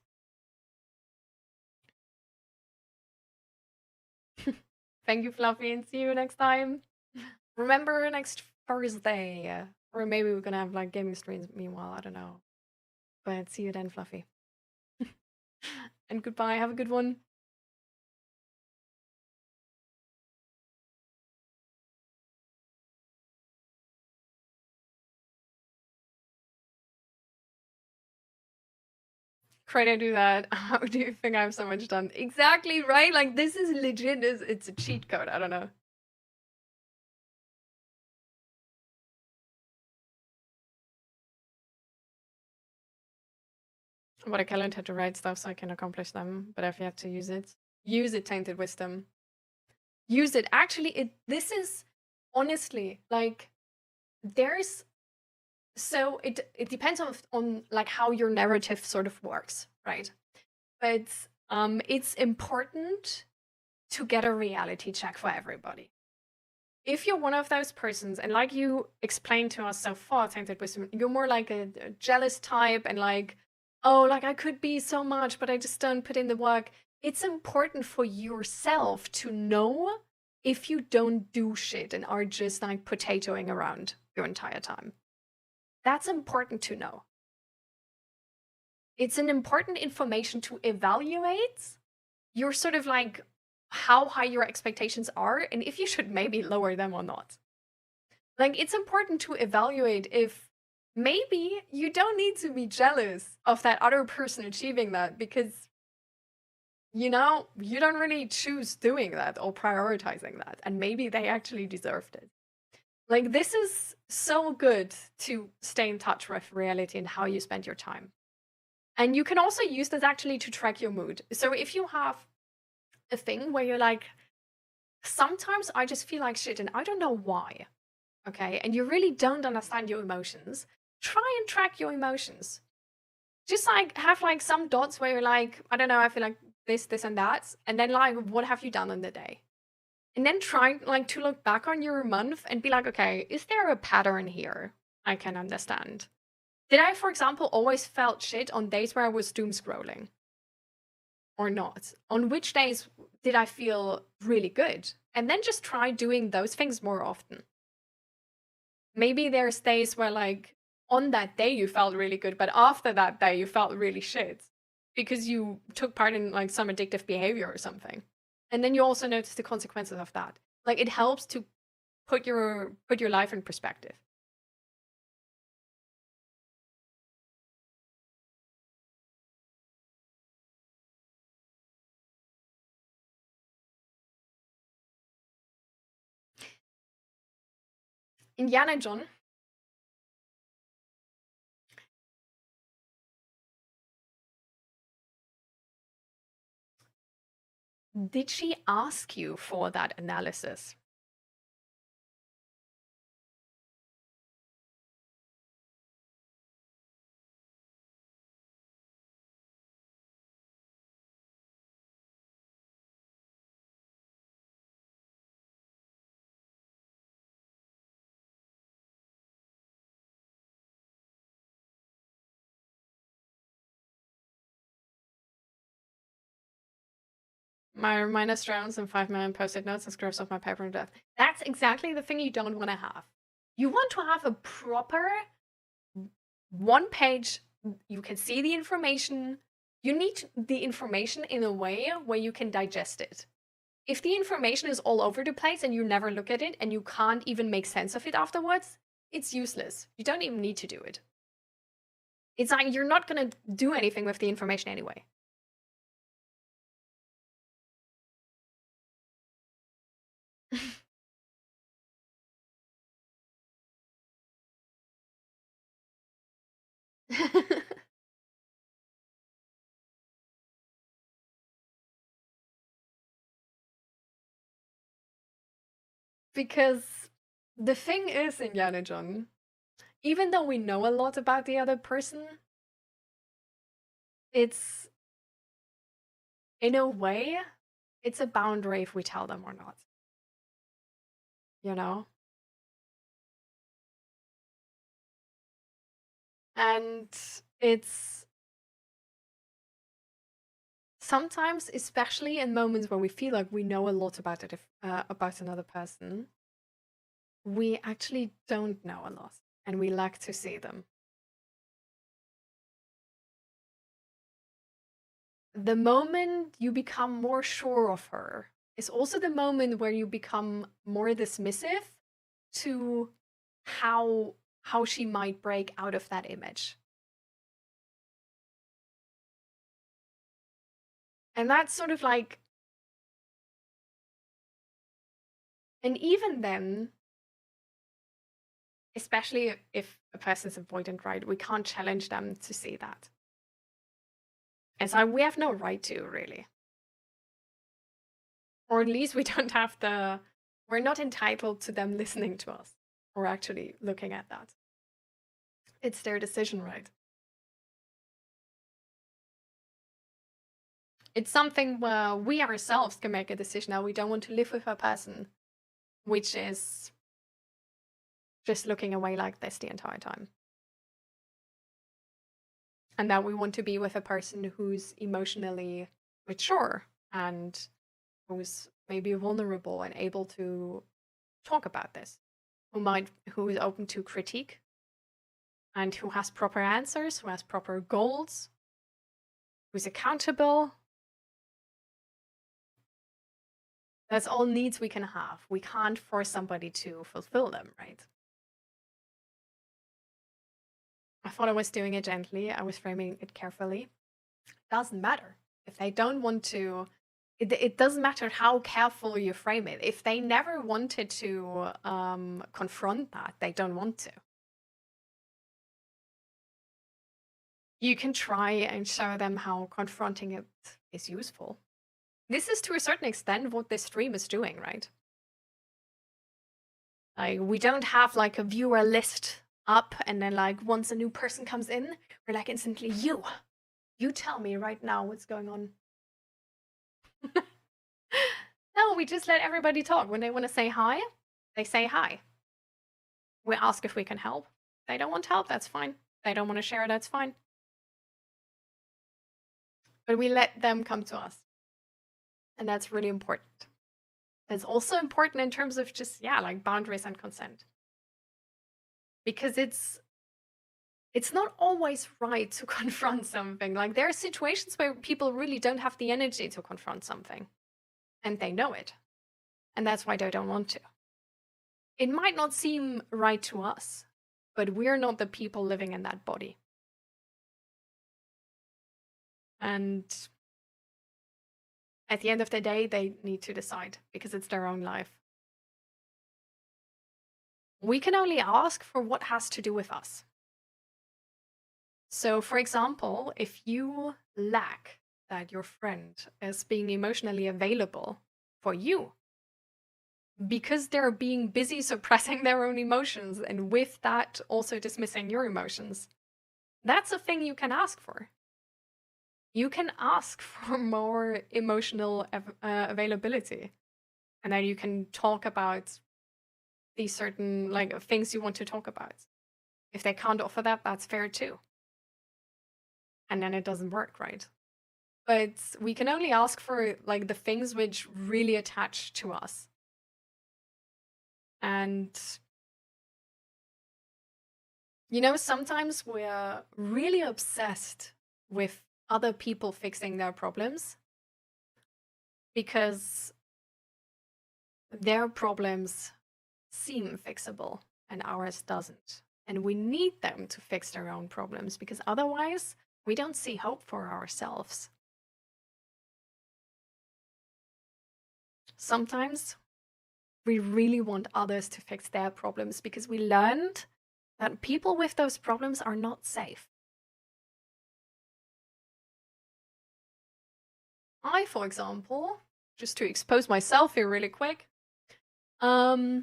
Thank you, Fluffy, and see you next time. Remember next Thursday. Or maybe we're gonna have like gaming streams meanwhile, I don't know. But see you then, Fluffy. And goodbye, have a good one. Great, I do that. How do you think I have so much done? Exactly, right? Like, this is legit. It's a cheat code. I don't know. What a calendar had to write stuff so I can accomplish them, but I've yet to use it. Use it, Tainted Wisdom. Use it. Actually, this is honestly like there's So it depends on like how your narrative sort of works, right? But it's important to get a reality check for everybody. If you're one of those persons, and like you explained to us so far, Tainted Wisdom, you're more like a jealous type and like, oh, like I could be so much, but I just don't put in the work. It's important for yourself to know if you don't do shit and are just like potatoing around your entire time. That's important to know. It's an important information to evaluate your sort of like how high your expectations are and if you should maybe lower them or not. Like, it's important to evaluate if maybe you don't need to be jealous of that other person achieving that because, you know, you don't really choose doing that or prioritizing that, and maybe they actually deserved it. Like, this is so good to stay in touch with reality and how you spend your time. And you can also use this actually to track your mood. So if you have a thing where you're like, sometimes I just feel like shit and I don't know why, okay, and you really don't understand your emotions, try and track your emotions. Just like have like some dots where you're like, I don't know, I feel like this, and that, and then like, what have you done in the day? And then try like to look back on your month and be like, okay, is there a pattern here I can understand? Did I, for example, always felt shit on days where I was doom scrolling? Or not? On which days did I feel really good? And then just try doing those things more often. Maybe there's days where like on that day you felt really good, but after that day you felt really shit because you took part in like some addictive behavior or something. And then you also notice the consequences of that. Like, it helps to put your life in perspective. Indiana John. Did she ask you for that analysis? My reminder rounds and 5 million post-it notes and scripts of my paper and death. That's exactly the thing you don't want to have. You want to have a proper one page, you can see the information. You need the information in a way where you can digest it. If the information is all over the place and you never look at it and you can't even make sense of it afterwards, it's useless. You don't even need to do it. It's like you're not going to do anything with the information anyway. Because the thing is, Indiana John, even though we know a lot about the other person, it's, in a way, it's a boundary if we tell them or not. You know? And it's sometimes, especially in moments where we feel like we know a lot about it, about another person, we actually don't know a lot and we lack to see them. The moment you become more sure of her is also the moment where you become more dismissive to how she might break out of that image. And that's sort of like, and even then, especially if a person's avoidant, right, we can't challenge them to see that. And so we have no right to, really. Or at least we don't have we're not entitled to them listening to us or actually looking at that. It's their decision, right? It's something where we ourselves can make a decision now. We don't want to live with a person which is just looking away like this the entire time. And that we want to be with a person who's emotionally mature and who's maybe vulnerable and able to talk about this, who is open to critique and who has proper answers, who has proper goals, who's accountable. That's all needs we can have. We can't force somebody to fulfill them, right? I thought I was doing it gently. I was framing it carefully. Doesn't matter. If they don't want to, it doesn't matter how careful you frame it. If they never wanted to confront that, they don't want to. You can try and show them how confronting it is useful. This is to a certain extent what this stream is doing, right? Like, we don't have like a viewer list up and then like once a new person comes in, we're like instantly, you tell me right now what's going on. No, we just let everybody talk. When they want to say hi, they say hi. We ask if we can help. They don't want help, that's fine. They don't want to share, that's fine. But we let them come to us. And that's really important. It's also important in terms of just, yeah, like boundaries and consent. Because it's not always right to confront something. Like, there are situations where people really don't have the energy to confront something. And they know it. And that's why they don't want to. It might not seem right to us, but we're not the people living in that body. And at the end of the day, they need to decide because it's their own life. We can only ask for what has to do with us. So, for example, if you lack that your friend is being emotionally available for you because they're being busy suppressing their own emotions and with that also dismissing your emotions, that's a thing you can ask for. You can ask for more emotional availability, and then you can talk about these certain like things you want to talk about. If they can't offer that, that's fair too. And then it doesn't work, right? But we can only ask for like the things which really attach to us. And you know, sometimes we're really obsessed with other people fixing their problems because their problems seem fixable and ours doesn't. And we need them to fix their own problems because otherwise we don't see hope for ourselves. Sometimes we really want others to fix their problems because we learned that people with those problems are not safe. I, for example, just to expose myself here really quick, I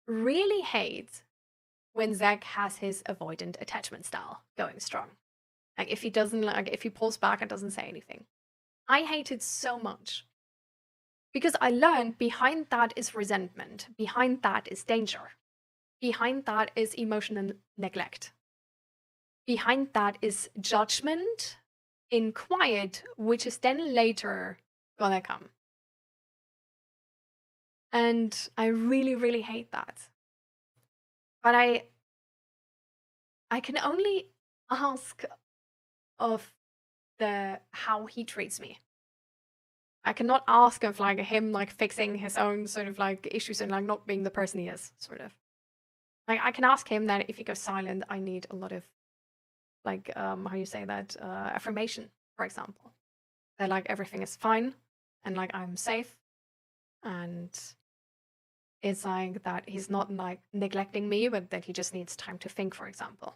really hate when Zach has his avoidant attachment style going strong. Like, if he doesn't, like, if he pulls back and doesn't say anything. I hate it so much. Because I learned behind that is resentment. Behind that is danger. Behind that is emotional neglect. Behind that is judgment in quiet, which is then later gonna come. And I really, really hate that. But I can only ask of how he treats me. I cannot ask of like him like fixing his own sort of like issues and like not being the person he is, sort of. Like, I can ask him that if he goes silent, I need a lot of like how you say that, affirmation, for example. That like everything is fine and like I'm safe, and it's like that he's not like neglecting me, but that he just needs time to think, for example.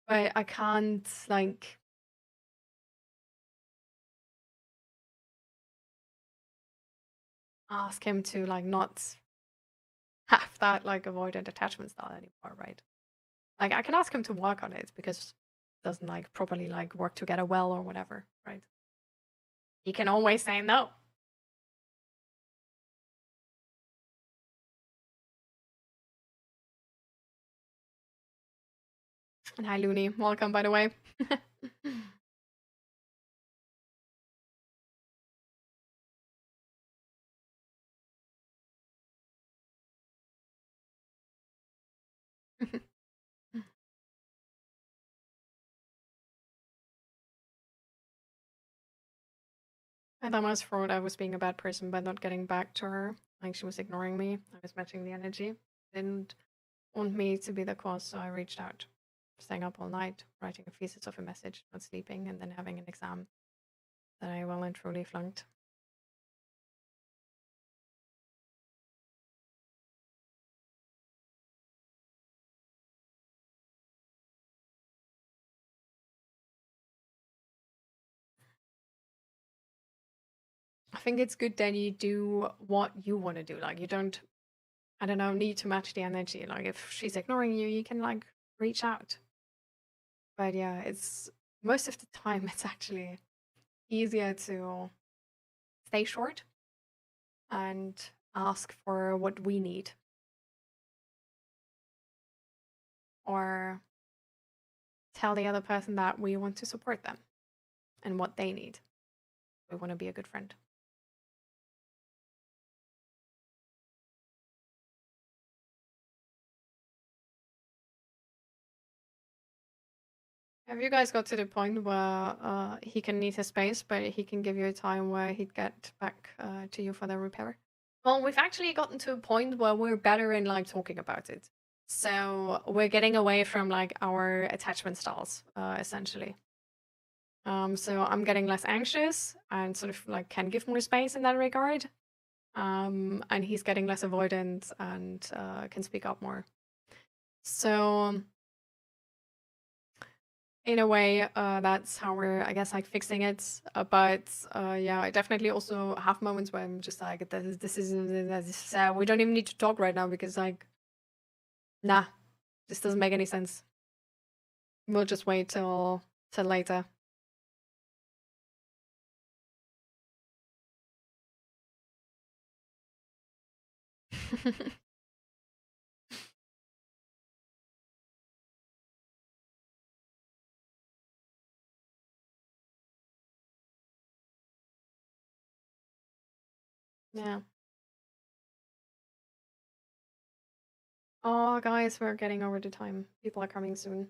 But I can't like ask him to like not that like avoidant attachment style anymore, right? Like I can ask him to work on it because it doesn't like properly like work together well or whatever, right? He can always say no. And hi Looney, welcome by the way. I thought I was fraud. I was being a bad person by not getting back to her. Like she was ignoring me. I was matching the energy. Didn't want me to be the cause, so I reached out. Staying up all night, writing a thesis of a message, not sleeping, and then having an exam that I well and truly flunked. I think it's good that you do what you want to do. Like you don't, I don't know, need to match the energy. Like if she's ignoring you, you can like reach out. But yeah, it's most of the time it's actually easier to stay short and ask for what we need. Or tell the other person that we want to support them and what they need. We want to be a good friend. Have you guys got to the point where he can need his space, but he can give you a time where he'd get back to you for the repair? Well, we've actually gotten to a point where we're better in like talking about it. So we're getting away from like our attachment styles, essentially. So I'm getting less anxious and sort of like can give more space in that regard. And he's getting less avoidant and can speak up more. So in a way, that's how we're, I guess, like fixing it. But yeah, I definitely also have moments where I'm just like, this is we don't even need to talk right now because like, nah, this doesn't make any sense. We'll just wait till later. Yeah. Oh, guys, we're getting over the time. People are coming soon.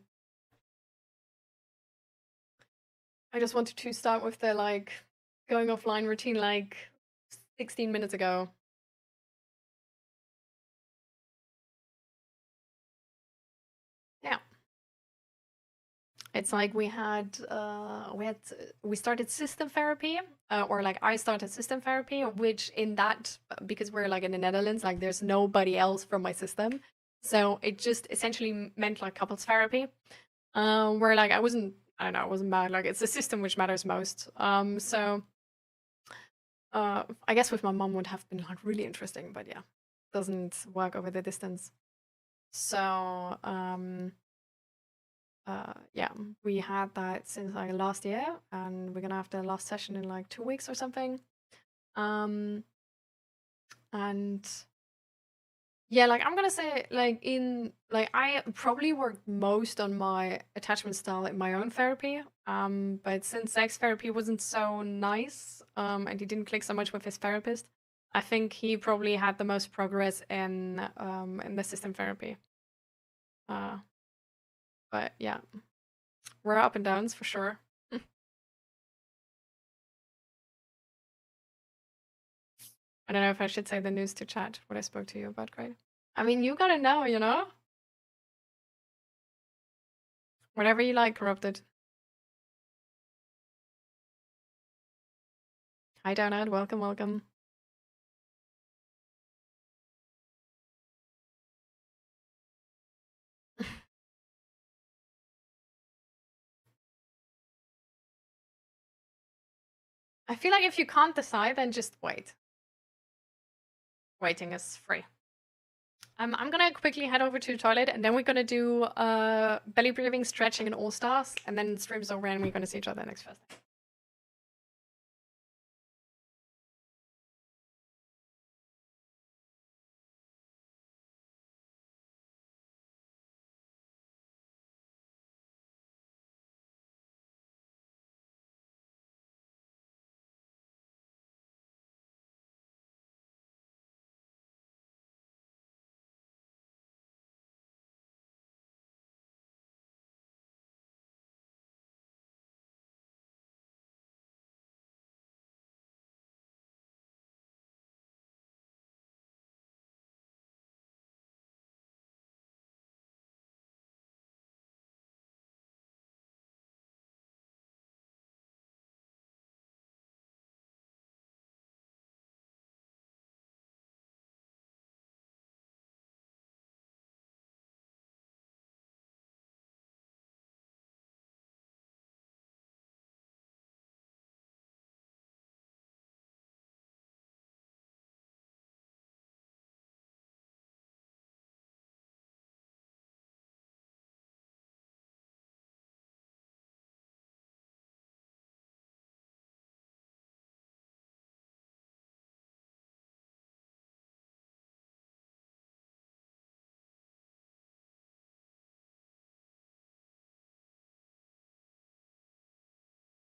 I just wanted to start with the like going offline routine like 16 minutes ago. Yeah. It's like we started system therapy, or like I started system therapy, which in that, because we're like in the Netherlands, like there's nobody else from my system, so it just essentially meant like couples therapy, where like I wasn't mad, like it's the system which matters most. So I guess with my mom would have been like really interesting, but yeah, doesn't work over the distance. So yeah, we had that since like last year, and we're gonna have the last session in like 2 weeks or something. And yeah, like I'm gonna say like I probably worked most on my attachment style in my own therapy. But since sex therapy wasn't so nice, and he didn't click so much with his therapist, I think he probably had the most progress in the system therapy. But yeah, we're up and downs for sure. I don't know if I should say the news to chat, what I spoke to you about, Craig. I mean, you gotta know, you know? Whatever you like, Corrupted. Hi, Donut. Welcome, welcome. I feel like if you can't decide, then just wait. Waiting is free. I'm gonna quickly head over to the toilet, and then we're gonna do belly breathing, stretching, and all stars, and then stream's over, and we're gonna see each other next Thursday.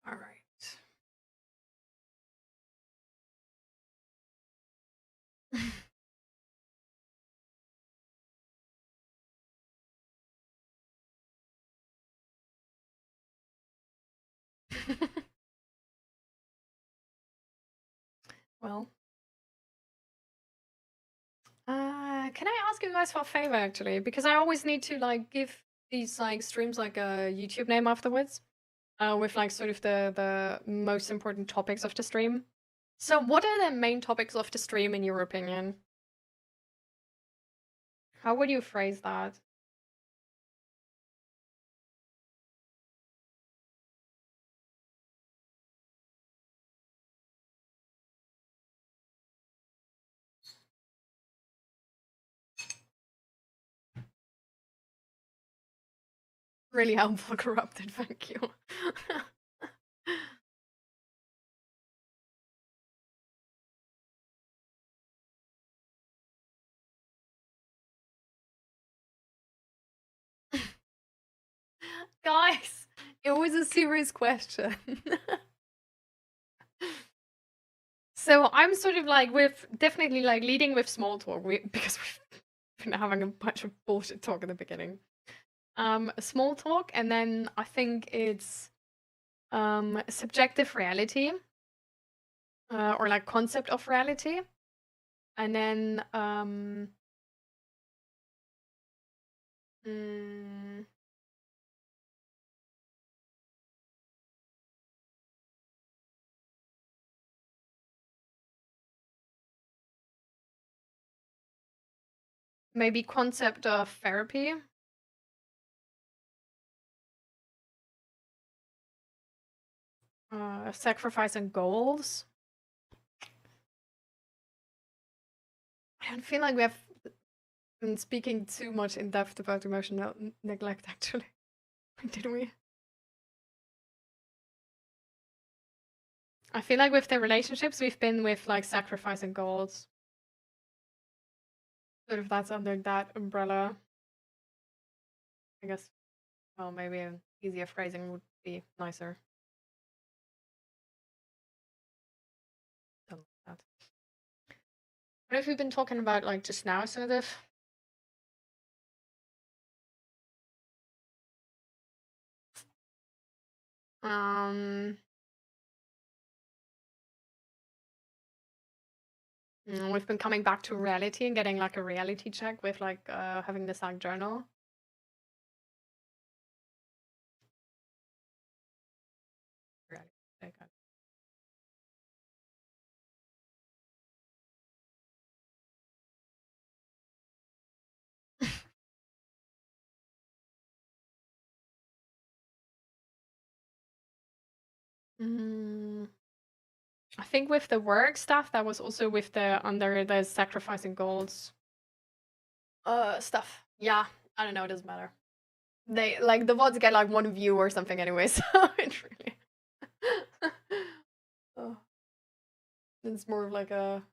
All right. Well, can I ask you guys for a favor actually? Because I always need to like give these like streams like a YouTube name afterwards, with like sort of the most important topics of the stream. So, what are the main topics of the stream in your opinion? How would you phrase that? Really helpful, corrupted. Thank you. Guys, it was a serious question. So I'm sort of like definitely like leading with small talk because we've been having a bunch of bullshit talk in the beginning. Small talk, and then I think it's subjective reality, or like concept of reality, and then maybe concept of therapy. Sacrifice and goals. I don't feel like we have been speaking too much in depth about emotional neglect, actually. Did we? I feel like with the relationships, we've been with like sacrifice and goals. Sort of that's under that umbrella. I guess, well, maybe an easier phrasing would be nicer. Something like that. What have we been talking about like just now, sort of? We've been coming back to reality and getting like a reality check with like having the SAG journal. Reality check. I think with the work stuff, that was also with the under the sacrificing goals. stuff. Yeah, I don't know, it doesn't matter. They like the VODs get like 1 view or something anyway, so it really oh. It's more of like a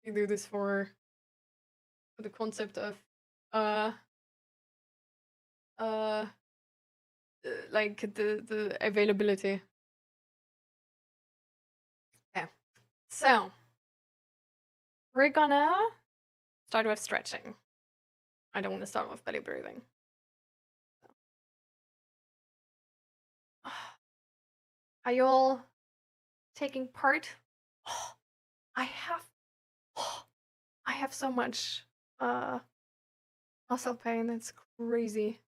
you do this for the concept of uh uh like the availability. Okay. So we're gonna start with stretching. I don't want to start with belly breathing. Are you all taking part? I have so much muscle pain. It's crazy.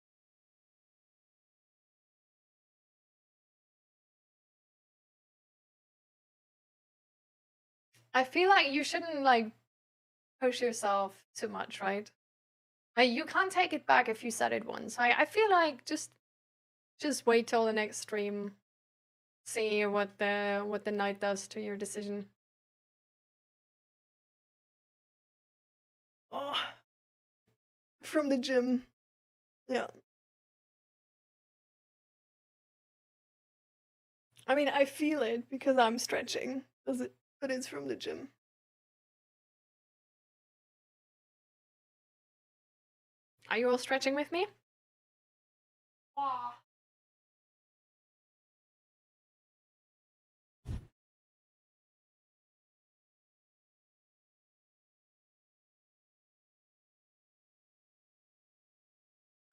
I feel like you shouldn't like push yourself too much, right? Like you can't take it back if you said it once. I feel like just wait till the next stream. See what the night does to your decision. Oh, from the gym. Yeah. I mean, I feel it because I'm stretching. Does it? But it's from the gym. Are you all stretching with me? Oh.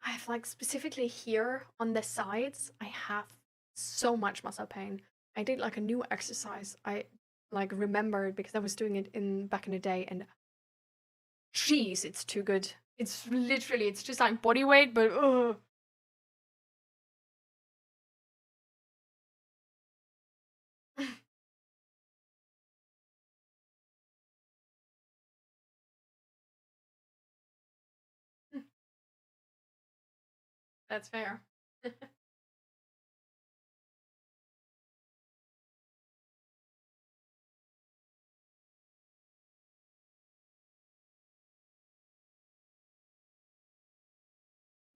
I have like specifically here on the sides, I have so much muscle pain. I did like a new exercise. I like remembered because I was doing it in back in the day, and jeez, it's too good. It's literally, it's just like body weight, but that's fair.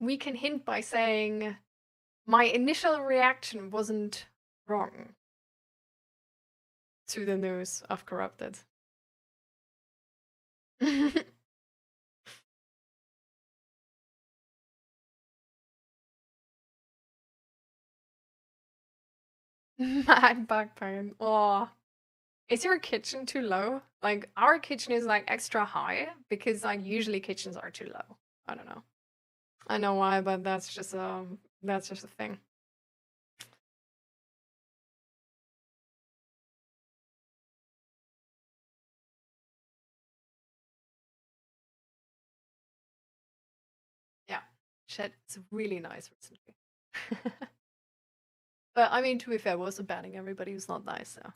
We can hint by saying my initial reaction wasn't wrong to the news of corrupted. Mad back pain. Oh, is your kitchen too low? Like our kitchen is like extra high because like usually kitchens are too low. I don't know. I know why, but that's just a thing. Yeah, shit, it's really nice recently. But I mean, to be fair, we're also banning everybody who's not nice, so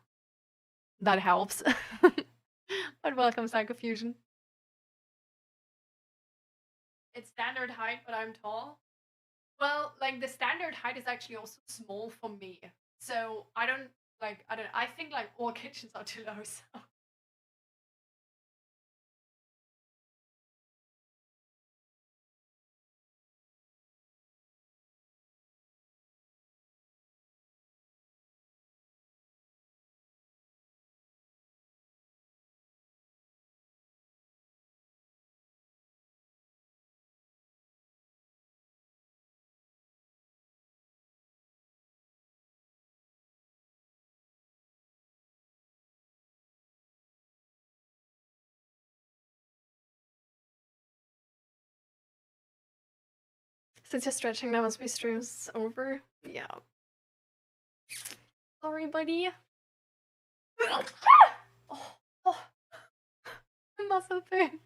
that helps. But welcome, Psychofusion. It's standard height, but I'm tall. Well, like the standard height is actually also small for me. So I don't I think like all kitchens are too low, so since you're stretching, that must be stream's over. Yeah. Sorry, buddy. Oh, muscle pain.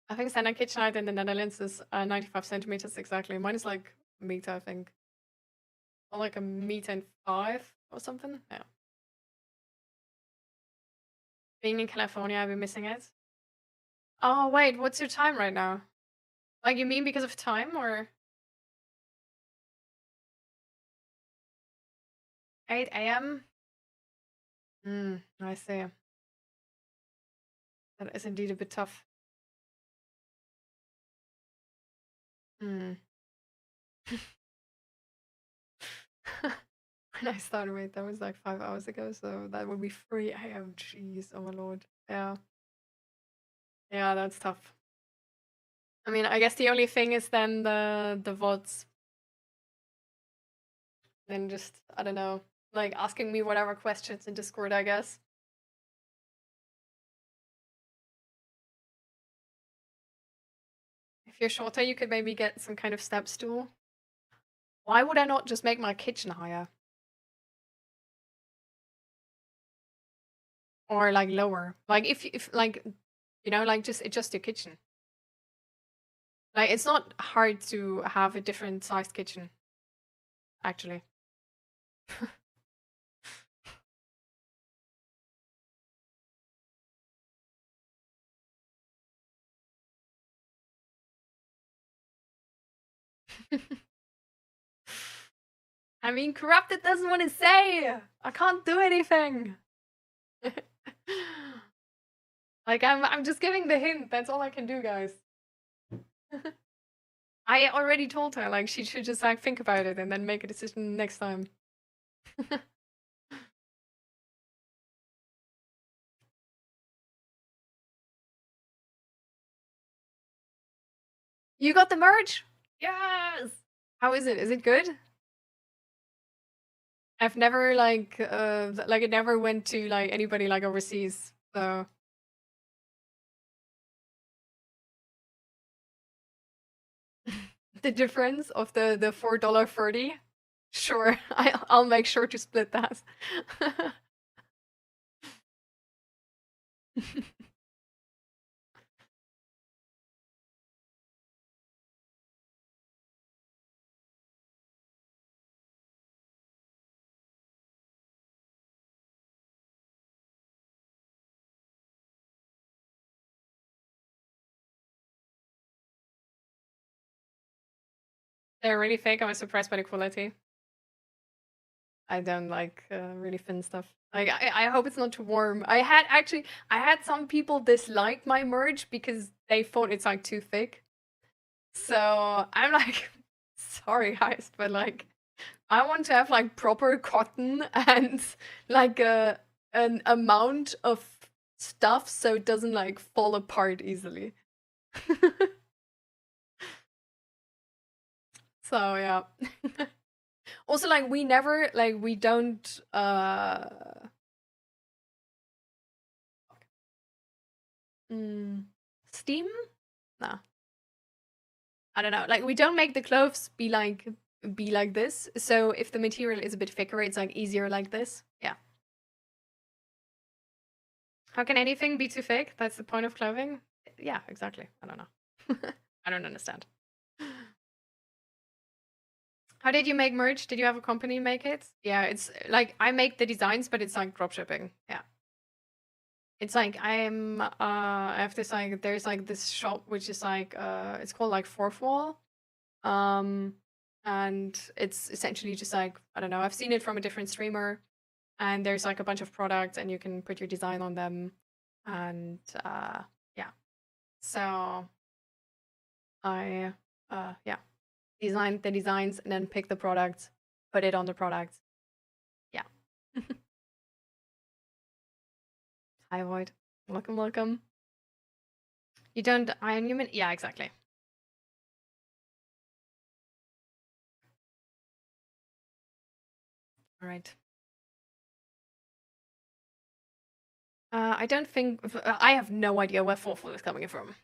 I think standard kitchen height in the Netherlands is 95 centimeters exactly. Mine is like a meter, I think. Or like 1.5 meters or something. Yeah. Being in California, I've been missing it. Oh, wait, what's your time right now? Like, you mean because of time or? 8 a.m.? I see. That is indeed a bit tough. Hmm. When I started with, that was like 5 hours ago, so that would be 3 AM. Jeez, oh my lord. Yeah. Yeah, that's tough. I mean, I guess the only thing is then the VODs. Then just, I don't know, like asking me whatever questions in Discord, I guess. If you're shorter, you could maybe get some kind of step stool. Why would I not just make my kitchen higher? Or like lower? Like if like, you know, like just adjust your kitchen. Like it's not hard to have a different sized kitchen, actually. I mean, corrupted doesn't want to say. I can't do anything. Like I'm just giving the hint. That's all I can do, guys. I already told her like she should just like think about it and then make a decision next time. You got the merch? Yes. How is it? Is it good? I've never like it never went to like anybody like overseas. So the difference of the $4.30. Sure, I'll make sure to split that. They're really fake. I was surprised by the quality. I don't like really thin stuff. Like I hope it's not too warm. I had some people dislike my merch because they thought it's like too thick. So I'm like, sorry guys, but like I want to have like proper cotton and like an amount of stuff so it doesn't like fall apart easily. So yeah. Also, like we never like we don't steam? No. I don't know. Like we don't make the clothes be like this. So if the material is a bit thicker, it's like easier like this. Yeah. How can anything be too thick? That's the point of clothing. Yeah, exactly. I don't know. I don't understand. How did you make merch? Did you have a company make it? Yeah, it's like I make the designs, but it's like drop shipping. Yeah. It's like I have this like there's like this shop which is like it's called like Fourth Wall. And it's essentially just like I don't know, I've seen it from a different streamer and there's like a bunch of products and you can put your design on them and yeah. So I yeah, design the designs and then pick the products, put it on the product. Yeah. Hi Void. Welcome, welcome. You don't iron human? Yeah, exactly. All right. I don't think I have no idea where Forful is coming from.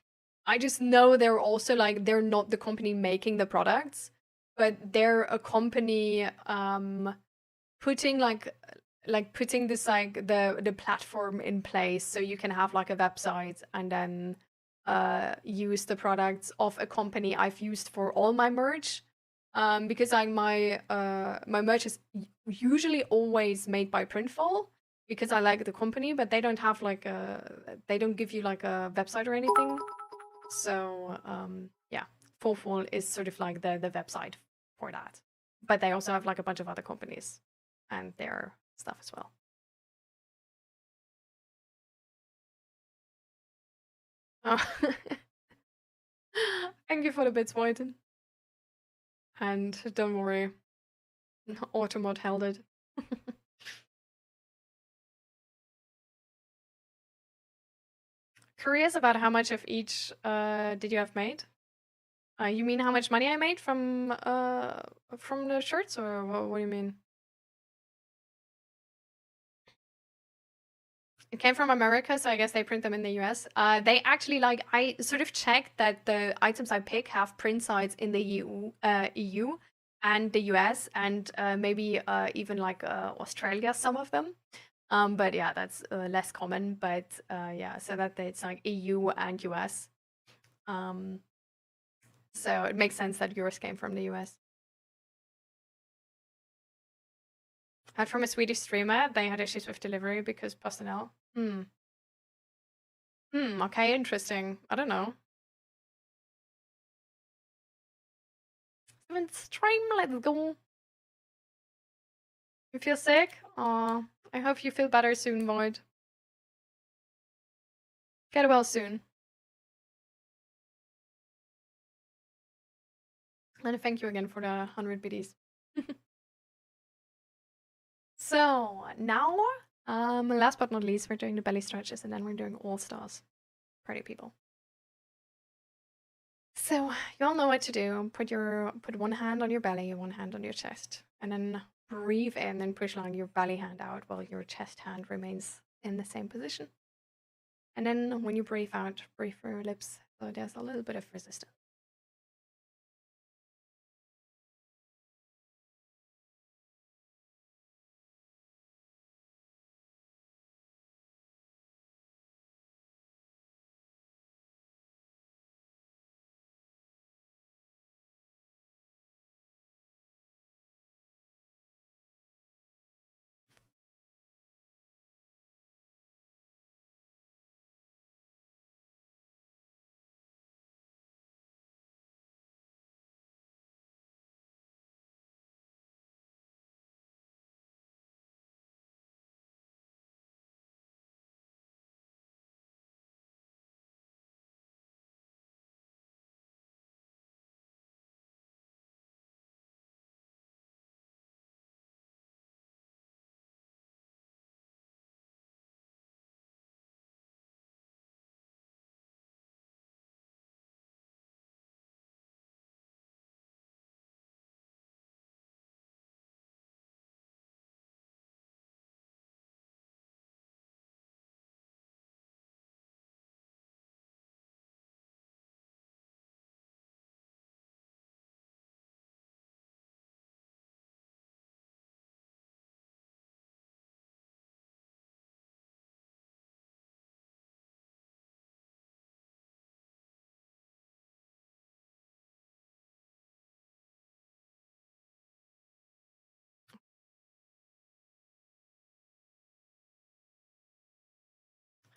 I just know they're also like they're not the company making the products, but they're a company putting putting this like the platform in place so you can have like a website and then use the products of a company I've used for all my merch. Because like my merch is usually always made by Printful because I like the company, but they don't have like they don't give you like a website or anything. So yeah, Forfall is sort of like the website for that. But they also have like a bunch of other companies and their stuff as well. Oh. Thank you for the bits, Whiten. And don't worry, Automod held it. Curious about how much of each did you have made? You mean how much money I made from the shirts, or what do you mean? It came from America, so I guess they print them in the US. They actually, like, I sort of checked that the items I pick have print sites in the EU and the US, and maybe even like Australia, some of them. But yeah, that's less common. But yeah, so that it's like EU and US. So it makes sense that yours came from the US. Had from a Swedish streamer. They had issues with delivery because personnel. Okay, interesting. I don't know. 7th stream, let's go. You feel sick? Aw, I hope you feel better soon, Void. Get well soon. And thank you again for the 100 biddies. So now, last but not least, we're doing the belly stretches, and then we're doing all stars. Pretty people. So you all know what to do. Put one hand on your belly, one hand on your chest, and then breathe in and push like your belly hand out while your chest hand remains in the same position. And then when you breathe out, breathe through your lips, so there's a little bit of resistance.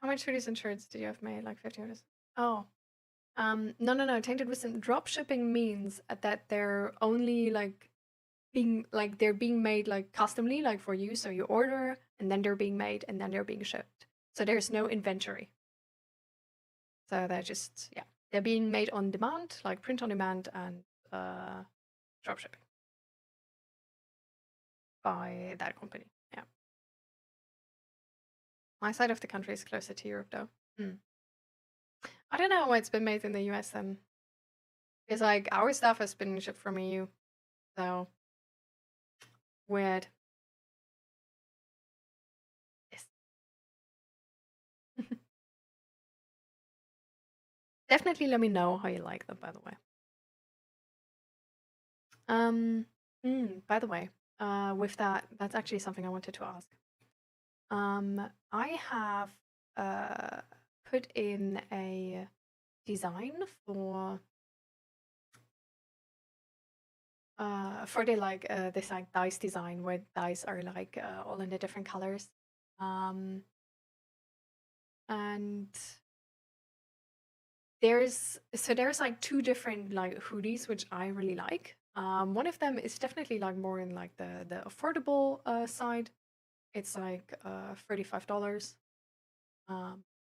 How much hoodies and shirts did you have made? Like 50 hoodies? Oh. No. Tainted Wisdom drop shipping means that they're only like they're being made like customly, like for you. So you order and then they're being made and then they're being shipped. So there's no inventory. So they're just, yeah, they're being made on demand, like print on demand and drop shipping by that company. Yeah. My side of the country is closer to Europe though. I don't know why it's been made in the US then. Because like our stuff has been shipped from EU. So weird. Yes. Definitely let me know how you like them, by the way. By the way, with that, that's actually something I wanted to ask. I have put in a design for the like this like dice design where dice are like all in the different colors, and there's like two different like hoodies which I really like. One of them is definitely like more in like the affordable side. It's like $35.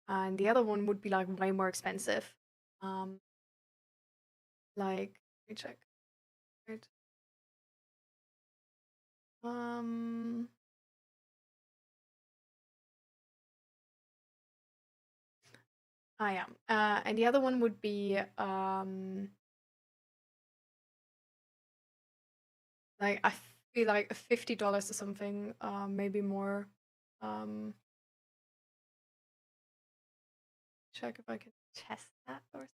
and the other one would be like way more expensive. Like, let me check. Right. Yeah. And the other one would be like I feel like $50 or something, maybe more. Check if I can test that or.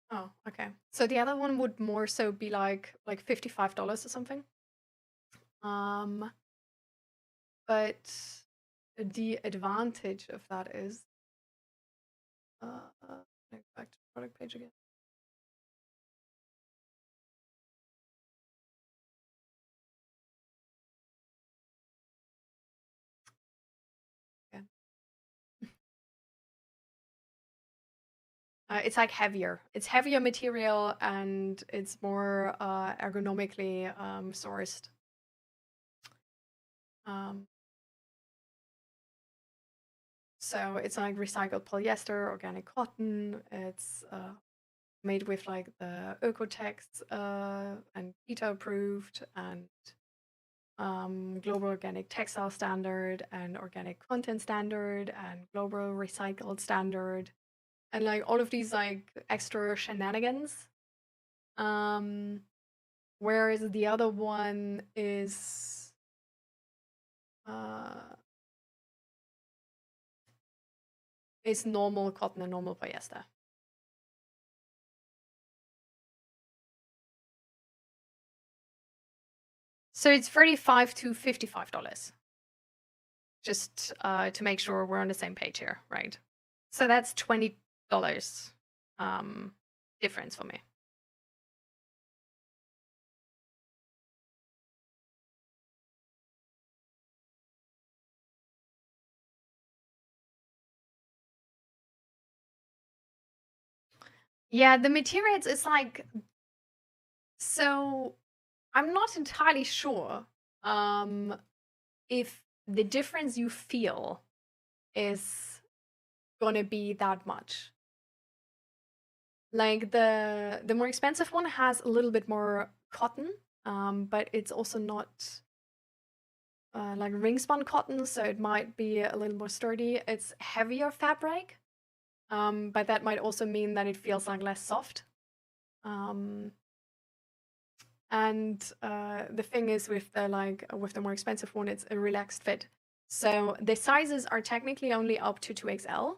Oh, okay. So the other one would more so be like $55 or something. But the advantage of that is go back to the product page again. Yeah. It's like heavier. It's heavier material and it's more ergonomically sourced. So it's like recycled polyester, organic cotton. It's made with like the 𝔹𝕃ℂ𝔻 and PETA approved and global organic textile standard and organic content standard and global recycled standard and like all of these like extra shenanigans. Whereas the other one is normal cotton and normal polyester. So it's $35 to $55. Just to make sure we're on the same page here, right? So that's $20 difference for me. Yeah, the materials is like, so I'm not entirely sure if the difference you feel is gonna be that much. Like the more expensive one has a little bit more cotton, but it's also not like ring spun cotton, so it might be a little more sturdy. It's heavier fabric, but that might also mean that it feels like less soft. And the thing is with the more expensive one, it's a relaxed fit. So the sizes are technically only up to 2XL,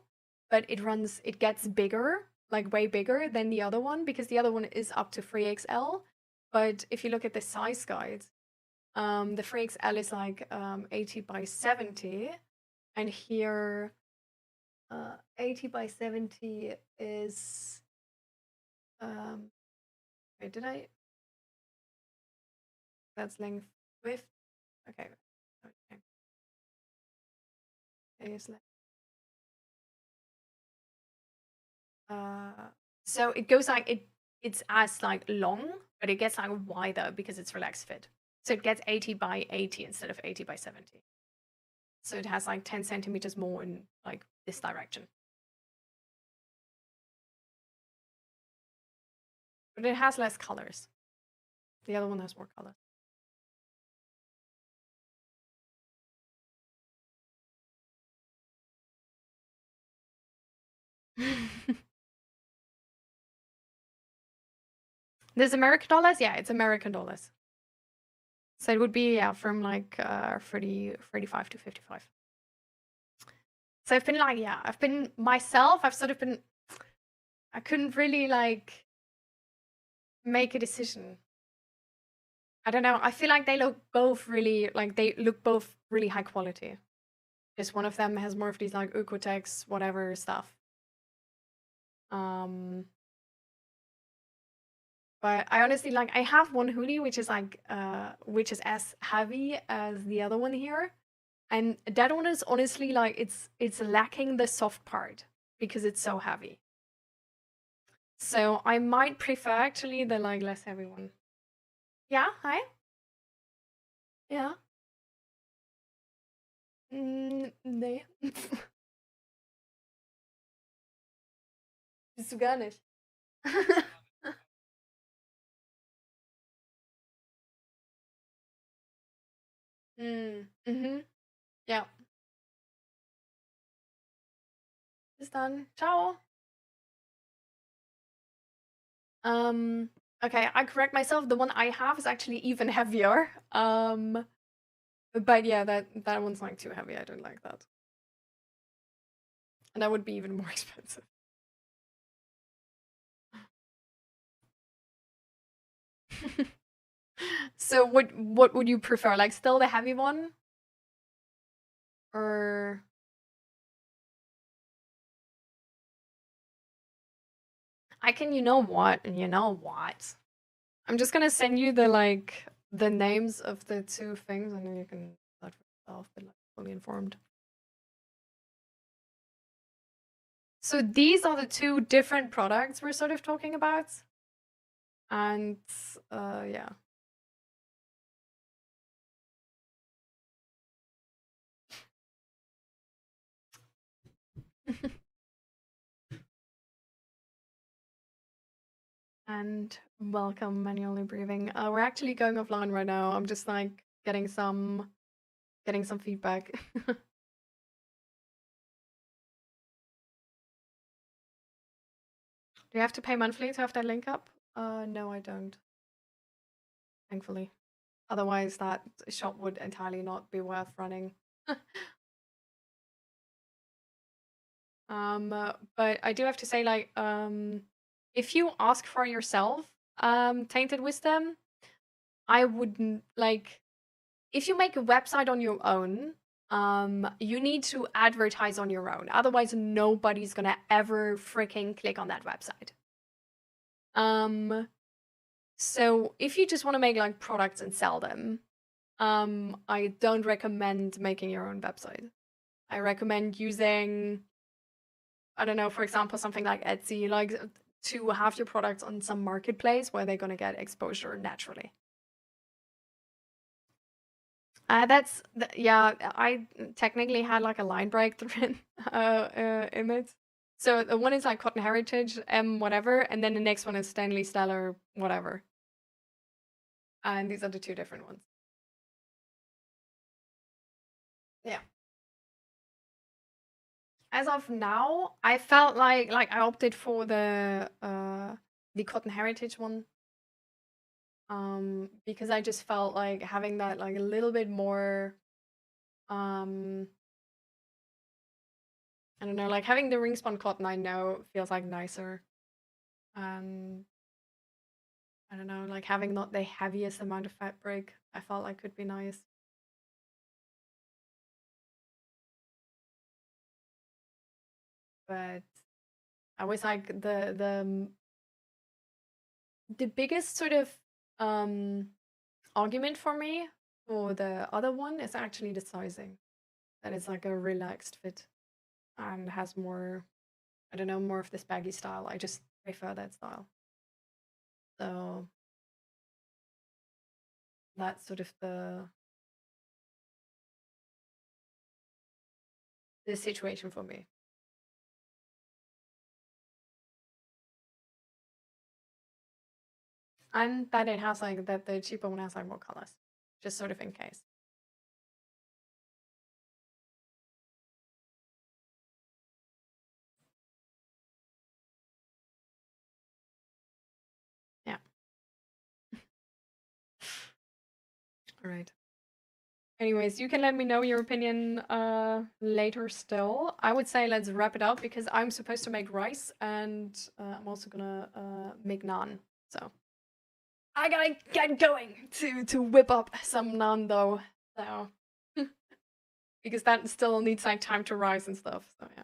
but it gets bigger, like way bigger than the other one, because the other one is up to 3XL. But if you look at the size guides, the 3XL is like 80 by 70, and here 80 by 70 is wait, did I? That's length width. Okay. Is so it goes like it's as like long, but it gets like wider because it's relaxed fit. So it gets 80 by 80 instead of 80 by 70. So it has like 10 centimeters more in like this direction. But it has less colors. The other one has more colors. This American dollars? Yeah, it's American dollars. So it would be, yeah, from like 35 to 55. So I've been like, yeah, I've sort of been, I couldn't really like make a decision. I don't know. I feel like they look both really high quality. Just one of them has more of these like Oeko-Tex whatever stuff. But I honestly like, I have one hoodie which is like which is as heavy as the other one here, and that one is honestly like it's lacking the soft part because it's so heavy. So I might prefer actually the like less heavy one. Yeah, hi. Ja. Nee. Bist du gar nicht. Mhm. Ja. Bis dann. Ciao. Okay, I correct myself. The one I have is actually even heavier. But yeah, that one's like too heavy. I don't like that. And that would be even more expensive. So what would you prefer? Like still the heavy one? Or I can, you know what? I'm just gonna send you the names of the two things, and then you can decide for yourself, but like fully informed. So these are the two different products we're sort of talking about. And yeah. And welcome, manually breathing. We're actually going offline right now. I'm just like getting some feedback. Do you have to pay monthly to have that link up? No, I don't. Thankfully. Otherwise, that shop would entirely not be worth running. But I do have to say, like, if you ask for yourself, Tainted Wisdom, I wouldn't like. If you make a website on your own, you need to advertise on your own. Otherwise, nobody's gonna ever freaking click on that website. So if you just want to make like products and sell them, I don't recommend making your own website. I recommend using, I don't know, for example, something like Etsy, like to have your products on some marketplace where they're gonna get exposure naturally. Yeah, I technically had like a line break in it. So the one is like Cotton Heritage, whatever, and then the next one is Stanley Stellar, whatever. And these are the two different ones. Yeah. As of now, I felt like I opted for the Cotton Heritage one. Because I just felt like having that like a little bit more I don't know, like having the ring spun cotton I know feels like nicer. I don't know, like having not the heaviest amount of fabric I felt like could be nice. But I was like the biggest sort of argument for me for the other one is actually the sizing. That it's like a relaxed fit and has more, I don't know, more of this baggy style. I just prefer that style. So that's sort of the situation for me. And that it has like that the cheaper one has like more colors, just sort of in case. Yeah. All right. Anyways, you can let me know your opinion later still. I would say let's wrap it up because I'm supposed to make rice and I'm also gonna make naan. So I gotta get going to whip up some naan though. So because that still needs like time to rise and stuff. So yeah.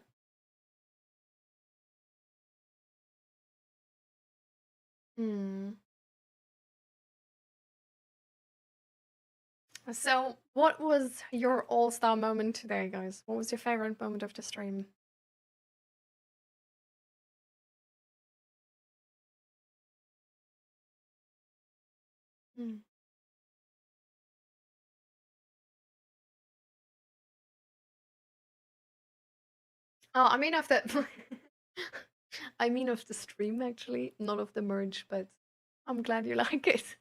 Hmm. So, what was your all-star moment today, guys? What was your favorite moment of the stream? Hmm. Oh, I mean of the I mean of the stream actually, not of the merge, but I'm glad you like it.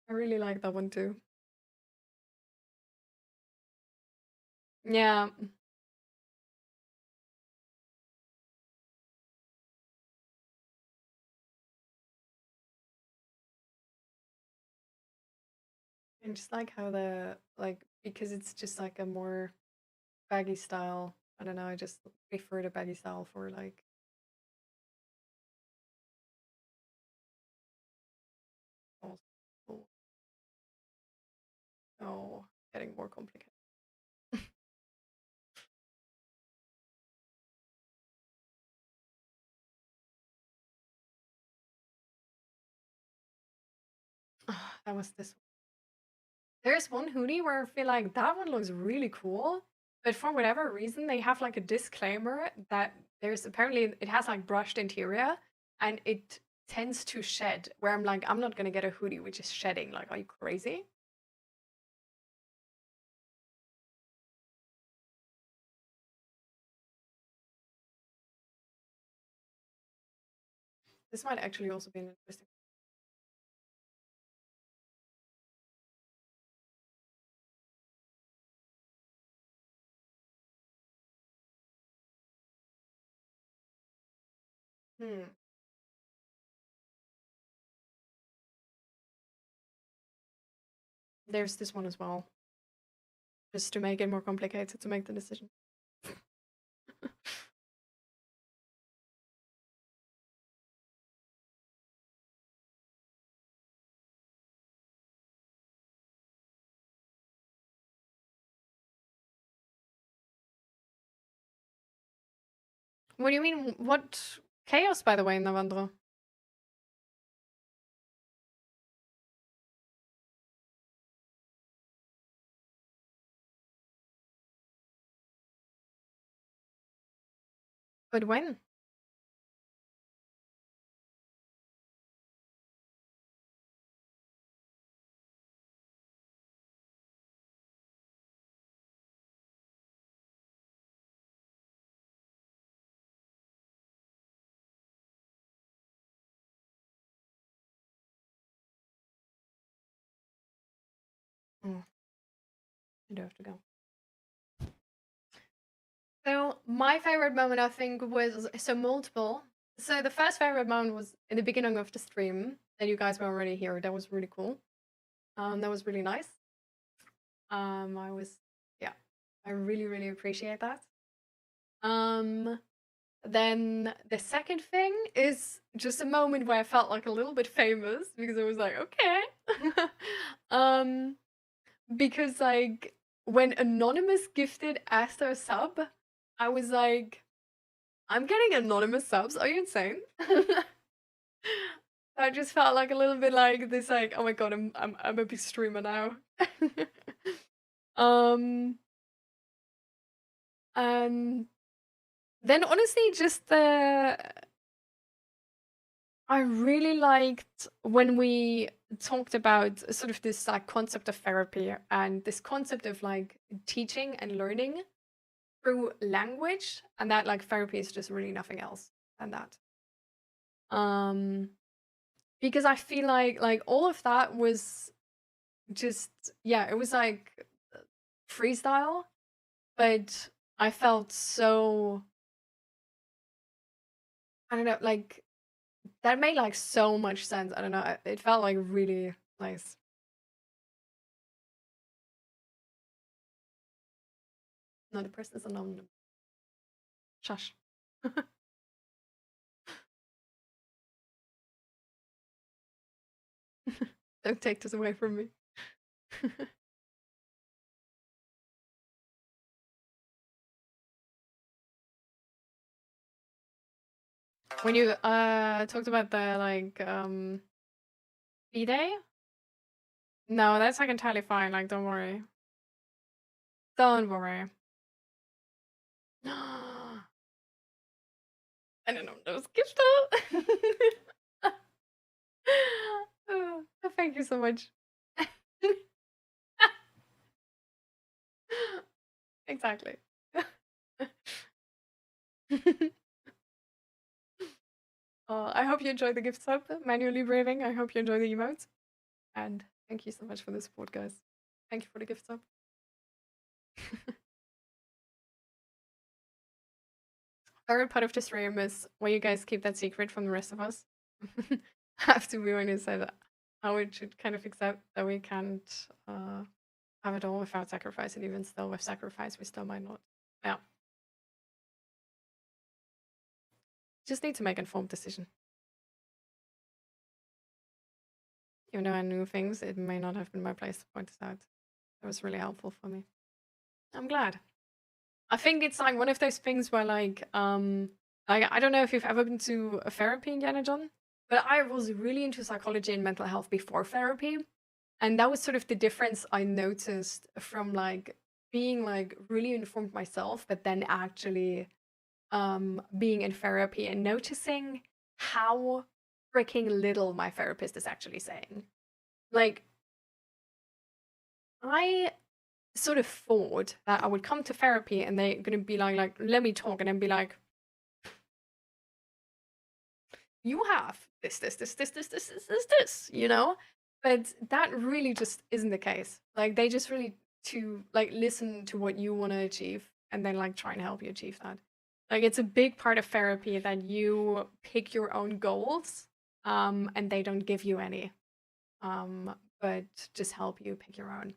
I really like that one too. Yeah. And just like how the like because it's just like a more baggy style. I don't know, I just prefer the baggy style for like oh, oh, oh, getting more complicated. That was this one. There's one hoodie where I feel like that one looks really cool, but for whatever reason they have like a disclaimer that there's apparently it has like brushed interior and it tends to shed. Where I'm like, I'm not gonna get a hoodie which is shedding. Like, are you crazy? This might actually also be an interesting. Hmm. There's this one as well, just to make it more complicated to make the decision. What do you mean? What chaos, by the way, Navandro? But when? Oh, I do have to go. So my favorite moment, I think, was so multiple. So the first favorite moment was in the beginning of the stream that you guys were already here. That was really cool. That was really nice. I was, yeah, I really, really appreciate that. Um, then the second thing is just a moment where I felt like a little bit famous because I was like, okay, um, because like when Anonymous gifted Asta a sub, I was like, I'm getting anonymous subs. Are you insane? I just felt like a little bit like this, like, oh my god, I'm a big streamer now. um, and then honestly, just I really liked when we talked about sort of this like concept of therapy and this concept of like teaching and learning through language, and that like therapy is just really nothing else than that. Um, because I feel like all of that was just yeah, it was like freestyle, but I felt so I don't know, like that made like so much sense. I don't know, it felt like really nice. No, the person is anonymous. Shush. Don't take this away from me. When you talked about the like B-Day? No, that's like entirely fine, like don't worry. Don't worry. I don't know those gifts though. Oh, thank you so much. Exactly. I hope you enjoyed the gift sub, manually braving. I hope you enjoy the emotes. And thank you so much for the support, guys. Thank you for the gift sub. Favorite part of the stream is why you guys keep that secret from the rest of us. I have to be honest, say that how we should kind of accept that we can't have it all without sacrifice, and even still with sacrifice, we still might not. Yeah. Just need to make an informed decision. Even though I knew things, it may not have been my place to point this out. That was really helpful for me. I'm glad. I think it's like one of those things where like I don't know if you've ever been to a therapy, Indiana John, but I was really into psychology and mental health before therapy. And that was sort of the difference I noticed from like being like really informed myself, but then actually being in therapy and noticing how freaking little my therapist is actually saying. Like, I sort of thought that I would come to therapy and they're gonna be like, let me talk, and then be like, you have this, you know? But that really just isn't the case. Like, they just really to like listen to what you want to achieve and then like try and help you achieve that. Like, it's a big part of therapy that you pick your own goals, and they don't give you any, but just help you pick your own.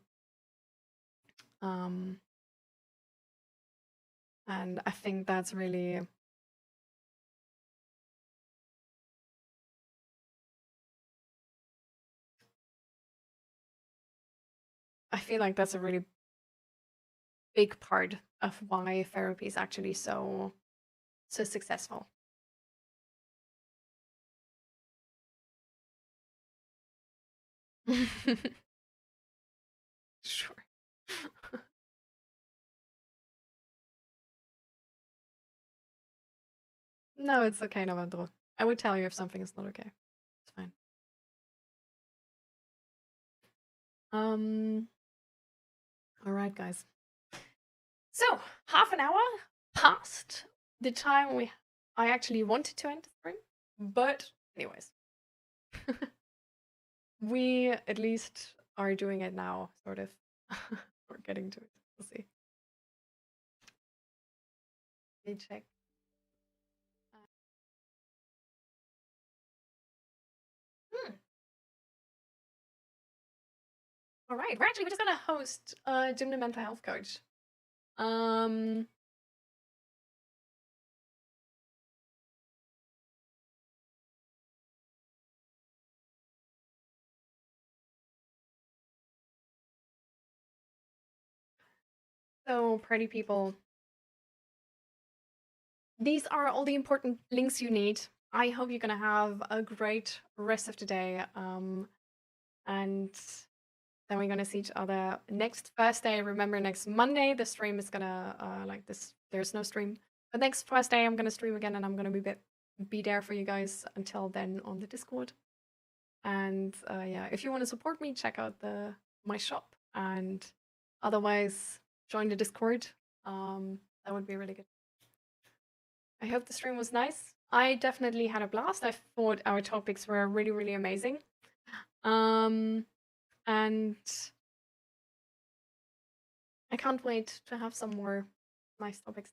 And I think that's really I feel like that's a really big part of why therapy is actually so successful. Sure. No, it's okay, Navandro. I would tell you if something is not okay. It's fine. All right, guys. So, half an hour past the time I actually wanted to end the stream, but anyways. We at least are doing it now, sort of. We're getting to it. We'll see. Let me check. All right, we're just gonna host Jim the mental health coach. So, pretty people, these are all the important links you need. I hope you're gonna have a great rest of the day. And then we're gonna see each other next Thursday. Remember, next Monday the stream is gonna like this. There's no stream, but next Thursday I'm gonna stream again, and I'm gonna be there for you guys until then on the Discord. And yeah, if you want to support me, check out my shop, and otherwise join the Discord. That would be really good. I hope the stream was nice. I definitely had a blast. I thought our topics were really, really amazing. And I can't wait to have some more nice topics.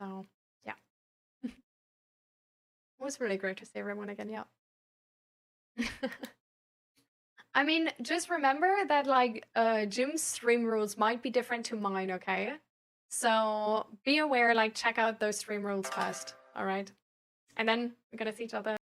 So yeah. It was really great to see everyone again, yeah. I mean, just remember that like Jim's stream rules might be different to mine, okay? So be aware, like check out those stream rules first, alright? And then we're gonna see each other